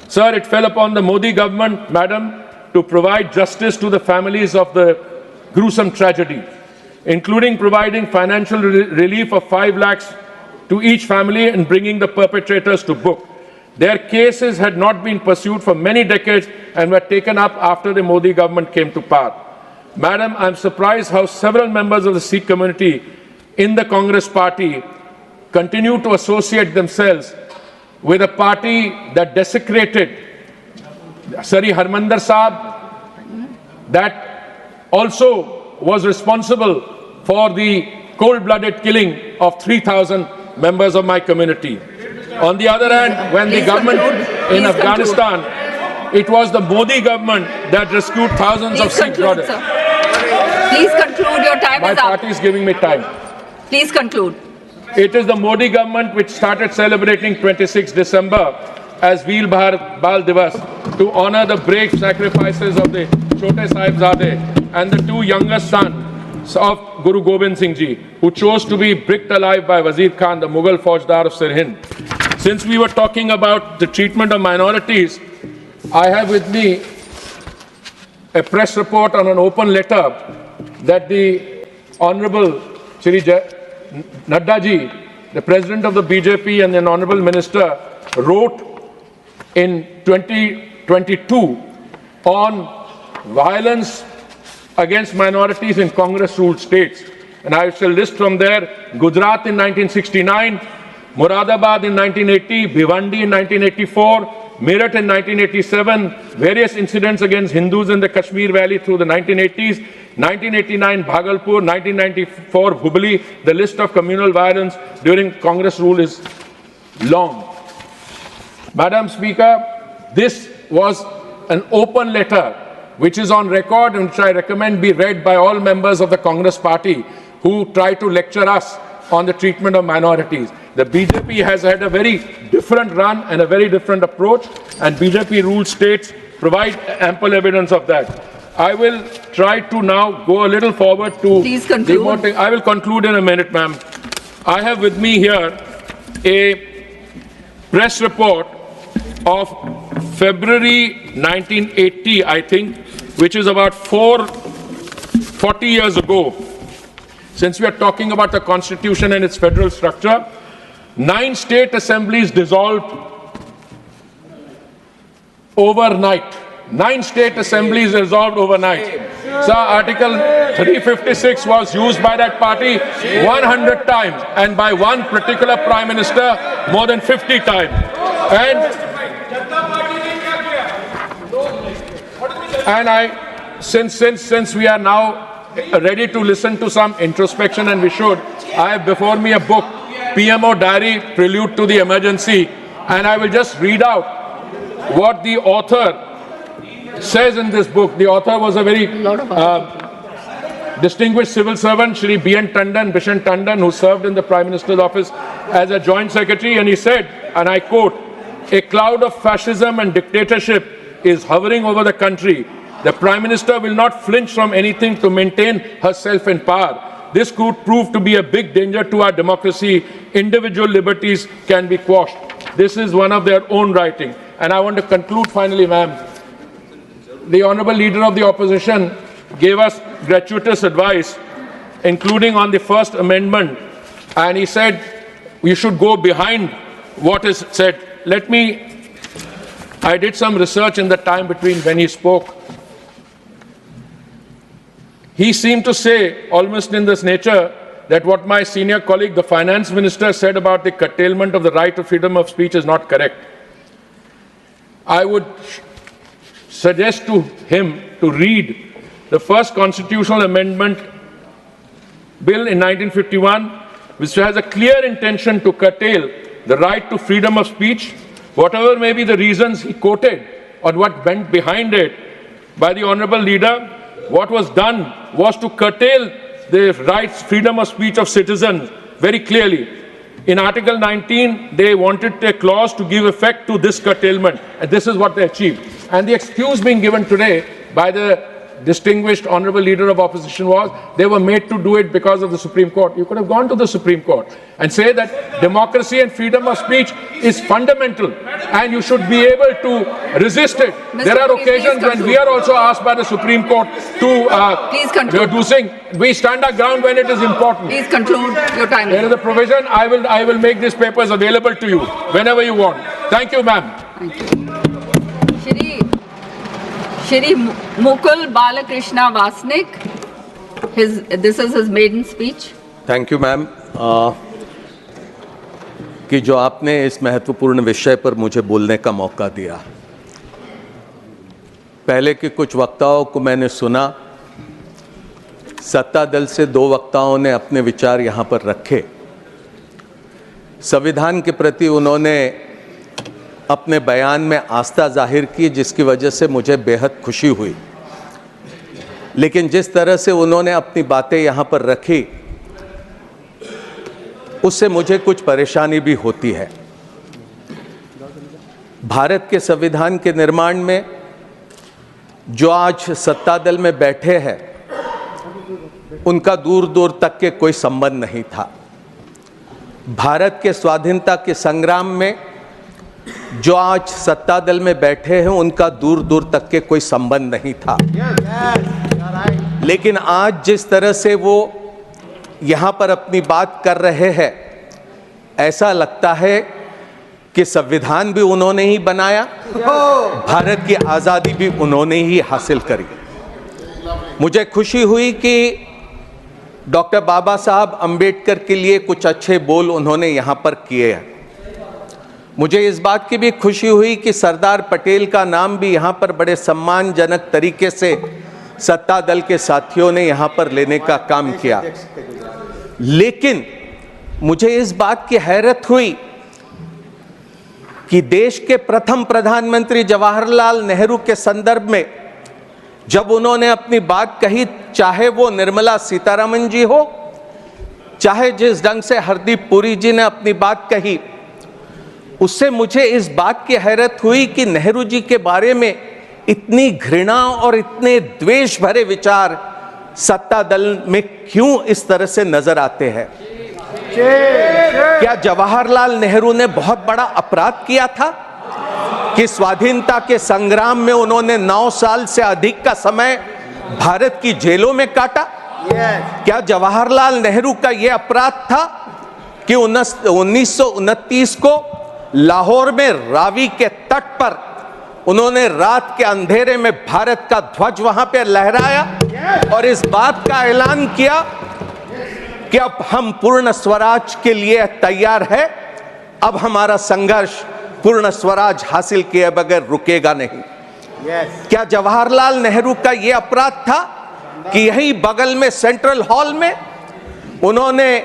Sir, it fell upon the Modi government, Madam, to provide justice to the families of the gruesome tragedy, including providing financial relief of 5 lakhs to each family and bringing the perpetrators to book. Their cases had not been pursued for many decades and were taken up after the Modi government came to power. Madam, I am surprised how several members of the Sikh community in the Congress party continue to associate themselves with a party that desecrated Sari Harmandir Sahib, that also was responsible for the cold-blooded killing of 3,000 members of my community. On the other hand, when the government in Afghanistan, it was the Modi government that rescued thousands of Sikh brothers. Please conclude, your time My is up. party is giving me time. Please conclude. It is the Modi government which started celebrating 26 December as Veer Bal Divas to honor the brave sacrifices of the Chote Sahibzade and the 2 youngest sons of Guru Gobind Singh Ji, who chose to be bricked alive by Wazir Khan, the Mughal Faujdar of Sirhind. Since we were talking about the treatment of minorities, I have with me a press report on an open letter that the Honorable Shri Nadda Ji, the President of the BJP and an Honorable Minister, wrote in 2022 on violence against minorities in Congress-ruled states. And I shall list from there Gujarat in 1969, Moradabad in 1980, Bhiwandi in 1984, Meerut in 1987, various incidents against Hindus in the Kashmir Valley through the 1980s, 1989 Bhagalpur, 1994 Hubli. The list of communal violence during Congress rule is long. Madam Speaker, this was an open letter which is on record and which I recommend be read by all members of the Congress party who try to lecture us on the treatment of minorities. The BJP has had a very different run and a very different approach, and BJP-ruled states provide ample evidence of that. I will try to now go a little forward to... Please conclude. I will conclude in a minute, ma'am. I have with me here a press report of February 1980, I think, which is about 40 years ago. Since we are talking about the Constitution and its federal structure, 9 state assemblies dissolved overnight. 9 state assemblies dissolved overnight. So Article 356 was used by that party 100 times, and by one particular Prime Minister more than 50 times. Since we are now ready to listen to some introspection, and we should, I have before me a book, PMO Diary, Prelude to the Emergency, and I will just read out what the author says in this book. The author was a very distinguished civil servant, Shri Bishan Tandon, who served in the Prime Minister's office as a Joint Secretary, and he said, and I quote, "A cloud of fascism and dictatorship is hovering over the country. The Prime Minister will not flinch from anything to maintain herself in power. This could prove to be a big danger to our democracy. Individual liberties can be quashed." This is one of their own writing. And I want to conclude finally, ma'am. The Honorable Leader of the Opposition gave us gratuitous advice, including on the First Amendment, and he said we should go behind what is said. I did some research in the time between when he spoke. He seemed to say, almost in this nature, that what my senior colleague, the Finance Minister, said about the curtailment of the right to freedom of speech is not correct. I would suggest to him to read the first constitutional amendment bill in 1951, which has a clear intention to curtail the right to freedom of speech. Whatever may be the reasons he quoted or what went behind it by the Honorable Leader, what was done was to curtail the rights, freedom of speech of citizens very clearly. In Article 19, they wanted a clause to give effect to this curtailment, and this is what they achieved. And the excuse being given today by the distinguished Honorable Leader of Opposition was they were made to do it because of the Supreme Court. You could have gone to the Supreme Court and say that democracy and freedom of speech is fundamental and you should be able to resist it. There are occasions when we are also asked by the Supreme Court to do things. We stand our ground when it is important. Please conclude your time. There is a provision. I will make these papers available to you whenever you want. Thank you, ma'am. Thank you. Shri Mukul Balakrishna Vasnik, this is his maiden speech. Thank you ma'am कि जो आपने इस महत्वपूर्ण विषय पर मुझे बोलने का मौका दिया। पहले के कुछ वक्ताओं को मैंने सुना, सत्ता दल से 2 वक्ताओं ने अपने विचार यहाँ पर रखे। संविधान के प्रति उन्होंने अपने बयान में आस्था जाहिर की, जिसकी वजह से मुझे बेहद खुशी हुई। लेकिन जिस तरह से उन्होंने अपनी बातें यहाँ पर रखी, उससे मुझे कुछ परेशानी भी होती है। भारत के संविधान के निर्माण में जो आज सत्ता दल में बैठे हैं, उनका दूर दूर तक के कोई संबंध नहीं था। भारत के स्वाधीनता के संग्राम में जो आज सत्ता दल में बैठे हैं, उनका दूर दूर तक के कोई संबंध नहीं था। लेकिन आज जिस तरह से वो यहाँ पर अपनी बात कर रहे हैं, ऐसा लगता है कि संविधान भी उन्होंने ही बनाया, भारत की आज़ादी भी उन्होंने ही हासिल करी। मुझे खुशी हुई कि डॉक्टर बाबा साहब अंबेडकर के लिए कुछ अच्छे बोल उन्होंने यहाँ पर किए हैं। मुझे इस बात की भी खुशी हुई कि सरदार पटेल का नाम भी यहाँ पर बड़े सम्मानजनक तरीके से सत्ता दल के साथियों ने यहाँ पर लेने का काम किया। लेकिन मुझे इस बात की हैरत हुई कि देश के प्रथम प्रधानमंत्री जवाहरलाल नेहरू के संदर्भ में जब उन्होंने अपनी बात कही, चाहे वो निर्मला सीतारमण जी हो, चाहे जिस ढंग से हरदीप पुरी जी ने अपनी बात कही, उससे मुझे इस बात की हैरत हुई कि नेहरू जी के बारे में इतनी घृणा और इतने द्वेष भरे विचार सत्ता दल में क्यों इस तरह से नजर आते हैं। क्या जवाहरलाल नेहरू ने बहुत बड़ा अपराध किया था कि स्वाधीनता के संग्राम में उन्होंने 9 साल से अधिक का समय भारत की जेलों में काटा? क्या जवाहरलाल नेहरू का यह अपराध था कि 1929 को लाहौर में रावी के तट पर उन्होंने रात के अंधेरे में भारत का ध्वज वहां पर लहराया और इस बात का ऐलान किया कि अब हम पूर्ण स्वराज के लिए तैयार है, अब हमारा संघर्ष पूर्ण स्वराज हासिल किए बगैर रुकेगा नहीं। क्या जवाहरलाल नेहरू का यह अपराध था कि यही बगल में सेंट्रल हॉल में उन्होंने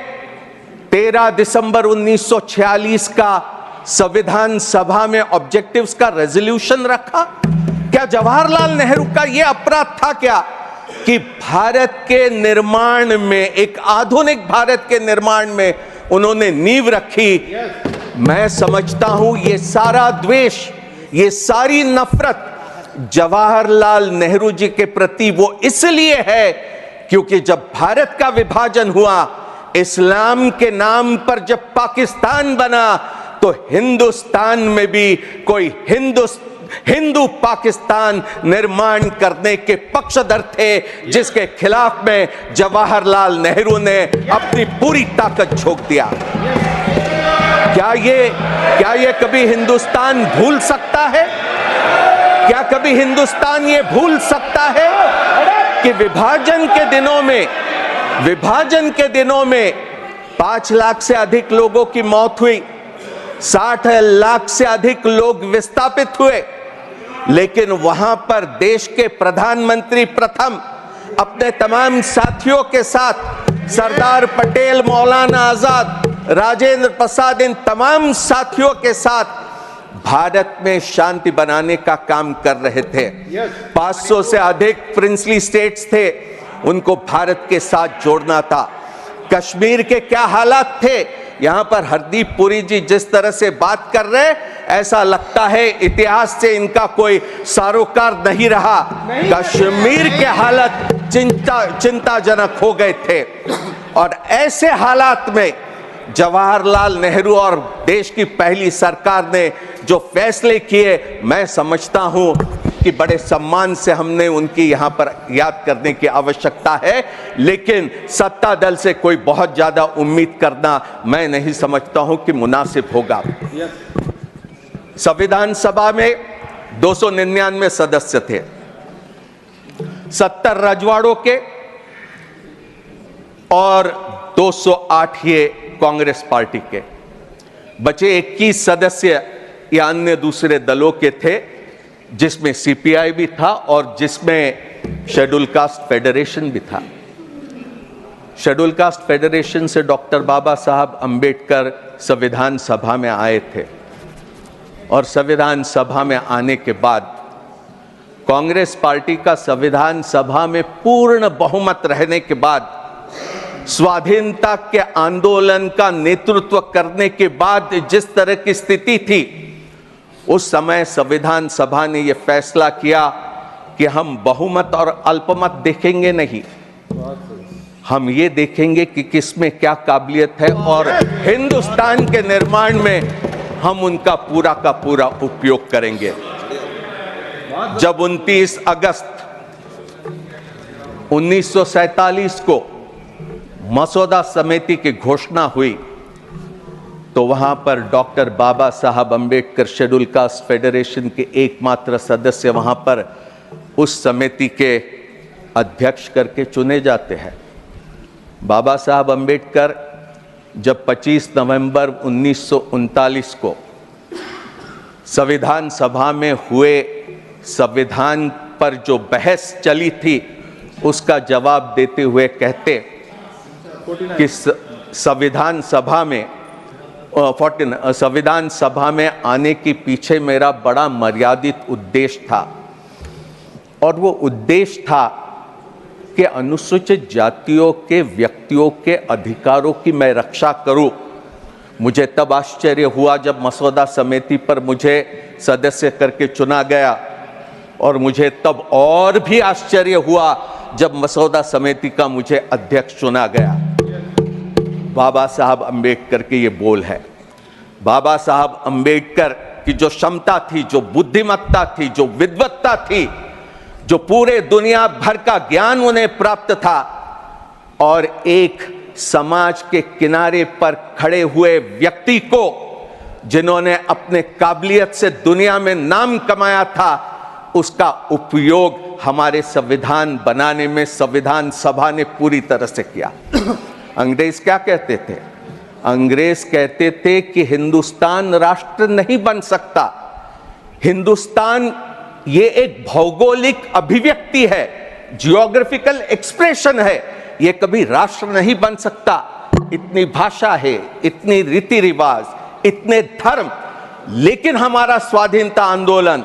13 दिसंबर 1946 का संविधान सभा में ऑब्जेक्टिव्स का रेजोल्यूशन रखा? क्या जवाहरलाल नेहरू का यह अपराध था क्या कि भारत के निर्माण में, एक आधुनिक भारत के निर्माण में उन्होंने नींव रखी? मैं समझता हूं ये सारा द्वेष, ये सारी नफरत जवाहरलाल नेहरू जी के प्रति वो इसलिए है क्योंकि जब भारत का विभाजन हुआ, इस्लाम के नाम पर जब पाकिस्तान बना, तो हिंदुस्तान में भी कोई हिंदू पाकिस्तान निर्माण करने के पक्षधर थे, जिसके खिलाफ में जवाहरलाल नेहरू ने अपनी पूरी ताकत झोंक दिया। क्या ये कभी हिंदुस्तान भूल सकता है? क्या कभी हिंदुस्तान ये भूल सकता है कि विभाजन के दिनों में 5 लाख से अधिक लोगों की मौत हुई, 60 लाख से अधिक लोग विस्थापित हुए, लेकिन वहां पर देश के प्रधानमंत्री प्रथम अपने तमाम साथियों के साथ, सरदार पटेल, मौलाना आजाद, राजेंद्र प्रसाद, इन तमाम साथियों के साथ भारत में शांति बनाने का काम कर रहे थे। 500 से अधिक प्रिंसली स्टेट्स थे, उनको भारत के साथ जोड़ना था। कश्मीर के क्या हालात थे? यहां पर हरदीप पुरी जी जिस तरह से बात कर रहे, ऐसा लगता है इतिहास से इनका कोई सरोकार नहीं रहा। कश्मीर के हालत चिंताजनक हो गए थे और ऐसे हालात में जवाहरलाल नेहरू और देश की पहली सरकार ने जो फैसले किए, मैं समझता हूं कि बड़े सम्मान से हमने उनकी यहां पर याद करने की आवश्यकता है, लेकिन सत्ता दल से कोई बहुत ज्यादा उम्मीद करना मैं नहीं समझता हूं कि मुनासिब होगा। संविधान सभा में 299 सदस्य थे, 70 रजवाड़ों के और 208 ये कांग्रेस पार्टी के। बचे 21 सदस्य या अन्य दूसरे दलों के थे, जिसमें सीपीआई भी था और जिसमें शेड्यूल कास्ट फेडरेशन भी था। शेड्यूल कास्ट फेडरेशन से डॉक्टर बाबा साहब अंबेडकर संविधान सभा में आए थे और संविधान सभा में आने के बाद कांग्रेस पार्टी का संविधान सभा में पूर्ण बहुमत रहने के बाद, स्वाधीनता के आंदोलन का नेतृत्व करने के बाद जिस तरह की स्थिति थी, उस समय संविधान सभा ने यह फैसला किया कि हम बहुमत और अल्पमत देखेंगे नहीं, हम ये देखेंगे कि किसमें क्या काबिलियत है और हिंदुस्तान के निर्माण में हम उनका पूरा का पूरा उपयोग करेंगे। जब 29 अगस्त 1947 को मसौदा समिति की घोषणा हुई, तो वहां पर डॉक्टर बाबा साहब अंबेडकर शेड्यूल कास्ट फेडरेशन के एकमात्र सदस्य वहां पर उस समिति के अध्यक्ष करके चुने जाते हैं। बाबा साहब अंबेडकर जब 25 नवंबर 1939 को संविधान सभा में हुए संविधान पर जो बहस चली थी, उसका जवाब देते हुए कहते कि संविधान सभा में आने के पीछे मेरा बड़ा मर्यादित उद्देश्य था, और वो उद्देश्य था कि अनुसूचित जातियों के व्यक्तियों के अधिकारों की मैं रक्षा करूं। मुझे तब आश्चर्य हुआ जब मसौदा समिति पर मुझे सदस्य करके चुना गया, और मुझे तब और भी आश्चर्य हुआ जब मसौदा समिति का मुझे अध्यक्ष चुना गया। बाबा साहब अंबेडकर के ये बोल है। बाबा साहब अंबेडकर की जो क्षमता थी, जो बुद्धिमत्ता थी, जो विद्वत्ता थी, जो पूरे दुनिया भर का ज्ञान उन्हें प्राप्त था, और एक समाज के किनारे पर खड़े हुए व्यक्ति को, जिन्होंने अपने काबिलियत से दुनिया में नाम कमाया था, उसका उपयोग हमारे संविधान बनाने में संविधान सभा ने पूरी तरह से किया। अंग्रेज क्या कहते थे? अंग्रेज कहते थे कि हिंदुस्तान राष्ट्र नहीं बन सकता, हिंदुस्तान ये एक भौगोलिक अभिव्यक्ति है, जियोग्राफिकल एक्सप्रेशन है, ये कभी राष्ट्र नहीं बन सकता। इतनी भाषा है, इतनी रीति रिवाज, इतने धर्म, लेकिन हमारा स्वाधीनता आंदोलन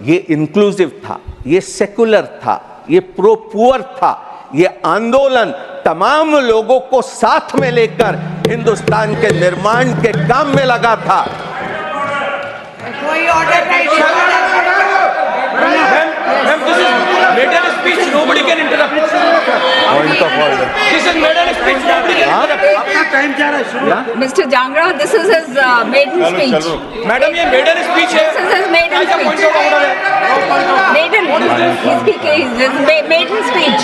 ये इंक्लूसिव था, ये सेकुलर था, ये प्रो पुअर था। ये आंदोलन तमाम लोगों को साथ में लेकर हिंदुस्तान के निर्माण के काम में लगा था। कोई ऑर्डर नहीं। Maiden speech, nobody can interrupt. Point of order. This is Maiden speech, nobody can interrupt. आपका टाइम जा रहा है शुरू। Mr. Jangra, this is his maiden speech. Madam ये Maiden speech है। This is his maiden speech. Maiden, he's speaking his maiden speech.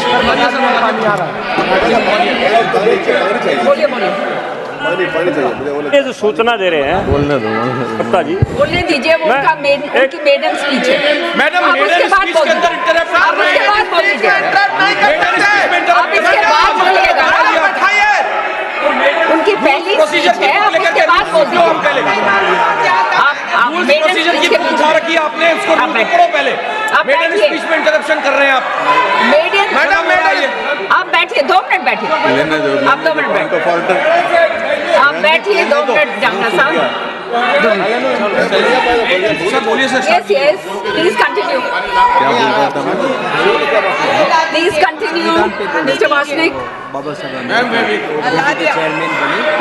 बोलिए बोलिए। ये जो सूचना दे रहे हैं, बोलने दो सत्ता जी, बोलने दीजिए, वो उनकी मेडन स्पीच है। मैडम मेडन स्पीच के अंदर इंटरप्ट आप उसके बाद बोल दीजिए, आप इसके बाद बोलिएगा, उनकी पहली स्पीच है, आप उसके बाद बोल दीजिए। आप मेडन स्पीच के बुझा रखी आपने, उसको पढ़ो पहले। मेडन स्पीच में इंटरप्शन कर रहे हैं आप। मेडन, मैडम आप बैठिए, 2 मिनट बैठिए, आप 2 मिनट बैठिए, आप बैठिए 2 मिनट जांगड़ा साहब। Yes, yes, please continue. Please continue, Mr. Vasnik.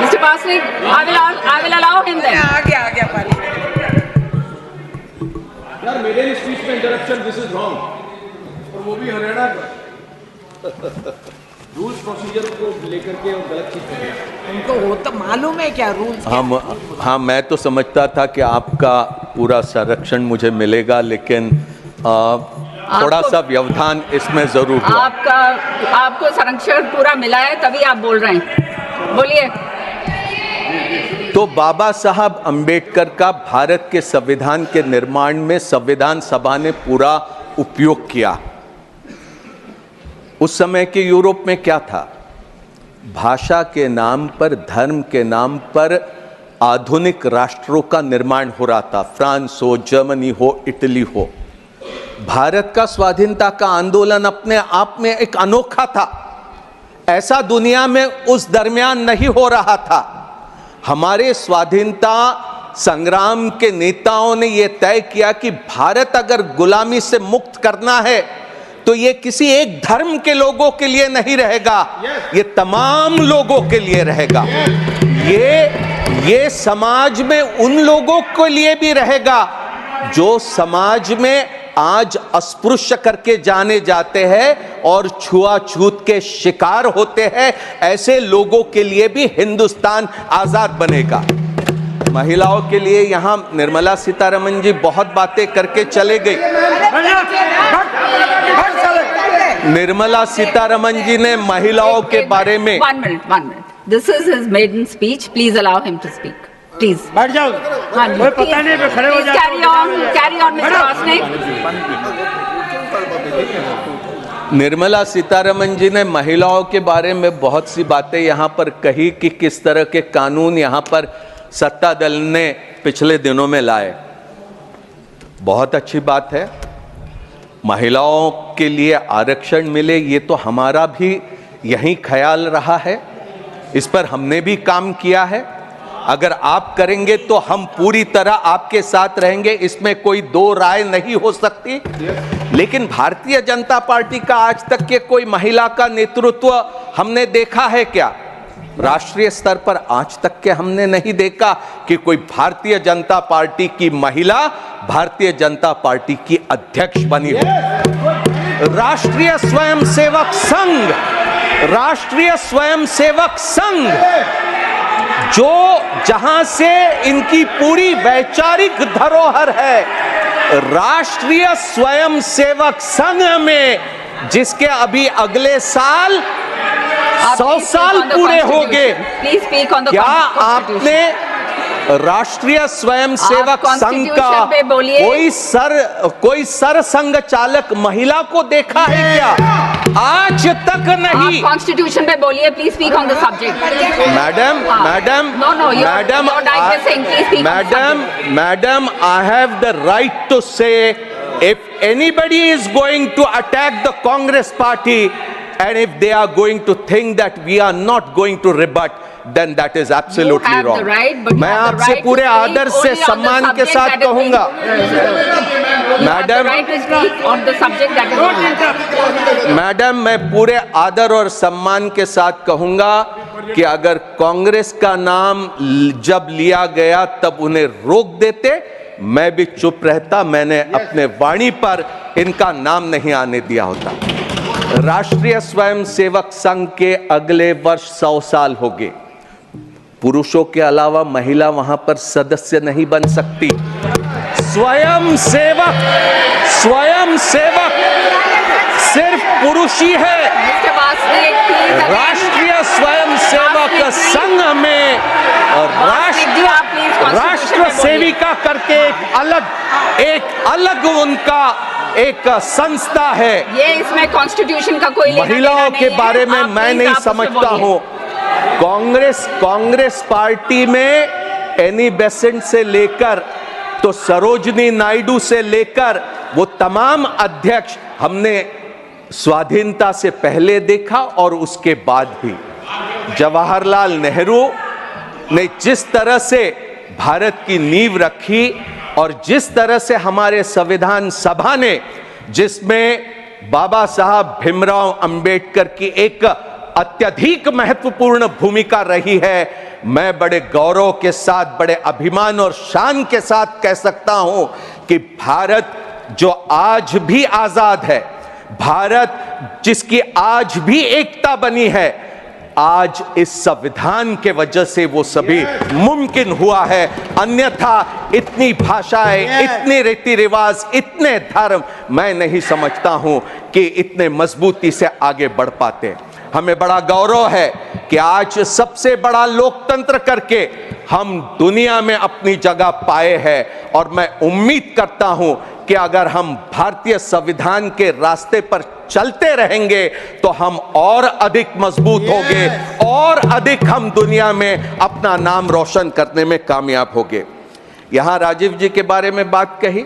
Mr. Vasnik, I will allow him then. आगे पारी। यार मेरे स्पीच में इंटरप्शन, दिस इज रॉन्ग, और वो भी हरियाणा का रूल्स प्रोसीजर को लेकर के और गलत चीज कर रहे हैं। उनको वो तो मालूम है क्या रूल्स? हाँ, मैं तो समझता था कि आपका पूरा संरक्षण मुझे मिलेगा, लेकिन थोड़ा सा व्यवधान इसमें जरूर हुआ। आपको संरक्षण पूरा मिला है, तभी आप बोल रहे हैं, बोलिए। तो बाबा साहब अंबेडकर का भारत के संविधान के निर्माण में संविधान सभा ने पूरा उपयोग किया। उस समय के यूरोप में क्या था? भाषा के नाम पर, धर्म के नाम पर आधुनिक राष्ट्रों का निर्माण हो रहा था। फ्रांस हो, जर्मनी हो, इटली हो। भारत का स्वाधीनता का आंदोलन अपने आप में एक अनोखा था। ऐसा दुनिया में उस दरमियान नहीं हो रहा था। हमारे स्वाधीनता संग्राम के नेताओं ने यह तय किया कि भारत अगर गुलामी से मुक्त करना है तो ये किसी एक धर्म के लोगों के लिए नहीं रहेगा, ये तमाम लोगों के लिए रहेगा। ये समाज में उन लोगों के लिए भी रहेगा जो समाज में आज अस्पृश्य करके जाने जाते हैं और छुआछूत के शिकार होते हैं। ऐसे लोगों के लिए भी हिंदुस्तान आजाद बनेगा। महिलाओं के लिए यहां निर्मला सीतारमण जी बहुत बातें करके चले गई। निर्मला सीतारमण जी ने महिलाओं के बारे में one minute. This is his maiden speech. Please allow him to speak. Please. बैठ जाओ। कोई पता नहीं, खड़े हो जाओ। Carry on, Mr. Vasnik. Nirmala Sitharaman ji ने महिलाओं के बारे में बहुत सी बातें यहाँ पर कही कि किस तरह के कानून यहाँ पर सत्ता दल ने पिछले दिनों में लाए। बहुत अच्छी बात है, महिलाओं के लिए आरक्षण मिले, ये तो हमारा भी यही ख्याल रहा है। इस पर हमने भी काम किया है। अगर आप करेंगे तो हम पूरी तरह आपके साथ रहेंगे, इसमें कोई दो राय नहीं हो सकती। लेकिन भारतीय जनता पार्टी का आज तक के कोई महिला का नेतृत्व हमने देखा है क्या? राष्ट्रीय स्तर पर आज तक के हमने नहीं देखा कि कोई भारतीय जनता पार्टी की महिला भारतीय जनता पार्टी की अध्यक्ष बनी हो। राष्ट्रीय स्वयंसेवक संघ जो जहां से इनकी पूरी वैचारिक धरोहर है, राष्ट्रीय स्वयंसेवक संघ में जिसके अभी अगले साल 100 साल पूरे हो गए, प्लीज स्पीक ऑन द क्या आपने राष्ट्रीय स्वयंसेवक संघ का कोई सरसंघ चालक महिला को देखा है क्या? आज तक नहीं। कॉन्स्टिट्यूशन पे बोलिए, please speak on the subject. Madam, I have the right to say if anybody is going to attack the Congress party and if they are going to think that we are not going to rebut, then that is absolutely wrong. मैं आपसे पूरे आदर से सम्मान के साथ कहूंगा, madam, मैं पूरे आदर और सम्मान के साथ कहूंगा कि अगर कांग्रेस का नाम जब लिया गया तब उन्हें रोक देते, मैं भी चुप रहता, मैंने अपने वाणी पर इनका नाम नहीं आने दिया होता। राष्ट्रीय स्वयंसेवक संघ के अगले वर्ष 100 साल हो गए। पुरुषों के अलावा महिला वहां पर सदस्य नहीं बन सकती। स्वयंसेवक सिर्फ पुरुष ही है। राष्ट्रीय स्वयंसेवक संघ में राष्ट्र सेविका करके एक अलग उनका एक संस्था है। ये इसमें कॉन्स्टिट्यूशन का कोई महिलाओं के बारे में मैं नहीं समझता हूं। कांग्रेस पार्टी में एनी बेसेंट से लेकर तो सरोजनी नायडू से लेकर वो तमाम अध्यक्ष हमने स्वाधीनता से पहले देखा और उसके बाद भी। जवाहरलाल नेहरू ने जिस तरह से भारत की नींव रखी और जिस तरह से हमारे संविधान सभा ने, जिसमें बाबा साहब भीमराव अंबेडकर की एक अत्यधिक महत्वपूर्ण भूमिका रही है, मैं बड़े गौरव के साथ, बड़े अभिमान और शान के साथ कह सकता हूं कि भारत जो आज भी आजाद है, भारत जिसकी आज भी एकता बनी है, आज इस संविधान के वजह से वो सभी मुमकिन हुआ है। अन्यथा इतनी भाषाएं, इतने रीति रिवाज, इतने धर्म, मैं नहीं समझता हूं कि इतने मजबूती से आगे बढ़ पाते। हमें बड़ा गौरव है कि आज सबसे बड़ा लोकतंत्र करके हम दुनिया में अपनी जगह पाए हैं और मैं उम्मीद करता हूं कि अगर हम भारतीय संविधान के रास्ते पर चलते रहेंगे तो हम और अधिक मजबूत होंगे और अधिक हम दुनिया में अपना नाम रोशन करने में कामयाब होंगे। यहां राजीव जी के बारे में बात कही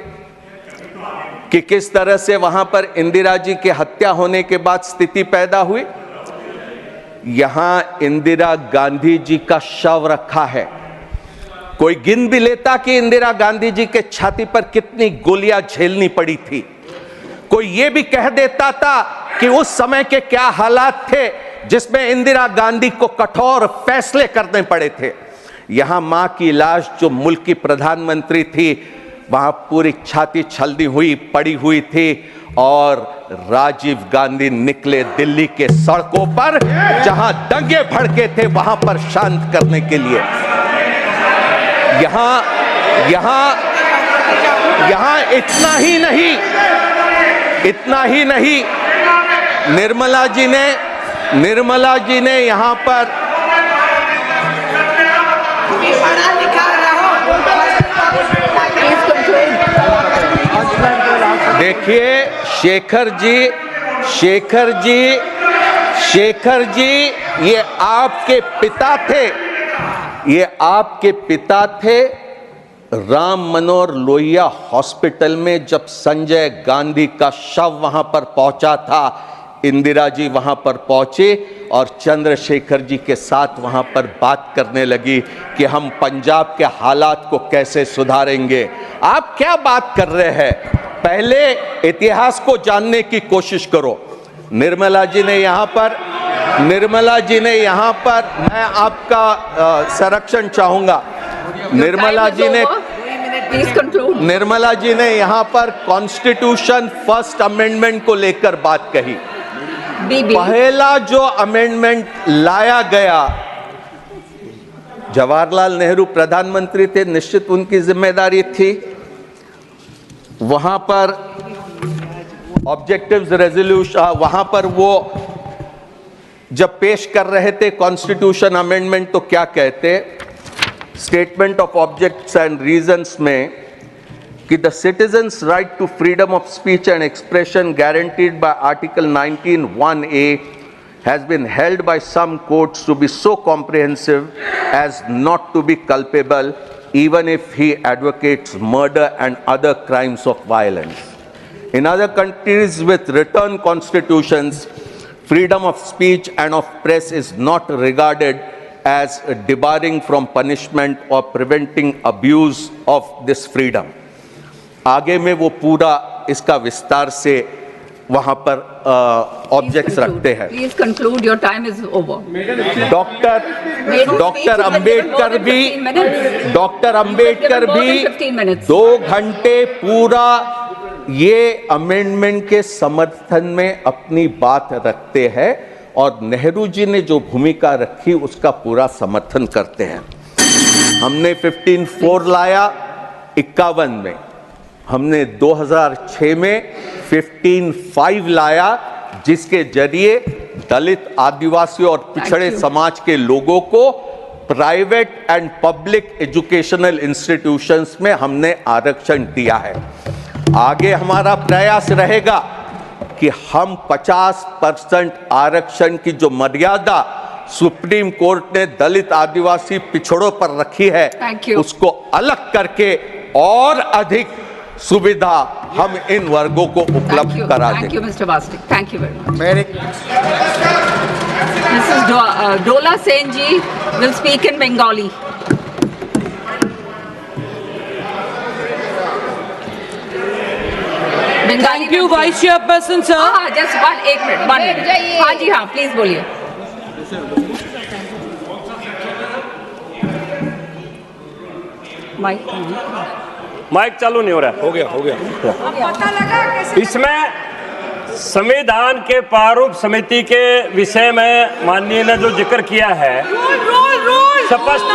कि किस तरह से वहां पर इंदिरा जी की हत्या होने के बाद स्थिति पैदा हुई। यहां इंदिरा गांधी जी का शव रखा है। कोई गिन भी लेता कि इंदिरा गांधी जी के छाती पर कितनी गोलियां झेलनी पड़ी थी। कोई ये भी कह देता था कि उस समय के क्या हालात थे जिसमें इंदिरा गांधी को कठोर फैसले करने पड़े थे। यहां मां की लाश, जो मुल्क की प्रधानमंत्री थी, वहां पूरी छाती छलनी हुई पड़ी हुई थी और राजीव गांधी निकले दिल्ली के सड़कों पर, जहां दंगे भड़के थे, वहां पर शांत करने के लिए। यहां इतना ही नहीं, निर्मला जी ने यहां पर देखिए, शेखर जी ये आपके पिता थे। राम मनोहर लोहिया हॉस्पिटल में जब संजय गांधी का शव वहां पर पहुंचा था, इंदिरा जी वहां पर पहुंचे और चंद्रशेखर जी के साथ वहां पर बात करने लगी कि हम पंजाब के हालात को कैसे सुधारेंगे। आप क्या बात कर रहे हैं? पहले इतिहास को जानने की कोशिश करो। निर्मला जी ने यहाँ पर मैं आपका संरक्षण चाहूंगा। निर्मला जी ने यहाँ पर कॉन्स्टिट्यूशन फर्स्ट अमेंडमेंट को लेकर बात कही। पहला जो अमेंडमेंट लाया गया, जवाहरलाल नेहरू प्रधानमंत्री थे, निश्चित उनकी जिम्मेदारी थी। वहां पर ऑब्जेक्टिव्स रेजोल्यूशन, वहां पर वो जब पेश कर रहे थे कॉन्स्टिट्यूशन अमेंडमेंट तो क्या कहते, statement of objects and reasons में कि the citizens right to freedom of speech and expression guaranteed by article 19(1)(a has been held by some courts to be so comprehensive as not to be culpable even if he advocates murder and other crimes of violence. In other countries with written constitutions, freedom of speech and of press is not regarded as debarring from punishment or preventing abuse of this freedom. आगे में वो पूरा इसका विस्तार से वहां पर objects रखते हैं। Please conclude, your time is over. Doctor Ambedkar भी 2 घंटे पूरा ये अमेंडमेंट के समर्थन में अपनी बात रखते हैं और नेहरू जी ने जो भूमिका रखी उसका पूरा समर्थन करते हैं। हमने 15(4) लाया 51 में, हमने 2006 में 15(5) लाया जिसके जरिए दलित, आदिवासी और पिछड़े समाज के लोगों को private and public educational institutions में हमने आरक्षण दिया है। आगे हमारा प्रयास रहेगा कि हम 50% आरक्षण की जो मर्यादा सुप्रीम कोर्ट ने दलित, आदिवासी, पिछड़ों पर रखी है उसको अलग करके और अधिक सुविधा हम इन वर्गों को उपलब्ध करा दें। Thank you, Mr. Bastik. Thank you very much. Mrs. Dola Sen ji will speak in Bengali. Thank you, Vice Chairperson, sir. Just एक मिनट, 1 minute. हाँ जी हाँ, प्लीज बोलिए। माइक चालू नहीं हो रहा। हो गया। इसमें संविधान के प्रारूप समिति के विषय में माननीय ने जो जिक्र किया है, स्पष्ट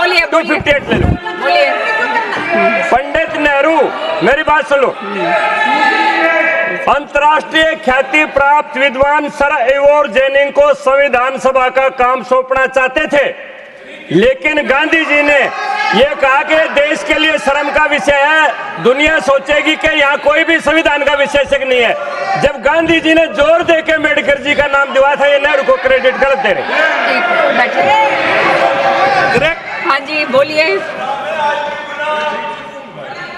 258 ले लो। पंडित नेहरू, मेरी बात सुनो। अंतर्राष्ट्रीय ख्याति प्राप्त विद्वान सर एवोर जेनिंग को संविधान सभा का काम सौंपना चाहते थे, लेकिन गांधी जी ने यह कहा कि देश के लिए शर्म का विषय है, दुनिया सोचेगी कि यहाँ कोई भी संविधान का विशेषज्ञ नहीं है। जब गांधी जी ने जोर दे के अम्बेडकर जी का नाम दिया था, ये नेहरू को क्रेडिट गलत दे रहे। हाँ जी बोलिए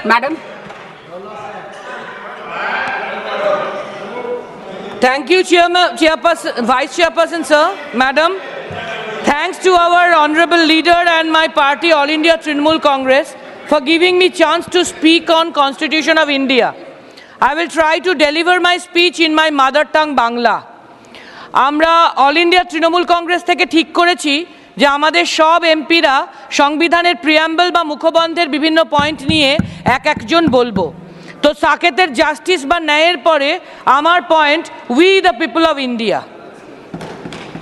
madam. Thank you, Vice Chairperson, sir. Madam, thanks to our honorable leader and my party, All India Trinamool Congress, for giving me chance to speak on Constitution of India. I will try to deliver my speech in my mother tongue, Bangla. আমরা all India Trinamool Congress থেকে ঠিক করেছি যে আমাদের সব এমপিরা সংবিধানের preamble বা মুখবন্ধের বিভিন্ন পয়েন্ট নিয়ে একজন বলবো। তো সাকেতের জাস্টিস বা ন্যায়ের পরে আমার point we the people of India,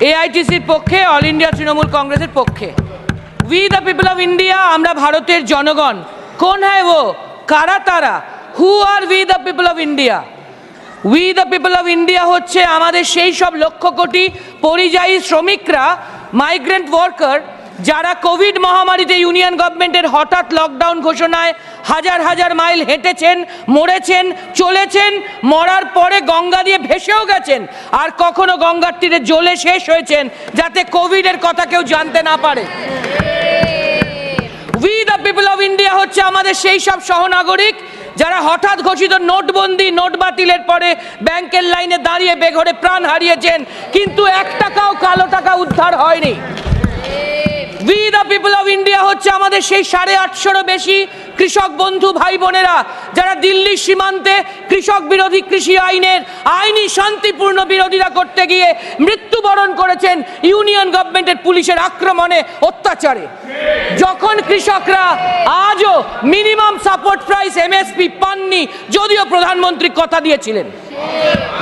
এআইটিসির পক্ষে, অল ইন্ডিয়া তৃণমূল কংগ্রেসের পক্ষে। We the people of India, আমরা ভারতের জনগণ। কোন হ্যায় ও, কারা তারা? Who are we the people of India? We the people of India হচ্ছে আমাদের সেই সব লক্ষ কোটি পরিযায়ী শ্রমিকরা, মাইগ্রেন্ট ওয়ার্কার, যারা কোভিড মহামারীতে ইউনিয়ন গভর্নমেন্টের হঠাৎ লকডাউন ঘোষণায় হাজার হাজার মাইল হেঁটেছেন, মরেছেন, চলেছেন, মরার পরে গঙ্গা দিয়ে ভেসেও গেছেন, আর কখনো গঙ্গার তীরে জ্বলে শেষ হয়েছেন যাতে কোভিডের কথা কেউ জানতে না পারে। We the people of India হচ্ছে আমাদের সেই সব সহনাগরিক যারা হঠাৎ ঘোষিত নোটবন্দি, নোট বাতিলের পরে ব্যাংকের লাইনে দাঁড়িয়ে বেঘরে প্রাণ হারিয়েছেন, কিন্তু 1 টাকাও কালো টাকা উদ্ধার হয়নি। We the people of India হচ্ছে আমাদের সেই 850-এরও বেশি কৃষক বন্ধু ভাই বোনেরা যারা দিল্লির সীমান্তে কৃষক বিরোধী কৃষি আইনের আইনি শান্তিপূর্ণ বিরোধিতা করতে গিয়ে মৃত্যুবরণ করেছেন ইউনিয়ন গভর্নমেন্টের পুলিশের আক্রমণে, অত্যাচারে। যখন কৃষকরা আজও মিনিমাম সাপোর্ট প্রাইস এমএসপি পাননি, যদিও প্রধানমন্ত্রী কথা দিয়েছিলেন।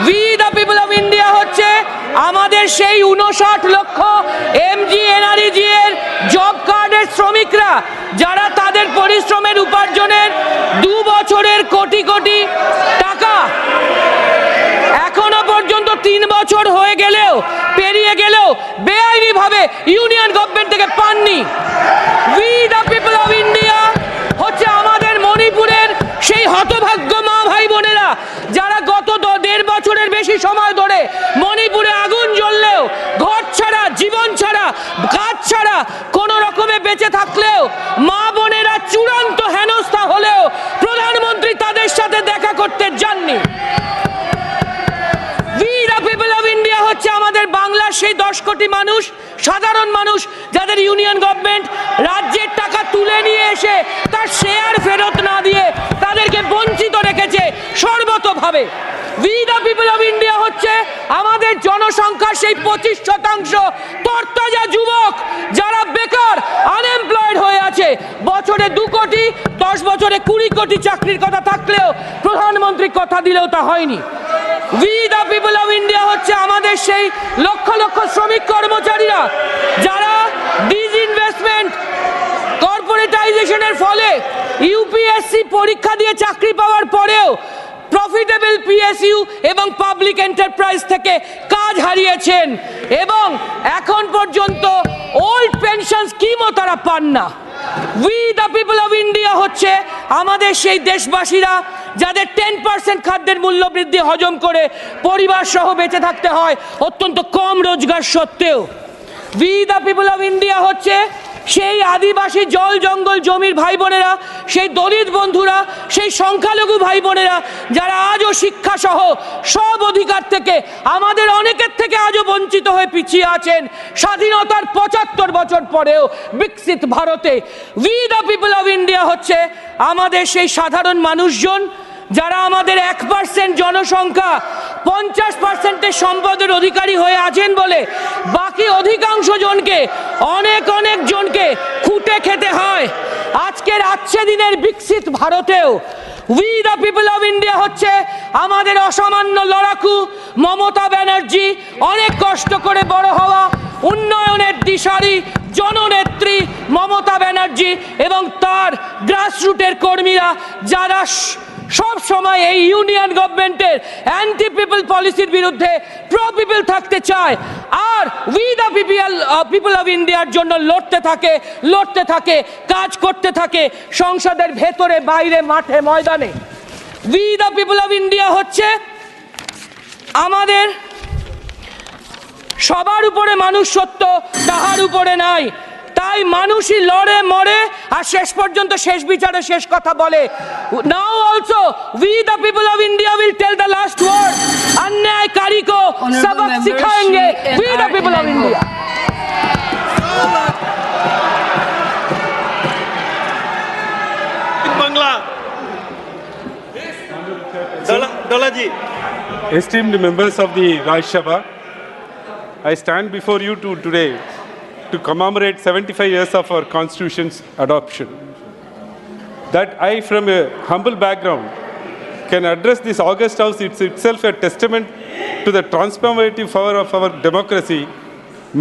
We the people of India হচ্ছে আমাদের সেই 59 লক্ষ এমজি এনআরইজি এর জব কার্ডের আমাদের শ্রমিকরা যারা তাদের পরিশ্রমের উপার্জনের 2 বছরের কোটি কোটি টাকা এখনো পর্যন্ত 3 বছর হয়ে গেলেও পেরিয়ে গেলেও বেআইনি ভাবে ইউনিয়ন গভর্নমেন্ট থেকে পাননি। We the people of India হচ্ছে আমাদের মণিপুরের সেই হতভাগ্য মা ভাই বোনেরা যারা গত 1.5 বছরের বেশি সময় ধরে মণিপুরে আগুন জ্বললেও, ঘর ছাড়া, জীবন ছাড়া, কাজ ছাড়া কোন রকমে বেঁচে থাকলেও, মা বোনেরা চূড়ান্ত হেনস্থা হলেও প্রধানমন্ত্রী তাদের সাথে দেখা করতে যাননি। We the people of India হচ্ছে আমাদের বাংলার সেই 10 কোটি মানুষ, সাধারণ মানুষ যাদের ইউনিয়ন গভর্নমেন্ট রাজ্যের টাকা তুলে নিয়ে এসে তার শেয়ার ফেরত না দিয়ে তাদেরকে বঞ্চিত রেখেছে সর্বতোভাবে। We the people of India হচ্ছে আমাদের জনসংখ্যার সেই 25% তরতাজা যুবক যারা বেকার, আনএমপ্লয়েড হয়ে আছে। বছরে 2 কোটি, 10 বছরে 20 কোটি চাকরির কথা থাকলেও প্রধানমন্ত্রী কথা দিলেও তা হয়নি। We the people of India হচ্ছে আমাদের সেই লক্ষ লক্ষ শ্রমিক কর্মচারীরা যারা ডিসইনভেস্টমেন্ট, কর্পোরেটাইজেশনের ফলে ইউপিএসসি পরীক্ষা দিয়ে চাকরি পাওয়ার পরেও প্রফিটেবল পিএসইউ এবং পাবলিক এন্টারপ্রাইজ থেকে কাজ হারিয়েছেন এবং এখন পর্যন্ত ওল্ড পেনশন স্কিমও তারা পান না। We the people of India হচ্ছে আমাদের সেই দেশবাসীরা যাদের 10% খাদ্যের মূল্য বৃদ্ধি হজম করে পরিবার সহ বেঁচে থাকতে হয় অত্যন্ত কম রোজগার সত্ত্বেও। We the people of India হচ্ছে সেই আদিবাসী জল জঙ্গল জমির ভাই বোনেরা, সেই দলিত বন্ধুরা, সেই সংখ্যালঘু ভাই বোনেরা যারা আজও শিক্ষা সহ সব অধিকার থেকে আমাদের অনেকের থেকে আজও বঞ্চিত হয়ে পিছিয়ে আছেন স্বাধীনতার 75 বছর পরেও বিকশিত ভারতে। We the people of India হচ্ছে আমাদের সেই সাধারণ মানুষজন যারা আমাদের 1% জনসংখ্যা 50%-এর সম্পদের অধিকারী হয়ে আছেন বলে বাকি অধিকাংশ জনকে, অনেক জনকে খুঁটে খেতে হয়। আজকের আচ্ছা দিনের বিকশিত ভারতেও we the people of India হচ্ছে আমাদের অসামান্য লড়াকু মমতা ব্যানার্জি, অনেক কষ্ট করে বড় হওয়া উন্নয়নের দিশারি জননেত্রী মমতা ব্যানার্জি এবং তার গ্রাসরুটের কর্মীরা যারা সব সময় এই ইউনিয়ন গভর্নমেন্টের অ্যান্টি পিপল পলিসির বিরুদ্ধে প্রো পিপল থাকতে চায় আর উই দ্য পিপল অফ ইন্ডিয়ার জন্য লড়তে থাকে, কাজ করতে থাকে সংসদের ভেতরে, বাইরে, মাঠে, ময়দানে। We the people of India হচ্ছে আমাদের সবার উপরে মানুষ সত্য, তাহার উপরে নাই। তাই মানুষই লড়ে মরে আর শেষ পর্যন্ত শেষ বিচারে শেষ কথা বলে। Now also we the people of India will tell the last word. अन्यायकारी को सबक सिखाएंगे we the people of India. Bangla Dolaji. Esteemed members of the Rajya Sabha, I stand before you today to commemorate 75 years of our Constitution's adoption. That I, from a humble background, can address this august house, it's itself a testament to the transformative power of our democracy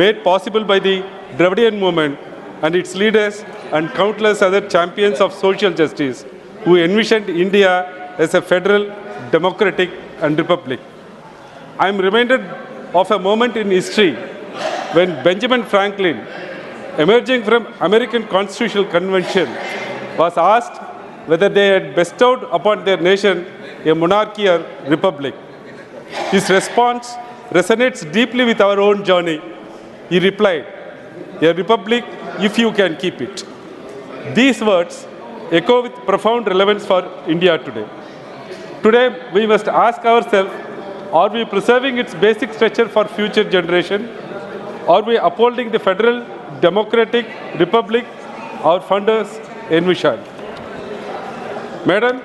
made possible by the Dravidian movement and its leaders and countless other champions of social justice who envisioned India as a federal, democratic and republic. I am reminded of a moment in history when Benjamin Franklin, emerging from American Constitutional Convention, was asked whether they had bestowed upon their nation a monarchy or republic. His response resonates deeply with our own journey. He replied, "A republic if you can keep it." These words echo with profound relevance for India today. Today, we must ask ourselves, are we preserving its basic structure for future generation? Are we upholding the federal democratic republic our founders envisioned? Madam,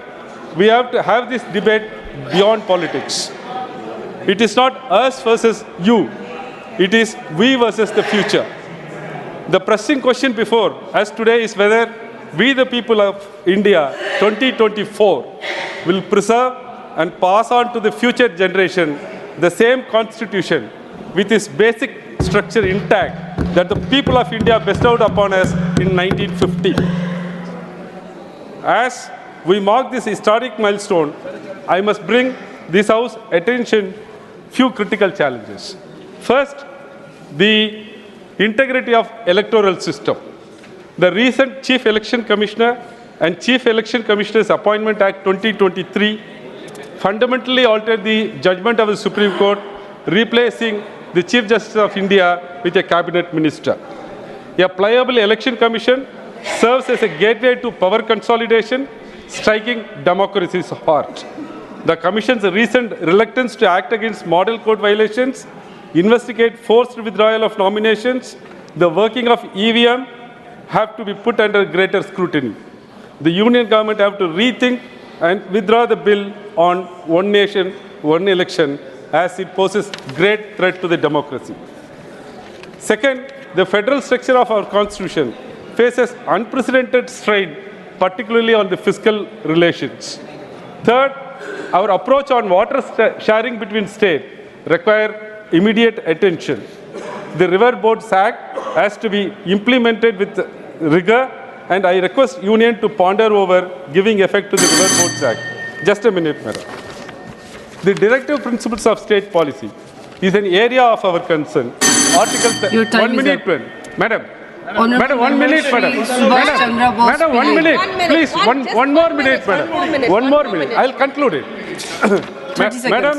we have to have this debate beyond politics. It is not us versus you. It is we versus the future. The pressing question before us today is whether we, the people of India 2024, will preserve and pass on to the future generation the same constitution with its basic structure intact that the people of India bestowed upon us in 1950. As we mark this historic milestone, I must bring this House attention few critical challenges. First, the integrity of electoral system. The recent Chief Election Commissioner and Chief Election Commissioners Appointment Act 2023 fundamentally altered the judgment of the Supreme Court, replacing the Chief Justice of India with a cabinet minister. A pliable election commission serves as a gateway to power consolidation, striking democracy's heart. The Commission's recent reluctance to act against model code violations, investigate forced withdrawal of nominations, the working of EVM have to be put under greater scrutiny. The Union government have to rethink and withdraw the bill on one nation, one election, as it poses great threat to the democracy. Second, the federal structure of our constitution faces unprecedented strain, particularly on the fiscal relations. Third, our approach on water sharing between states require immediate attention. The River Boards Act has to be implemented with rigor, and I request Union to ponder over giving effect to the River Boards Act. Just a minute, Madam. The directive principles of state policy is an area of our concern. Article 1 minute, Madam. Madam, 1 minute, Madam. Madam, 1 minute. Please, one more minute, Madam. 1 more minute. I'll conclude it. Madam,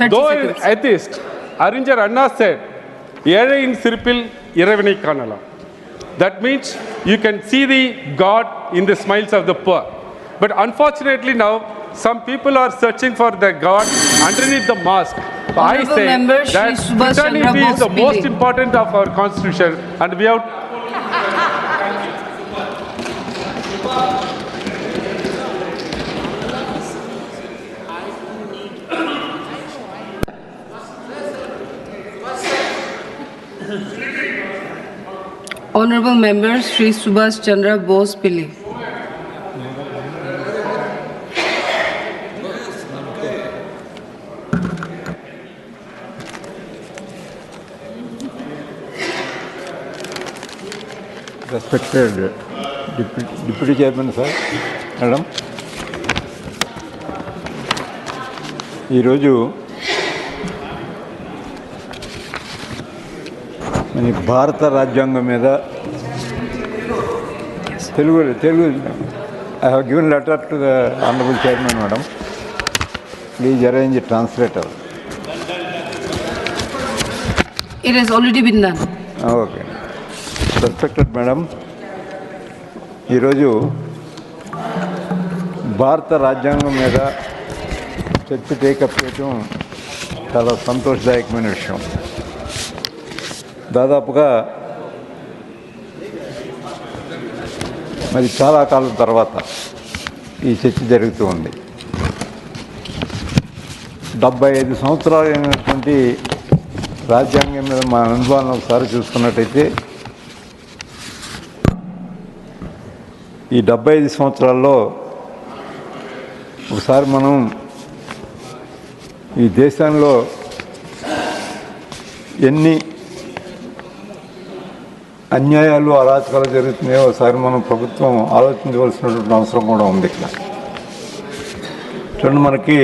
though an atheist, Aringer Anna said, "Yere in sirpil iravani kanala." That means you can see the God in the smiles of the poor. But unfortunately now, some people are searching for the God underneath the mask. So I say that fraternity is the most important of our constitution, and we have. Honorable Member Shri Subhash Chandra Bose Pillai. Respected Deputy Chairman, sir, Madam. ఈరోజు మన భారత రాజ్యాంగం మీద Telugu I have given letter to the Honorable Chairman, Madam. Please arrange a translator. It has already been done. Okay. Respected Madam, ఈరోజు భారత రాజ్యాంగం మీద చర్చ టేకప్ చేయడం చాలా సంతోషదాయకమైన విషయం. దాదాపుగా మరి చాలా కాలం తర్వాత ఈ చర్చ జరుగుతూ ఉంది. 75 సంవత్సరాలు అయినటువంటి రాజ్యాంగం మీద మా అనుభవాలను ఒకసారి చూసుకున్నట్టయితే ఈ 75 సంవత్సరాల్లో ఒకసారి మనం ఈ దేశంలో ఎన్ని అన్యాయాలు అరాచకాలు జరుగుతున్నాయో ఒకసారి మనం ప్రభుత్వం ఆలోచించవలసినటువంటి అవసరం కూడా ఉంది. ఇక్కడ చూడండి, మనకి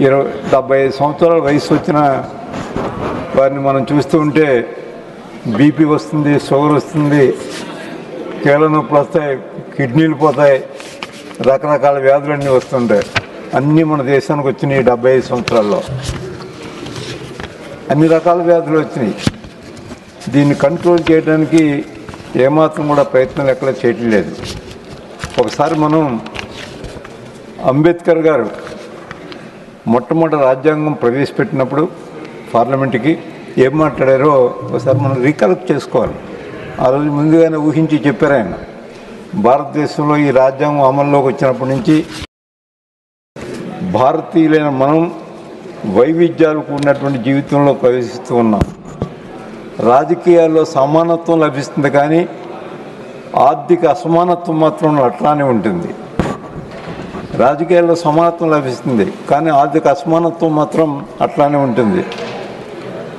75 సంవత్సరాల వయసు వచ్చిన వారిని మనం చూస్తూ ఉంటే బీపీ వస్తుంది, షుగర్ వస్తుంది, కీళ్ళ నొప్పులు వస్తాయి, కిడ్నీలు పోతాయి, రకరకాల వ్యాధులన్నీ వస్తుంటాయి. అన్నీ మన దేశానికి వచ్చినాయి. 75 సంవత్సరాల్లో అన్ని రకాల వ్యాధులు వచ్చినాయి. దీన్ని కంట్రోల్ చేయడానికి ఏమాత్రం కూడా ప్రయత్నాలు ఎక్కడ చేయటం లేదు. ఒకసారి మనం అంబేద్కర్ గారు మొట్టమొదటి రాజ్యాంగం ప్రవేశపెట్టినప్పుడు పార్లమెంట్కి ఏం మాట్లాడారో ఒకసారి మనం రీకలెక్ట్ చేసుకోవాలి. ఆ రోజు ముందుగానే ఊహించి చెప్పారు ఆయన. భారతదేశంలో ఈ రాజ్యాంగం అమల్లోకి వచ్చినప్పటి నుంచి భారతీయులైన మనం వైవిధ్యాలు కూడినటువంటి జీవితంలో ప్రవేశిస్తూ ఉన్నాం. రాజకీయాల్లో సమానత్వం లభిస్తుంది, కానీ ఆర్థిక అసమానత్వం మాత్రం అట్లానే ఉంటుంది. రాజకీయాల్లో సమానత్వం లభిస్తుంది, కానీ ఆర్థిక అసమానత్వం మాత్రం అట్లానే ఉంటుంది.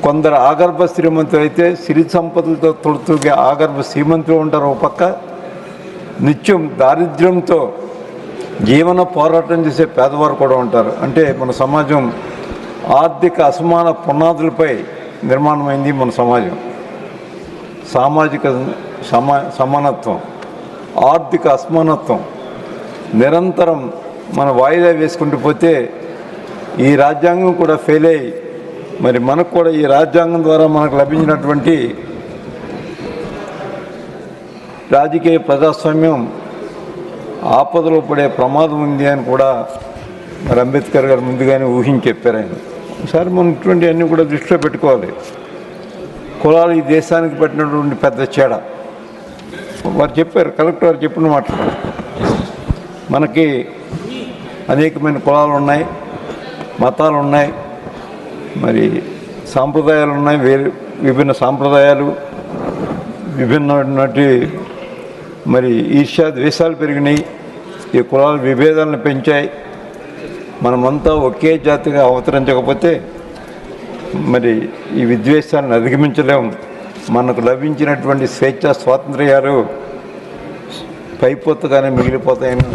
కొందరు ఆగర్భ శ్రీమంతులు అయితే సిరి సంపదలతో తొడుతూగే ఆగర్భ శ్రీమంతులు ఉంటారు. ఒక పక్క నిత్యం దారిద్ర్యంతో జీవన పోరాటం చేసే పేదవారు కూడా ఉంటారు. అంటే మన సమాజం ఆర్థిక అసమాన పునాదులపై నిర్మాణమైంది మన సమాజం. సామాజిక సమానత్వం, ఆర్థిక అసమానత్వం నిరంతరం మన వాయిదా వేసుకుంటూ పోతే ఈ రాజ్యాంగం కూడా ఫెయిల్ అయ్యి, మరి మనకు కూడా ఈ రాజ్యాంగం ద్వారా మనకు లభించినటువంటి రాజకీయ ప్రజాస్వామ్యం ఆపదలో పడే ప్రమాదం ఉంది అని కూడా మరి అంబేద్కర్ గారు ముందుగానే ఊహించి చెప్పారు ఆయన. ఒకసారి మనం ఇటువంటి అన్నీ కూడా దృష్టిలో పెట్టుకోవాలి. కులాలు ఈ దేశానికి పెట్టినటువంటి పెద్ద చెడ. వారు చెప్పారు, కలెక్టర్ వారు చెప్పిన మాట, మనకి అనేకమైన కులాలు ఉన్నాయి, మతాలు ఉన్నాయి, మరి సాంప్రదాయాలు ఉన్నాయి, విభిన్న సాంప్రదాయాలు, విభిన్నటువంటి మరి ఈర్ష్యా ద్వేషాలు పెరిగినాయి, ఈ కులాల విభేదాలను పెంచాయి. మనమంతా ఒకే జాతిగా అవతరించకపోతే మరి ఈ విద్వేషాలను అధిగమించలేము. మనకు లభించినటువంటి స్వేచ్ఛ స్వాతంత్ర్యాలు పైపోతగానే మిగిలిపోతాయని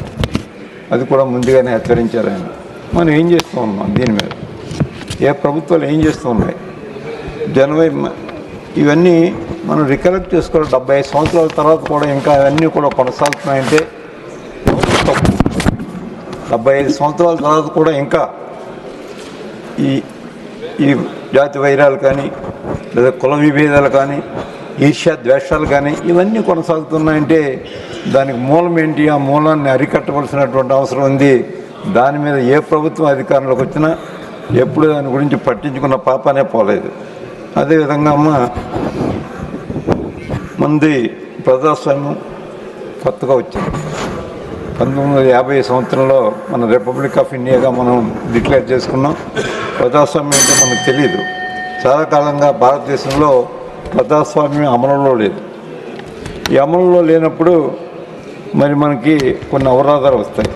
అది కూడా ముందుగానే హెచ్చరించారు ఆయన. మనం ఏం చేస్తూ ఉన్నాం దీని మీద? ఏ ప్రభుత్వాలు ఏం చేస్తూ ఉన్నాయి? జనవరి ఇవన్నీ మనం రికలెక్ట్ చేసుకోవాలి. 75 సంవత్సరాల తర్వాత కూడా ఇంకా అవన్నీ కూడా కొనసాగుతున్నాయంటే తప్పు. 75 సంవత్సరాల తర్వాత కూడా ఇంకా ఈ జాతి వైరాలు కానీ, లేదా కుల విభేదాలు కానీ, ఈర్ష్యా ద్వేషాలు కానీ ఇవన్నీ కొనసాగుతున్నాయంటే దానికి మూలం ఏంటి? ఆ మూలాన్ని అరికట్టవలసినటువంటి అవసరం ఉంది. దాని మీద ఏ ప్రభుత్వం అధికారంలోకి వచ్చినా ఎప్పుడు దాని గురించి పట్టించుకున్న పాపానే పోలేదు. అదేవిధంగా మంది ప్రజాస్వామ్యం కొత్తగా వచ్చింది. 1950 సంవత్సరంలో మన రిపబ్లిక్ ఆఫ్ ఇండియాగా మనం డిక్లేర్ చేసుకున్నాం. ప్రజాస్వామ్యం అంటే మనకు తెలియదు. చాలా కాలంగా భారతదేశంలో ప్రజాస్వామ్యం అమలులో లేదు. ఈ అమలులో లేనప్పుడు మరి మనకి కొన్ని అవరోధాలు వస్తాయి.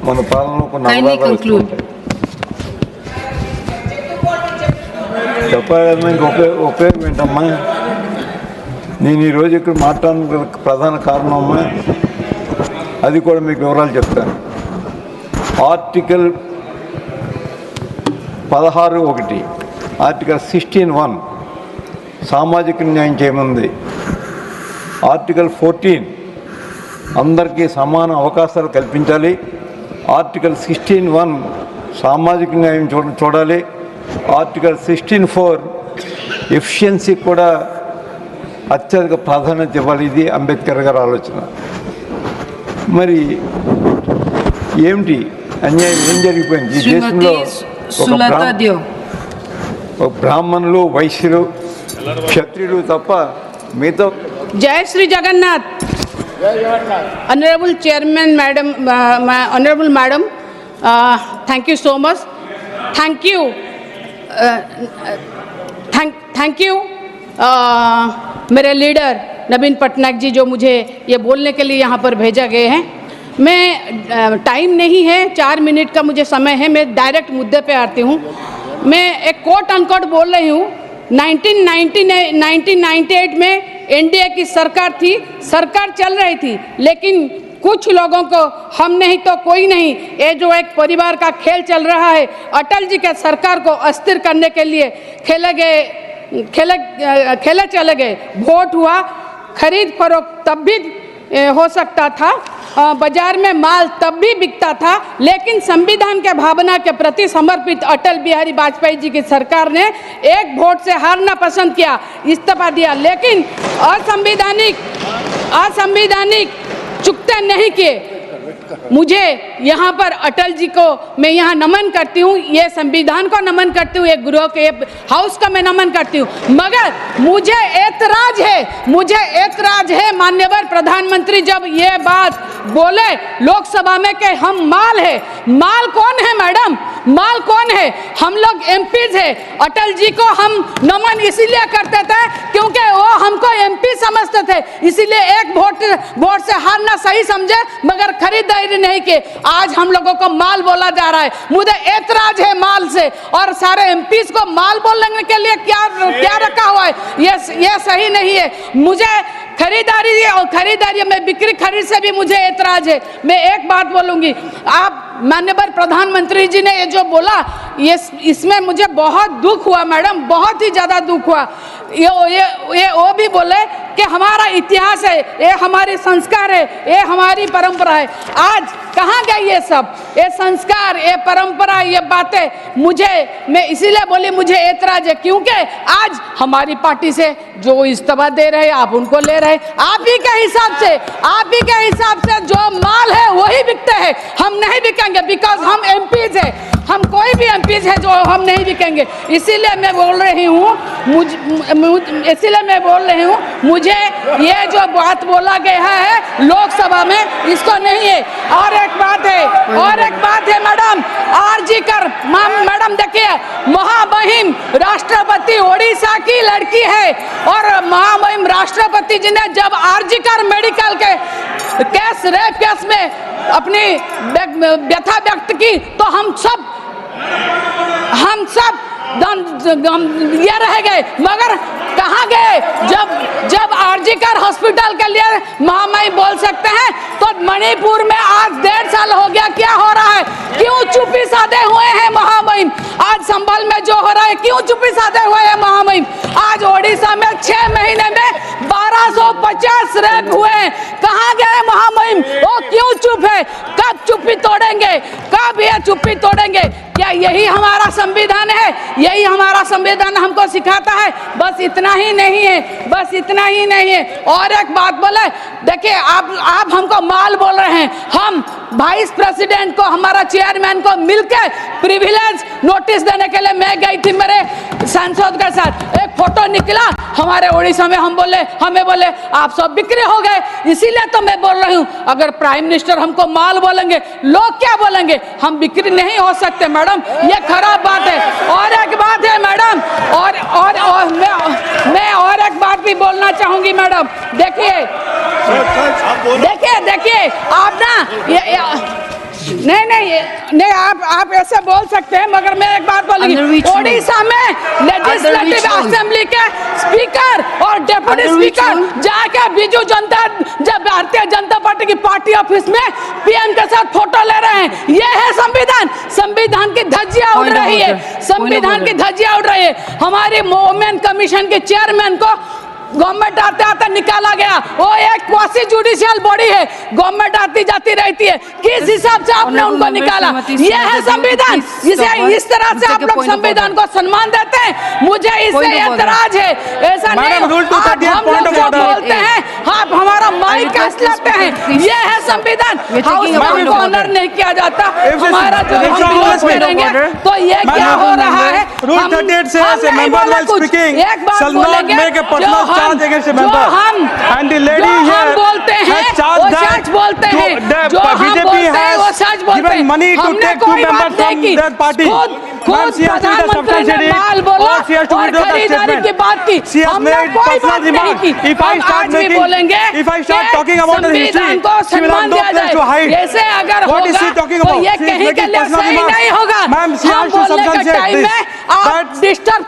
మన పాలనలో కొన్ని అవరోధాలు వస్తుంటాయి. చెప్పాలి ఇంక ఉపయోగం ఏంటమ్మా? నేను ఈరోజు ఇక్కడ మాట్లాడడానికి ప్రధాన కారణం అమ్మా, అది కూడా మీకు వివరాలు చెప్తాను. ఆర్టికల్ 16(1), ఆర్టికల్ 16(1) సామాజిక న్యాయం చేయమంది. ఆర్టికల్ 14 అందరికీ సమాన అవకాశాలు కల్పించాలి. ఆర్టికల్ 16(1) సామాజిక న్యాయం చూడాలి. ఆర్టికల్ 16(4) ఎఫిషియన్సీ కూడా అత్యధిక ప్రాధాన్యత ఇవ్వాలి. ఇది అంబేద్కర్ గారి ఆలోచన. మరి ఏమిటి అన్యాయం? ఏం జరిగిపోయింది ఈ దేశంలో? ఒక బ్రాహ్మణులు, వైశ్యులు, క్షత్రియులు తప్ప మిగతా. जय Shri Jagannath. Honorable Chairman, Madam, Honorable Madam, thank you so much. Thank you. Thank you. मेरे लीडर नवीन पटनायक जी जो मुझे ये बोलने के लिए यहाँ पर भेजा गए हैं. मैं टाइम नहीं है, 4 मिनट का मुझे समय है. मैं डायरेक्ट मुद्दे पे आती हूँ. मैं एक कोट अनकोट बोल रही हूँ. 1998 में एनडीए की सरकार थी, सरकार चल रही थी, लेकिन कुछ लोगों को हम नहीं तो कोई नहीं, ये जो एक परिवार का खेल चल रहा है, अटल जी के सरकार को अस्थिर करने के लिए खेले चले गए. वोट हुआ, खरीद फरोख्त तब भी हो सकता था, बाजार में माल तब भी बिकता था, लेकिन संविधान के भावना के प्रति समर्पित अटल बिहारी वाजपेयी जी की सरकार ने एक वोट से हारना पसंद किया, इस्तीफा दिया, लेकिन असंवैधानिक चुकते नहीं किए. मुझे यहाँ पर अटल जी को मैं यहाँ नमन करती हूँ, ये संविधान को नमन करती हूँ, ये गृह के हाउस का मैं नमन करती हूँ. मगर मुझे ऐतराज है माननीय प्रधानमंत्री जब ये बात बोले लोकसभा में कि हम माल है. माल कौन है मैडम? माल कौन है? हम लोग एमपीज है। अटल जी को हम नमन इसीलिए करते थे क्योंकि वो हमको एमपी समझते थे, इसीलिए एक वोट से हारना सही समझे मगर खरीदारी नहीं की। आज हम लोगों को माल बोला जा रहा है। मुझे ऐतराज है माल से, और सारे एमपीज को माल बोलने के लिए क्या रखा हुआ है, ये सही नहीं है। मुझे खरीदारी में बिक्री खरीद से भी मुझे ऐतराज है। मैं एक बात बोलूंगी, आप माननीय प्रधानमंत्री जी ने ये जो बोला, ये इसमें मुझे बहुत दुख हुआ मैडम, बहुत ही ज्यादा दुख हुआ। ये वो भी बोले कि हमारा इतिहास है, ये हमारे संस्कार है, ये हमारी परंपरा है। आज कहाँ गए ये सब, ये संस्कार, ये परंपरा, ये बातें? मैं इसीलिए बोली मुझे ऐतराज है क्योंकि आज हमारी पार्टी से जो इस्तीफा दे रहे हैं आप उनको ले रहे हैं। आप ही के हिसाब से जो माल है वही बिकते हैं, हम नहीं बिकेंगे बिकॉज हम एमपीज है, हम कोई भी एमपीज है जो हम नहीं बिकेंगे। इसीलिए मैं बोल रही हूँ, मुझे ये जो बात बोला गया है लोकसभा में इसको नहीं है। और एक बात है मैडम, आरजी कर मैडम देखिए, महामहिम राष्ट्रपति ओडिशा की लड़की है, और महामहिम राष्ट्रपति जी ने जब आरजी कर मेडिकल के रेप केस में अपनी व्यथा व्यक्त की तो हम सब ये रह गए। मगर कहाँ गए जब आरजी कर हॉस्पिटल के लिए महामहिम बोल सकते हैं तो मणिपुर में आज 1.5 साल हो गया, क्या हो रहा है? क्यों चुप्पी साधे हुए हैं महामहिम? आज संभल में जो हो रहा है क्यों चुप्पी साधे हुए हैं महामहिम? आज ओडिशा में 6 महीने में 1250 रेप हुए हैं, कहाँ गए महामहिम? वो क्यों चुप है? कब चुप्पी तोड़ेंगे? कब ये चुप्पी तोड़ेंगे? क्या यही हमारा संविधान है? यही हमारा संविधान हमको सिखाता है? बस इतना ही नहीं है। और एक बात बोले, देखिए आप हमको माल बोल रहे हैं, हम वाइस प्रेसिडेंट को, हमारा चेयरमैन को मिलकर प्रिविलेज नोटिस देने के लिए मैं गई थी मेरे सांसद के साथ। एक फोटो निकला हमारे उड़ीसा में, हमें बोले आप सब बिक्री हो गए। इसीलिए तो मैं बोल रही हूँ, अगर प्राइम मिनिस्टर हमको माल बोलेंगे, लोग क्या बोलेंगे? हम बिक्री नहीं हो सकते मैडम, ये खराब बात है। और एक बात है मैडम, मैं और एक बात भी बोलना चाहूंगी मैडम। देखिए आप ना नहीं आप ऐसे बोल सकते हैं, मगर मैं एक बात बोलूंगी, ओडिशा में लेजिस्लेटिव असेंबली के स्पीकर और डेप्यूटी स्पीकर जाके भारतीय जनता पार्टी की पार्टी ऑफिस में पीएम के साथ फोटो ले रहे हैं। ये है संविधान की धज्जियां उड़ रही है। हमारी वुमेन कमीशन के चेयरमैन को गवर्नमेंट आते निकाला गया। वो एक क्वासी जुडिशियल बॉडी है, गवर्नमेंट आती जाती रहती है, किस हिसाब से आपने उनको निकाला? ये है संविधान। इस तरह से आप लोग संविधान को सम्मान देते हैं, मुझे इससे ऐतराज है। ऐसा नहीं, हम लोग जो बोलते हैं आप हमारा माइक काट लेते हैं। ये है संविधान, हाउस को ऑनर नहीं किया जाता। हमारा जो हम विरोध करेंगे तो ये क्या हो रहा है? Rule 38 says a member while speaking shall not make a personal charge against a member. And the lady here has charged that the BJP has given money to take 2 members from their party. Ma'am, she has to be the substantiated or she has to withdraw the statement. She has made personal remarks. If I start talking about the history, she will have no place to hide. What is she talking about? She is making personal remarks. Ma'am, she has to substantiate this. That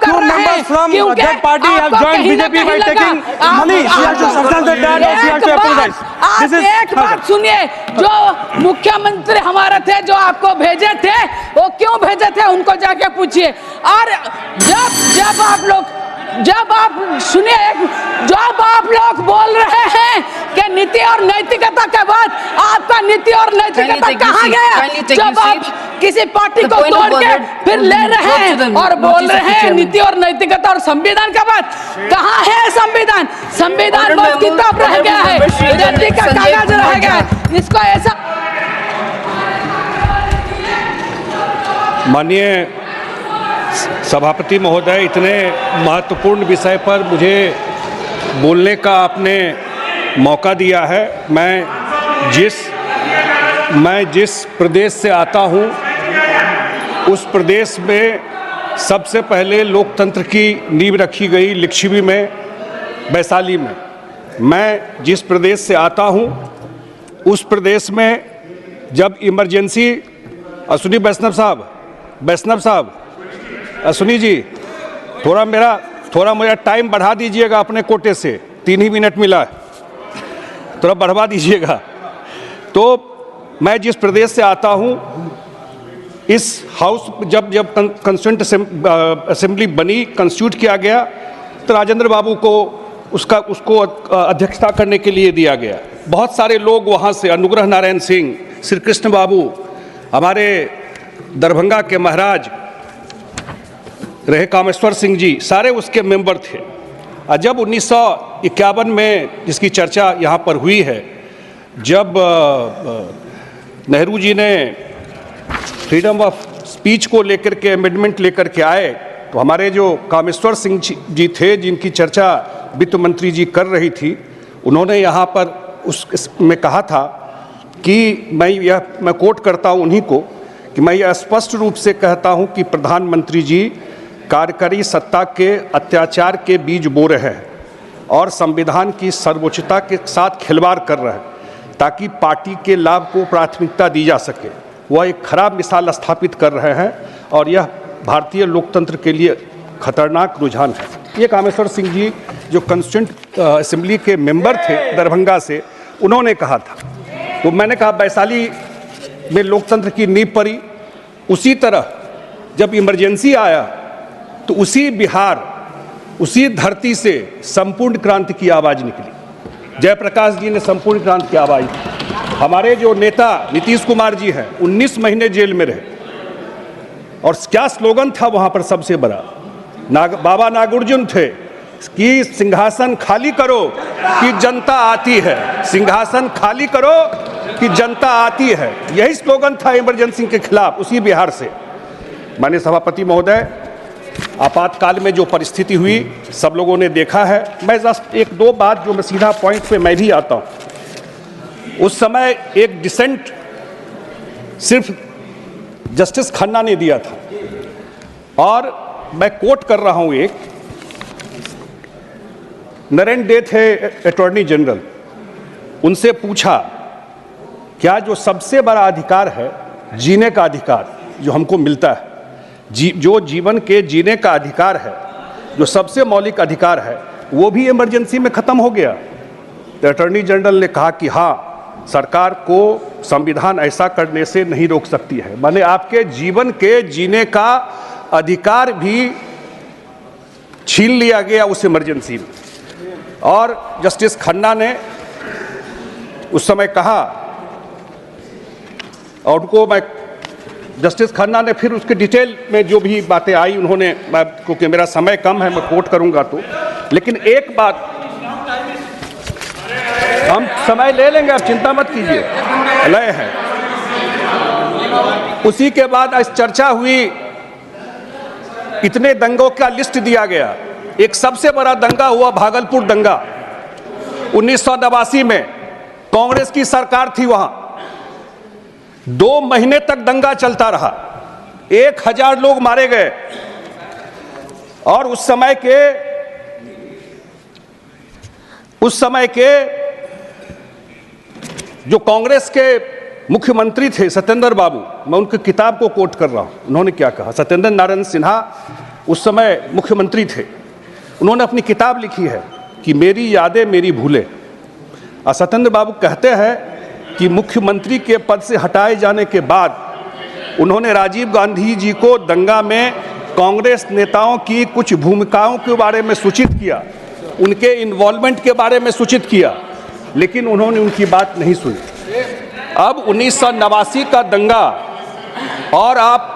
2 members from that party have joined BJP by taking money. She has to substantiate that or she has to apologize. आप एक बात सुनिए, जो मुख्यमंत्री हमारे थे जो आपको भेजे थे, वो क्यों भेजे थे उनको जाके पूछिए। और जब आप लोग बोल रहे हैं कि नीति और नैतिकता के बाद आपका नीति और नैतिकता कहाँ गया? जब आप किसी पार्टी को तोड़ के फिर ले रहे हैं और बोल रहे हैं नीति और नैतिकता और संविधान का बात, कहाँ है संविधान? संविधान बस किताब रह गया है, रद्दी का कागज रह गया है। इसको ऐसा माननीय सभापति महोदय, इतने महत्वपूर्ण विषय पर मुझे बोलने का आपने मौका दिया है। मैं जिस प्रदेश से आता हूं, उस प्रदेश में सबसे पहले लोकतंत्र की नींव रखी गई लिच्छवी में, वैशाली में। मैं जिस प्रदेश से आता हूं, उस प्रदेश में जब इमरजेंसी, सुनी वैष्णव साहब, सुनी जी, थोड़ा मेरा टाइम बढ़ा दीजिएगा अपने कोटे से, 3 ही मिनट मिला है, थोड़ा बढ़वा दीजिएगा। तो मैं जिस प्रदेश से आता हूं, इस हाउस जब कंस्टिट्यूंट असेंबली बनी, कंस्टिट्यूट किया गया, तो राजेंद्र बाबू को उसको अध्यक्षता करने के लिए दिया गया। बहुत सारे लोग वहाँ से, अनुग्रह नारायण सिंह, श्री कृष्ण बाबू, हमारे दरभंगा के महाराज रहे कामेश्वर सिंह जी, सारे उसके मेंबर थे। और जब 1951 में जिसकी चर्चा यहाँ पर हुई है, जब नेहरू जी ने फ्रीडम ऑफ स्पीच को लेकर के अमेंडमेंट लेकर के आए, तो हमारे जो कामेश्वर सिंह जी थे, जिनकी चर्चा वित्त मंत्री जी कर रही थी, उन्होंने यहाँ पर उसमें कहा था कि मैं कोट करता हूँ उन्हीं को, कि मैं यह स्पष्ट रूप से कहता हूँ कि प्रधानमंत्री जी कार्यकारी सत्ता के अत्याचार के बीज बो रहे हैं और संविधान की सर्वोच्चता के साथ खिलवाड़ कर रहे हैं ताकि पार्टी के लाभ को प्राथमिकता दी जा सके। वह एक खराब मिसाल स्थापित कर रहे हैं और यह भारतीय लोकतंत्र के लिए खतरनाक रुझान है। ये कामेश्वर सिंह जी जो कंस्टिट्यूंट असेंबली के मेंबर थे दरभंगा से, उन्होंने कहा था। तो मैंने कहा वैशाली में लोकतंत्र की नींव पड़ी। उसी तरह जब इमरजेंसी आया तो उसी बिहार, उसी धरती से संपूर्ण क्रांति की आवाज़ निकली। जयप्रकाश जी ने संपूर्ण क्रांति की आवाज़ दी। हमारे जो नेता नीतीश कुमार जी हैं, 19 महीने जेल में रहे, और क्या स्लोगन था वहाँ पर सबसे बड़ा, बाबा नागार्जुन थे कि सिंहासन खाली करो कि जनता आती है, सिंहासन खाली करो कि जनता आती है। यही स्लोगन था इमरजेंसी के खिलाफ, उसी बिहार से। माननीय सभापति महोदय, आपातकाल में जो परिस्थिति हुई सब लोगों ने देखा है। मैं जस्ट 1-2 बात जो मैं सीधा पॉइंट पे मैं भी आता हूँ। उस समय एक डिसेंट सिर्फ जस्टिस खन्ना ने दिया था, और मैं कोट कर रहा हूँ, एक नरेन डे थे अटॉर्नी जनरल, उनसे पूछा क्या जो सबसे बड़ा अधिकार है, जीने का अधिकार जो हमको मिलता है, जो जीवन के जीने का अधिकार है, जो सबसे मौलिक अधिकार है, वो भी इमरजेंसी में खत्म हो गया। तो अटॉर्नी जनरल ने कहा कि हाँ, सरकार को संविधान ऐसा करने से नहीं रोक सकती है। माने आपके जीवन के जीने का अधिकार भी छीन लिया गया उस इमरजेंसी में। और जस्टिस खन्ना ने उस समय कहा, और उनको मैं जस्टिस खन्ना ने फिर उसके डिटेल में जो भी बातें आई उन्होंने, क्योंकि मेरा समय कम है मैं कोट करूंगा तो, लेकिन एक बात, हम समय ले लेंगे, आप चिंता मत कीजिए, लय है। उसी के बाद आज चर्चा हुई, इतने दंगों का लिस्ट दिया गया। एक सबसे बड़ा दंगा हुआ भागलपुर दंगा 1989 में, कांग्रेस की सरकार थी वहां। 2 महीने तक दंगा चलता रहा, 1000 लोग मारे गए। और उस समय के जो कांग्रेस के मुख्यमंत्री थे सत्येंद्र बाबू, मैं उनकी किताब को कोट कर रहा हूं। उन्होंने क्या कहा, सत्येंद्र नारायण सिन्हा उस समय मुख्यमंत्री थे, उन्होंने अपनी किताब लिखी है कि मेरी यादें मेरी भूलें। और सत्येंद्र बाबू कहते हैं कि मुख्यमंत्री के पद से हटाए जाने के बाद उन्होंने राजीव गांधी जी को दंगा में कांग्रेस नेताओं की कुछ भूमिकाओं के बारे में सूचित किया, उनके इन्वॉल्वमेंट के बारे में सूचित किया, लेकिन उन्होंने उनकी बात नहीं सुनी। अब 1989 का दंगा, और आप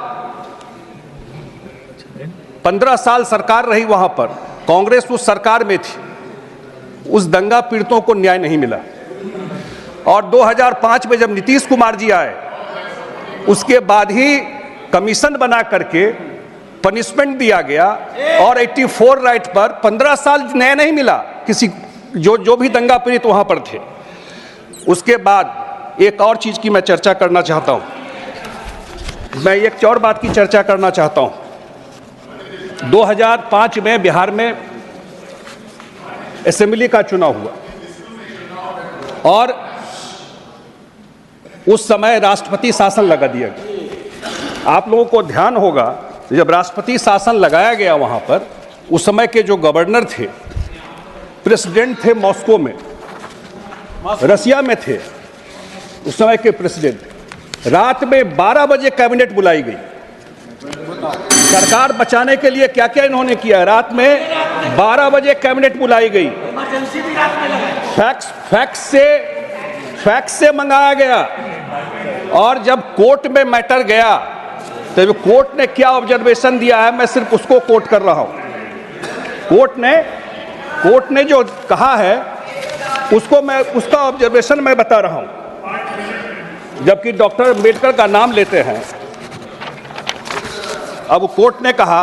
15 साल सरकार रही वहां पर, कांग्रेस उस सरकार में थी, उस दंगा पीड़ितों को न्याय नहीं मिला। और 2005 में जब नीतीश कुमार जी आए, उसके बाद ही कमीशन बना करके पनिशमेंट दिया गया, और 84 राइट पर 15 साल न्याय नहीं मिला किसी जो भी दंगा पीड़ित वहां पर थे। उसके बाद एक और चीज की मैं चर्चा करना चाहता हूं। मैं एक और बात की चर्चा करना चाहता हूं। 2005 में बिहार में असेंबली का चुनाव हुआ और उस समय राष्ट्रपति शासन लगा दिया गया। आप लोगों को ध्यान होगा, जब राष्ट्रपति शासन लगाया गया वहां पर, उस समय के जो गवर्नर थे, प्रेसिडेंट थे मॉस्को में, रसिया में थे उस समय के प्रेसिडेंट। रात में 12 बजे कैबिनेट बुलाई गई। सरकार बचाने के लिए क्या क्या इन्होंने किया। रात में 12 बजे कैबिनेट बुलाई गई, फैक्स से मंगाया गया। और जब कोर्ट में मैटर गया तो कोर्ट ने क्या ऑब्जर्वेशन दिया है, मैं सिर्फ उसको कोट कर रहा हूं। कोर्ट ने जो कहा है उसका ऑब्जर्वेशन मैं बता रहा हूं, जबकि डॉक्टर अम्बेडकर का नाम लेते हैं। अब कोर्ट ने कहा,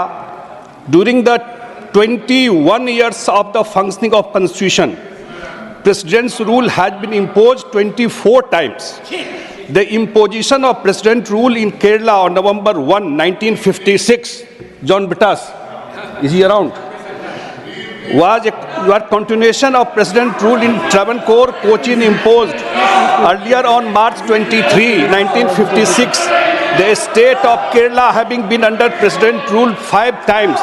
during the 21 years of the functioning of Constitution, President's rule has been imposed 24 times. The imposition of President rule in Kerala on November 1, 1956, John Bittas, is he around? Was a continuation of President rule in Travancore, Cochin imposed earlier on March 23, 1956. The state of Kerala having been under President rule 5 times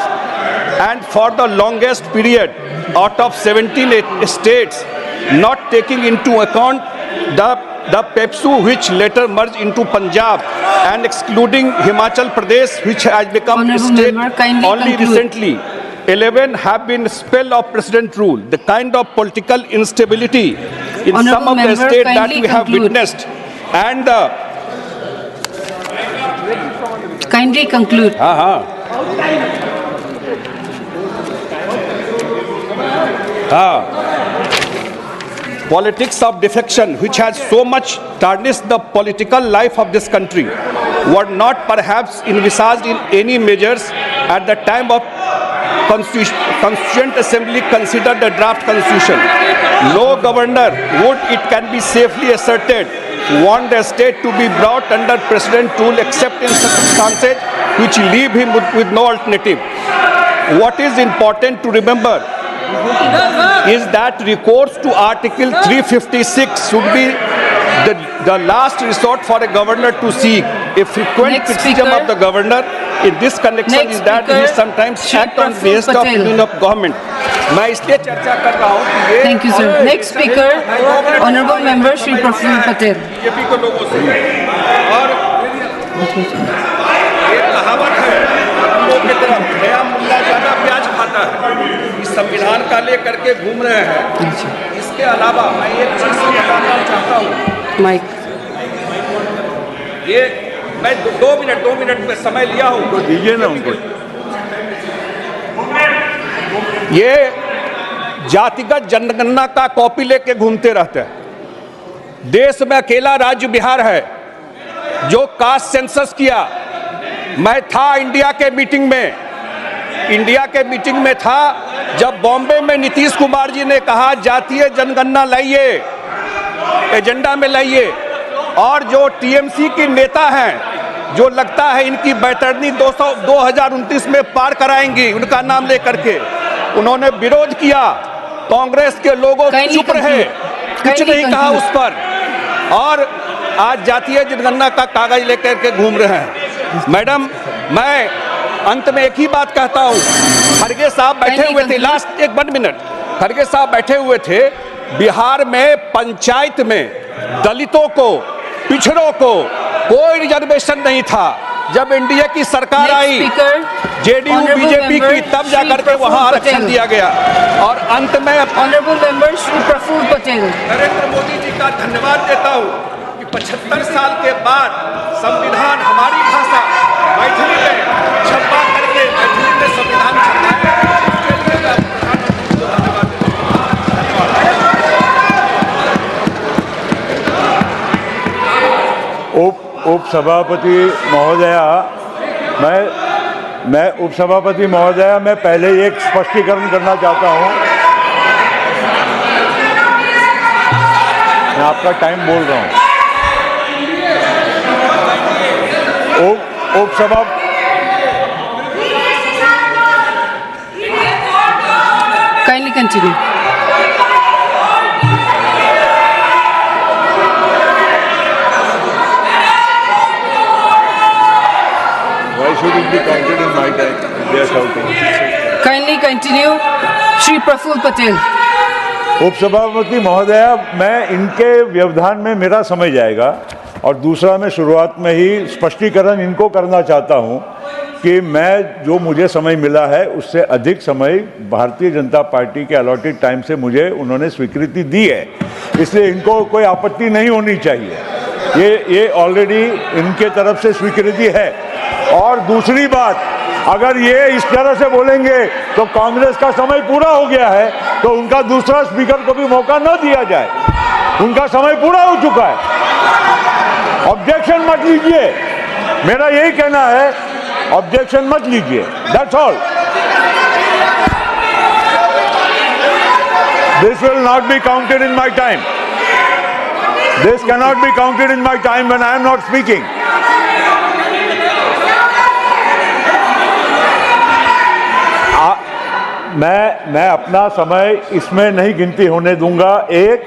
and for the longest period out of 17 states, not taking into account the capsules which later merged into Punjab and excluding Himachal Pradesh, which has become a state only recently. 11 have been spell of President rule. The kind of political instability in some of the states that we have witnessed, and kindly conclude. Politics of defection, which has so much tarnished the political life of this country, were not perhaps envisaged in any measures at the time of Constituent Assembly considered the draft constitution. No governor would, it can be safely asserted, want the state to be brought under President rule except in circumstances which leave him with no alternative. What is important to remember is that recourse to Article 356 should be the last resort for a governor to seek. A frequent criticism of the governor in this connection is that he sometimes acts on behest of opinion of government. मैं इसलिए चर्चा कर रहा हूँ कि ये Thank you, sir. Next speaker, Honorable Member Shri Procedural Patel. BJP के लोगों से और ये कहावत है हम लोग की तरफ, नया मुल्ला ज्यादा प्याज खाता है, इस संविधान का लेकर के घूम रहे हैं। इसके अलावा मैं एक चीज बताना चाहता हूँ, माइक ये मैं 2 मिनट में समय लिया हूँ तो दीजिए ना उनको। ये जातिगत जनगणना का कॉपी लेके घूमते रहते हैं। देश में अकेला राज्य बिहार है जो कास्ट सेंसस किया। मैं था इंडिया के मीटिंग में था जब बॉम्बे में नीतीश कुमार जी ने कहा जातीय जनगणना लाइए, एजेंडा में लाइए। और जो टीएमसी की नेता हैं, जो लगता है इनकी बैतरनी 2029 में पार कराएंगी उनका नाम लेकर के, उन्होंने विरोध किया। कांग्रेस के लोगों चुप रहे, कुछ नहीं कहा उस पर, और आज जातीय जनगणना का कागज लेकर के घूम रहे हैं। मैडम, मैं अंत में एक ही बात कहता हूँ, खड़गे साहब बैठे हुए थे, लास्ट 1 मिनट, खड़गे साहब बैठे हुए थे। बिहार में पंचायत में दलितों को, पिछड़ों को कोई रिजर्वेशन नहीं था। जब एनडीए की सरकार आई, जेडीयू बीजेपी की, तब जाकर के वहां आरक्षण दिया गया। और अंत में ऑनरेबल मेंबर श्री प्रफुल्ल पटेल, नरेंद्र मोदी जी का धन्यवाद देता हूं कि 75 साल के बाद संविधान हमारी भाषा मैथिली में छपा करके मैथिली में संविधान छपा है। उपसभापति महोदया, मैं उपसभापति महोदया, मैं पहले एक स्पष्टीकरण करना चाहता हूं। मैं आपका टाइम बोल रहा हूं। उपसभा Kindly continue. Why should it be counted in my time? They are shouting. Kindly continue. Shri Praful Patel. उपसभापति महोदया, मैं इनके व्यवधान में मेरा समय जाएगा और दूसरा मैं शुरुआत में ही स्पष्टीकरण इनको करना चाहता हूं कि मैं जो मुझे समय मिला है उससे अधिक समय भारतीय जनता पार्टी के अलॉटेड टाइम से मुझे उन्होंने स्वीकृति दी है, इसलिए इनको कोई आपत्ति नहीं होनी चाहिए। ये ऑलरेडी इनके तरफ से स्वीकृति है। और दूसरी बात, अगर ये इस तरह से बोलेंगे तो कांग्रेस का समय पूरा हो गया है, तो उनका दूसरा स्पीकर को भी मौका न दिया जाए। उनका समय पूरा हो चुका है। ऑब्जेक्शन मत लीजिए, मेरा यही कहना है, ऑब्जेक्शन मत लीजिए। That's all. This will not be counted in my time. This can not be counted in my time when I am not speaking. मैं अपना समय इसमें नहीं गिनती होने दूंगा। एक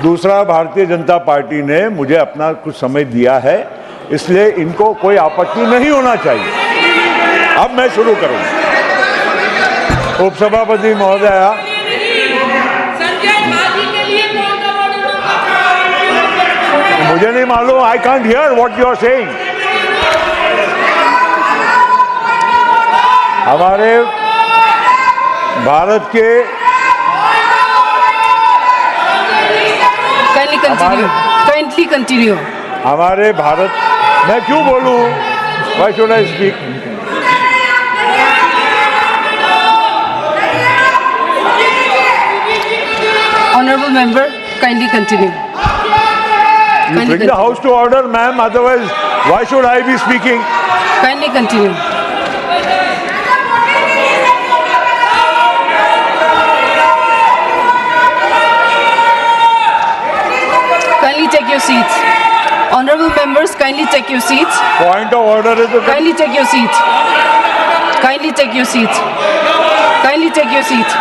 दूसरा, भारतीय जनता पार्टी ने मुझे अपना कुछ समय दिया है, इसलिए इनको कोई आपत्ति नहीं होना चाहिए। अब मैं शुरू करूं। उपसभापति महोदया, मुझे नहीं मालूम, I can't hear what you are saying. हमारे भारत के Kindly continue. हमारे भारत, मैं क्यों बोलूं? Why should I speak? Honorable member, kindly continue. You bring the house to order, ma'am. Otherwise, why should I be speaking? Kindly continue. Kindly take your seats. Honorable members, kindly take your seats. Point of order is the... Kindly take your seats. Kindly take your seats. Kindly take your seats.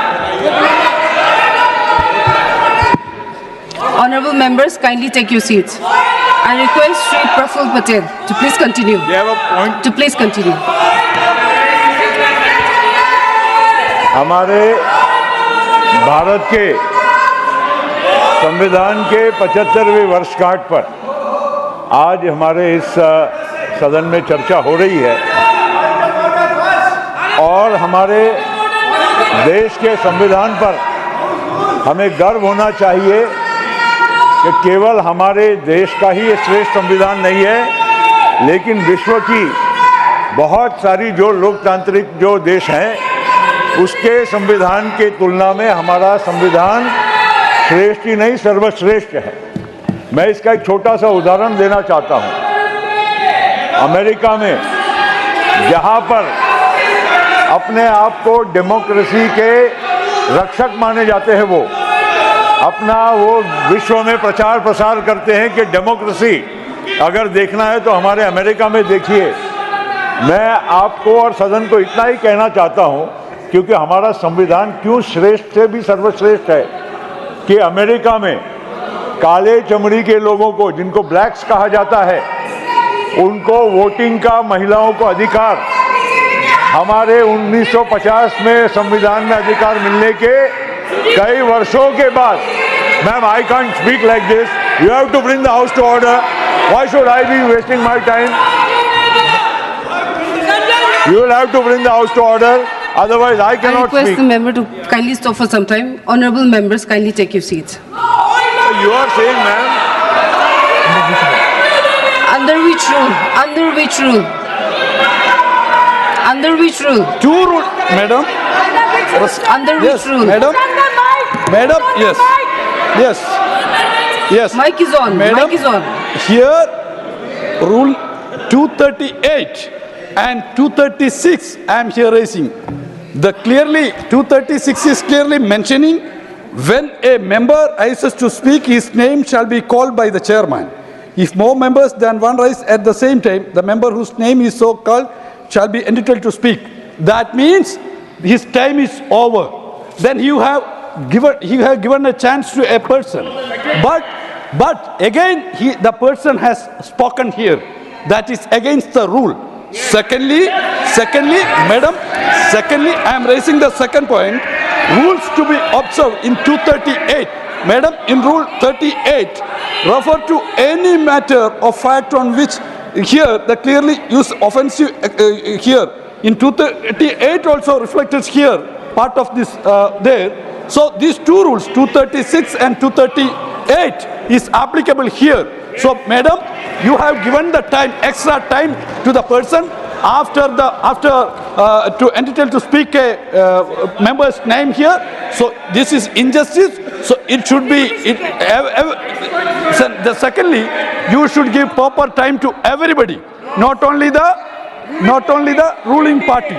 Honorable members, kindly take your seats. I request Shri Praful Patel to please continue. You have a point? To please continue. हमारे भारत के संविधान के 75वें वर्षगांठ पर आज हमारे इस सदन में चर्चा हो रही है और हमारे देश के संविधान पर हमें गर्व होना चाहिए कि केवल हमारे देश का ही श्रेष्ठ संविधान नहीं है, लेकिन विश्व की बहुत सारी जो लोकतांत्रिक जो देश हैं उसके संविधान के तुलना में हमारा संविधान श्रेष्ठ ही नहीं सर्वश्रेष्ठ है। मैं इसका एक छोटा सा उदाहरण देना चाहता हूं। अमेरिका में जहां पर अपने आप को डेमोक्रेसी के रक्षक माने जाते हैं, वो अपना वो विश्व में प्रचार प्रसार करते हैं कि डेमोक्रेसी अगर देखना है तो हमारे अमेरिका में देखिए। मैं आपको और सदन को इतना ही कहना चाहता हूं, क्योंकि हमारा संविधान क्यों श्रेष्ठ से भी सर्वश्रेष्ठ है कि अमेरिका में काले चमड़ी के लोगों को, जिनको ब्लैक्स कहा जाता है, उनको वोटिंग का, महिलाओं को अधिकार हमारे 1950 में संविधान में अधिकार मिलने के कई वर्षों के बाद। Ma'am, I can't speak like this. You have to bring the house to order. Why should I be wasting my time? You will have to bring the house to order, otherwise I cannot speak. I request the member to kindly stop for some time. Honorable members, kindly take your seats. You are saying, ma'am? Under which rule? Under which rule? Under which rule? Two rule, madam. Under which rule? Madam. Madam, yes. Yes. Yes. Mic is on. Madam, Mic is on. Here, rule 238 and 236 I am here raising. The clearly 236 is clearly mentioning when a member rises to speak, his name shall be called by the chairman. If more members than one rise at the same time, the member whose name is so called shall be entitled to speak. That means his time is over. Then you have given a chance to a person. But again, the person has spoken here. That is against the rule. Secondly, madam, I am raising the second point. Rules to be observed in 238. Madam, in Rule 38, refer to any matter of fact on which here the clearly used offensive here. In 238 also reflected here, part of this there. So these two rules, 236 and 238, is applicable here. So, madam, you have given the time, extra time to the person to entitled to speak a member's name here. So this is injustice. So it should be. Secondly, you should give proper time to everybody, not only the ruling party.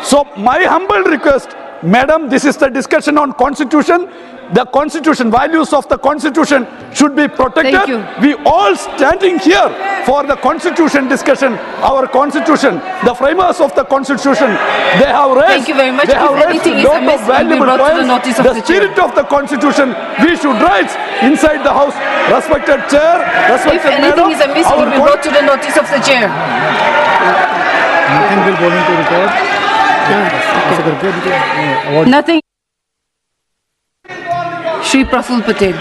So my humble request, madam, this is the discussion on constitution. The constitution, values of the constitution should be protected. Thank you. We all standing here for the constitution discussion, our constitution, the framers of the constitution, they have raised, Thank you very much. they have If raised anything a is lot amiss, of it will be valuable brought to the points. notice of The the chair. spirit of the constitution, we should raise inside the house. Respected chair, If respected anything madam, is amiss, it will be our brought to the notice of the chair. Nothing will go into record. Nothing. Shri Praful Patel.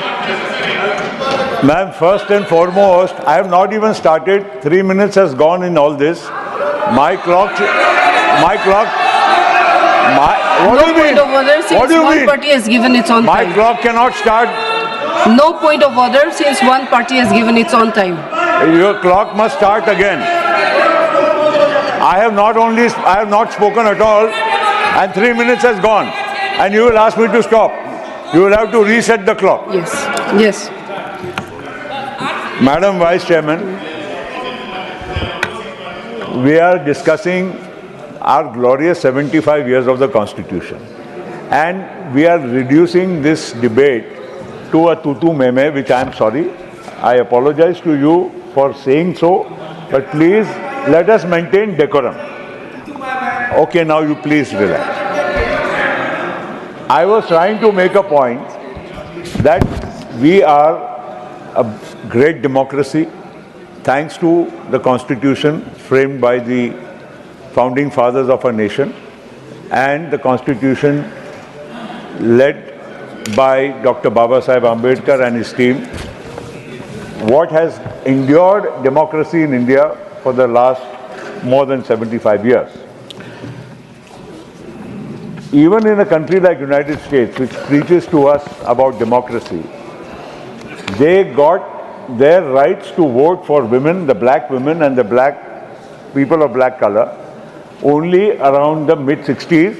Ma'am, first and foremost, I have not even started. 3 minutes has gone in all this. My clock. What No do you point mean? of order What since do you one mean? party has given its own My time. clock cannot start. No point of order since one party has given its own time. Your clock must start again. I have not spoken at all, and 3 minutes has gone, and you will ask me to stop. You will have to reset the clock. Yes. Madam Vice Chairman, we are discussing our glorious 75 years of the Constitution, and we are reducing this debate to a tutu meme, which I am sorry. I apologize to you for saying so, but please let us maintain decorum. Okay, now you please relax. I was trying to make a point that we are a great democracy thanks to the Constitution framed by the founding fathers of our nation and the Constitution led by Dr. Baba Saheb Ambedkar and his team. What has endured democracy in India for the last more than 75 years. Even in a country like United States, which preaches to us about democracy, they got their rights to vote for women, the black women and the black people of black color, only around the mid-60s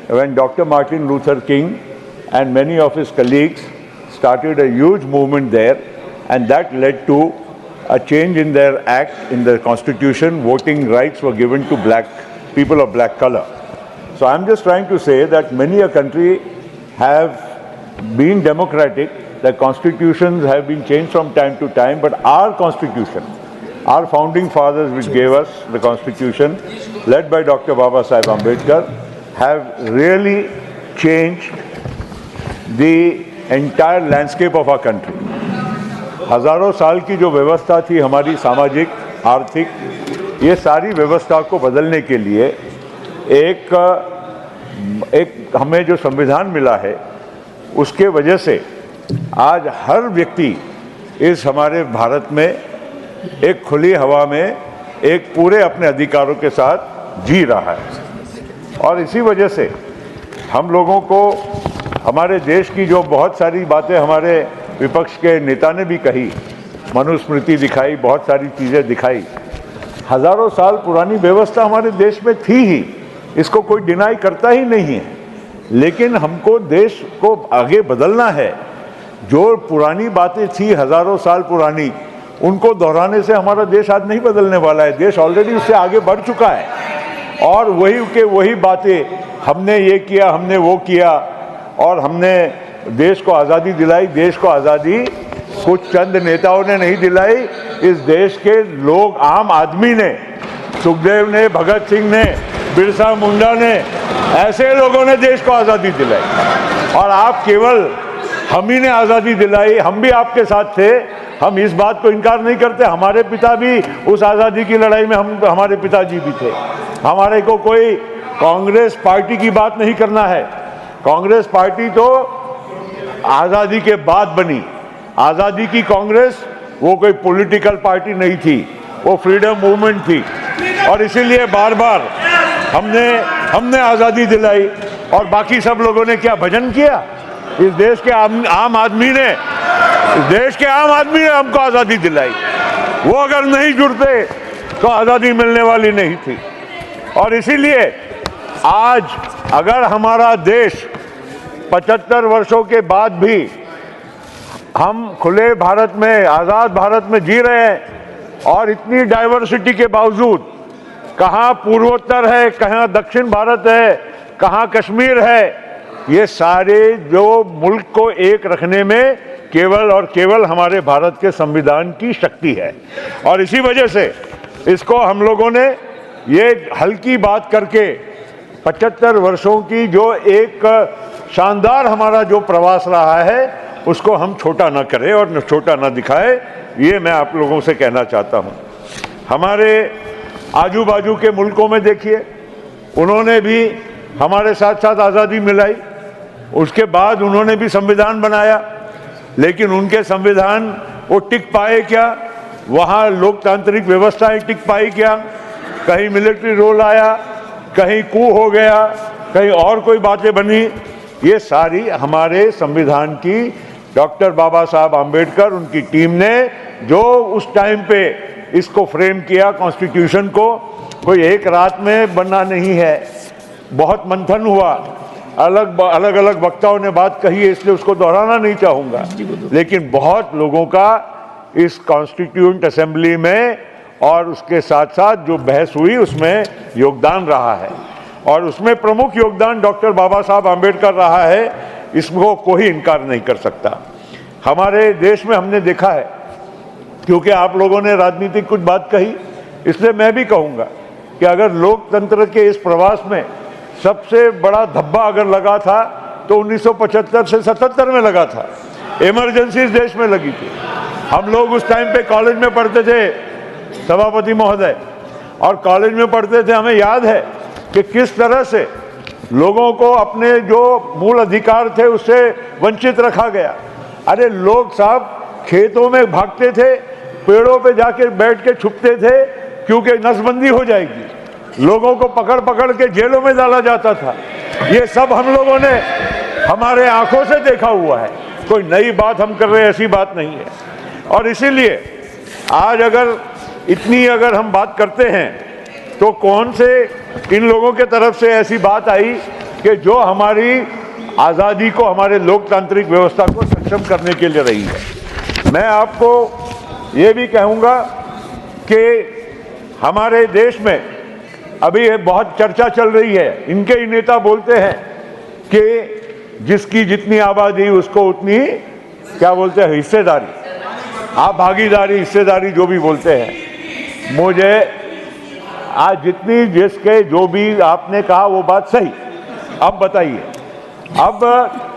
when Dr. Martin Luther King and many of his colleagues started a huge movement there, and that led to a change in their act, in the constitution. Voting rights were given to black people of black color. So I'm just trying to say that many a country have been democratic, the constitutions have been changed from time to time, but our constitution, our founding fathers which gave us the constitution, led by Dr. Baba Saheb Ambedkar, have really changed the entire landscape of our country. हजारों साल की जो व्यवस्था थी हमारी सामाजिक, आर्थिक, ये सारी व्यवस्था को बदलने के लिए एक हमें जो संविधान मिला है उसके वजह से आज हर व्यक्ति इस हमारे भारत में एक खुली हवा में एक पूरे अपने अधिकारों के साथ जी रहा है। और इसी वजह से हम लोगों को हमारे देश की जो बहुत सारी बातें हमारे विपक्ष के नेता ने भी कही, मनुस्मृति दिखाई, बहुत सारी चीज़ें दिखाई, हजारों साल पुरानी व्यवस्था हमारे देश में थी ही, इसको कोई डिनाई करता ही नहीं है। लेकिन हमको देश को आगे बदलना है। जो पुरानी बातें थी हजारों साल पुरानी, उनको दोहराने से हमारा देश आज नहीं बदलने वाला है। देश ऑलरेडी उससे आगे बढ़ चुका है और वही बातें हमने ये किया, हमने वो किया और हमने देश को आज़ादी दिलाई। देश को आज़ादी कुछ चंद नेताओं ने नहीं दिलाई, इस देश के लोग, आम आदमी ने, सुखदेव ने, भगत सिंह ने, बिरसा मुंडा ने, ऐसे लोगों ने देश को आज़ादी दिलाई। और आप केवल हम ही ने आज़ादी दिलाई, हम भी आपके साथ थे, हम इस बात को इनकार नहीं करते। हमारे पिता भी उस आज़ादी की लड़ाई में, हमारे पिताजी भी थे। हमारे को कोई कांग्रेस पार्टी की बात नहीं करना है। कांग्रेस पार्टी तो आज़ादी के बाद बनी। आज़ादी की कांग्रेस वो कोई पॉलिटिकल पार्टी नहीं थी, वो फ्रीडम मूवमेंट थी। और इसीलिए बार बार हमने आज़ादी दिलाई। और बाकी सब लोगों ने क्या भजन किया? इस देश के आम आदमी ने हमको आज़ादी दिलाई। वो अगर नहीं जुड़ते तो आज़ादी मिलने वाली नहीं थी। और इसीलिए आज अगर हमारा देश 75 वर्षों के बाद भी हम खुले भारत में, आज़ाद भारत में जी रहे हैं, और इतनी डाइवर्सिटी के बावजूद, कहाँ पूर्वोत्तर है, कहाँ दक्षिण भारत है, कहाँ कश्मीर है, ये सारे जो मुल्क को एक रखने में केवल और केवल हमारे भारत के संविधान की शक्ति है। और इसी वजह से इसको हम लोगों ने ये हल्की बात करके 75 वर्षों की जो एक शानदार हमारा जो प्रवास रहा है, उसको हम छोटा ना करें और छोटा ना दिखाए, ये मैं आप लोगों से कहना चाहता हूँ। हमारे आजू बाजू के मुल्कों में देखिए, उन्होंने भी हमारे साथ साथ आज़ादी मिलाई, उसके बाद उन्होंने भी संविधान बनाया, लेकिन उनके संविधान वो टिक पाए क्या? वहाँ लोकतांत्रिक व्यवस्थाएं टिक पाई क्या? कहीं मिलिट्री रोल आया, कहीं कू हो गया, कहीं और कोई बातें बनी। ये सारी हमारे संविधान की डॉक्टर बाबा साहब आम्बेडकर, उनकी टीम ने जो उस टाइम पे इसको फ्रेम किया, कॉन्स्टिट्यूशन को, कोई एक रात में बना नहीं है। बहुत मंथन हुआ, अलग अलग वक्ताओं ने बात कही है, इसलिए उसको दोहराना नहीं चाहूँगा, लेकिन बहुत लोगों का इस कॉन्स्टिट्यूएंट असेंबली में और उसके साथ साथ जो बहस हुई उसमें योगदान रहा है। और उसमें प्रमुख योगदान डॉक्टर बाबा साहब आम्बेडकर रहा है, इसको कोई इनकार नहीं कर सकता। हमारे देश में हमने देखा है, क्योंकि आप लोगों ने राजनीतिक कुछ बात कही, इसलिए मैं भी कहूँगा कि अगर लोकतंत्र के इस प्रवास में सबसे बड़ा धब्बा अगर लगा था तो 1975 से 77 में लगा था। इमरजेंसी इस देश में लगी थी। हम लोग उस टाइम पे कॉलेज में पढ़ते थे, सभापति महोदय, और कॉलेज में पढ़ते थे, हमें याद है कि किस तरह से लोगों को अपने जो मूल अधिकार थे उससे वंचित रखा गया। अरे लोग साहब खेतों में भागते थे, पेड़ों पे जाके बैठ के छुपते थे, क्योंकि नसबंदी हो जाएगी। लोगों को पकड़ पकड़ के जेलों में डाला जाता था। ये सब हम लोगों ने हमारे आंखों से देखा हुआ है, कोई नई बात हम कर रहे हैं ऐसी बात नहीं है। और इसीलिए आज अगर हम बात करते हैं तो कौन से इन लोगों के तरफ से ऐसी बात आई कि जो हमारी आज़ादी को, हमारे लोकतांत्रिक व्यवस्था को सक्षम करने के लिए रही है। मैं आपको ये भी कहूँगा कि हमारे देश में अभी बहुत चर्चा चल रही है, इनके ही नेता बोलते हैं कि जिसकी जितनी आबादी उसको उतनी, क्या बोलते हैं, हिस्सेदारी, आप भागीदारी, हिस्सेदारी जो भी बोलते हैं। मुझे आज जितनी जिसके जो भी आपने कहा वो बात सही। अब बताइए, अब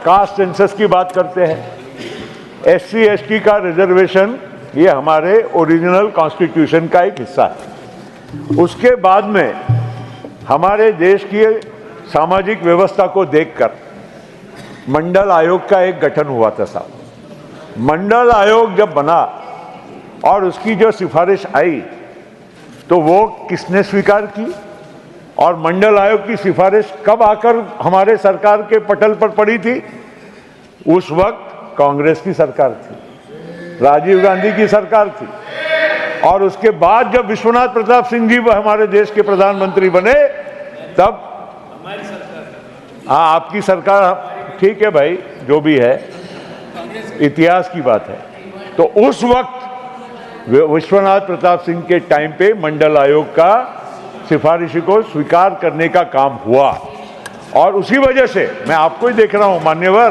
कास्ट सेंसस की बात करते हैं। SC ST का रिजर्वेशन ये हमारे ओरिजिनल कॉन्स्टिट्यूशन का एक हिस्सा है। उसके बाद में हमारे देश की सामाजिक व्यवस्था को देखकर मंडल आयोग का एक गठन हुआ था साहब। मंडल आयोग जब बना और उसकी जो सिफारिश आई तो वो किसने स्वीकार की? और मंडल आयोग की सिफारिश कब आकर हमारे सरकार के पटल पर पड़ी थी? उस वक्त कांग्रेस की सरकार थी, राजीव गांधी की सरकार थी। और उसके बाद जब विश्वनाथ प्रताप सिंह जी हमारे देश के प्रधानमंत्री बने, तब हमारी सरकार, हाँ आपकी सरकार, ठीक है भाई, जो भी है इतिहास की बात है। तो उस वक्त विश्वनाथ प्रताप सिंह के टाइम पे मंडल आयोग का सिफारिश को स्वीकार करने का काम हुआ। और उसी वजह से मैं आपको ही देख रहा हूं मान्यवर,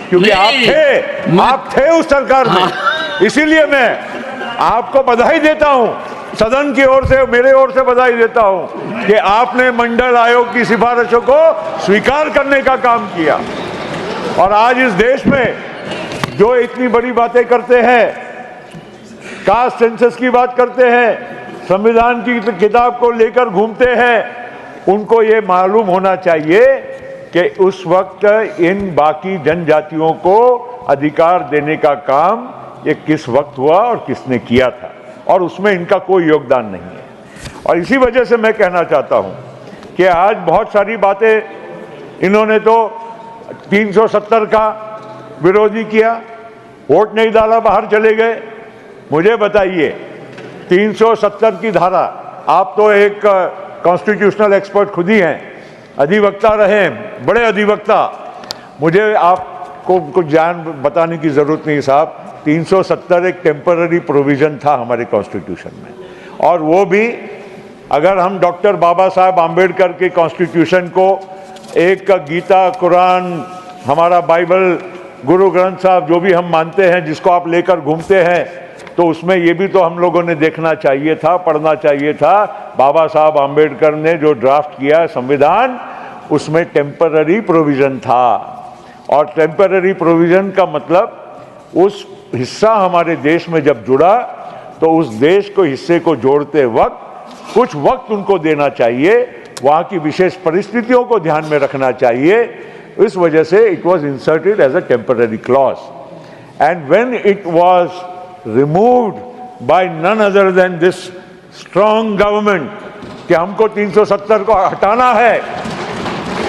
क्योंकि आप थे उस सरकार में। इसीलिए मैं आपको बधाई देता हूं, सदन की ओर से, मेरे ओर से बधाई देता हूं कि आपने मंडल आयोग की सिफारिशों को स्वीकार करने का काम किया। और आज इस देश में जो इतनी बड़ी बातें करते हैं, कास्ट सेंसस की बात करते हैं, संविधान की किताब को लेकर घूमते हैं, उनको ये मालूम होना चाहिए कि उस वक्त इन बाकी जनजातियों को अधिकार देने का काम ये किस वक्त हुआ और किसने किया था, और उसमें इनका कोई योगदान नहीं है। और इसी वजह से मैं कहना चाहता हूं कि आज बहुत सारी बातें इन्होंने तो 370 का विरोधी किया, वोट नहीं डाला, बाहर चले गए। मुझे बताइए 370 की धारा, आप तो एक कॉन्स्टिट्यूशनल एक्सपर्ट खुद ही हैं, अधिवक्ता रहे हैं, बड़े अधिवक्ता, मुझे आपको कुछ जान बताने की जरूरत नहीं साहब। 370 एक टेम्पररी प्रोविजन था हमारे कॉन्स्टिट्यूशन में, और वो भी अगर हम डॉक्टर बाबा साहब आम्बेडकर के कॉन्स्टिट्यूशन को एक गीता, कुरान, हमारा बाइबल, गुरु ग्रंथ साहब जो भी हम मानते हैं, जिसको आप लेकर घूमते हैं, तो उसमें ये भी तो हम लोगों ने देखना चाहिए था, पढ़ना चाहिए था। बाबा साहब आम्बेडकर ने जो ड्राफ्ट किया संविधान, उसमें टेम्पररी प्रोविजन था, और टेम्पररी प्रोविजन का मतलब उस हिस्सा हमारे देश में जब जुड़ा तो उस देश को हिस्से को जोड़ते वक्त कुछ वक्त उनको देना चाहिए, वहाँ की विशेष परिस्थितियों को ध्यान में रखना चाहिए। इस वजह से it was inserted as a temporary clause, and when it was removed by none other than this strong government कि हमको 370 को हटाना है,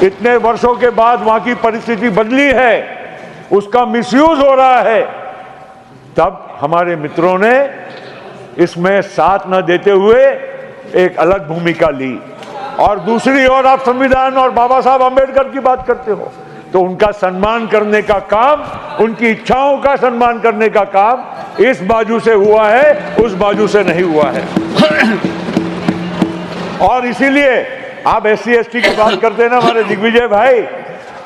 इतने वर्षों के बाद वहाँ की परिस्थिति बदली है, उसका मिसयूज हो रहा है, तब हमारे मित्रों ने इसमें साथ न देते हुए एक अलग भूमिका ली। और दूसरी ओर आप संविधान और बाबा साहब आम्बेडकर की बात करते हो, तो उनका सम्मान करने का काम, उनकी इच्छाओं का सम्मान करने का काम इस बाजू से हुआ है, उस बाजू से नहीं हुआ है। और इसीलिए आप SC ST की बात करते हैं ना हमारे दिग्विजय भाई,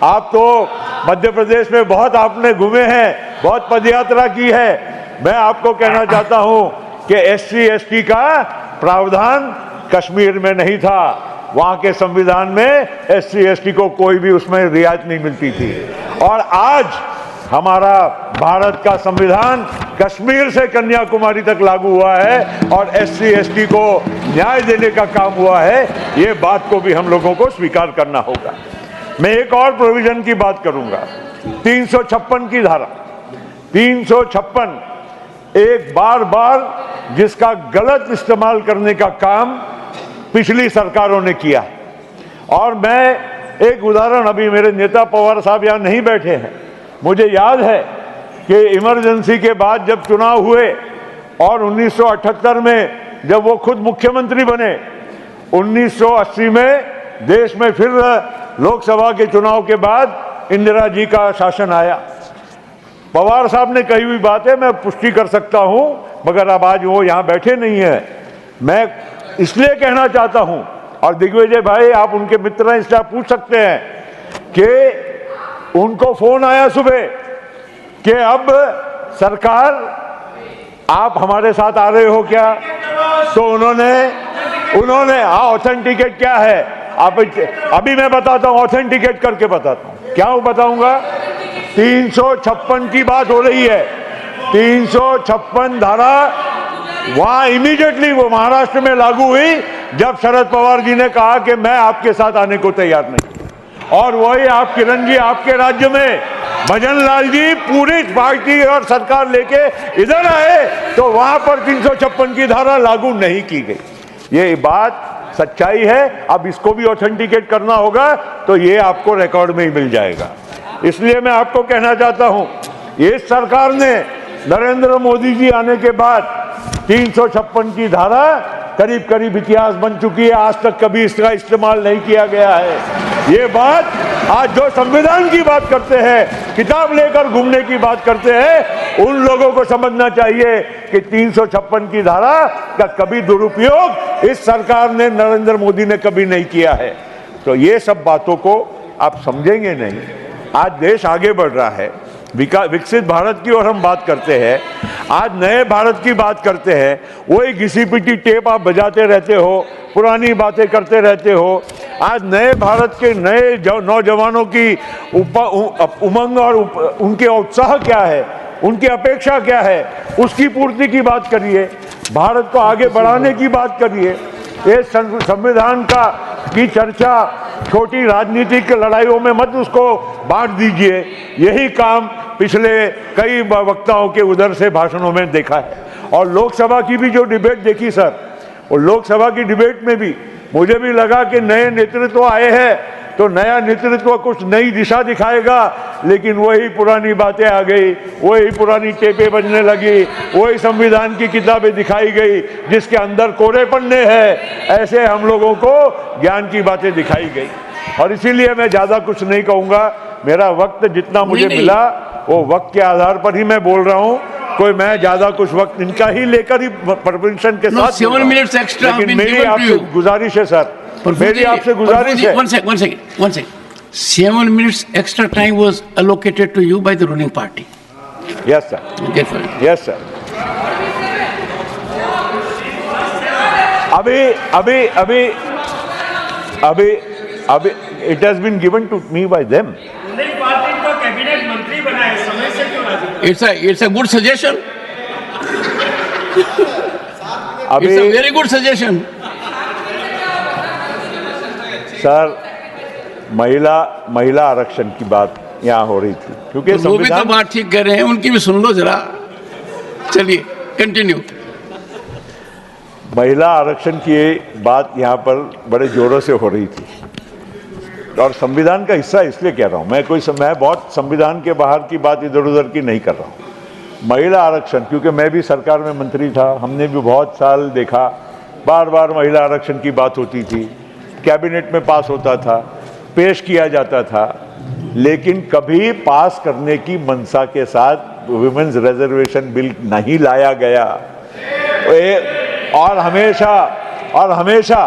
आप तो मध्य प्रदेश में बहुत आपने घूमे हैं, बहुत पदयात्रा की है। मैं आपको कहना चाहता हूं कि SC ST का प्रावधान कश्मीर में नहीं था, वहां के संविधान में SC ST को कोई भी उसमें रियायत नहीं मिलती थी। और आज हमारा भारत का संविधान कश्मीर से कन्याकुमारी तक लागू हुआ है और SC ST को न्याय देने का काम हुआ है, ये बात को भी हम लोगों को स्वीकार करना होगा। मैं एक और प्रोविजन की बात करूंगा, 356 की धारा। 356 एक बार जिसका गलत इस्तेमाल करने का काम पिछली सरकारों ने किया। और मैं एक उदाहरण, अभी मेरे नेता पवार साहब यहाँ नहीं बैठे हैं, मुझे याद है कि इमरजेंसी के बाद जब चुनाव हुए और 1978 में जब वो खुद मुख्यमंत्री बने, 1980 में देश में फिर लोकसभा के चुनाव के बाद इंदिरा जी का शासन आया। पवार साहब ने कही हुई बात है, मैं पुष्टि कर सकता हूं, मगर अब आज वो यहाँ बैठे नहीं है। मैं इसलिए कहना चाहता हूं, और दिग्विजय भाई आप उनके मित्र हैं इसलिए आप पूछ सकते हैं कि उनको फोन आया सुबह कि अब सरकार आप हमारे साथ आ रहे हो क्या, तो उन्होंने ऑथेंटिकेट क्या है, आप अभी मैं बताता हूं, ऑथेंटिकेट करके बताता हूं। क्या बताऊंगा? 356 की बात हो रही है, 356 धारा वहां इमीडिएटली वो महाराष्ट्र में लागू हुई जब शरद पवार जी ने कहा कि मैं आपके साथ आने को तैयार नहीं। और वही आप किरण जी, आपके राज्य में भजन लाल जी पूरी पार्टी और सरकार लेके इधर आए तो वहां पर 356 की धारा लागू नहीं की गई। ये बात सच्चाई है। अब इसको भी ऑथेंटिकेट करना होगा तो ये आपको रिकॉर्ड में ही मिल जाएगा। इसलिए मैं आपको कहना चाहता हूं, इस सरकार ने नरेंद्र मोदी जी आने के बाद 356 की धारा करीब करीब इतिहास बन चुकी है, आज तक कभी इसका इस्तेमाल नहीं किया गया है। ये बात आज जो संविधान की बात करते हैं, किताब लेकर घूमने की बात करते हैं, उन लोगों को समझना चाहिए कि 356 की धारा का कभी दुरुपयोग इस सरकार ने, नरेंद्र मोदी ने कभी नहीं किया है। तो ये सब बातों को आप समझेंगे नहीं। आज देश आगे बढ़ रहा है, विकसित भारत की ओर हम बात करते हैं, आज नए भारत की बात करते हैं, वही घिसी पिटी टेप आप बजाते रहते हो, पुरानी बातें करते रहते हो। आज नए भारत के नए नौजवानों की उमंग और उनके उत्साह क्या है, उनकी अपेक्षा क्या है, उसकी पूर्ति की बात करिए, भारत को आगे बढ़ाने की बात करिए। ये संविधान की चर्चा छोटी राजनीतिक लड़ाइयों में मत उसको बांट दीजिए। यही काम पिछले कई वक्ताओं के उधर से भाषणों में देखा है। और लोकसभा की भी जो डिबेट देखी सर, और लोकसभा की डिबेट में भी मुझे भी लगा कि नए नेतृत्व आए हैं तो नया नेतृत्व कुछ नई दिशा दिखाएगा, लेकिन वही पुरानी बातें आ गई, वही पुरानी टेपें बजने लगी, वही संविधान की किताबें दिखाई गई जिसके अंदर कोरे पन्ने हैं, ऐसे हम लोगों को ज्ञान की बातें दिखाई गई। और इसीलिए मैं ज़्यादा कुछ नहीं कहूँगा, मेरा वक्त जितना मुझे मिला वो वक्त के आधार पर ही मैं बोल रहा हूँ, कोई मैं ज़्यादा कुछ वक्त इनका ही लेकर ही परमिशन के साथ 7 minutes extra, लेकिन मेरी आपसे गुजारिश है सर, मेरी आपसे गुजारिश है। One second. 7 minutes extra time was allocated to you by the ruling party. Yes, sir. Yes, sir. अभी it has been given to me by them. ruling party को कैबिनेट मंत्री बनाए, समय से क्यों राजी? It's a good suggestion. It's a very good suggestion. Sir, महिला आरक्षण की बात यहाँ हो रही थी, क्योंकि वो भी तो बात ठीक कर रहे हैं, उनकी भी सुन लो जरा। चलिए कंटिन्यू। महिला आरक्षण की बात यहाँ पर बड़े जोरों से हो रही थी और संविधान का हिस्सा इसलिए कह रहा हूँ, मैं बहुत संविधान के बाहर की बात इधर उधर की नहीं कर रहा हूँ। महिला आरक्षण, क्योंकि मैं भी सरकार में मंत्री था, हमने भी बहुत साल देखा, बार बार महिला आरक्षण की बात होती थी, कैबिनेट में पास होता था, पेश किया जाता था, लेकिन कभी पास करने की मंशा के साथ वुमेन्स रिजर्वेशन बिल नहीं लाया गया। और हमेशा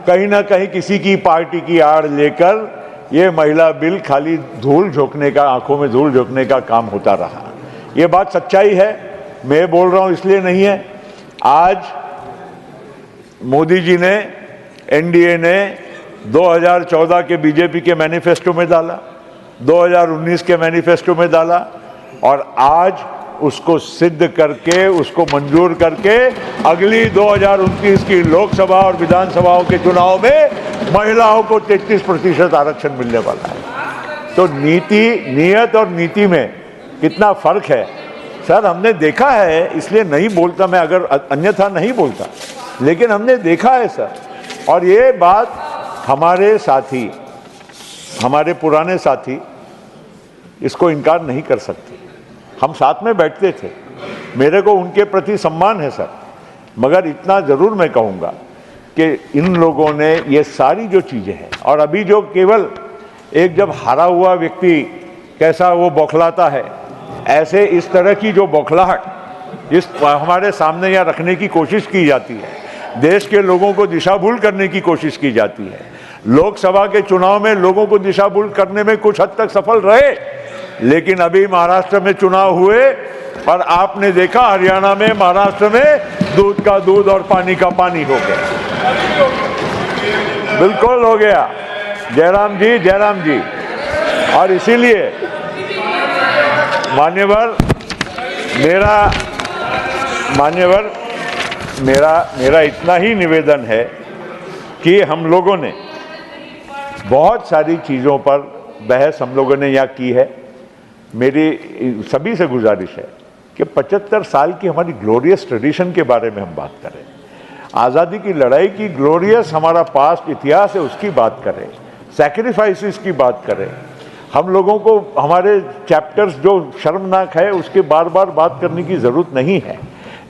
कहीं ना कहीं किसी की पार्टी की आड़ लेकर ये महिला बिल खाली धूल झोंकने का, आंखों में धूल झोंकने का काम होता रहा। ये बात सच्चाई है, मैं बोल रहा हूँ इसलिए नहीं है। आज मोदी जी ने, एनडीए ने 2014 के बीजेपी के मैनिफेस्टो में डाला, 2019 के मैनिफेस्टो में डाला, और आज उसको सिद्ध करके, उसको मंजूर करके अगली 2029 की लोकसभा और विधानसभाओं के चुनाव में महिलाओं को 33% आरक्षण मिलने वाला है। तो नियत और नीति में कितना फर्क है सर, हमने देखा है, इसलिए नहीं बोलता मैं, अगर अन्यथा नहीं बोलता, लेकिन हमने देखा है सर। और ये बात हमारे साथी, हमारे पुराने साथी इसको इनकार नहीं कर सकते। हम साथ में बैठते थे, मेरे को उनके प्रति सम्मान है सर, मगर इतना ज़रूर मैं कहूँगा कि इन लोगों ने ये सारी जो चीज़ें हैं, और अभी जो केवल एक जब हारा हुआ व्यक्ति कैसा वो बौखलाता है, ऐसे इस तरह की जो बौखलाहट इस हमारे सामने यहाँ रखने की कोशिश की जाती है, देश के लोगों को दिशाभूल करने की कोशिश की जाती है। लोकसभा के चुनाव में लोगों को दिशाभूल करने में कुछ हद तक सफल रहे, लेकिन अभी महाराष्ट्र में चुनाव हुए और आपने देखा हरियाणा में, महाराष्ट्र में दूध का दूध और पानी का पानी हो गया, बिल्कुल हो गया। जयराम जी। और इसीलिए मेरा इतना ही निवेदन है कि हम लोगों ने बहुत सारी चीज़ों पर बहस हम लोगों ने यहाँ की है। मेरी सभी से गुजारिश है कि 75 साल की हमारी ग्लोरियस ट्रेडिशन के बारे में हम बात करें, आज़ादी की लड़ाई की ग्लोरियस हमारा पास्ट इतिहास है उसकी बात करें, सैक्रिफाइसेस की बात करें। हम लोगों को हमारे चैप्टर्स जो शर्मनाक है उसके बार बार बात करने की ज़रूरत नहीं है।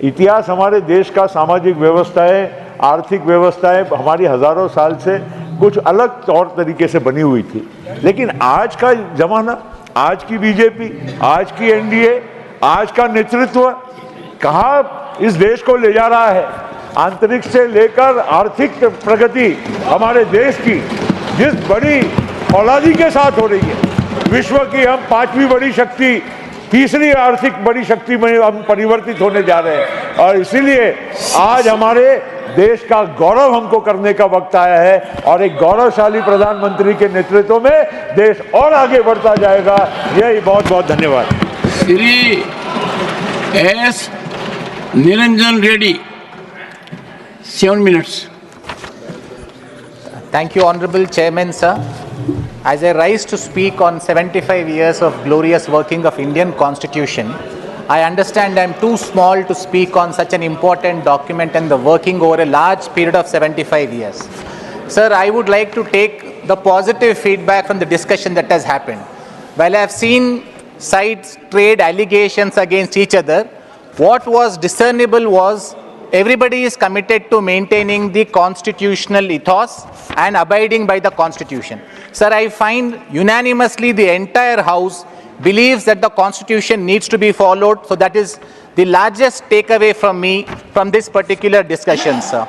इतिहास हमारे देश का सामाजिक व्यवस्थाएं, आर्थिक व्यवस्थाएं हमारी हज़ारों साल से कुछ अलग तौर तरीके से बनी हुई थी, लेकिन आज का ज़माना, आज की बीजेपी, आज की एनडीए, आज का नेतृत्व कहाँ इस देश को ले जा रहा है। आंतरिक से लेकर आर्थिक प्रगति हमारे देश की जिस बड़ी औलादी के साथ हो रही है, विश्व की हम 5वीं बड़ी शक्ति तीसरी आर्थिक बड़ी शक्ति में हम परिवर्तित होने जा रहे हैं। और इसीलिए आज हमारे देश का गौरव हमको करने का वक्त आया है और एक गौरवशाली प्रधानमंत्री के नेतृत्व में देश और आगे बढ़ता जाएगा। यही बहुत बहुत धन्यवाद। Shri S Niranjan Reddy, 7 minutes. Thank you, Honorable Chairman, sir. As I rise to speak on 75 years of glorious working of Indian Constitution, I understand I am too small to speak on such an important document and the working over a large period of 75 years. Sir, I would like to take the positive feedback from the discussion that has happened. While I have seen sides trade allegations against each other, what was discernible was everybody is committed to maintaining the constitutional ethos and abiding by the Constitution. Sir, I find unanimously the entire House believes that the Constitution needs to be followed. So that is the largest takeaway from me from this particular discussion, sir.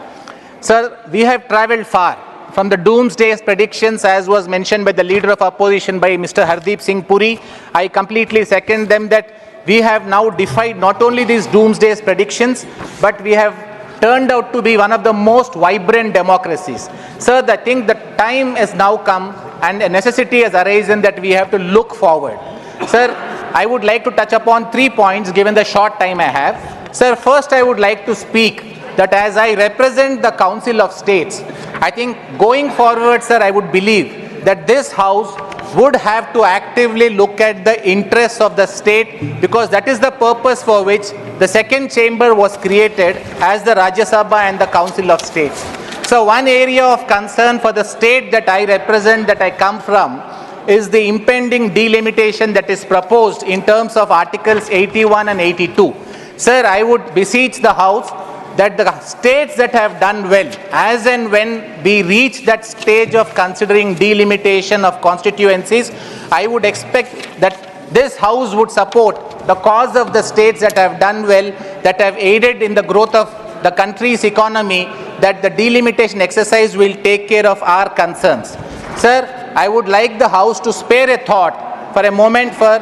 Sir, we have travelled far. From the doomsday predictions, as was mentioned by the leader of opposition, by Mr. Hardeep Singh Puri, I completely second them that we have now defied not only these doomsday predictions, but we have turned out to be one of the most vibrant democracies. Sir, I think the time has now come and a necessity has arisen that we have to look forward. Sir, I would like to touch upon 3 points given the short time I have. Sir, first I would like to speak that as I represent the Council of States, I think going forward, sir, I would believe that this House would have to actively look at the interests of the state, because that is the purpose for which the second chamber was created as the Rajya Sabha and the Council of States. So one area of concern for the state that I represent, that I come from, is the impending delimitation that is proposed in terms of Articles 81 and 82. Sir, I would beseech the House that the states that have done well, as and when we reach that stage of considering delimitation of constituencies, I would expect that this House would support the cause of the states that have done well, that have aided in the growth of the country's economy, that the delimitation exercise will take care of our concerns. Sir, I would like the House to spare a thought for a moment for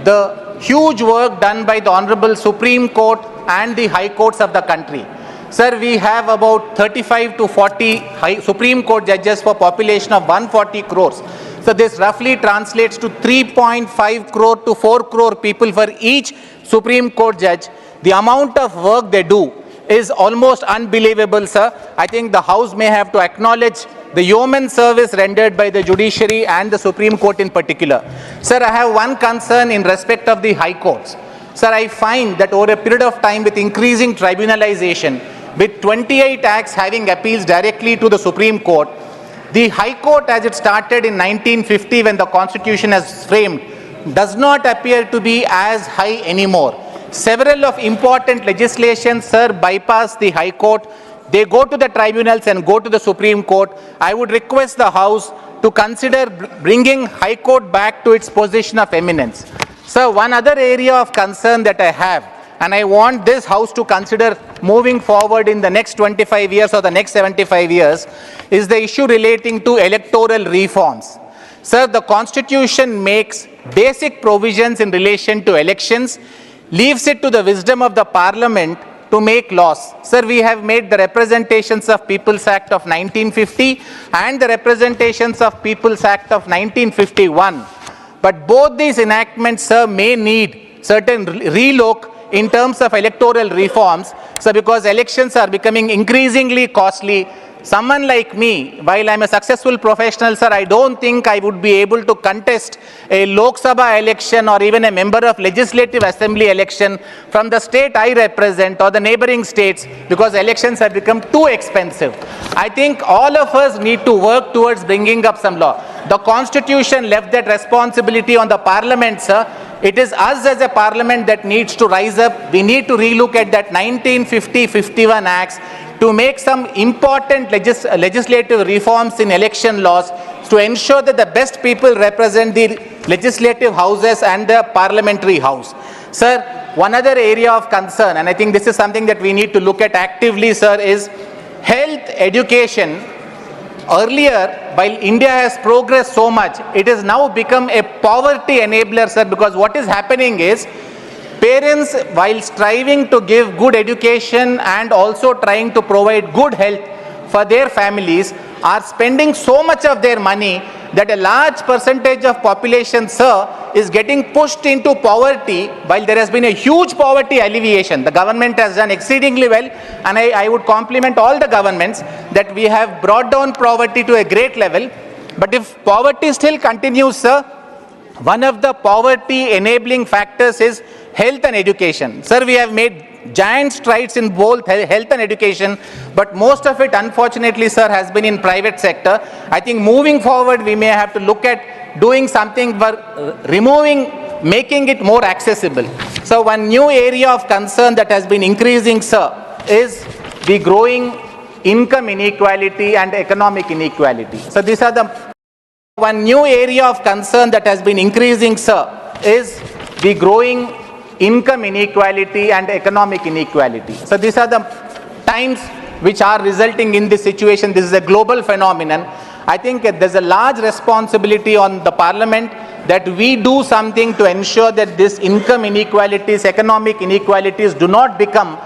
the huge work done by the Honorable Supreme Court and the High Courts of the country. Sir, we have about 35 to 40 Supreme Court judges for population of 140 crores. So this roughly translates to 3.5 crore to 4 crore people for each Supreme Court judge. The amount of work they do is almost unbelievable, sir. I think the House may have to acknowledge the yeoman service rendered by the judiciary and the Supreme Court in particular. Sir, I have one concern in respect of the High Courts. Sir, I find that over a period of time with increasing tribunalization, with 28 acts having appeals directly to the Supreme Court, the High Court as it started in 1950 when the Constitution is framed does not appear to be as high anymore. Several of important legislations, sir, bypass the High Court. They go to the tribunals and go to the Supreme Court. I would request the House to consider bringing High Court back to its position of eminence. Sir, one other area of concern that I have, and I want this House to consider moving forward in the next 25 years or the next 75 years, is the issue relating to electoral reforms. Sir, the Constitution makes basic provisions in relation to elections, leaves it to the wisdom of the Parliament to make laws. Sir, we have made the Representations of People's Act of 1950 and the Representations of People's Act of 1951. But both these enactments, sir, may need certain relook in terms of electoral reforms, sir, because elections are becoming increasingly costly. Someone like me, while I'm a successful professional, sir, I don't think I would be able to contest a Lok Sabha election or even a member of Legislative Assembly election from the state I represent or the neighboring states, because elections have become too expensive. I think all of us need to work towards bringing up some law. The Constitution left that responsibility on the Parliament, sir. It is us as a Parliament that needs to rise up. We need to relook at that 1950-51 Acts to make some important legislative reforms in election laws to ensure that the best people represent the legislative houses and the parliamentary house. Sir, one other area of concern, and I think this is something that we need to look at actively, sir, is health education Earlier, while India has progressed so much, it has now become a poverty enabler, sir, because what is happening is parents, while striving to give good education and also trying to provide good health for their families, are spending so much of their money that a large percentage of population, sir, is getting pushed into poverty. While there has been a huge poverty alleviation, the government has done exceedingly well, and I would compliment all the governments that we have brought down poverty to a great level. But if poverty still continues, sir, one of the poverty enabling factors is health and education. Sir, we have made giant strides in both health and education, but most of it, unfortunately, sir, has been in private sector. I think moving forward, we may have to look at doing something for making it more accessible. So one new area of concern that has been increasing, sir, is the growing income inequality and economic inequality. So these are the one new area of concern that has been increasing, sir, is the growing income inequality and economic inequality. So these are the times which are resulting in this situation. This is a global phenomenon. I think there's a large responsibility on the Parliament that we do something to ensure that this income inequalities, economic inequalities do not become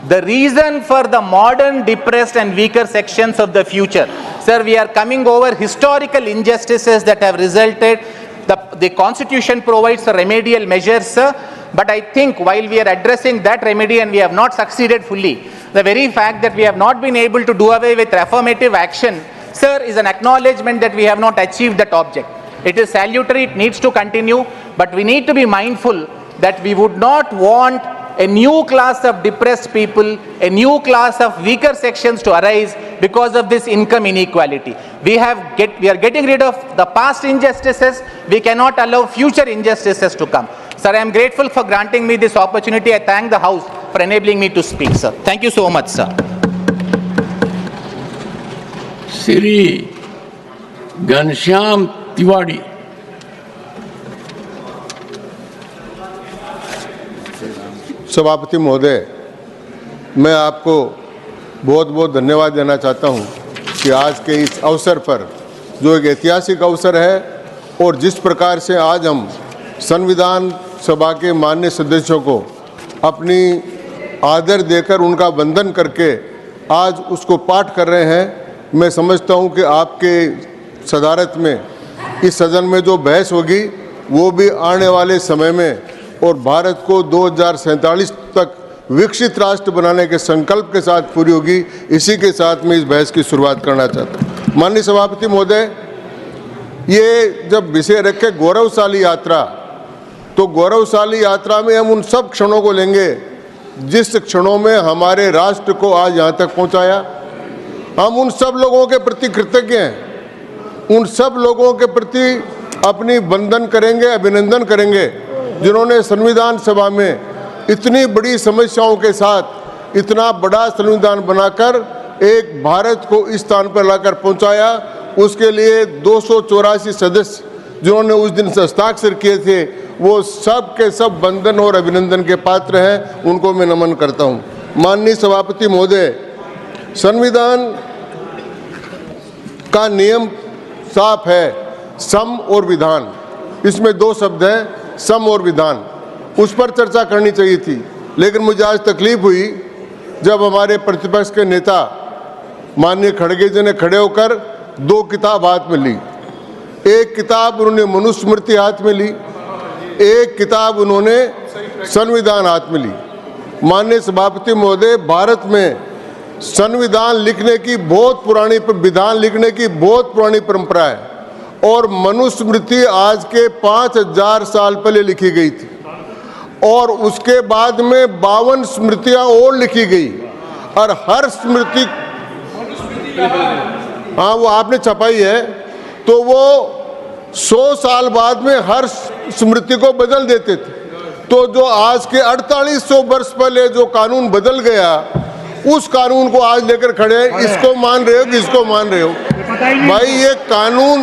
the reason for the modern depressed and weaker sections of the future. Sir, we are coming over historical injustices that have resulted. The Constitution provides for remedial measures, sir, but I think while we are addressing that remedy and we have not succeeded fully, the very fact that we have not been able to do away with affirmative action, sir, is an acknowledgement that we have not achieved that object. It is salutary, it needs to continue, but we need to be mindful that we would not want a new class of depressed people, a new class of weaker sections to arise because of this income inequality. We are getting rid of the past injustices. We cannot allow future injustices to come. Sir, I am grateful for granting me this opportunity. I thank the House for enabling me to speak, sir. Thank you so much, sir. Shri Ghanshyam Tiwari. सभापति महोदय, मैं आपको बहुत बहुत धन्यवाद देना चाहता हूं कि आज के इस अवसर पर, जो एक ऐतिहासिक अवसर है, और जिस प्रकार से आज हम संविधान सभा के माननीय सदस्यों को अपनी आदर देकर उनका वंदन करके आज उसको पाठ कर रहे हैं, मैं समझता हूं कि आपके सदारत में इस सदन में जो बहस होगी वो भी आने वाले समय में और भारत को 2047 तक विकसित राष्ट्र बनाने के संकल्प के साथ पूरी होगी। इसी के साथ मैं इस बहस की शुरुआत करना चाहता हूँ। माननीय सभापति महोदय, ये जब विषय रखे गौरवशाली यात्रा, तो गौरवशाली यात्रा में हम उन सब क्षणों को लेंगे जिस क्षणों में हमारे राष्ट्र को आज यहाँ तक पहुँचाया। हम उन सब लोगों के प्रति कृतज्ञ हैं, उन सब लोगों के प्रति अपनी वंदन करेंगे, अभिनंदन करेंगे जिन्होंने संविधान सभा में इतनी बड़ी समस्याओं के साथ इतना बड़ा संविधान बनाकर एक भारत को इस स्थान पर लाकर पहुंचाया। उसके लिए 284 सदस्य जिन्होंने उस दिन हस्ताक्षर किए थे, वो सब के सब वंदन और अभिनंदन के पात्र हैं, उनको मैं नमन करता हूं। माननीय सभापति महोदय, संविधान का नियम साफ है, सम और विधान। इसमें दो शब्द हैं, सम और विधान। उस पर चर्चा करनी चाहिए थी, लेकिन मुझे आज तकलीफ हुई जब हमारे प्रतिपक्ष के नेता माननीय खड़गे जी ने खड़े होकर दो किताब हाथ में ली। एक किताब उन्होंने मनुस्मृति हाथ में ली, एक किताब उन्होंने संविधान हाथ में ली। माननीय सभापति महोदय, भारत में संविधान लिखने की बहुत पुरानी, विधान लिखने की बहुत पुरानी परंपरा है और मनुस्मृति आज के 5000 साल पहले लिखी गई थी और उसके बाद में 52 स्मृतियां और लिखी गई और हर स्मृति, हाँ वो आपने छपाई है, तो वो 100 साल बाद में हर स्मृति को बदल देते थे। तो जो आज के 4800 वर्ष पहले जो कानून बदल गया, उस कानून को आज लेकर खड़े, इसको मान रहे हो कि इसको मान रहे हो? भाई ये कानून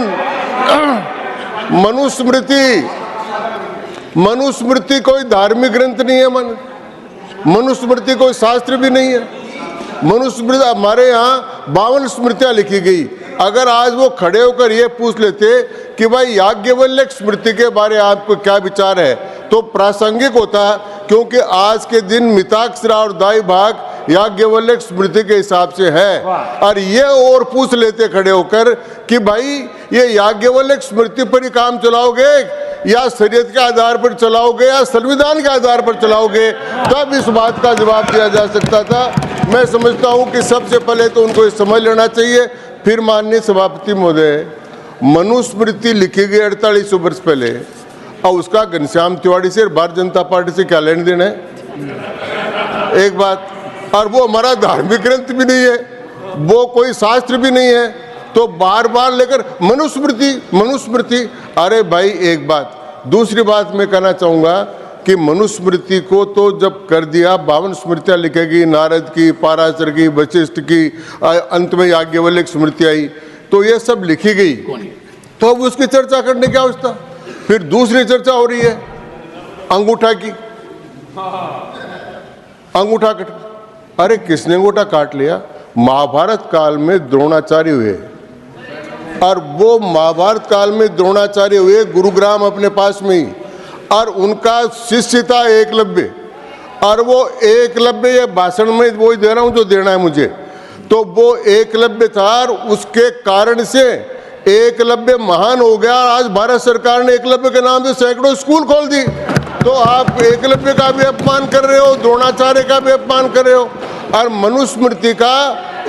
मनुस्मृति कोई धार्मिक ग्रंथ नहीं है, मनुस्मृति कोई शास्त्र भी नहीं है। मनुस्मृति हमारे यहाँ 52 स्मृतियाँ लिखी गई अगर आज वो खड़े होकर ये पूछ लेते कि भाई याज्ञवल्क्य स्मृति के बारे में आपको क्या विचार है, तो प्रासंगिक होता, क्योंकि आज के दिन मिताक्षरा और दाई भाग याज्ञवल्क्य स्मृति के हिसाब से है। और ये और पूछ लेते खड़े होकर कि भाई ये याज्ञवल्क्य स्मृति पर ही काम चलाओगे या शरीयत के आधार पर चलाओगे या संविधान के आधार पर चलाओगे, तब इस बात का जवाब दिया जा सकता था। मैं समझता हूं कि सबसे पहले तो उनको ये समझ लेना चाहिए। फिर माननीय सभापति महोदय, मनुस्मृति लिखी गई 4800 वर्ष पहले, और उसका घनश्याम तिवारी से भारतीय जनता पार्टी से क्या लेन देन है? एक बात, और वो हमारा धार्मिक ग्रंथ भी नहीं है, वो कोई शास्त्र भी नहीं है, तो बार बार लेकर मनुस्मृति। अरे भाई एक बात। दूसरी बात मैं कहना चाहूंगा कि मनुस्मृति को तो जब कर दिया, 52 स्मृतियां लिखेगी, नारद की, पाराशर की, वशिष्ठ की, अंत में याज्ञवल्क्य स्मृति आई, तो ये सब लिखी गई, तो अब उसकी चर्चा करने की आवश्यकता। फिर दूसरी चर्चा हो रही है अंगूठा की, अंगूठा कट। अरे किसने अंगूठा काट लिया? महाभारत काल में द्रोणाचार्य हुए, और वो महाभारत काल में द्रोणाचार्य हुए गुरुग्राम अपने पास में ही, और उनका शिष्य था एकलव्य, और वो एकलव्य, ये भाषण में वही दे रहा हूं जो देना है मुझे, तो वो एकलव्य था, और उसके कारण से एकलव्य महान हो गया। आज भारत सरकार ने एकलव्य के नाम से सैकड़ों स्कूल खोल दी, तो आप एकलव्य का भी अपमान कर रहे हो, द्रोणाचार्य का भी अपमान कर रहे हो। और मनुस्मृति का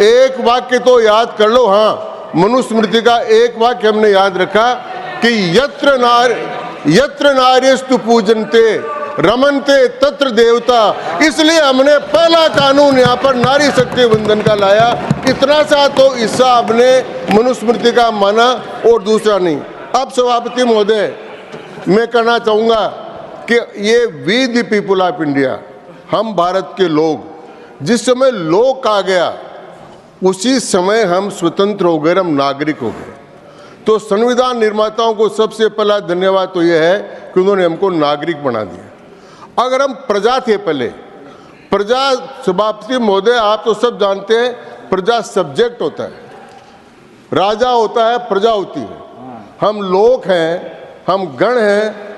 एक वाक्य तो याद कर लो। हाँ, मनुस्मृति का एक वाक्य हमने याद रखा कि यत्र नार्यस्तु पूजन्ते रमनते तत्र देवता। इसलिए हमने पहला कानून यहाँ पर नारी शक्ति वंदन का लाया। इतना सा तो हिस्सा हमने मनुस्मृति का माना और दूसरा नहीं। अब सभापति महोदय, मैं कहना चाहूँगा कि ये we the people of India, हम भारत के लोग, जिस समय लोक आ गया उसी समय हम स्वतंत्र हो गए, हम नागरिक हो गए। तो संविधान निर्माताओं को सबसे पहला धन्यवाद तो यह है कि उन्होंने हमको नागरिक बना दिया। अगर हम प्रजा थे पहले, प्रजा, सभापति महोदय आप तो सब जानते हैं, प्रजा सब्जेक्ट होता है, राजा होता है, प्रजा होती है। हम लोग हैं, हम गण हैं,